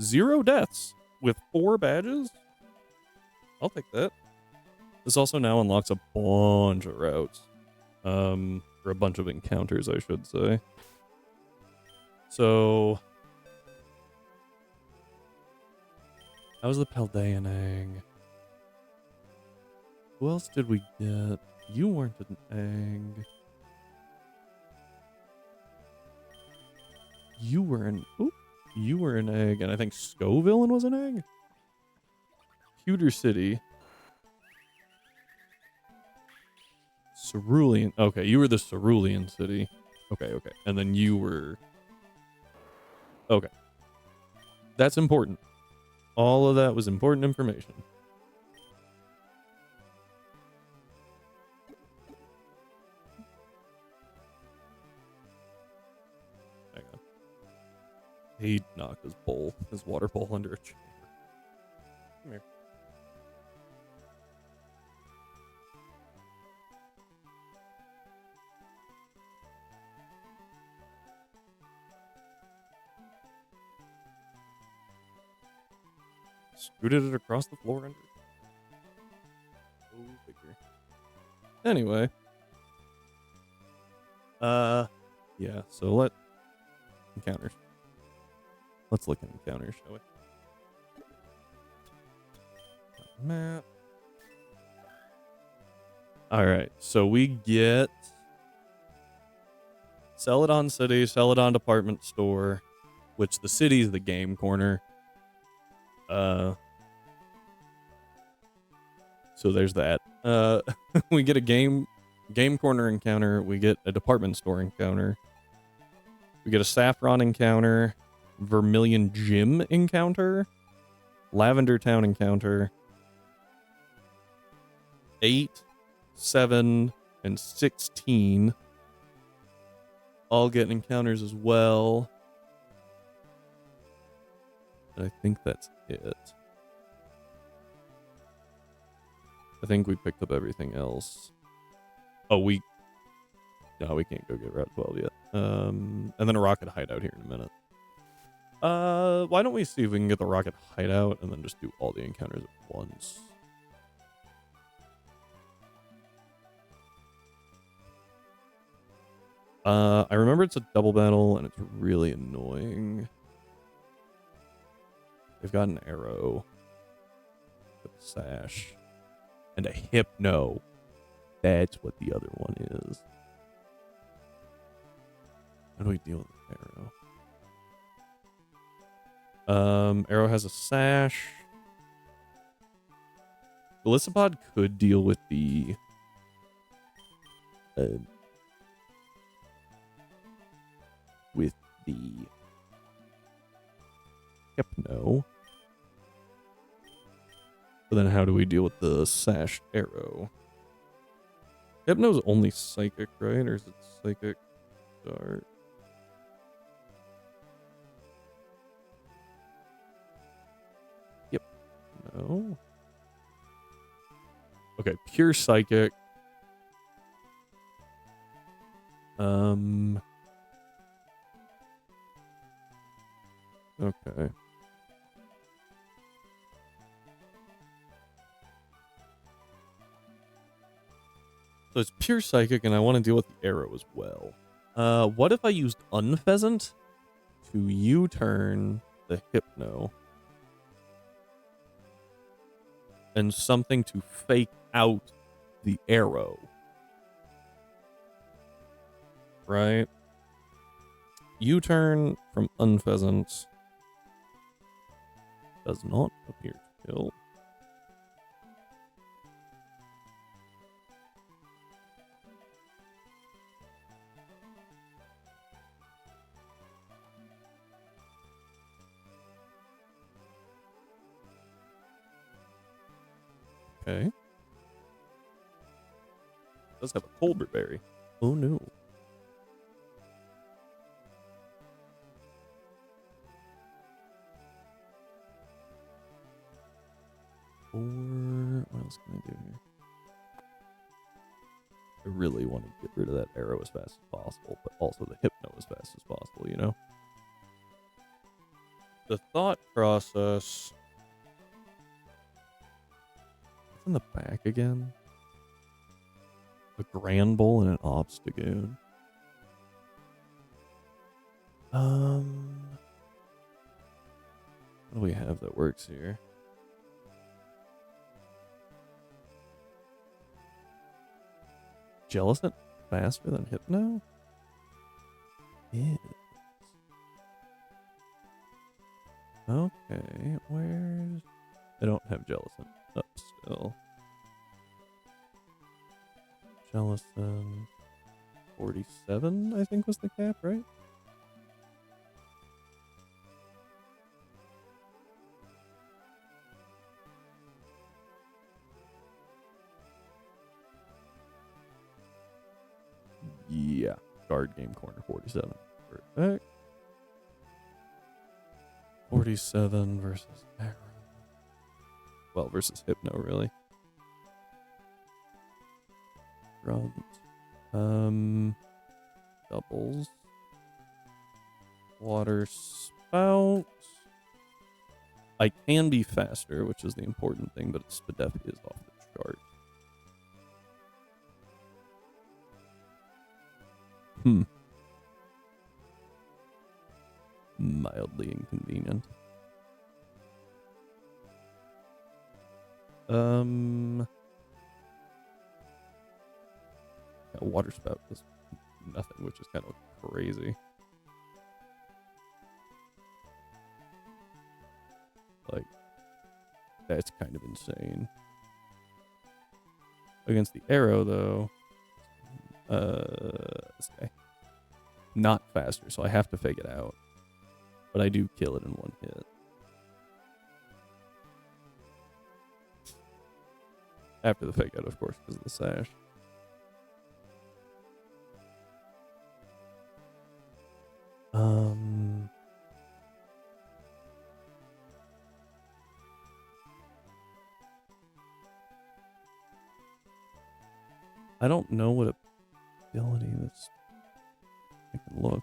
S1: 0 deaths with 4 badges? I'll take that. This also now unlocks a bunch of routes. Or a bunch of encounters, I should say. So... how's the Paldean egg? Who else did we get? You weren't an egg. You were an... oop. You were an egg, and I think Scovillain was an egg? Pewter City. Cerulean. Okay, you were the Cerulean City. Okay. And then you were... okay. That's important. All of that was important information. Hang on. He knocked his water bowl under a chair. Come here. Scooted it across the floor under. Go figure. Anyway. Yeah, so encounters. Let's look at encounters, shall we? Map. Alright, so we get Celadon City, Celadon Department Store, which the city is the game corner. So there's that. We get a game corner encounter. We get a department store encounter. We get a Saffron encounter, Vermilion Gym encounter, Lavender Town encounter. 8, 7, and 16 all get encounters as well. And I think that's it. I think we picked up everything else. Oh, no, we can't go get Route 12 yet. And then a rocket hideout here in a minute. Why don't we see if we can get the rocket hideout and then just do all the encounters at once? I remember it's a double battle and it's really annoying. They've got an arrow, a sash, and a hypno. That's what the other one is. How do we deal with the arrow? Arrow has a sash. Golisopod could deal with the hypno. But then how do we deal with the sash arrow? Hypno's only psychic, right? Or is it psychic dart? Yep. No. Okay, pure psychic. Okay. So it's pure psychic, and I want to deal with the arrow as well. What if I used Unpheasant to U-turn the hypno? And something to fake out the arrow. Right? U-turn from Unpheasant does not appear to kill. Okay. does have a Colbert berry. Oh no. Or what else can I do here? I really want to get rid of that arrow as fast as possible, but also the hypno as fast as possible, you know? The thought process. What's in the back again? A Grand Bull and an Obstagoon. What do we have that works here? Jellicent faster than Hypno? Is. Okay, where's... I don't have Jellicent up still. Jellicent 47, I think was the cap, right? Yeah, guard game corner 47. Perfect. 47 versus arrow. Well, versus Hypno, really. Grunt. Doubles. Water spout. I can be faster, which is the important thing, but Spadeffi is off the chart. Mildly inconvenient. Yeah, water spout does nothing, which is kind of crazy. Like, that's kind of insane. Against the arrow, though, this guy. Not faster, so I have to fake it out. But I do kill it in one hit. After the fake out, of course, because of the sash. I don't know what ability this... I can look.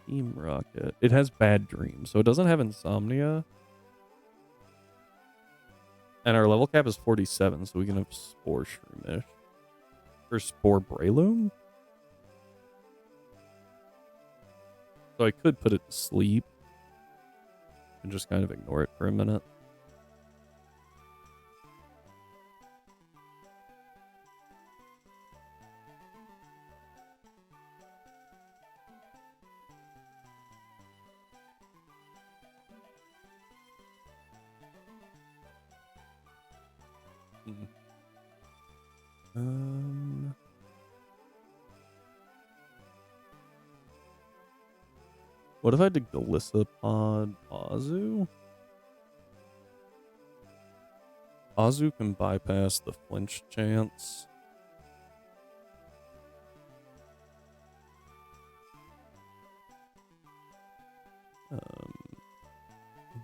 S1: Team Rocket. It has Bad Dreams, so it doesn't have Insomnia. And our level cap is 47, so we can have Spore Shroomish. Or Spore Breloom? So I could put it to sleep. And just kind of ignore it for a minute. What if I did Galissapod Azu? Azu can bypass the flinch chance.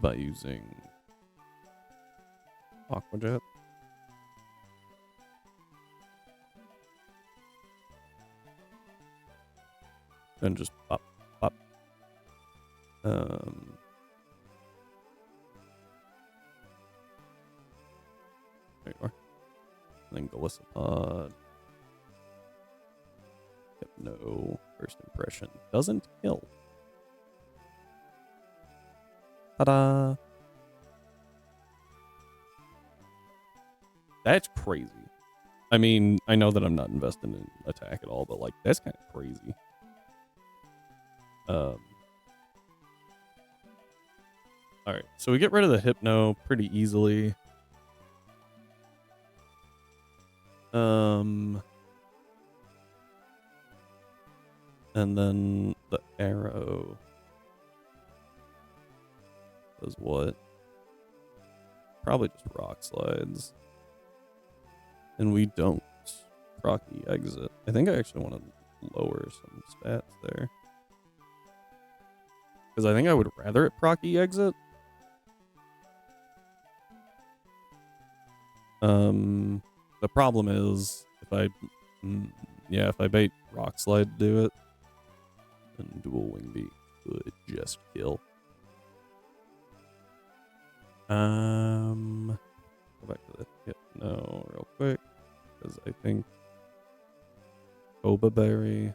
S1: By using Aqua Jet. And just pop, pop. There you are. And then Galissapod. No first impression. Doesn't kill. Ta-da! That's crazy. I mean, I know that I'm not invested in attack at all, but like, that's kind of crazy. Alright, so we get rid of the Hypno pretty easily. And then the arrow does what? probably just rock slides. And we don't procky exit. I think I actually want to lower some stats there. Because I think I would rather it procky exit. The problem is if I bait rock slide to do it, then dual wing beat could just kill. Go back to the hypno real quick because I think Boba Berry,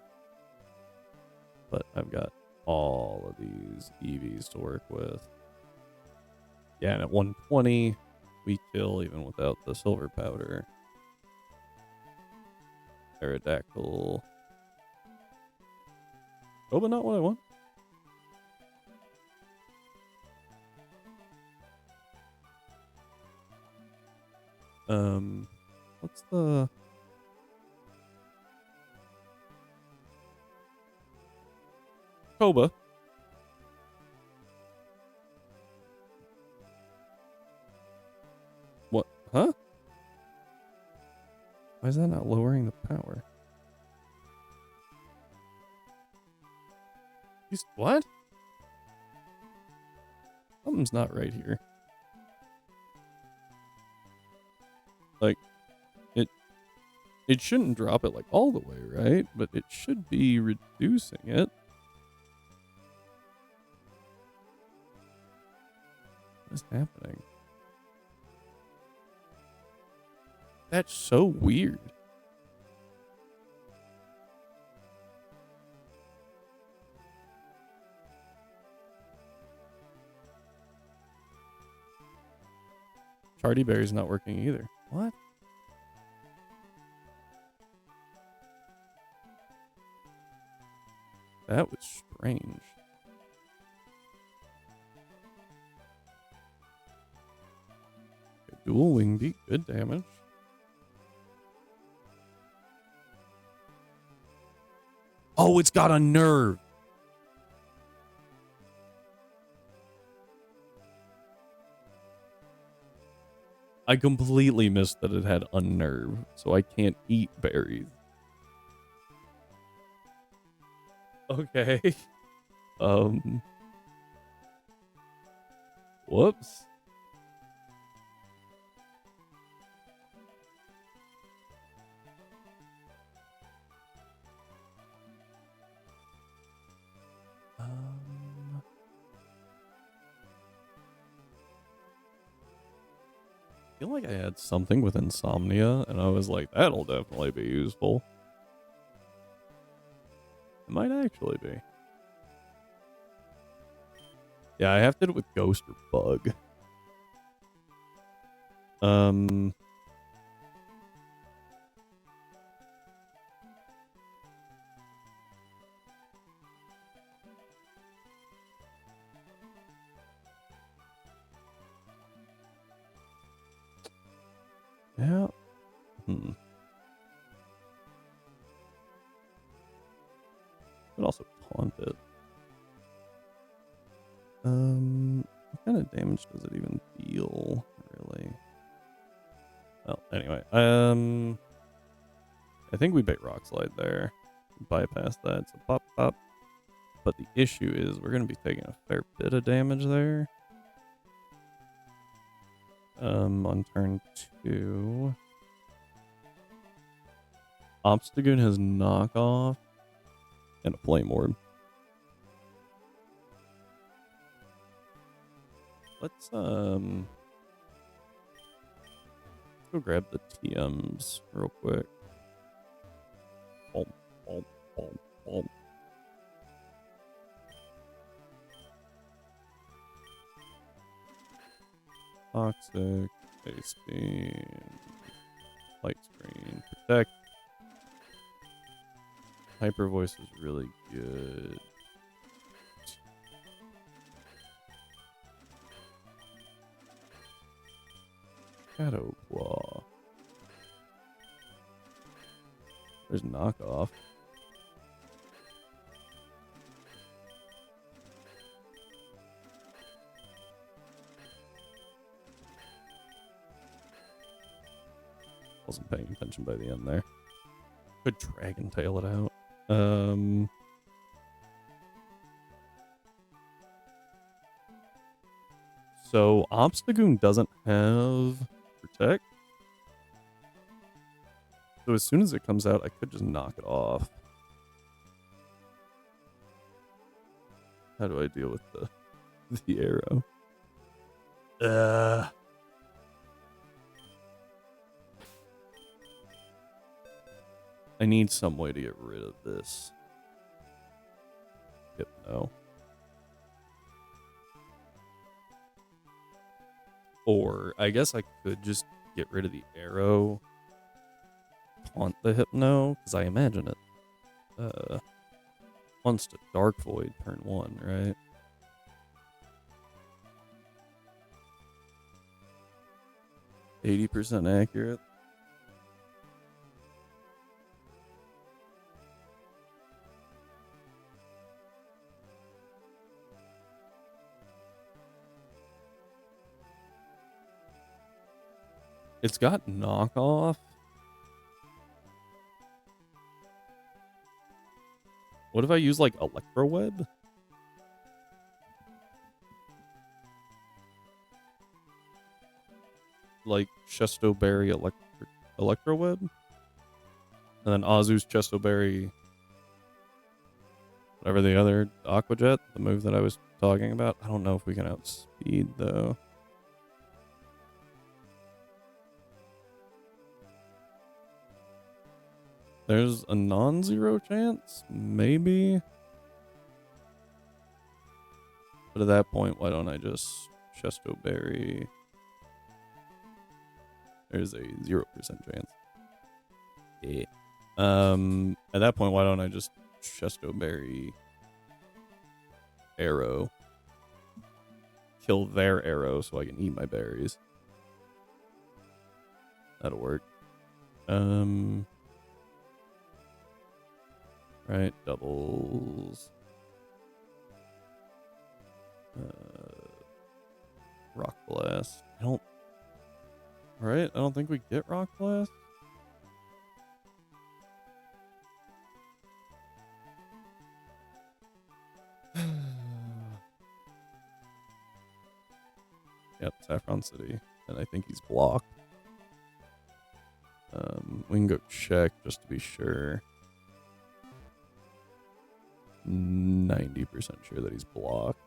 S1: but I've got all of these EVs to work with. Yeah, and at 120, we kill even without the silver powder. Aerodactyl. Oh, but not what I want. What's the... Koba. What? Huh? Why is that not lowering the power? What? Something's not right here. Like, it shouldn't drop it like all the way, right? But it should be reducing it. What is happening? That's so weird. Chardy Berry's not working either. What? That was strange. Okay, dual wing beat, good damage. Oh, it's got a nerve. I completely missed that it had unnerve, so I can't eat berries. Okay. Whoops. I feel like I had something with insomnia, and I was like, that'll definitely be useful. It might actually be. Yeah, I have to do it with ghost or bug. Yeah. Could also taunt it. What kind of damage does it even deal, really? Well, anyway, I think we bait rock slide there. Bypass that, so pop, pop. But the issue is we're going to be taking a fair bit of damage there. On turn 2. Obstagoon has knockoff and a flame orb. Let's go grab the TMs real quick. Boom, boom, boom, boom. Toxic, face beam, light screen, protect. Hyper voice is really good. Shadow Claw. There's knockoff. Wasn't paying attention by the end there. Could Dragon Tail it out. So Obstagoon doesn't have Protect. So as soon as it comes out, I could just knock it off. How do I deal with the arrow? I need some way to get rid of this. Hypno. Or I guess I could just get rid of the arrow, taunt the Hypno, because I imagine it wants to Dark Void turn 1, right? %, accurate. It's got knockoff. What if I use like Electro Web? Like Chesto Berry Electro Web? And then Azu's Chesto Berry, whatever the other Aqua Jet, the move that I was talking about. I don't know if we can outspeed though. There's a non-zero chance? Maybe? But at that point, why don't I just Chesto Berry? There's a 0% chance. Yeah. At that point, why don't I just Chesto Berry arrow? Kill their arrow so I can eat my berries. That'll work. Right, doubles. Rock Blast. Alright, I don't think we get Rock Blast. Yep, Saffron City. And I think he's blocked. We can go check just to be sure. 90% sure that he's blocked.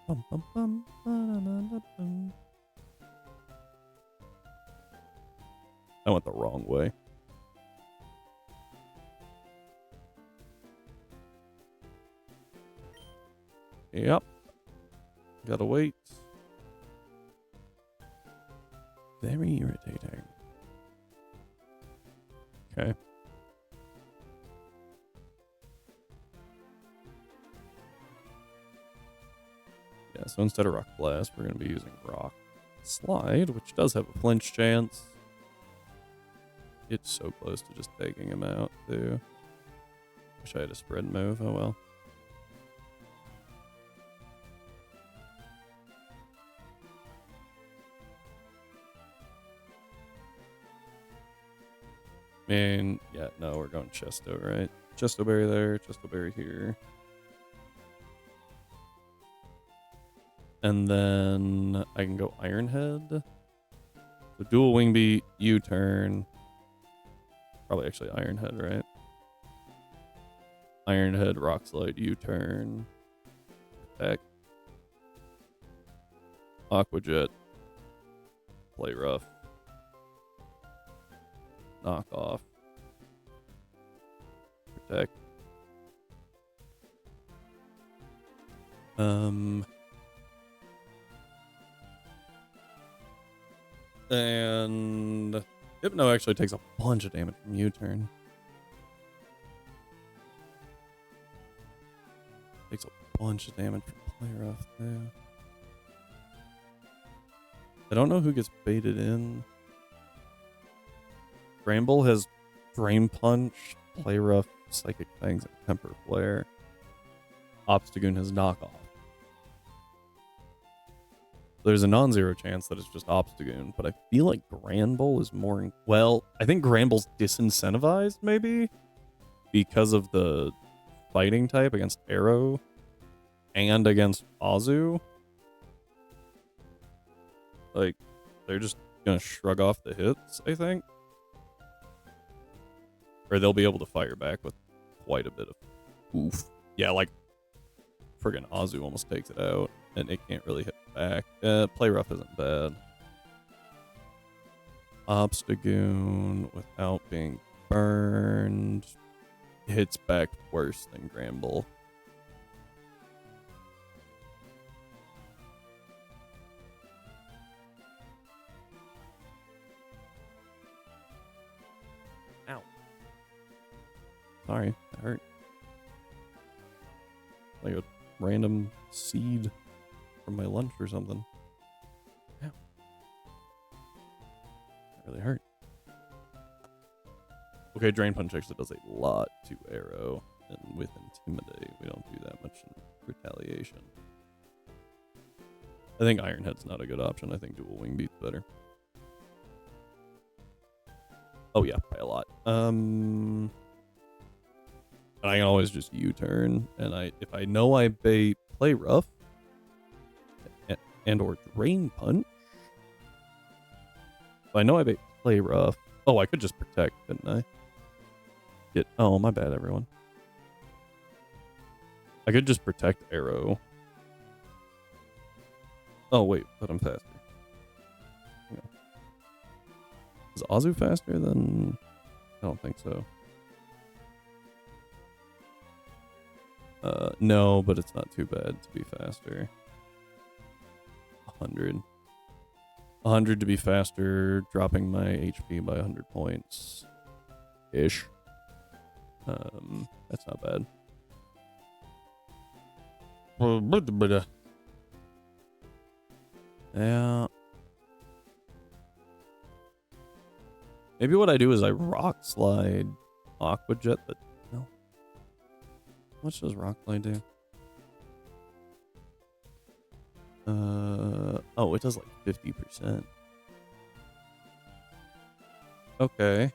S1: Bum, bum, bum, ba-da-ba-da-bum. I went the wrong way. Yep. Gotta wait. Very irritating. Okay. Yeah, so instead of Rock Blast, we're going to be using Rock Slide, which does have a flinch chance. It's so close to just taking him out, too. Wish I had a spread move. Oh, well. And yeah, no, we're going Chesto, right? Chesto Berry there, Chesto Berry here. And then I can go Iron Head. So dual Wing Beat, U-turn. Probably actually Iron Head, right? Iron Head, Rock Slide, U-turn. Attack. Aqua Jet. Play rough. Knock off. Protect. And Hypno actually takes a bunch of damage from U-turn. Takes a bunch of damage from play rough too. I don't know who gets baited in. Bramble has Drain Punch, Play Rough, Psychic Fangs and Temper Flare. Obstagoon has knockoff. There's a non-zero chance that it's just Obstagoon, but I feel like Granbull is more... Well, I think Granbull's disincentivized, maybe? Because of the fighting type against Arrow and against Azu. Like, they're just gonna shrug off the hits, I think. Or they'll be able to fire back with quite a bit of oof. Yeah, like, friggin' Azu almost takes it out, and it can't really hit back. Play Rough isn't bad. Obstagoon, without being burned, hits back worse than Granbull. Ow. Sorry, that hurt. Like a random seed from my lunch or something. Ow. That really hurt. Okay, Drain Punch actually does a lot to Arrow, and with Intimidate, we don't do that much in Retaliation. I think Iron Head's not a good option. I think Dual Wing Beat's better. Oh yeah, by a lot. I can always just U-turn, and if I know I bait Play Rough and or Drain Punch. If I know I bait Play Rough. Oh, I could just Protect, couldn't I? Oh, my bad, everyone. I could just Protect Arrow. Oh wait, but I'm faster. Yeah. Is Azu faster than? I don't think so. No, but it's not too bad to be faster. 100. 100 to be faster, dropping my HP by 100 points. Ish. That's not bad. Yeah. Maybe what I do is I Rock Slide Aqua Jet the... No. How much does Rock Slide do? Oh, it does like 50%. Okay.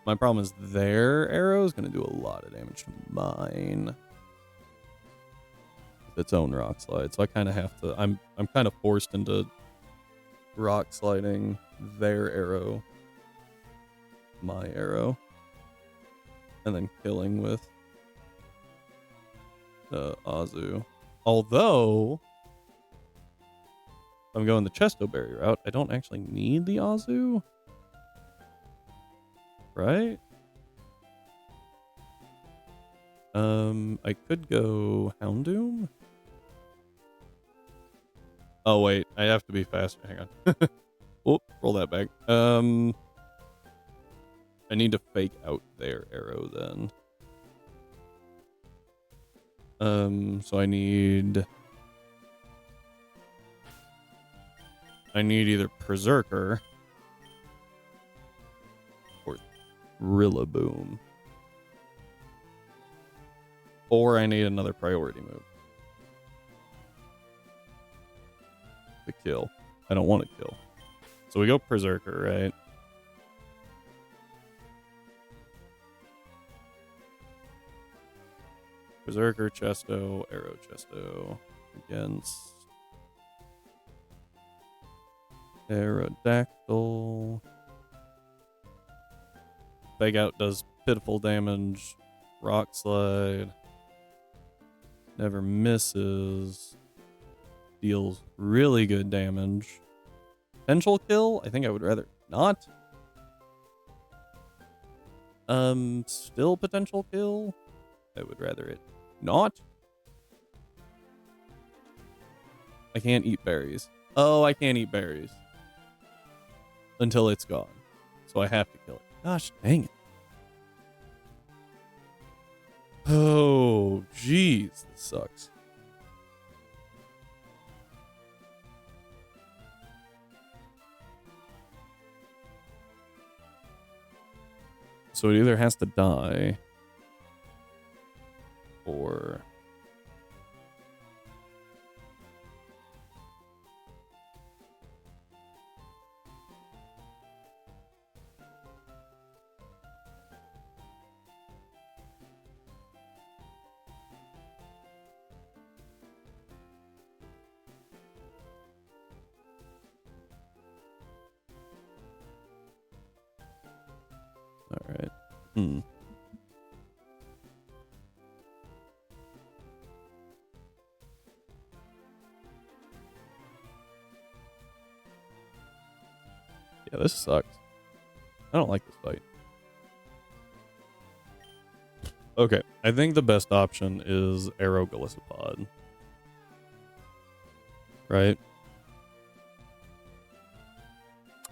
S1: My problem is their arrow is going to do a lot of damage to mine. With its own Rock Slide. So I kind of have to... I'm kind of forced into Rock Sliding their arrow. My arrow. And then killing with Azu. Although, if I'm going the Chesto Berry route, I don't actually need the Azu. Right? I could go Houndoom. Oh wait, I have to be faster. Hang on. Oh, roll that back. I need to fake out their arrow then. So I need either Berserker or Rillaboom. Or I need another priority move. To kill. I don't want to kill. So we go Berserker, right? Berserker, Chesto, Arrow, Chesto against Aerodactyl. Fake Out does pitiful damage. Rock Slide. Never misses. Deals really good damage. Potential kill? I think I would rather not. Still potential kill? I would rather it not. I can't eat berries. Oh, I can't eat berries. Until it's gone. So I have to kill it. Gosh, dang it. Oh, jeez. This sucks. So it either has to die or... All right. Yeah, this sucks. I don't like this fight. Okay, I think the best option is Arrow Gallisopod. Right?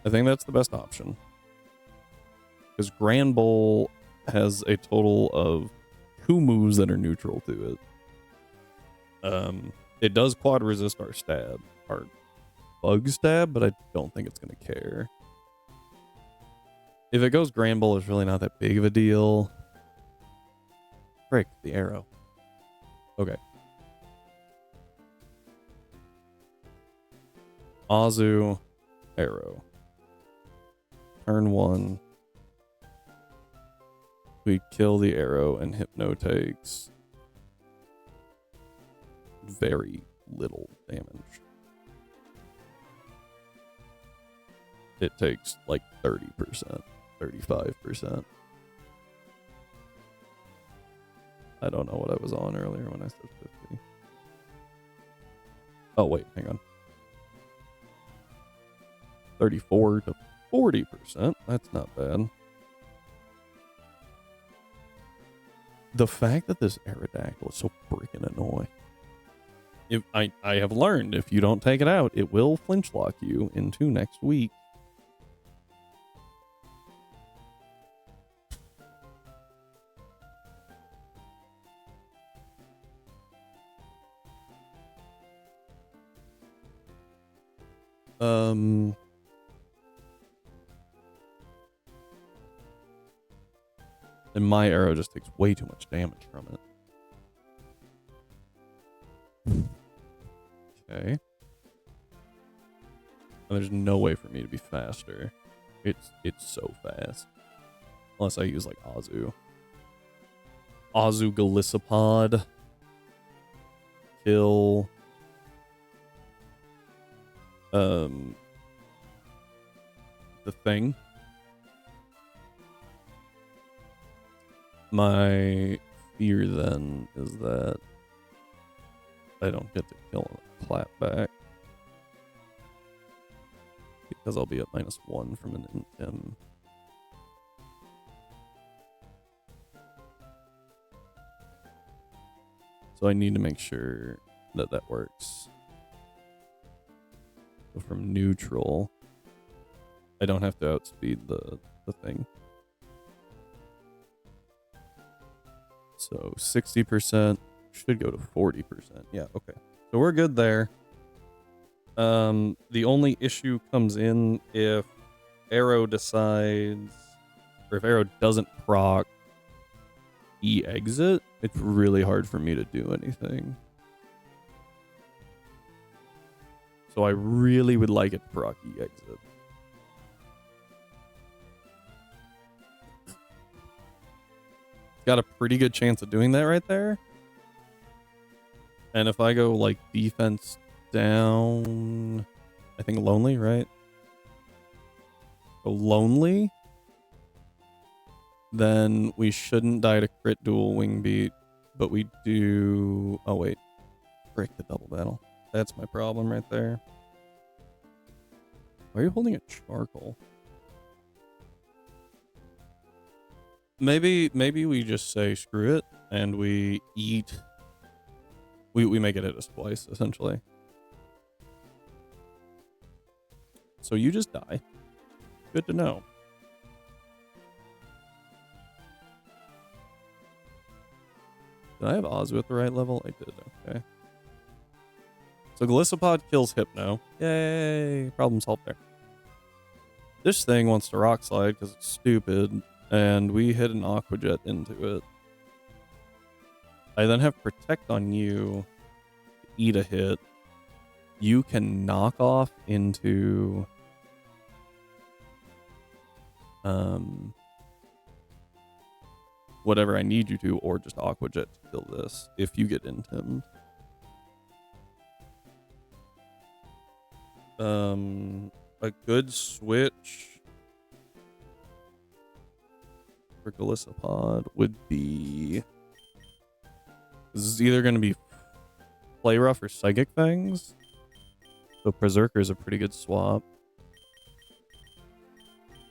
S1: I think that's the best option. Because Grand Bowl has a total of 2 moves that are neutral to it. It does quad resist our stab, our bug stab, but I don't think it's going to care. If it goes Grand Bowl, it's really not that big of a deal. Frick, the arrow. Okay. Azu, arrow. Turn 1. We kill the arrow and Hypno takes very little damage. It takes like 30%, 35%. I don't know what I was on earlier when I said 50. Oh, wait, hang on. 34 to 40%. That's not bad. The fact that this Aerodactyl is so freaking annoying. If I have learned if you don't take it out, it will flinch lock you into next week. And my arrow just takes way too much damage from it. Okay. And there's no way for me to be faster. It's so fast. Unless I use like Azu. Azu Gallisopod. Kill. The thing. My fear then is that I don't get to kill a clapback because I'll be at -1 from an Intim. So I need to make sure that that works. So from neutral, I don't have to outspeed the thing. So 60% should go to 40%. Yeah, okay. So we're good there. The only issue comes in if Arrow decides, or if Arrow doesn't proc E-exit, it's really hard for me to do anything. So I really would like it to proc E-exit. Got a pretty good chance of doing that right there. And if I go like defense down, I think lonely, right? Go lonely. Then we shouldn't die to crit dual wing beat, but we do. Oh wait, break the double battle. That's my problem right there. Why are you holding a charcoal? Maybe we just say screw it and we eat. We make it hit us twice essentially. So you just die. Good to know. Did I have Ozu at the right level? I did. Okay. So Gallisopod kills Hypno. Yay! Problem solved there. This thing wants to rock slide because it's stupid. And we hit an Aqua Jet into it. I then have Protect on you, eat a hit. You can knock off into whatever I need you to, or just Aqua Jet to kill this if you get intimed. A good switch for Golisopod would be, this is either going to be Play Rough or Psychic Fangs. So Berserker is a pretty good swap.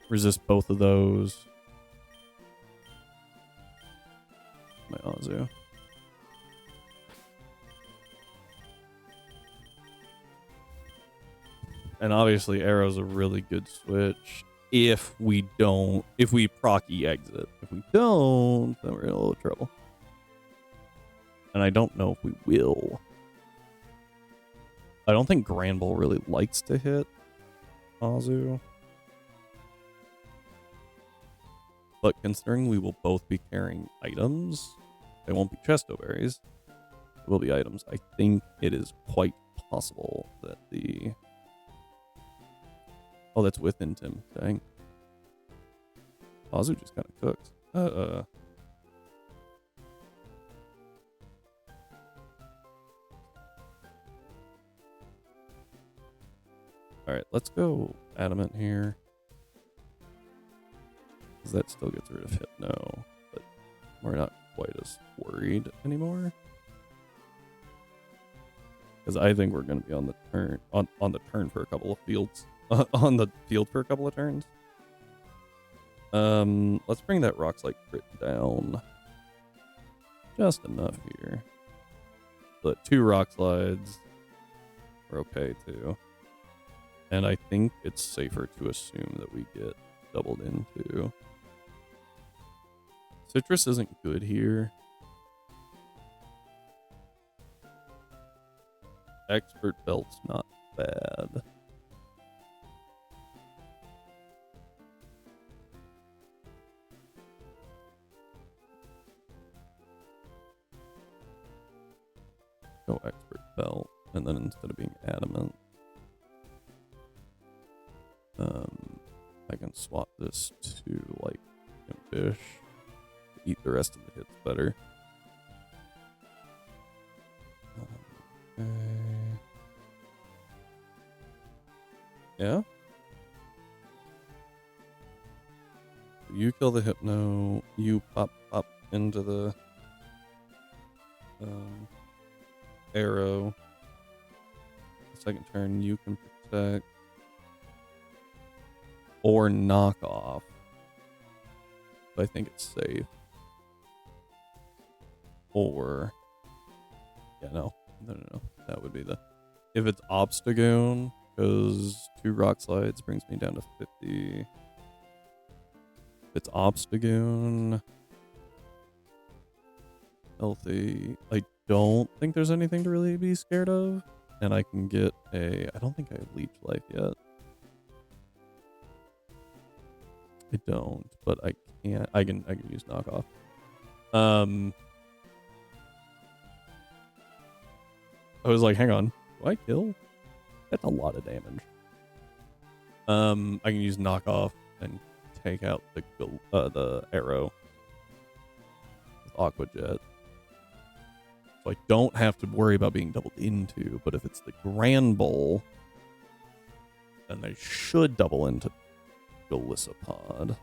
S1: Resist both of those. My Azu. And obviously Arrow's a really good switch if we proc exit. If we don't, then we're in a little trouble. And I don't know if we will. I don't think Granbull really likes to hit Azu. But considering we will both be carrying items, they won't be Chesto Berries. It will be items. I think it is quite possible that the... Oh, that's with Intim. Dang. Azu just kind of cooks. Alright, let's go Adamant here. Because that still gets rid of Hypno. But we're not quite as worried anymore. Because I think we're going to be on the turn on the turn for a couple of fields. On the field for a couple of turns. Let's bring that Rock Slide crit down. Just enough here. But 2 Rock Slides are okay too. And I think it's safer to assume that we get doubled into. Citrus isn't good here. Expert Belt's not bad. Go Expert Belt, and then instead of being Adamant, I can swap this to like Fish to eat the rest of the hits better. Okay. Yeah. You kill the Hypno. You pop into the Arrow. Second turn, you can protect or knock off. But I think it's safe. Or yeah, no. That would be the, if it's Obstagoon, because 2 Rock Slides brings me down to 50. If it's Obstagoon, healthy. I don't think there's anything to really be scared of. And I can get a... I don't think I have Leech Life yet. I don't, but I can't... I can use Knockoff. I was like, hang on. Do I kill? That's a lot of damage. I can use Knockoff and take out the Arrow with Aqua Jet. So I don't have to worry about being doubled into, but if it's the Granbull, then they should double into Golisopod.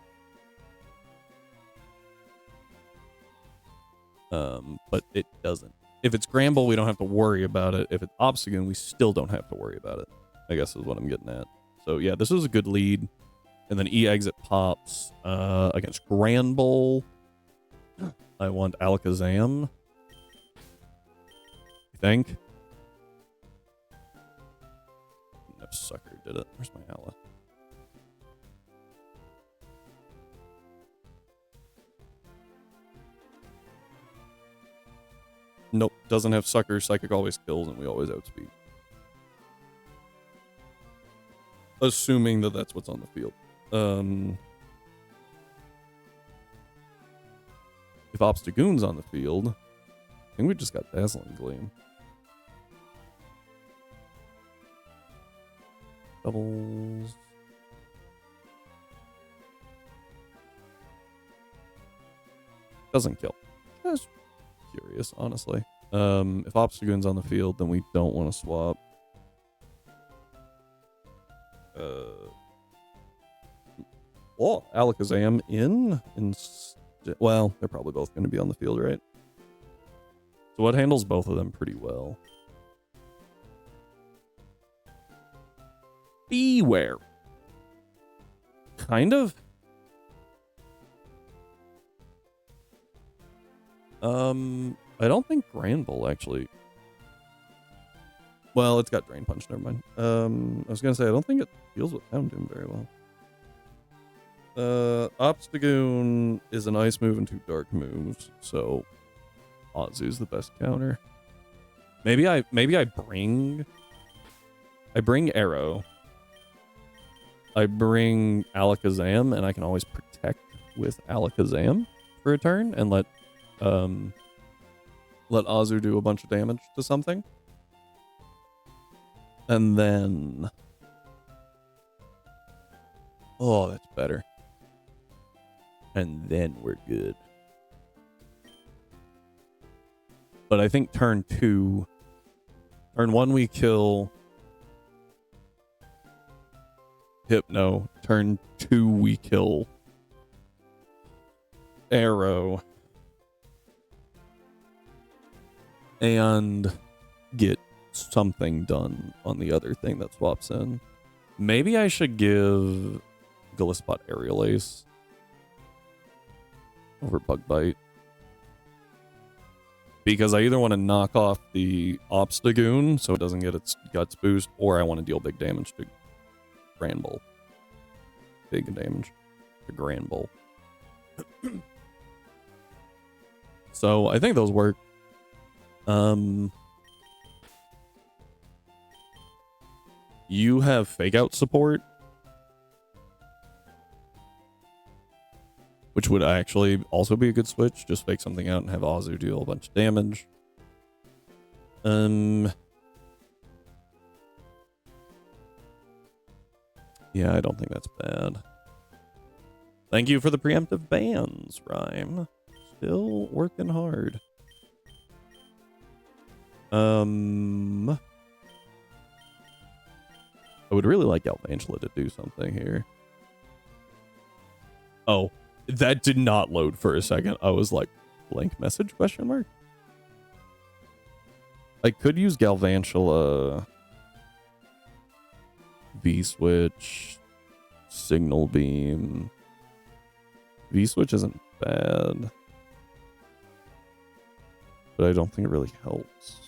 S1: But it doesn't. If it's Granbull, we don't have to worry about it. If it's Obstagoon, we still don't have to worry about it, I guess is what I'm getting at. So yeah, this was a good lead. And then E-Exit pops against Granbull. I want Alakazam. You think? No sucker did it. Where's my Ala? Nope, doesn't have sucker. Psychic always kills, and we always outspeed. Assuming that that's what's on the field. if Obstagoon's on the field, I think we just got Dazzling Gleam. Doubles. Doesn't kill. Just curious, honestly. If Obstagoon's on the field, then we don't want to swap. Alakazam in? Well, they're probably both going to be on the field, right? So what handles both of them pretty well? Beware. Kind of. I don't think Granbull actually. Well, it's got Drain Punch, never mind. I was gonna say I don't think it deals with Houndoom very well. Obstagoon is an ice move and 2 dark moves, so Azu's the best counter. Maybe I bring Arrow. I bring Alakazam, and I can always protect with Alakazam for a turn and let Azu do a bunch of damage to something. And then oh, that's better. And then we're good. But I think turn 1 we kill Hypno. Turn 2 we kill Arrow. And get something done on the other thing that swaps in. Maybe I should give Gillispot Aerial Ace over Bug Bite. Because I either want to knock off the Obstagoon so it doesn't get its guts boost, or I want to deal big damage to Granbull. Big damage to Granbull. So I think those work. You have Fake Out support, which would actually also be a good switch. Just fake something out and have Azu deal a bunch of damage. Yeah, I don't think that's bad. Thank you for the preemptive bans, Rhyme. Still working hard. I would really like Galvantula to do something here. Oh, that did not load for a second. I was like, blank message, question mark? I could use Galvantula, V-Switch, Signal Beam. V-Switch isn't bad, but I don't think it really helps.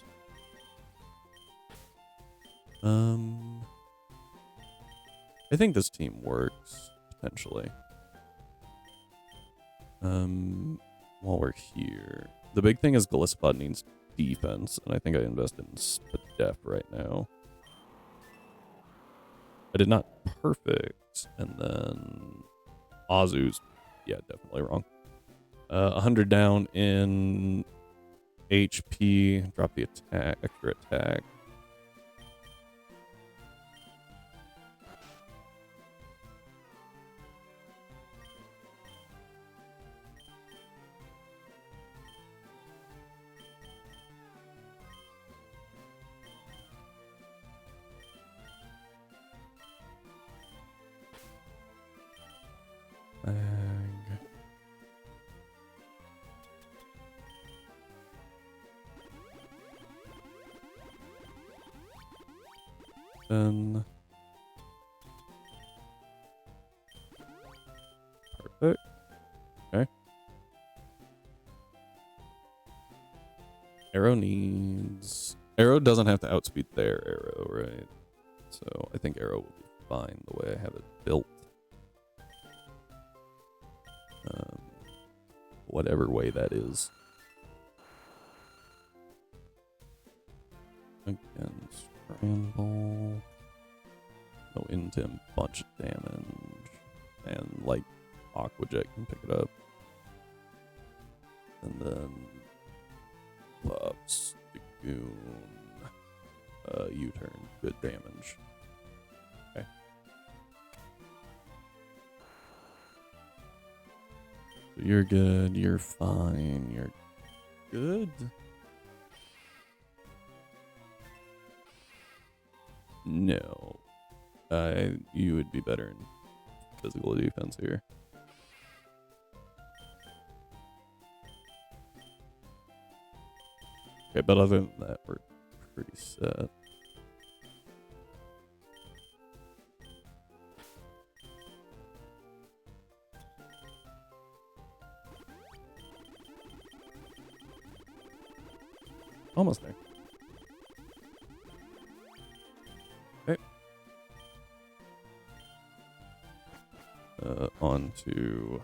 S1: I think this team works, potentially. While we're here, the big thing is Gillispot needs defense, and I think I invested in Spadef right now. I did not perfect, and then Azu's, yeah, definitely wrong. 100 down in HP, drop the attack, extra attack. Then perfect. Okay. Arrow doesn't have to outspeed their Arrow, right? So I think Arrow will be fine the way I have it built. Whatever way that is. Against Granbull. Go into him, bunch of damage. And like Aqua Jet can pick it up. And then Pops, Goon, U-turn, good damage. Okay. So you're good, you're fine, you're good. No. You would be better in physical defense here. Okay, but other than that, we're pretty set. Almost there. Okay. On to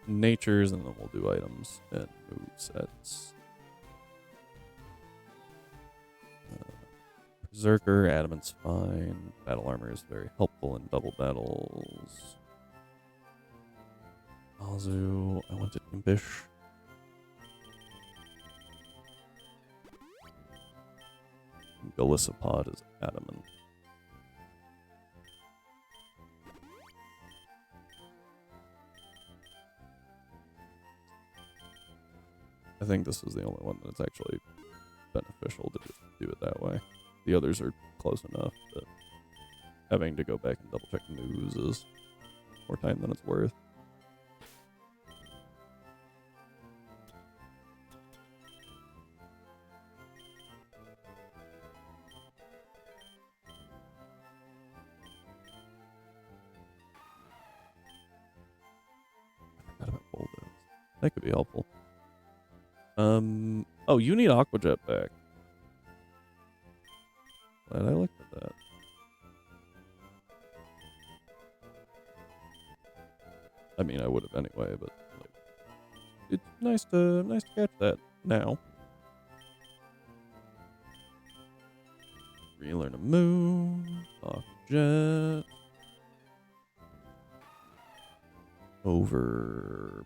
S1: natures, and then we'll do items and move sets. Berserker, Adamant's fine. Battle armor is very helpful in double battles. Alzu, I went to Impish. Galissapod is adamant. I think this is the only one that's actually beneficial to just do it that way. The others are close enough that having to go back and double check news is more time than it's worth. I forgot about Bulldoze. That could be helpful. Oh, you need Aqua Jet back. Glad I looked at that. I mean, I would have anyway, but like, it's nice to catch that now. Relearn a move. Aqua Jet. Over.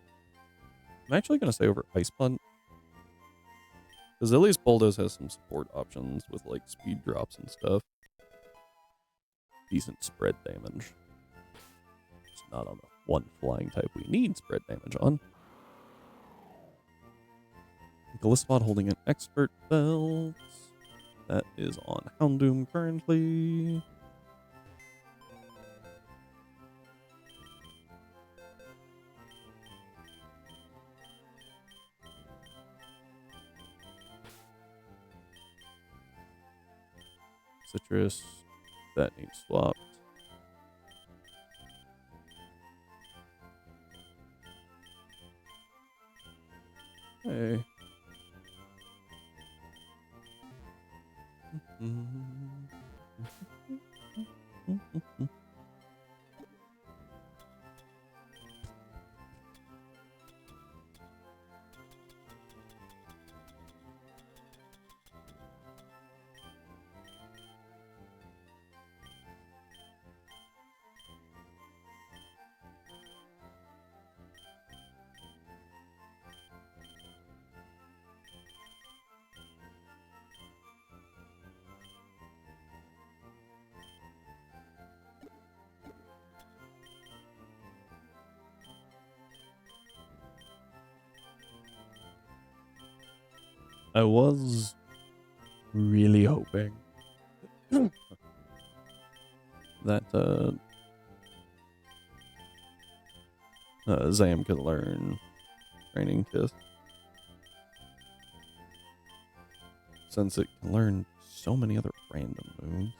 S1: I'm actually gonna say over Ice Punt. Because at least Bulldoze has some support options with like speed drops and stuff. Decent spread damage. It's not on the one flying type we need spread damage on. Galissapod holding an expert belt. That is on Houndoom currently. Citrus, that needs swapped. Hey. I was really hoping that Zam could learn Training Kiss, since it can learn so many other random moves.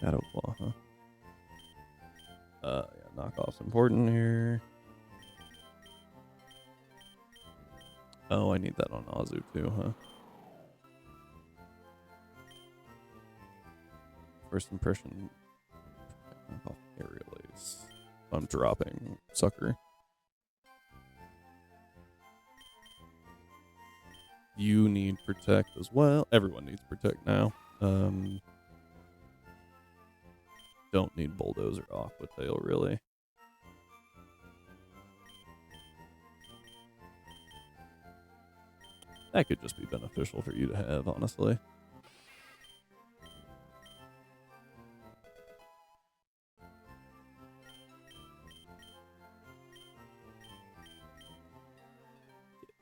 S1: Shadow Claw, huh? Yeah, knockoff's important here. Oh, I need that on Azu too, huh? First impression. Knockoff Aerial Ace. I'm dropping Sucker. You need Protect as well. Everyone needs Protect now. Don't need Bulldoze or Aqua Tail, really. That could just be beneficial for you to have, honestly.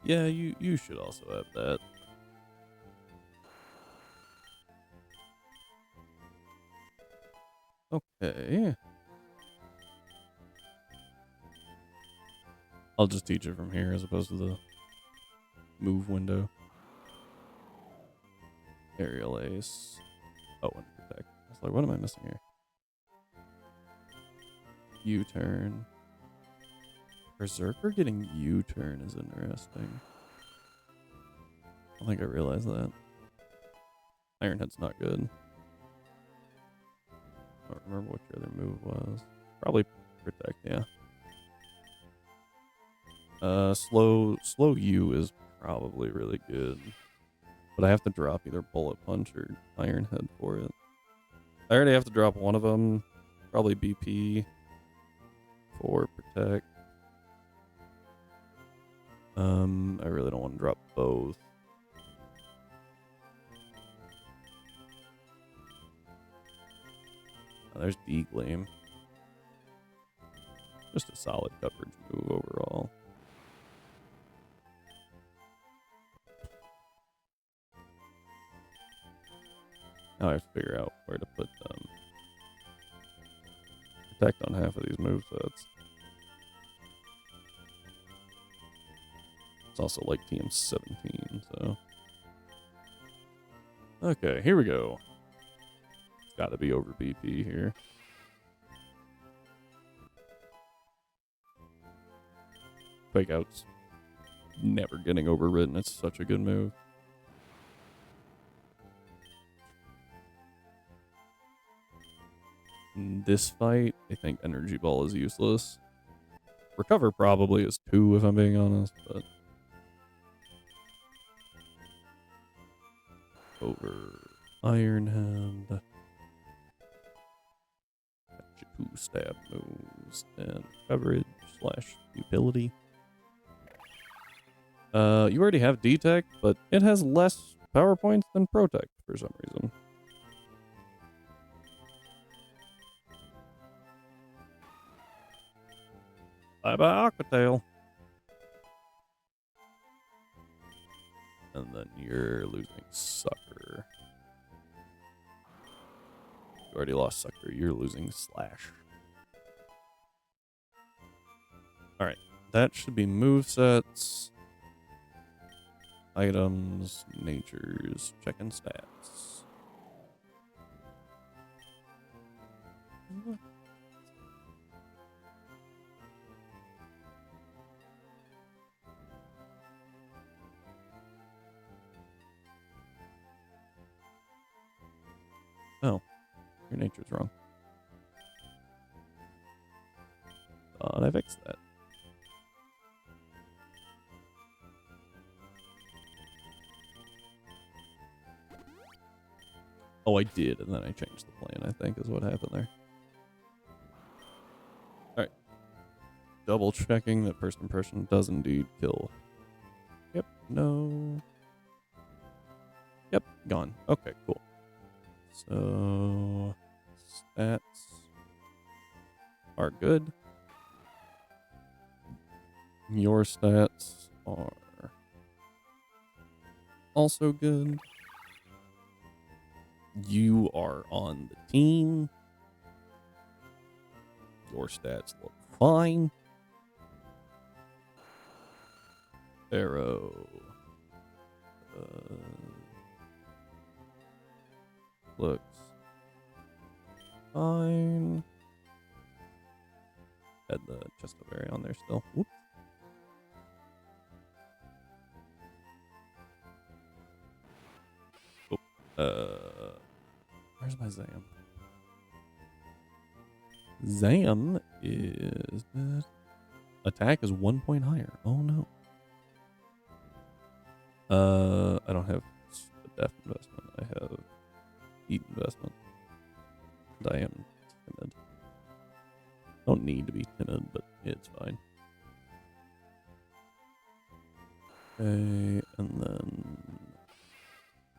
S1: Yeah, you should also have that. Okay. I'll just teach it from here as opposed to the move window. Aerial ace. Oh, and protect. I was like, what am I missing here? U-turn. Berserker getting U-turn is interesting. I don't think I realized that. Ironhead's not good. I don't remember what your other move was. Probably protect, yeah. Slow U is probably really good. But I have to drop either Bullet Punch or Iron Head for it. I already have to drop one of them. Probably BP for Protect. I really don't want to drop both. Oh, there's D-Gleam. Just a solid coverage move overall. Now I have to figure out where to put Protect on half of these movesets. It's also like TM17, so. Okay, here we go. It's got to be over BP here. Fake out's never getting overridden. It's such a good move. In this fight, I think Energy Ball is useless. Recover probably is 2 if I'm being honest, but over Iron Hand. Got your 2 stab moves and coverage / utility. You already have Detect, but it has less power points than Protect for some reason. Bye-bye, Aquatail. And then you're losing Sucker. You already lost Sucker. You're losing Slash. Alright. That should be movesets. Items. Natures. Checking stats. Oh. Your nature's wrong. Thought I fixed that. Oh, I did, and then I changed the plan, I think, is what happened there. Alright. Double checking that first impression does indeed kill. Yep, no. Yep, gone. Okay, cool. So, stats are good. Your stats are also good. You are on the team. Your stats look fine. Arrow. Looks fine. Had the chest of area on there still. Whoop. Oh. Where's my Zam? Zam is attack is 1 point higher. Oh no. I don't have a death investment. I have eat investment. And I am timid. Don't need to be timid, but it's fine. Okay, and then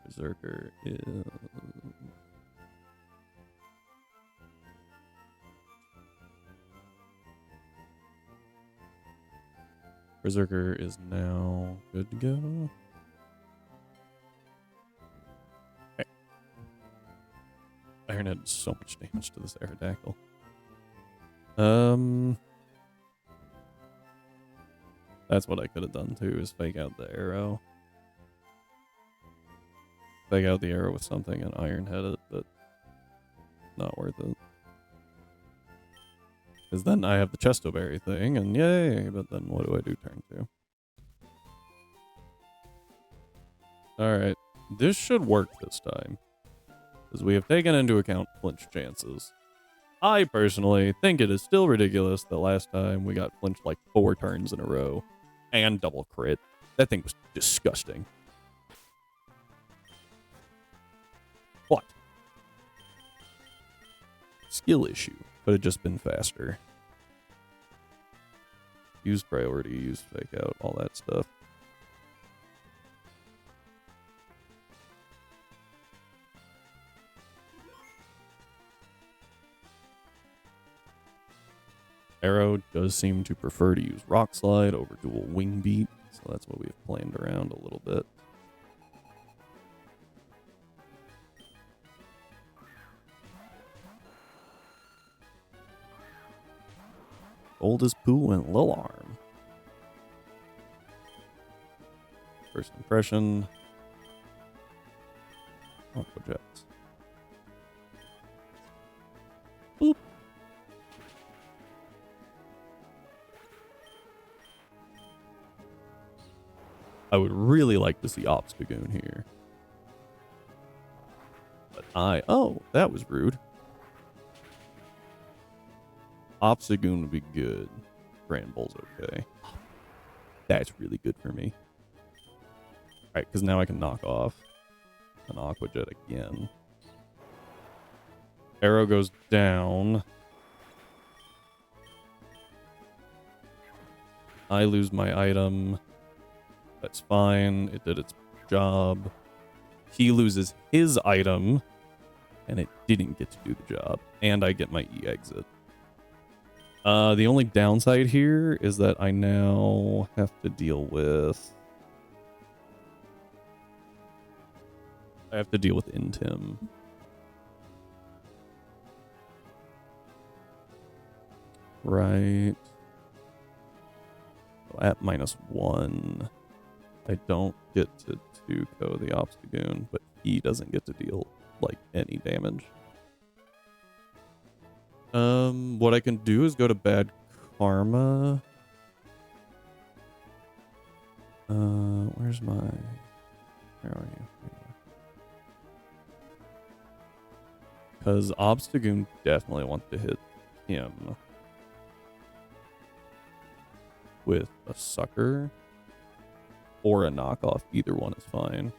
S1: Berserker is... Berserker is now good to go. Okay. Iron had so much damage to this Aerodactyl. That's what I could have done too, is fake out the arrow. Fake out the arrow with something and Iron head it, but not worth it. Because then I have the Chestoberry thing, and yay, but then what do I do turn 2? Alright, this should work this time. Because we have taken into account flinch chances. I personally think it is still ridiculous that last time we got flinched like 4 turns in a row. And double crit. That thing was disgusting. What? Skill issue. Could have just been faster. Use priority, use fake out, all that stuff. Arrow does seem to prefer to use Rock Slide over dual Wing Beat, so that's what we've planned around a little bit. Old as Pooh and Lil Arm. First impression. Aqua Jets. Boop. I would really like to see Obstagoon here. But oh, that was rude. Obstagoon would be good. Granbull's okay. That's really good for me. Alright, because now I can knock off an Aqua Jet again. Arrow goes down. I lose my item. That's fine. It did its job. He loses his item. And it didn't get to do the job. And I get my E-exit. The only downside here is that I now have to deal with... I have to deal with Intim. Right. So at -1, I don't get to 2-ko the Obstagoon, but he doesn't get to deal, like, any damage. What I can do is go to Bad Karma. Where's my... Where are you? Because Obstagoon definitely wants to hit him with a Sucker or a knockoff. Either one is fine.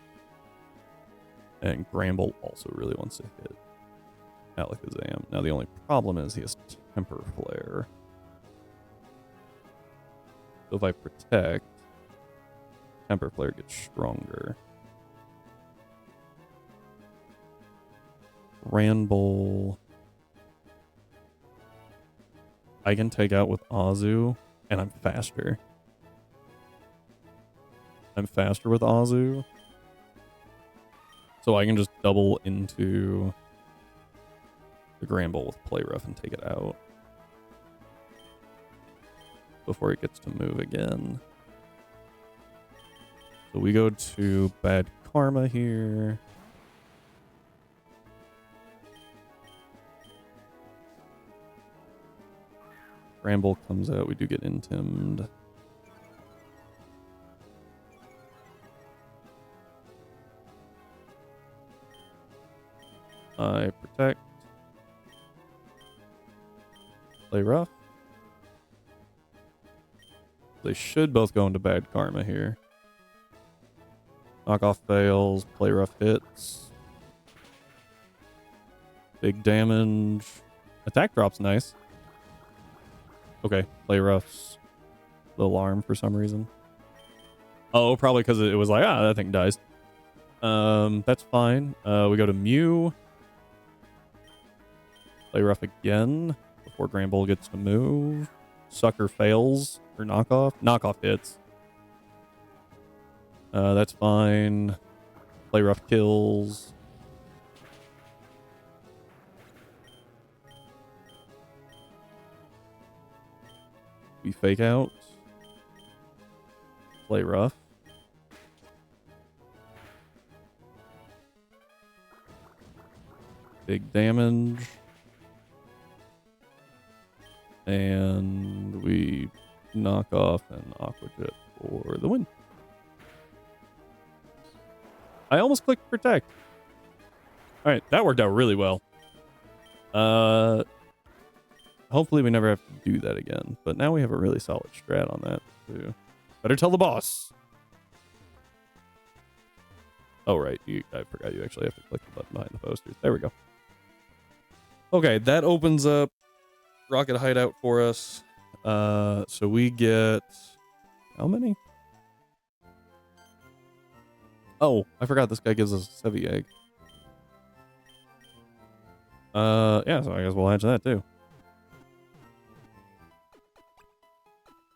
S1: And Gramble also really wants to hit Alakazam. Now the only problem is he has Temper Flare. So if I protect, Temper Flare gets stronger. Granbull. I can take out with Azu, and I'm faster. I'm faster with Azu. So I can just double into the Granbull with Play Rough and take it out before it gets to move again. So we go to Bad Karma here. Granbull comes out. We do get intimed. I protect. Play rough. They should both go into Bad Karma here. Knockoff fails. Play rough hits. Big damage. Attack drop's nice. Okay, play rough's the alarm for some reason. Oh, probably because it was like, that thing dies. That's fine. We go to Mew. Play rough again before Gramble gets to move. Sucker fails or knockoff. Knockoff hits. That's fine. Play rough kills. We fake out. Play rough. Big damage. And we knock off an Aqua Jet for the win. I almost clicked protect. All right, that worked out really well. Hopefully we never have to do that again. But now we have a really solid strat on that too. Better tell the boss. Oh, right. I forgot you actually have to click the button behind the posters. There we go. Okay, that opens up Rocket Hideout for us. So we get... How many? Oh, I forgot this guy gives us a Sevi egg. Yeah, so I guess we'll hatch that too.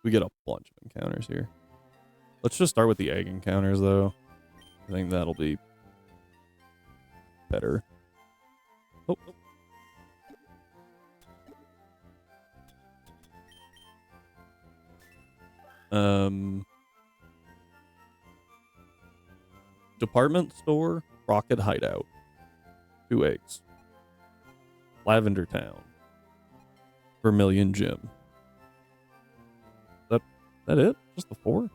S1: We get a bunch of encounters here. Let's just start with the egg encounters, though. I think that'll be better. Oh. Department store, Rocket Hideout. 2 eggs. Lavender Town. Vermilion Gym. That it? Just the 4?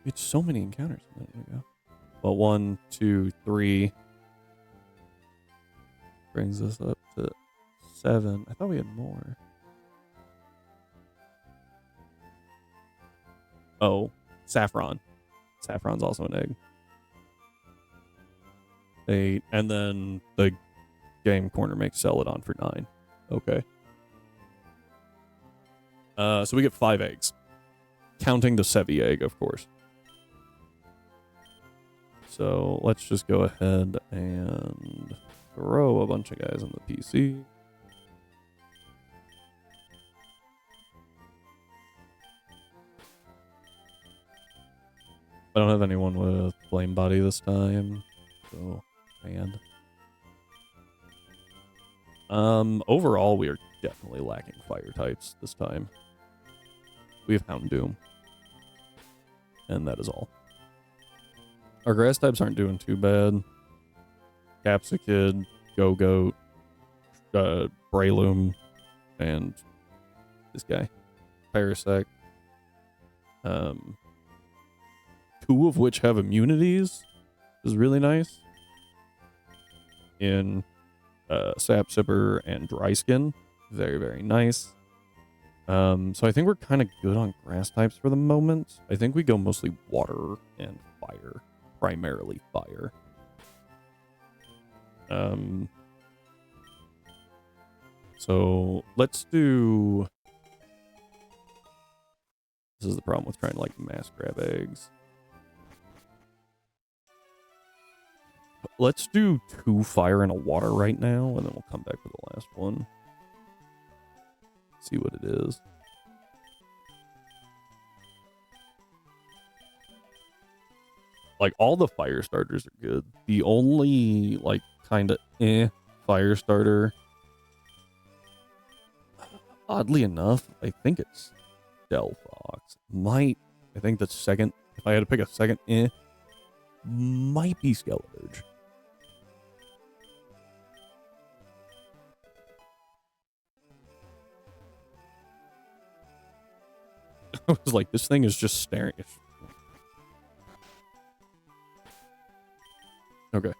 S1: It's so many encounters. There we go. Well, 1, 2, 3. Brings us up to 7. I thought we had more. Oh, Saffron. Saffron's also an egg. 8. And then the game corner makes Celadon for 9. Okay. So we get 5 eggs. Counting the Sevi egg, of course. So let's just go ahead and throw a bunch of guys on the PC. I don't have anyone with Flame Body this time, so and overall we are definitely lacking fire types this time. We have Houndoom, and that is all. Our grass types aren't doing too bad. Capsicid, Go-Goat, Breloom, and this guy, Parasect. 2 of which have immunities, is really nice. In Sap Sipper and Dry Skin, very, very nice. So I think we're kind of good on grass types for the moment. I think we go mostly water and fire, primarily fire. So let's do... This is the problem with trying to like mass grab eggs. Let's do 2 fire and a water right now, and then we'll come back for the last one. See what it is. Like, all the fire starters are good. The only, like, kind of fire starter, oddly enough, I think it's Delphox. I think the second, if I had to pick a second, might be Skeleturge. I was like, this thing is just staring. Okay.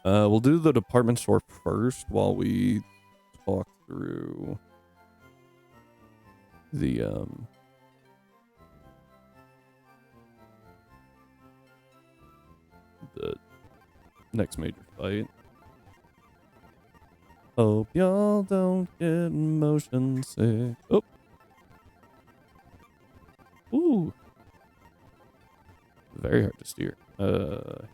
S1: We'll do the department store first while we talk through the next major fight. Hope y'all don't get motion sick. Oh. Ooh. Very hard to steer. Here we go.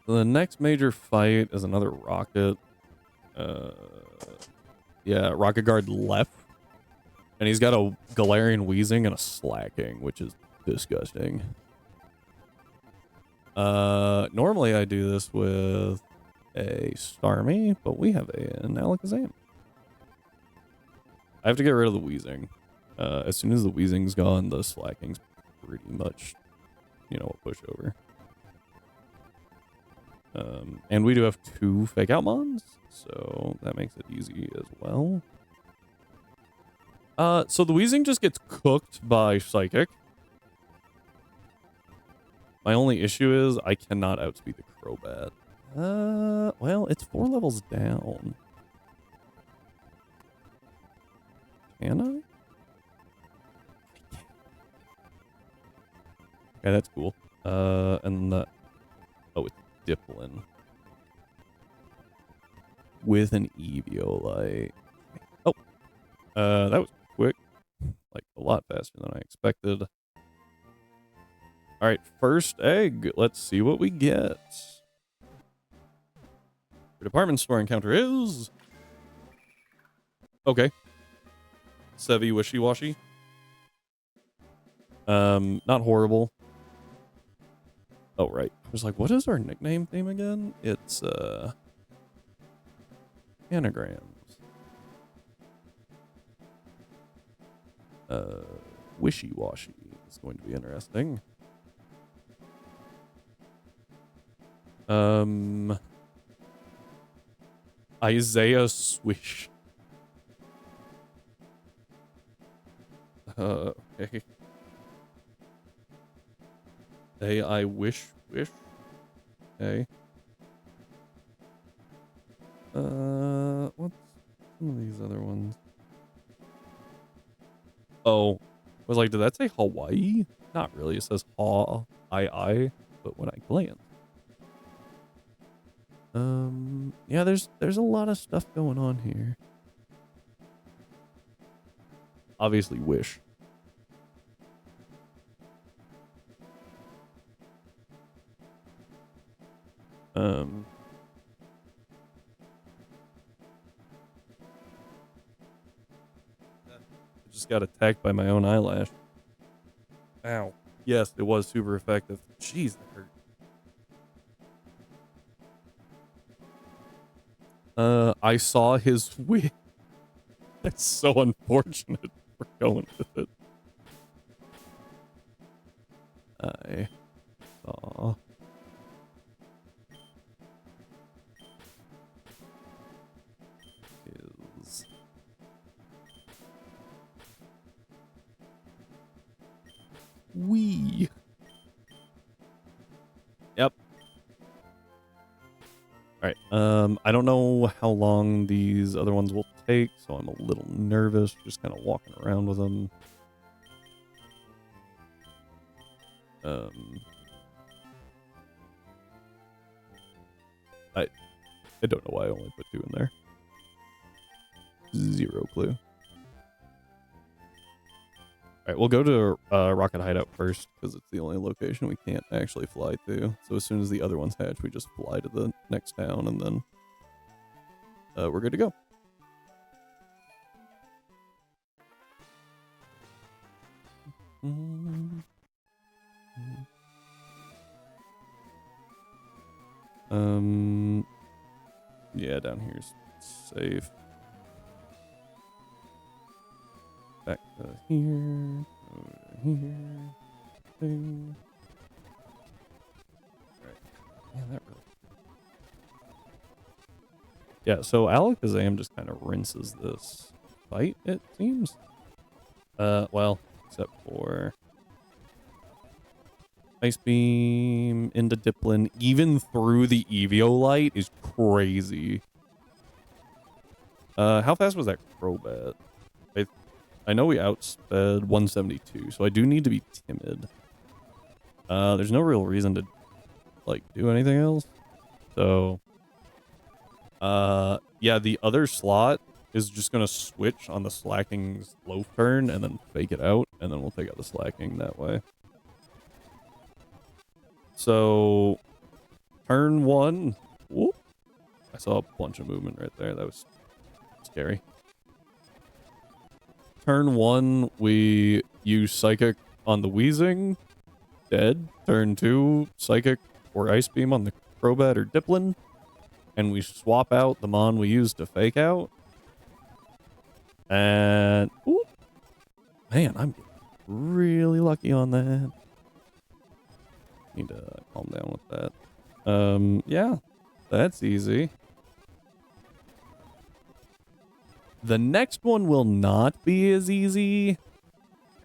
S1: So the next major fight is another rocket. Yeah, rocket guard left. And he's got a Galarian Wheezing and a Slacking, which is disgusting. Normally I do this with a Starmie, but we have an Alakazam. I have to get rid of the Wheezing. As soon as the Wheezing's gone, the Slacking's pretty much, you know, a pushover. And we do have 2 Fake Out Mons, so that makes it easy as well. So the Wheezing just gets cooked by Psychic. My only issue is I cannot outspeed the Crobat. Well, it's 4 levels down. Can I? Okay, that's cool. And the... Oh, it's Diplin. With an Eviolite. Oh. That was quick. Like, a lot faster than I expected. Alright, first egg. Let's see what we get. Your department store encounter is... Okay. Sevi Wishy-Washy. Not horrible. Oh, right. I was like, what is our nickname theme again? It's, anagrams. Wishy-Washy is going to be interesting. Isaiah Swish. Okay. I wish. Okay. What's some of these other ones? Oh, I was like, did that say Hawaii? Not really. It says I, but when I glance. Yeah, there's a lot of stuff going on here. Obviously, Wish. I just got attacked by my own eyelash. Ow. Yes, it was super effective. Jeez, that hurt. I saw his wig. That's so unfortunate. We're going with it. I saw. His. Wee. Yep. All right. I don't know how long these other ones will take, so I'm a little nervous just kind of walking around with them. I don't know why I only put 2 in there. Zero clue. Alright, we'll go to Rocket Hideout first, because it's the only location we can't actually fly to. So as soon as the other ones hatch, we just fly to the next town, and then we're good to go. Yeah, down here's safe. Back to here, over to here, thing. Alright. Man, that really... Yeah, so Alakazam just kind of rinses this fight, it seems. Well, except for... Ice Beam into Diplin, even through the Eviolite, is crazy. How fast was that Crobat? I know we outsped 172, so I do need to be timid. There's no real reason to, like, do anything else. So, yeah, the other slot is just going to switch on the slacking's low turn and then fake it out, and then we'll take out the slacking that way. So, turn 1. Whoop. I saw a bunch of movement right there. That was scary. Turn 1, we use Psychic on the Wheezing. Dead. Turn 2, Psychic or Ice Beam on the Crobat or Diplin. And we swap out the Mon we used to fake out. And... Ooh, man, I'm really lucky on that. Need to calm down with that. Yeah, that's easy. The next one will not be as easy.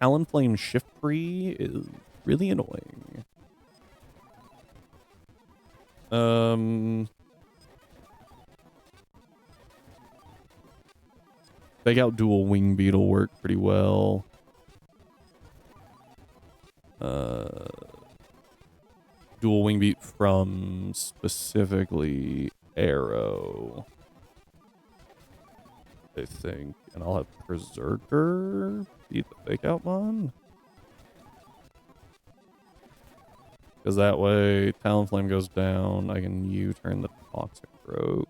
S1: Talonflame Shiftry is really annoying. Fake out Dual Wing Beetle worked pretty well. Dual Wing Beat from specifically Arrow, I think. And I'll have Berserker beat the fake out Mon. Because that way Talonflame goes down. I can U-turn the Toxic Rogue.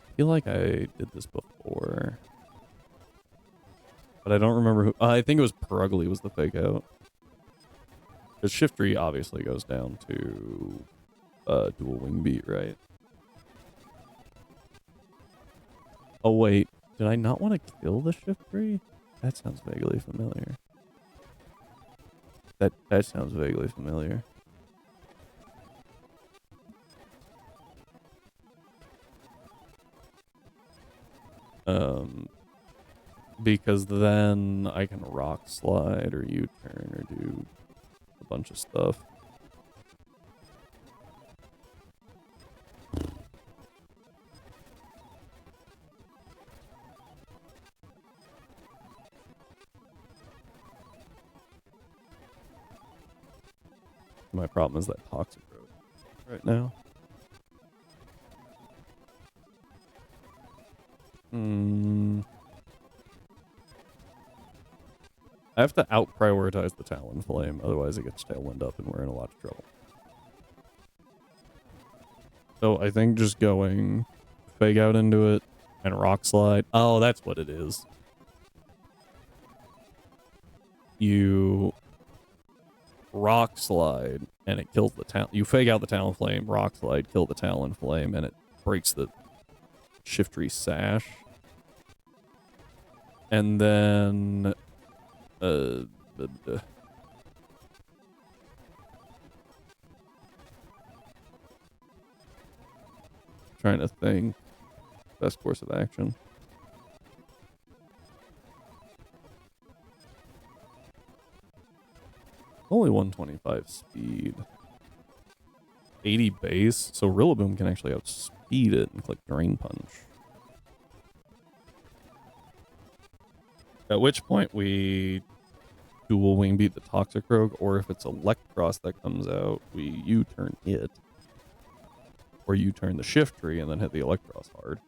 S1: I feel like I did this before. But I don't remember who. I think it was Perugly was the fake out. Because Shiftry obviously goes down to Dual Wing Beat, right? Oh, wait. Did I not want to kill the Shiftry? That sounds vaguely familiar. That sounds vaguely familiar. Because then I can Rock Slide or U-turn or do a bunch of stuff. My problem is that Toxic Road right now. I have to out-prioritize the Talonflame, otherwise it gets Tailwind up and we're in a lot of trouble. So I think just going Fake Out into it and Rock Slide. Oh, that's what it is. You Rock Slide and it kills the Talon. You Fake Out the Talonflame, Rock Slide, kill the Talonflame, and it breaks the Shiftry Sash. And then... trying to think. Best course of action. Only 125 speed. 80 base, so Rillaboom can actually outspeed it and click Drain Punch. At which point we Dual Wing Beat the Toxic Rogue, or if it's Electros that comes out, we U-turn it. Or U-turn the Shiftry and then hit the Electros hard.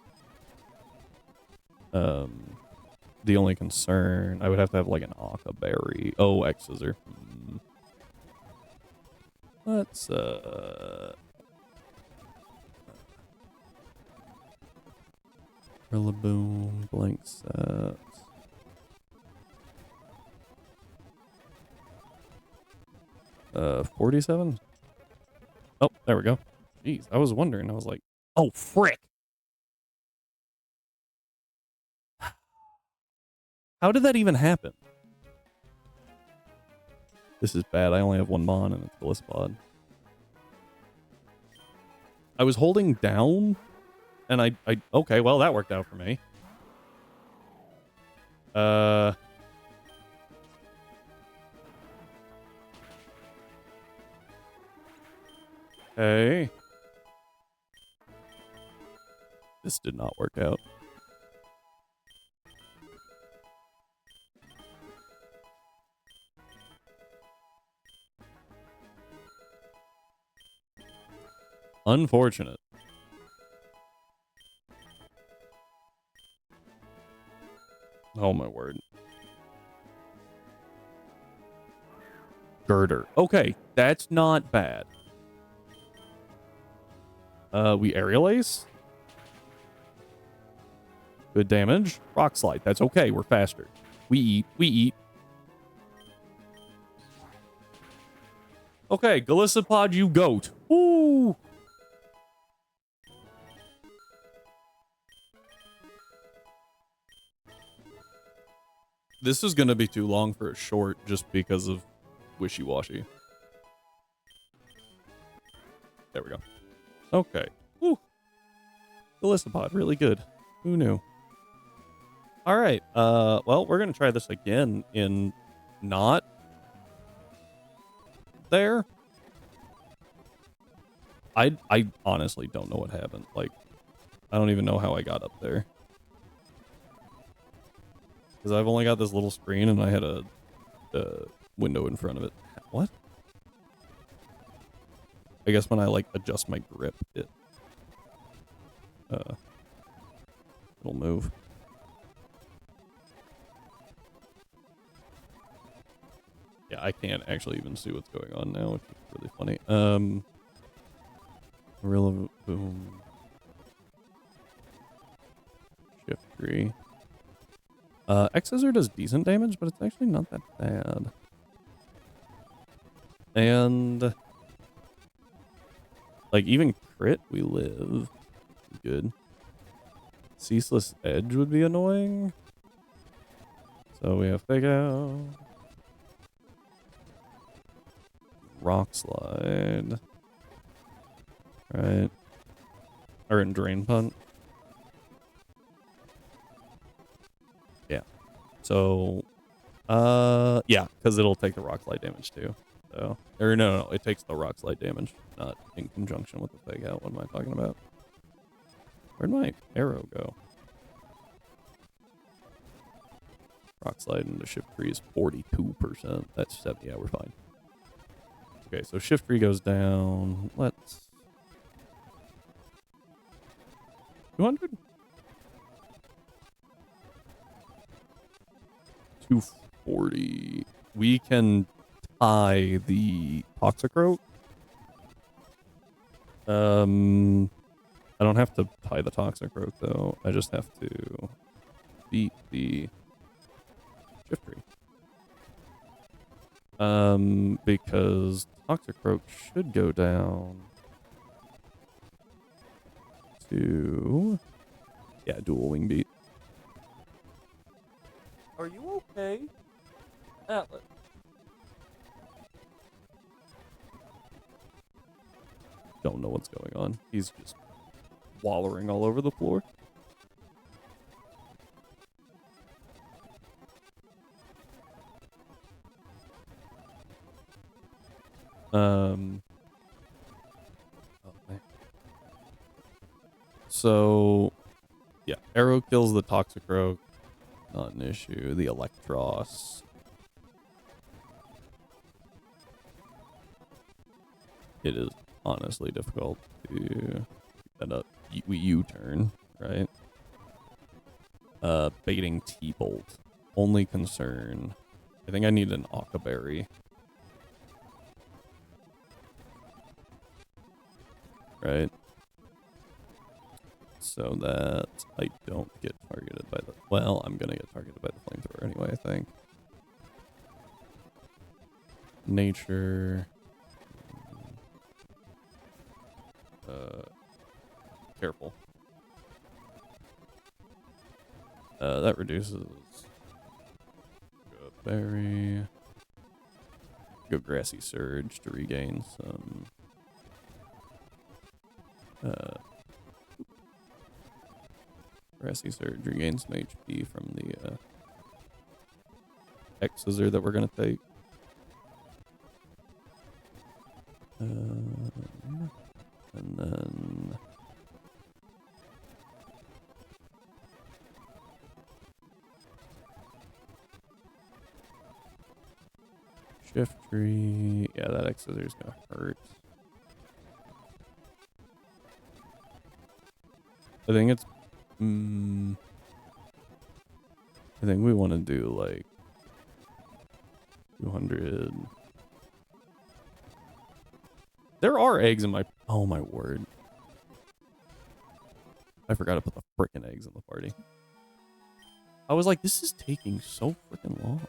S1: The only concern, I would have to have like an Aka Berry. Oh, X-Scissor. Let's, Rillaboom, blank set. Uh, 47? Oh, there we go. Jeez, I was wondering. I was like, oh, frick. How did that even happen? This is bad. I only have one Mon and it's Gliscod. I was holding down and I okay, well, that worked out for me. Okay. This did not work out. Unfortunate. Oh my word. Girder. Okay, that's not bad. We aerial ace. Good damage. Rock slide. That's okay. We're faster. We eat. We eat. Okay, Galissapod, you goat. Woo! This is going to be too long for a short just because of wishy-washy. There we go. Okay. Woo. Galissapod, really good. Who knew? All right. Well, we're going to try this again in not there. I honestly don't know what happened. Like, I don't even know how I got up there. Because I've only got this little screen and I had a window in front of it. What? I guess when I, like, adjust my grip, it'll move. Yeah, I can't actually even see what's going on now, which is really funny. Gorilla boom. Shift 3. X-Scissor does decent damage, but it's actually not that bad. And like even crit, we live. Good. Ceaseless Edge would be annoying. So we have Fake Out. Rock Slide. Right. Or in Drain Punt. Yeah. So, yeah, because it'll take the Rock Slide damage too. So, or no, it takes the Rock Slide damage, not in conjunction with the Fake Out. What am I talking about? Where'd my arrow go? Rock Slide into Shift 3 is 42%. That's 70. Yeah, we're fine. Okay, so Shift 3 goes down. Let's 200? 240. We can tie the Toxicroak. I don't have to tie the Toxicroak though. I just have to beat the Shift 3. Because Toxicroak should go down to, yeah, dual wing beat. Are you okay, Atlas? Don't know what's going on. He's just wallowing all over the floor. Okay. So, yeah, arrow kills the Toxicroak. Not an issue. The Electros. It is honestly difficult to keep that up. We U-turn, right? Baiting T-Bolt. Only concern. I think I need an Ockaberry. Right? So that I don't get targeted by the... Well, I'm gonna get targeted by the flamethrower anyway, I think. Nature... careful. That reduces... Go berry... Go Grassy Surge to regain some... Grassy Surge regains some HP from the X-Scissor that we're gonna take. And then Shift tree. Yeah, that X-Scissor is gonna hurt. I think it's I think we want to do like 200. There are eggs in my... Oh my word. I forgot to put the frickin' eggs in the party. I was like, this is taking so frickin' long.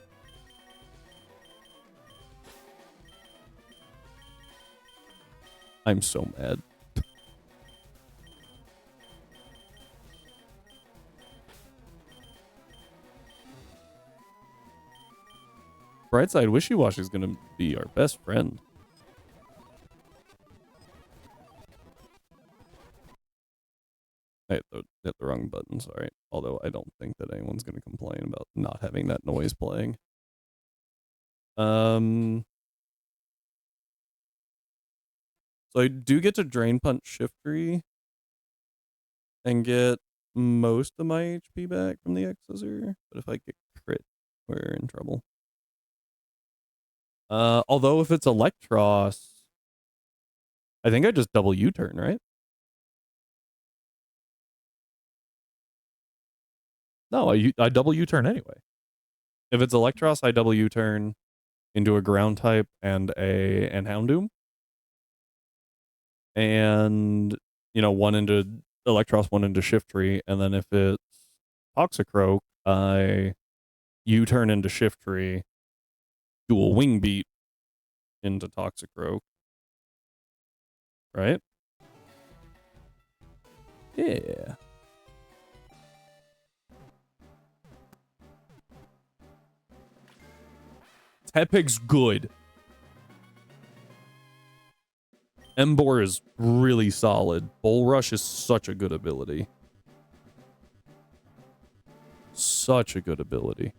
S1: I'm so mad. Brightside, Wishy-Washy is going to be our best friend. I hit the wrong button, sorry. Although I don't think that anyone's going to complain about not having that noise playing. So I do get to Drain Punch Shiftry and get most of my HP back from the X-Scissor. But if I get crit, we're in trouble. Although if it's Electros, I think I just double U-turn, right? No, I double U-turn anyway. If it's Electros, I double U-turn into a ground type and Houndoom. And, you know, one into Electros, one into Shiftry. And then if it's Toxicroak, I U-turn into Shiftry, do a Wing Beat into Toxicroak. Right? Yeah. Tepig's good. Emboar is really solid. Bull Rush is such a good ability. Such a good ability.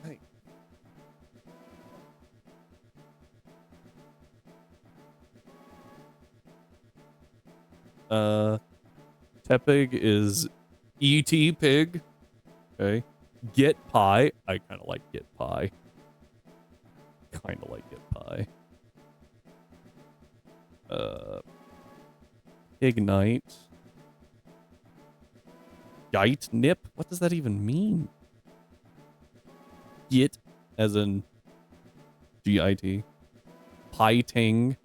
S1: Hey. Tepig is ET Pig. Okay. Get Pie. I kind of like Get Pie. Kind of like Get Pie. Ignite. Gite Nip? What does that even mean? Git, as in G-I-T. Pie-ting.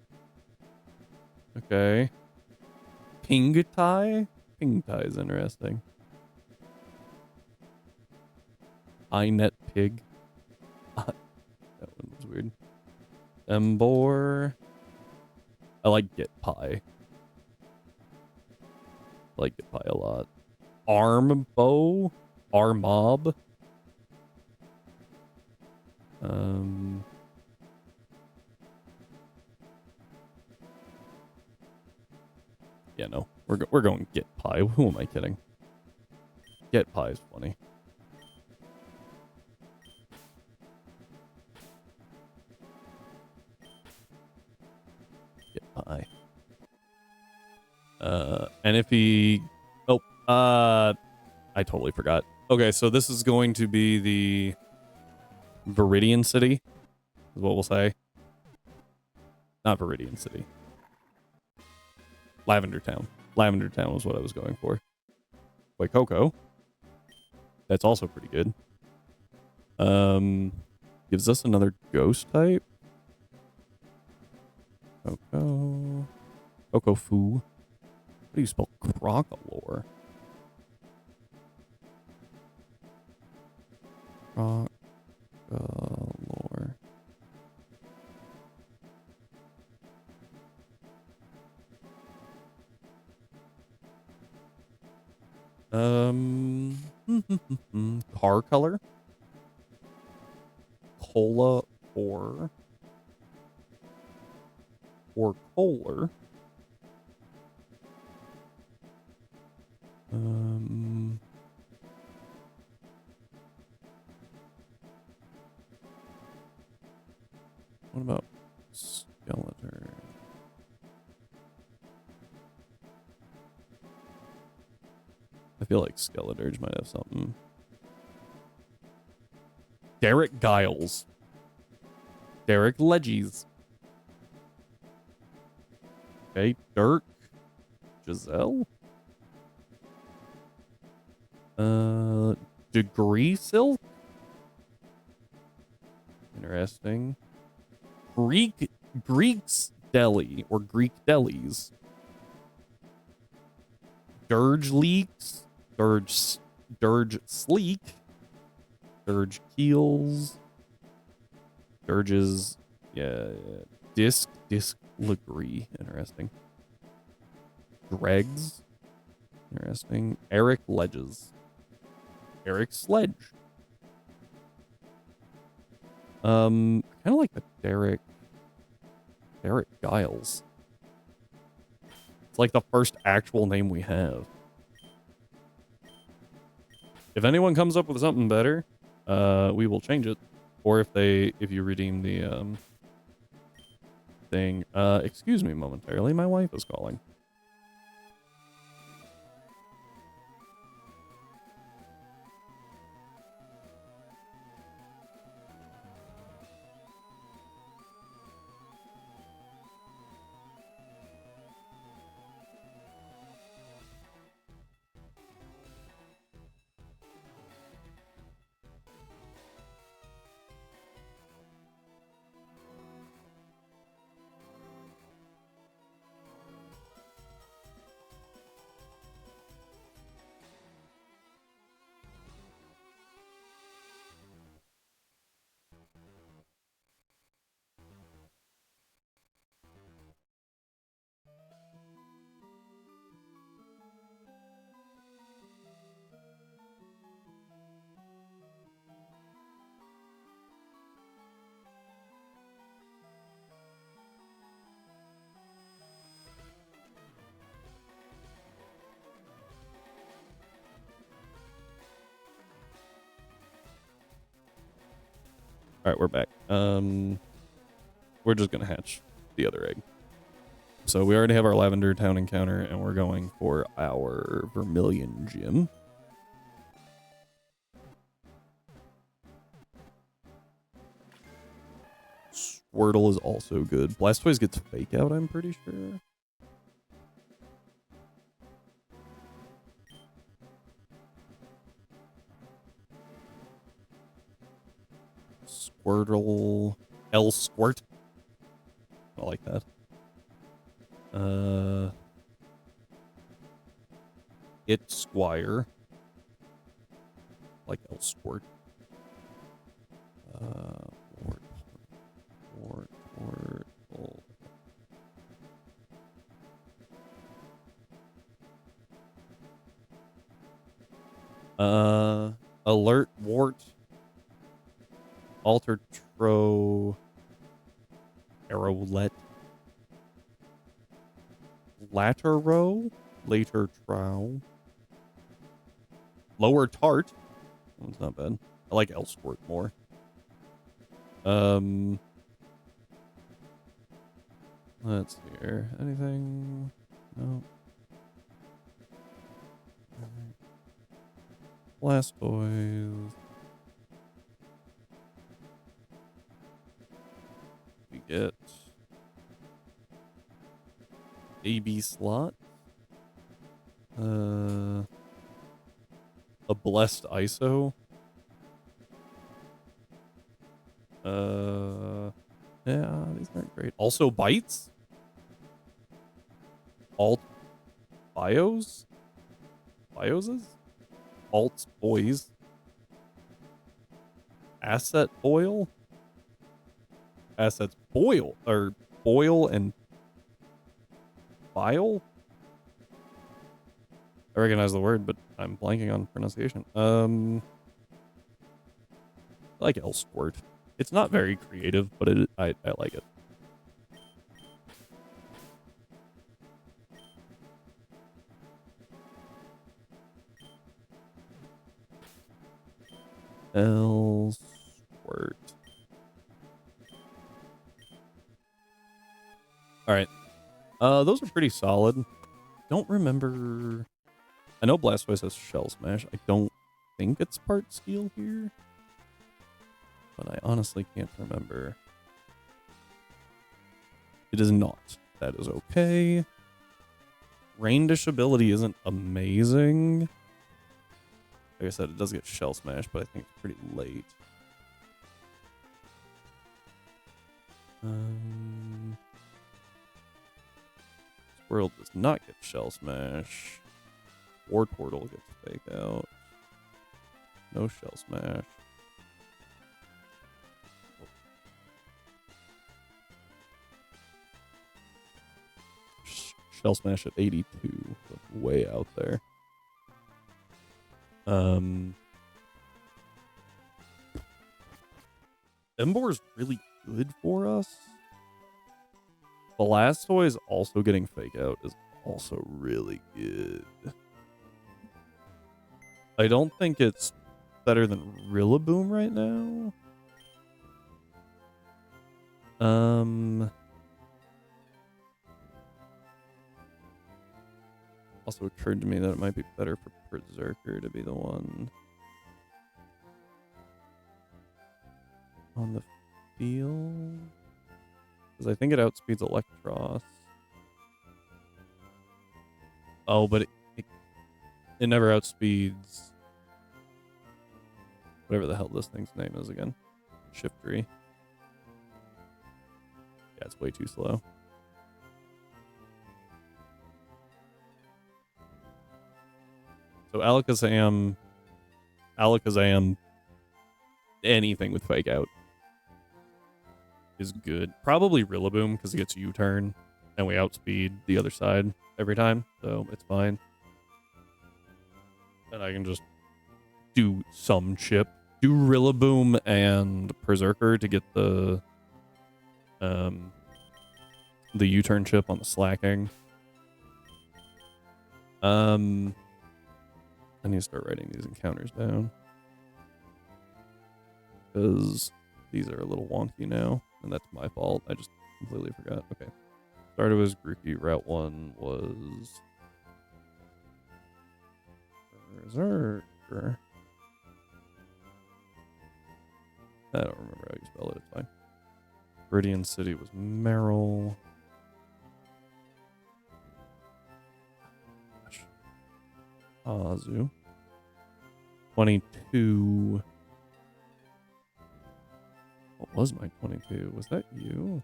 S1: Okay. Ping tie? Ping tie is interesting. iNet Pig. That one was weird. Embor. I like Get Pie. I like Get Pie a lot. Arm Bow? Armob? Yeah, no. We're going Get Pie. Who am I kidding? Get Pie is funny. Get Pie. And if he... Oh, I totally forgot. Okay, so this is going to be the Viridian City, is what we'll say. Not Viridian City. Lavender Town. Lavender Town was what I was going for. Wait, Coco. That's also pretty good. Gives us another ghost type. Coco. Coco Foo. How do you spell Crocolore? Crocolore. Car color. Cola or Kohler. What about Skeletor? I feel like Skeletor's might have something. Derek Giles. Derek Leggies. Okay, Dirk. Giselle. Degree silk? Interesting. Greek's deli or Greek delis. Dirge leaks. Dirge sleek. Dirge keels. Dirges. Yeah. Disc legree. Interesting. Dregs. Interesting. Eric ledges. Eric sledge. Kind of like the Derek Giles. It's like the first actual name we have. If anyone comes up with something better, we will change it. Or if you redeem the thing. Excuse me momentarily, my wife is calling. All right, we're back. We're just gonna hatch the other egg. So we already have our Lavender Town encounter, and we're going for our Vermilion Gym. Squirtle is also good. Blastoise gets Fake Out, I'm pretty sure. Squirtle. Squirt. I like that. It Squire. Like Squirt. Alert Wart. Alter Tro. Arrowlet. Latero. Later Trow. Lower Tart. That one's not bad. I like Squirt more. Let's see here. Anything? No. Blastoise. We get AB slot. A blessed ISO. Yeah, these aren't great. Also bites. Alt bios. Bioses. Alt boys. Asset boil. Assets boil or boil and bile. I recognize the word, but I'm blanking on pronunciation. I like Squirt. It's not very creative, but I like it. Squirt. All right. Those are pretty solid. Don't remember. I know Blastoise has Shell Smash. I don't think it's part Steel here, but I honestly can't remember. It is not. That is okay. Rain Dish ability isn't amazing. Like I said, it does get shell smashed, but I think it's pretty late. Squirrel does not get shell smash. War Turtle gets fake out. No shell smash. Shell smash at 82. So way out there. Embor's really good for us. Blastoise also getting fake out is also really good. I don't think it's better than Rillaboom right now. Also occurred to me that it might be better for Berserker to be the one on the field. Because I think it outspeeds Electros. Oh, but it never outspeeds whatever the hell this thing's name is again. Shiftry. Yeah, it's way too slow. So Alakazam, anything with fake out is good. Probably Rillaboom because it gets U-turn and we outspeed the other side every time, so it's fine. And I can just do some chip. Do Rillaboom and Berserker to get the U-turn chip on the slacking. I need to start writing these encounters down. Because these are a little wonky now. And that's my fault. I just completely forgot. Okay. Started was Grookey. Route 1 was Berserker. I don't remember how you spell it. It's fine. Viridian City was Merrill. Azu. 22. What was my 22? Was that you?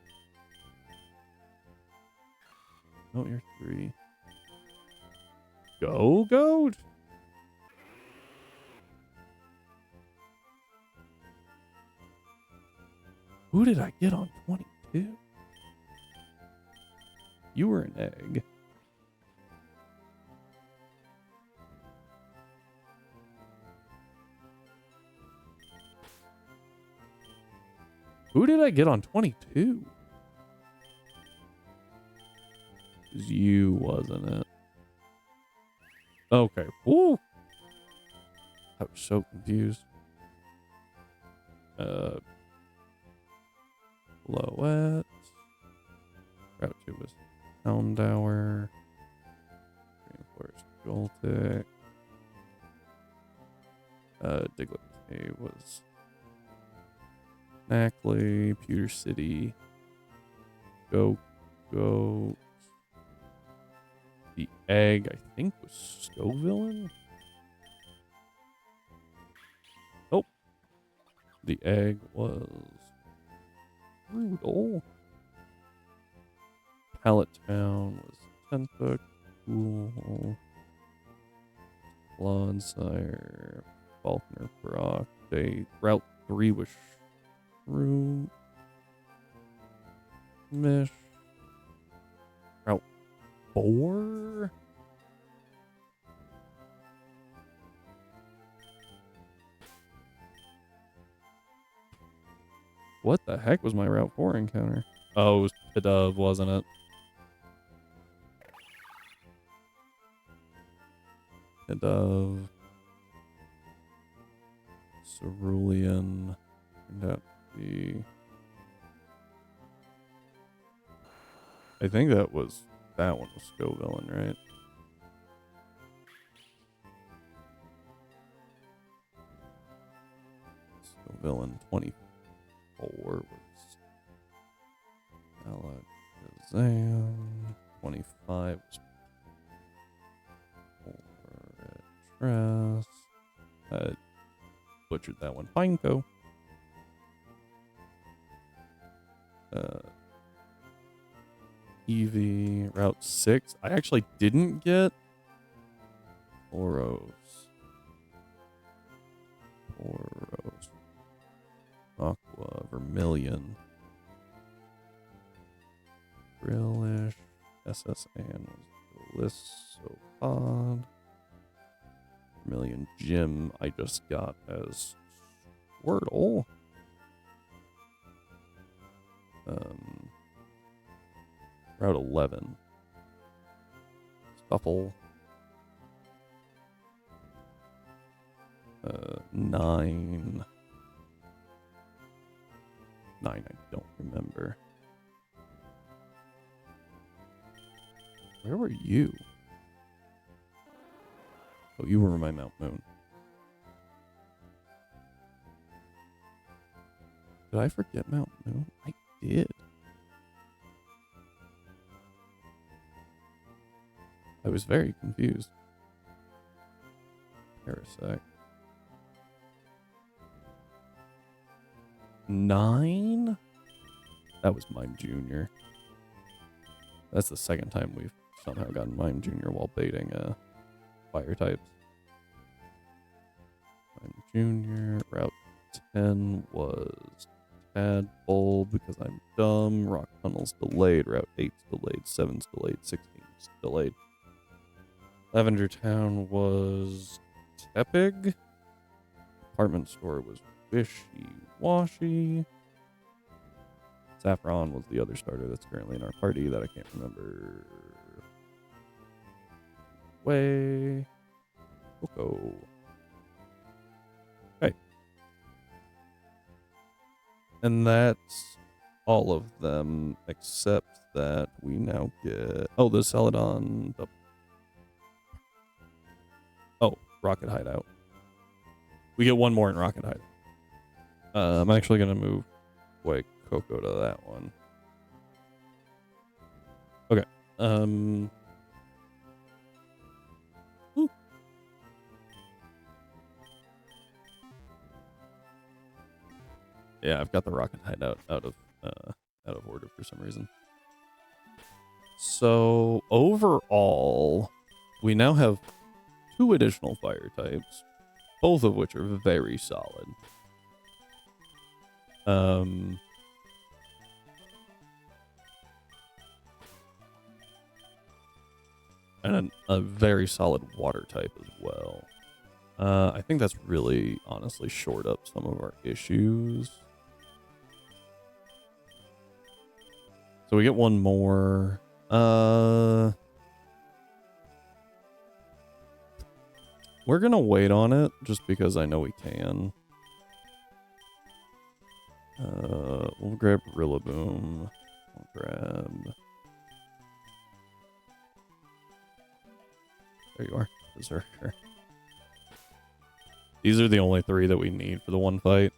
S1: No, you're 3. Go, Goat? Who did I get on 22? You were an egg. Who did I get on 22? It was you, wasn't it? Okay. Woo! I was so confused. Loette. Route 2 was Houndour. Green Forest Joltik. Diglett K was Knackley, Pewter City. Go. The egg, I think, was Scovillain. Oh. The egg was Rudel. Pallet Town was Tentacool. Lonsire. Falconer Brock. Route 3 was Shroom. Mish. Route 4? What the heck was my Route 4 encounter? Oh, it was Pidove, wasn't it? Pidove. Cerulean. Turned out to be... I think that one was Scovillain, right? Scovillain 24 was Alakazam. 25 was Tress. Butchered that one. Pineco. EV Route 6. I actually didn't get Oros. Aqua, Vermilion. Grillish. SSN was Glissopod. Vermilion Gym I just got as Squirtle. Route 11. Stuffle. 9. 9, I don't remember. Where were you? Oh, you were my Mount Moon. Did I forget Mount Moon? I did. I was very confused. Parasect. 9? That was Mime Junior. That's the second time we've somehow gotten Mime Junior while baiting fire types. Mime Junior. Route 10 was Tadpole because I'm dumb. Rock Tunnel's delayed. Route 8's delayed. 7's delayed. 16's delayed. Lavender Town was Tepig. Department store was Wishy-Washy. Saffron was the other starter that's currently in our party that I can't remember. Way. Coco. Okay. And that's all of them except that we now get... Oh, the Celadon. Oh, Rocket Hideout. We get one more in Rocket Hideout. I'm actually going to move White Coco to that one. Okay. Woo. Yeah, I've got the Rocket Hideout out of order for some reason. So overall, we now have 2 additional fire types, both of which are very solid. And a very solid water type as well. I think that's really honestly shored up some of our issues. So we get one more. We're gonna wait on it just because I know we can. We'll grab Rillaboom. We'll grab... There you are, Berserker. These are the only 3 that we need for the one fight.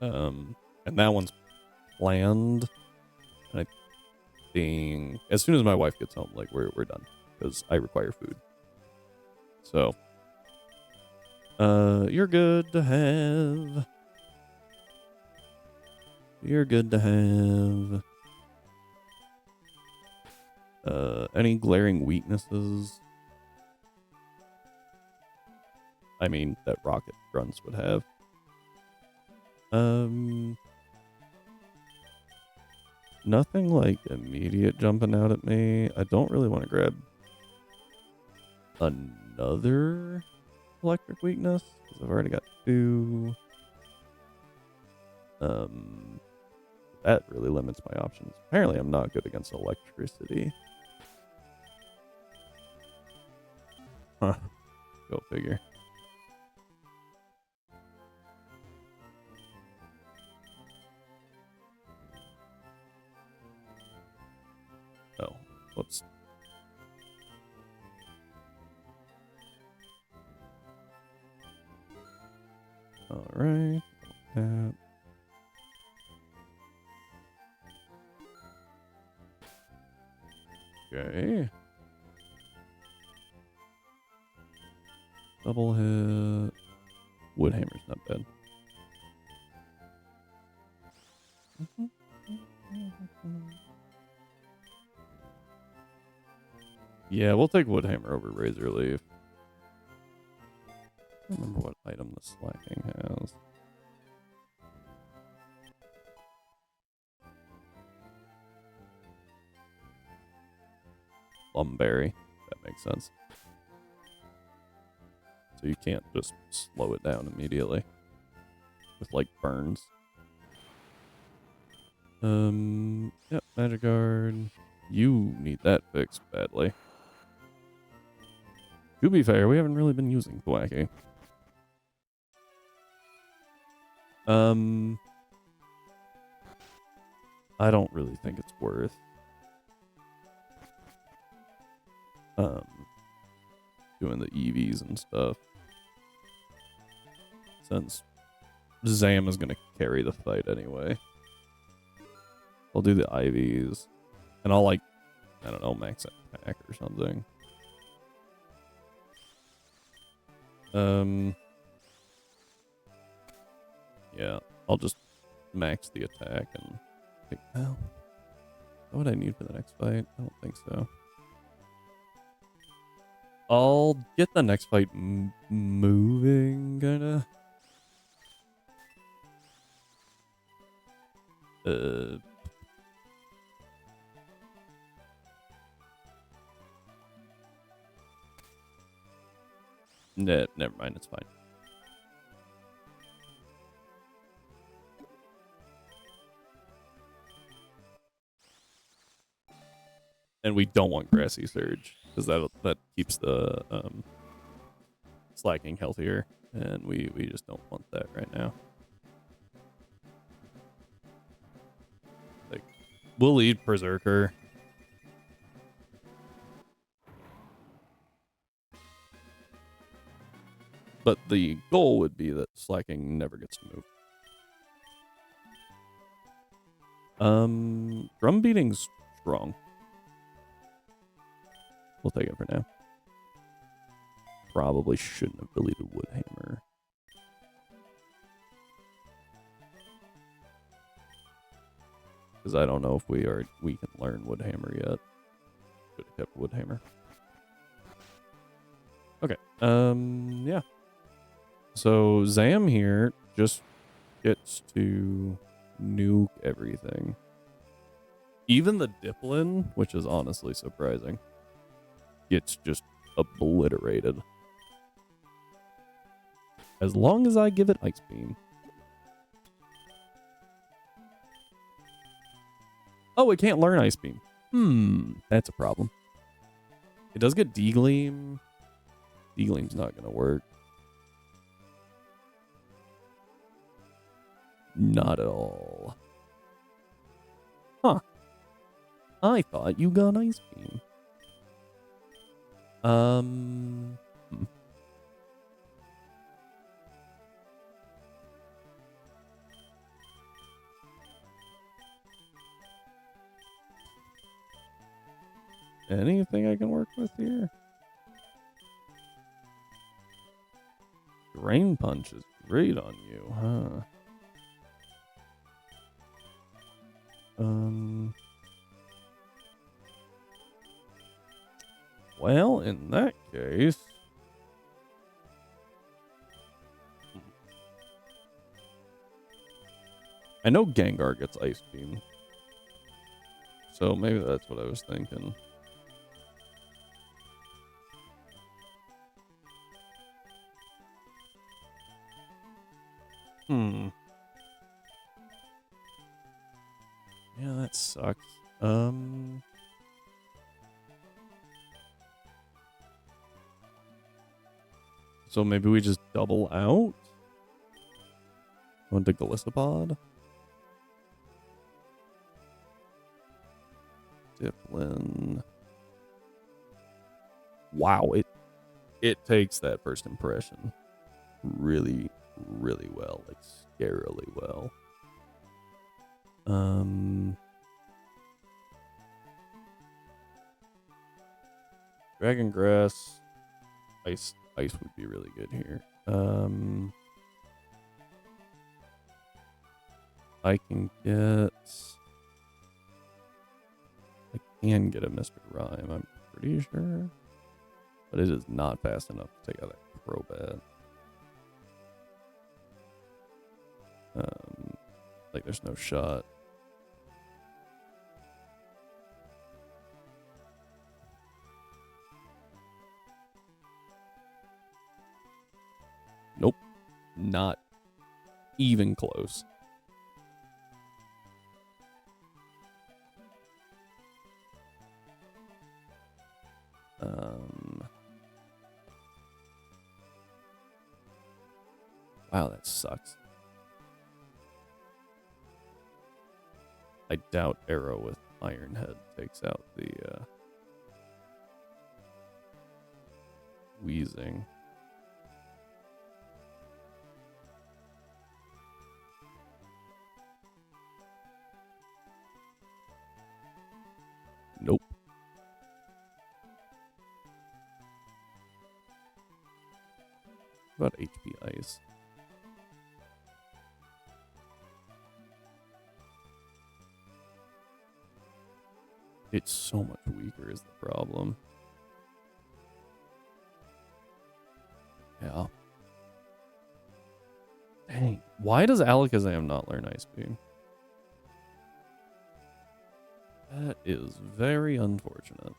S1: And that one's planned. And I think as soon as my wife gets home, like we're done because I require food. So, you're good to have. You're good to have. Any glaring weaknesses? I mean, that Rocket Grunts would have. Nothing like immediate jumping out at me. I don't really want to grab another electric weakness because I've already got 2. That really limits my options. Apparently, I'm not good against electricity. Huh. Go figure. Oh, whoops. All right. Okay. Double hit. Woodhammer's not bad. Yeah, we'll take Woodhammer over Razor Leaf. I don't remember what item the slacking has. Plumberry. That makes sense. So you can't just slow it down immediately with like burns. Yep, Magic Guard. You need that fixed badly. To be fair, we haven't really been using Thwacky. I don't really think it's worth doing the EVs and stuff, since Zam is gonna carry the fight anyway. I'll do the IVs, and I'll like, I don't know, max attack or something. Yeah, I'll just max the attack and think, well, what would I need for the next fight? I don't think so. I'll get the next fight moving, kinda. Never mind, it's fine. And we don't want Grassy Surge, because that keeps the slacking healthier, and we just don't want that right now. Like, we'll lead Berserker. But the goal would be that slacking never gets to move. Drum beating's strong. We'll take it for now. Probably shouldn't have deleted Woodhammer. Because I don't know if we can learn Woodhammer yet. Should have kept Woodhammer. Okay. Yeah. So Zam here just gets to nuke everything. Even the Diplin, which is honestly surprising, gets just obliterated. As long as I give it Ice Beam. Oh, it can't learn Ice Beam. That's a problem. It does get D-Gleam. D-Gleam's not going to work. Not at all. Huh. I thought you got Ice Beam. Anything I can work with here? Drain Punch is great on you, huh? Well, in that case... I know Gengar gets Ice Beam. So maybe that's what I was thinking. Yeah, that sucks. So maybe we just double out? On to Galissapod? Diplin. Wow, it takes that first impression really, really well. Like, scarily well. Dragon Grass, Ice ice would be really good here. I can get a Mr. Rhyme, I'm pretty sure. But it is not fast enough to take out that Crobat. Like there's no shot. Nope. Not even close. Wow, that sucks. I doubt Arrow with Iron Head takes out the Wheezing. Nope. What about HP Ice? It's so much weaker is the problem. Yeah. Dang. Why does Alakazam not learn Ice Beam? That is very unfortunate.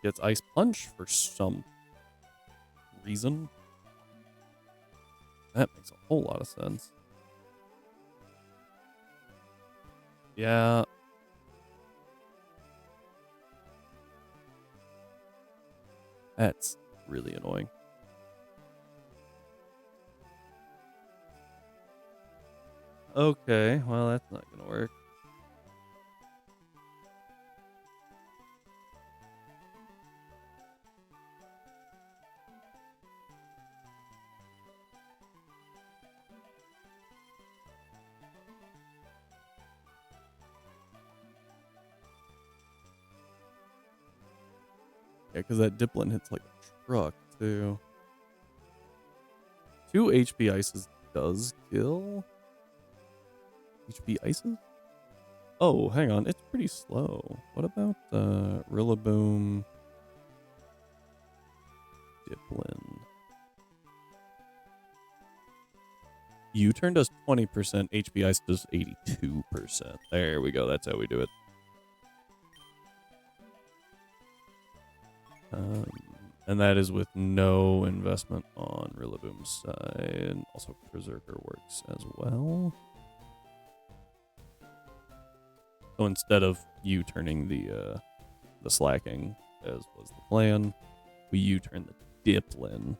S1: Gets Ice Punch for some reason. That makes a whole lot of sense. Yeah. That's really annoying. Okay, well, that's not gonna work. Yeah, because that Diplin hits like a truck, too. 2 HP Ices does kill? HP Ices? Oh, hang on. It's pretty slow. What about Rillaboom Diplin? U-turn does 20%. HP Ice does 82%. There we go. That's how we do it. And that is with no investment on Rillaboom's side. And also Berserker works as well. So instead of you turning the slacking, as was the plan, we U-turn the Diplin.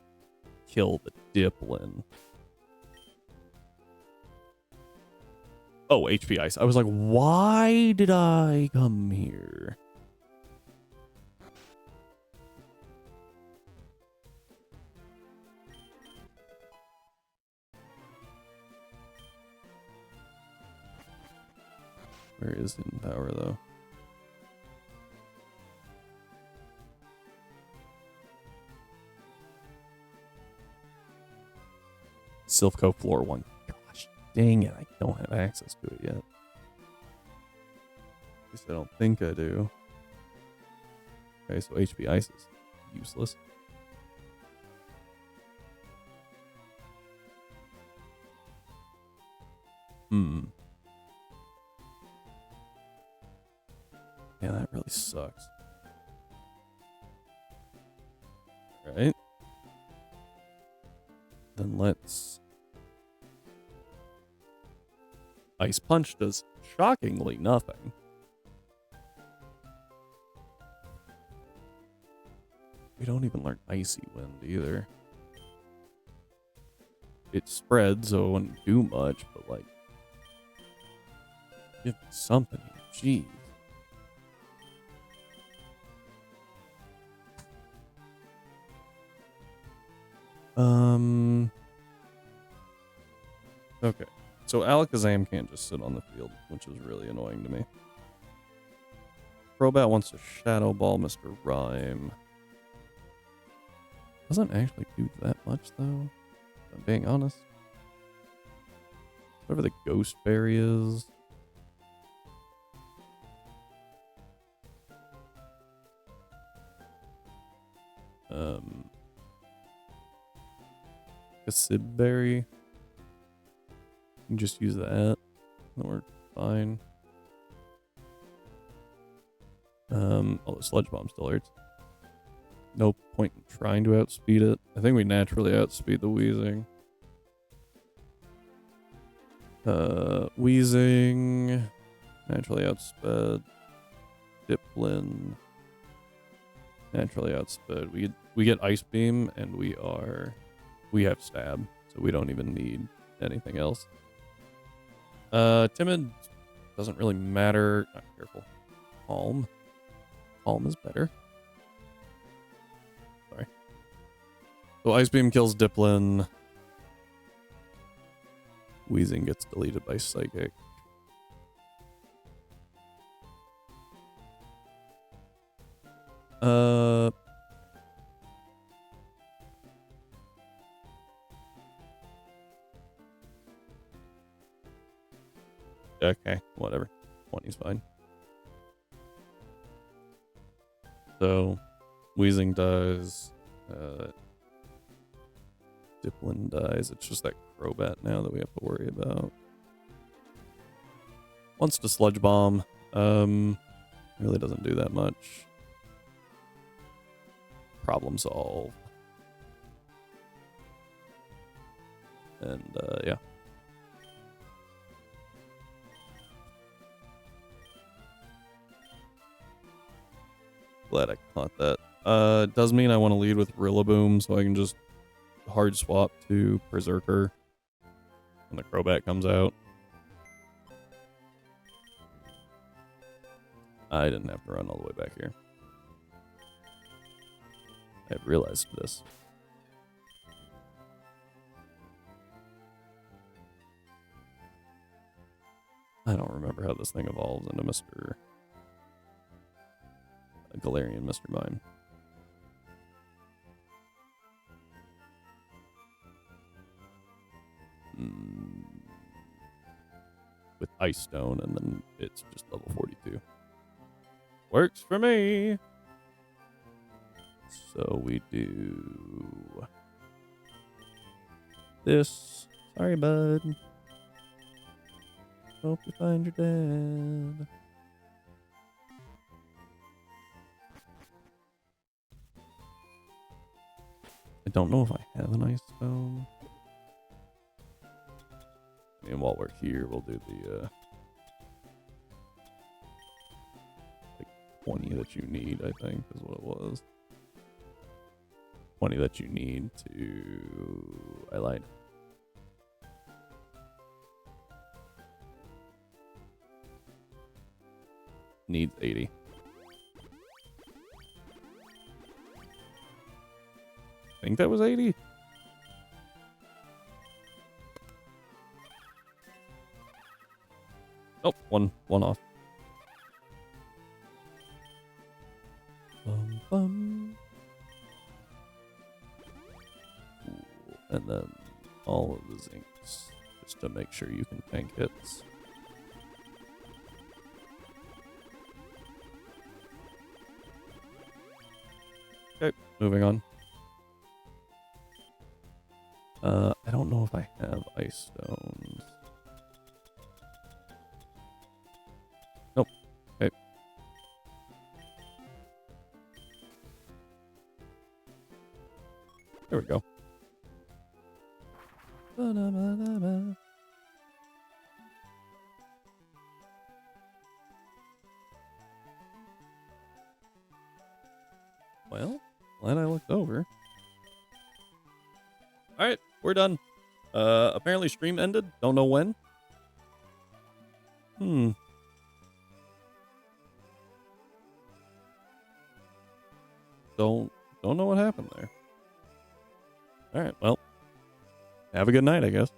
S1: Kill the Diplin. Oh, HP Ice. I was like, why did I come here? Where is Hidden Power, though? Silph Floor 1. Gosh, dang it. I don't have access to it yet. At least I don't think I do. Okay, so HP Ice is useless. Yeah, that really sucks. Alright. Then let's... Ice Punch does shockingly nothing. We don't even learn Icy Wind either. It spreads, so it wouldn't do much, but like... Give me something here. Jeez. Okay. So Alakazam can't just sit on the field, which is really annoying to me. Crobat wants to Shadow Ball Mr. Rhyme. Doesn't actually do that much, though, if I'm being honest. Whatever the Ghost Berry is. Acid Berry. You can just use that. Then we're fine. Oh, the Sludge Bomb still hurts. No point in trying to outspeed it. I think we naturally outspeed the Weezing. Weezing. Naturally outsped. Dipplin. Naturally outsped. We get Ice Beam and we have Stab, so we don't even need anything else. Timid doesn't really matter. Not careful. Calm. Calm is better. Sorry. So Ice Beam kills Dipplin. Weezing gets deleted by Psychic. Okay, whatever. 20's fine. So, Weezing dies. Dipplin dies. It's just that Crobat now that we have to worry about. Wants to Sludge Bomb. Really doesn't do that much. Problem solved. And, yeah. Glad I caught that. It does mean I want to lead with Rillaboom, so I can just hard swap to Berserker when the Crobat comes out. I didn't have to run all the way back here. I've realized this. I don't remember how this thing evolves into Mr. Galarian Mr. Mime. With Ice Stone, and then it's just level 42. Works for me! So we do this. Sorry, bud. Hope you find your dad. I don't know if I have an Ice Stone. And while we're here, we'll do the like 20 that you need, I think, is what it was. 20 that you need to... I lied. Needs 80. I think that was 80. Oh, one off. Bum, bum. Ooh, and then all of the zincs, just to make sure you can tank hits. Okay, moving on. I don't know if I have Ice Stones. Nope. Okay. There we go. Ba-da-ba-da-ba. Well, glad I looked over. Alright, we're done. Apparently stream ended. Don't know when. Don't know what happened there. Alright, well. Have a good night, I guess.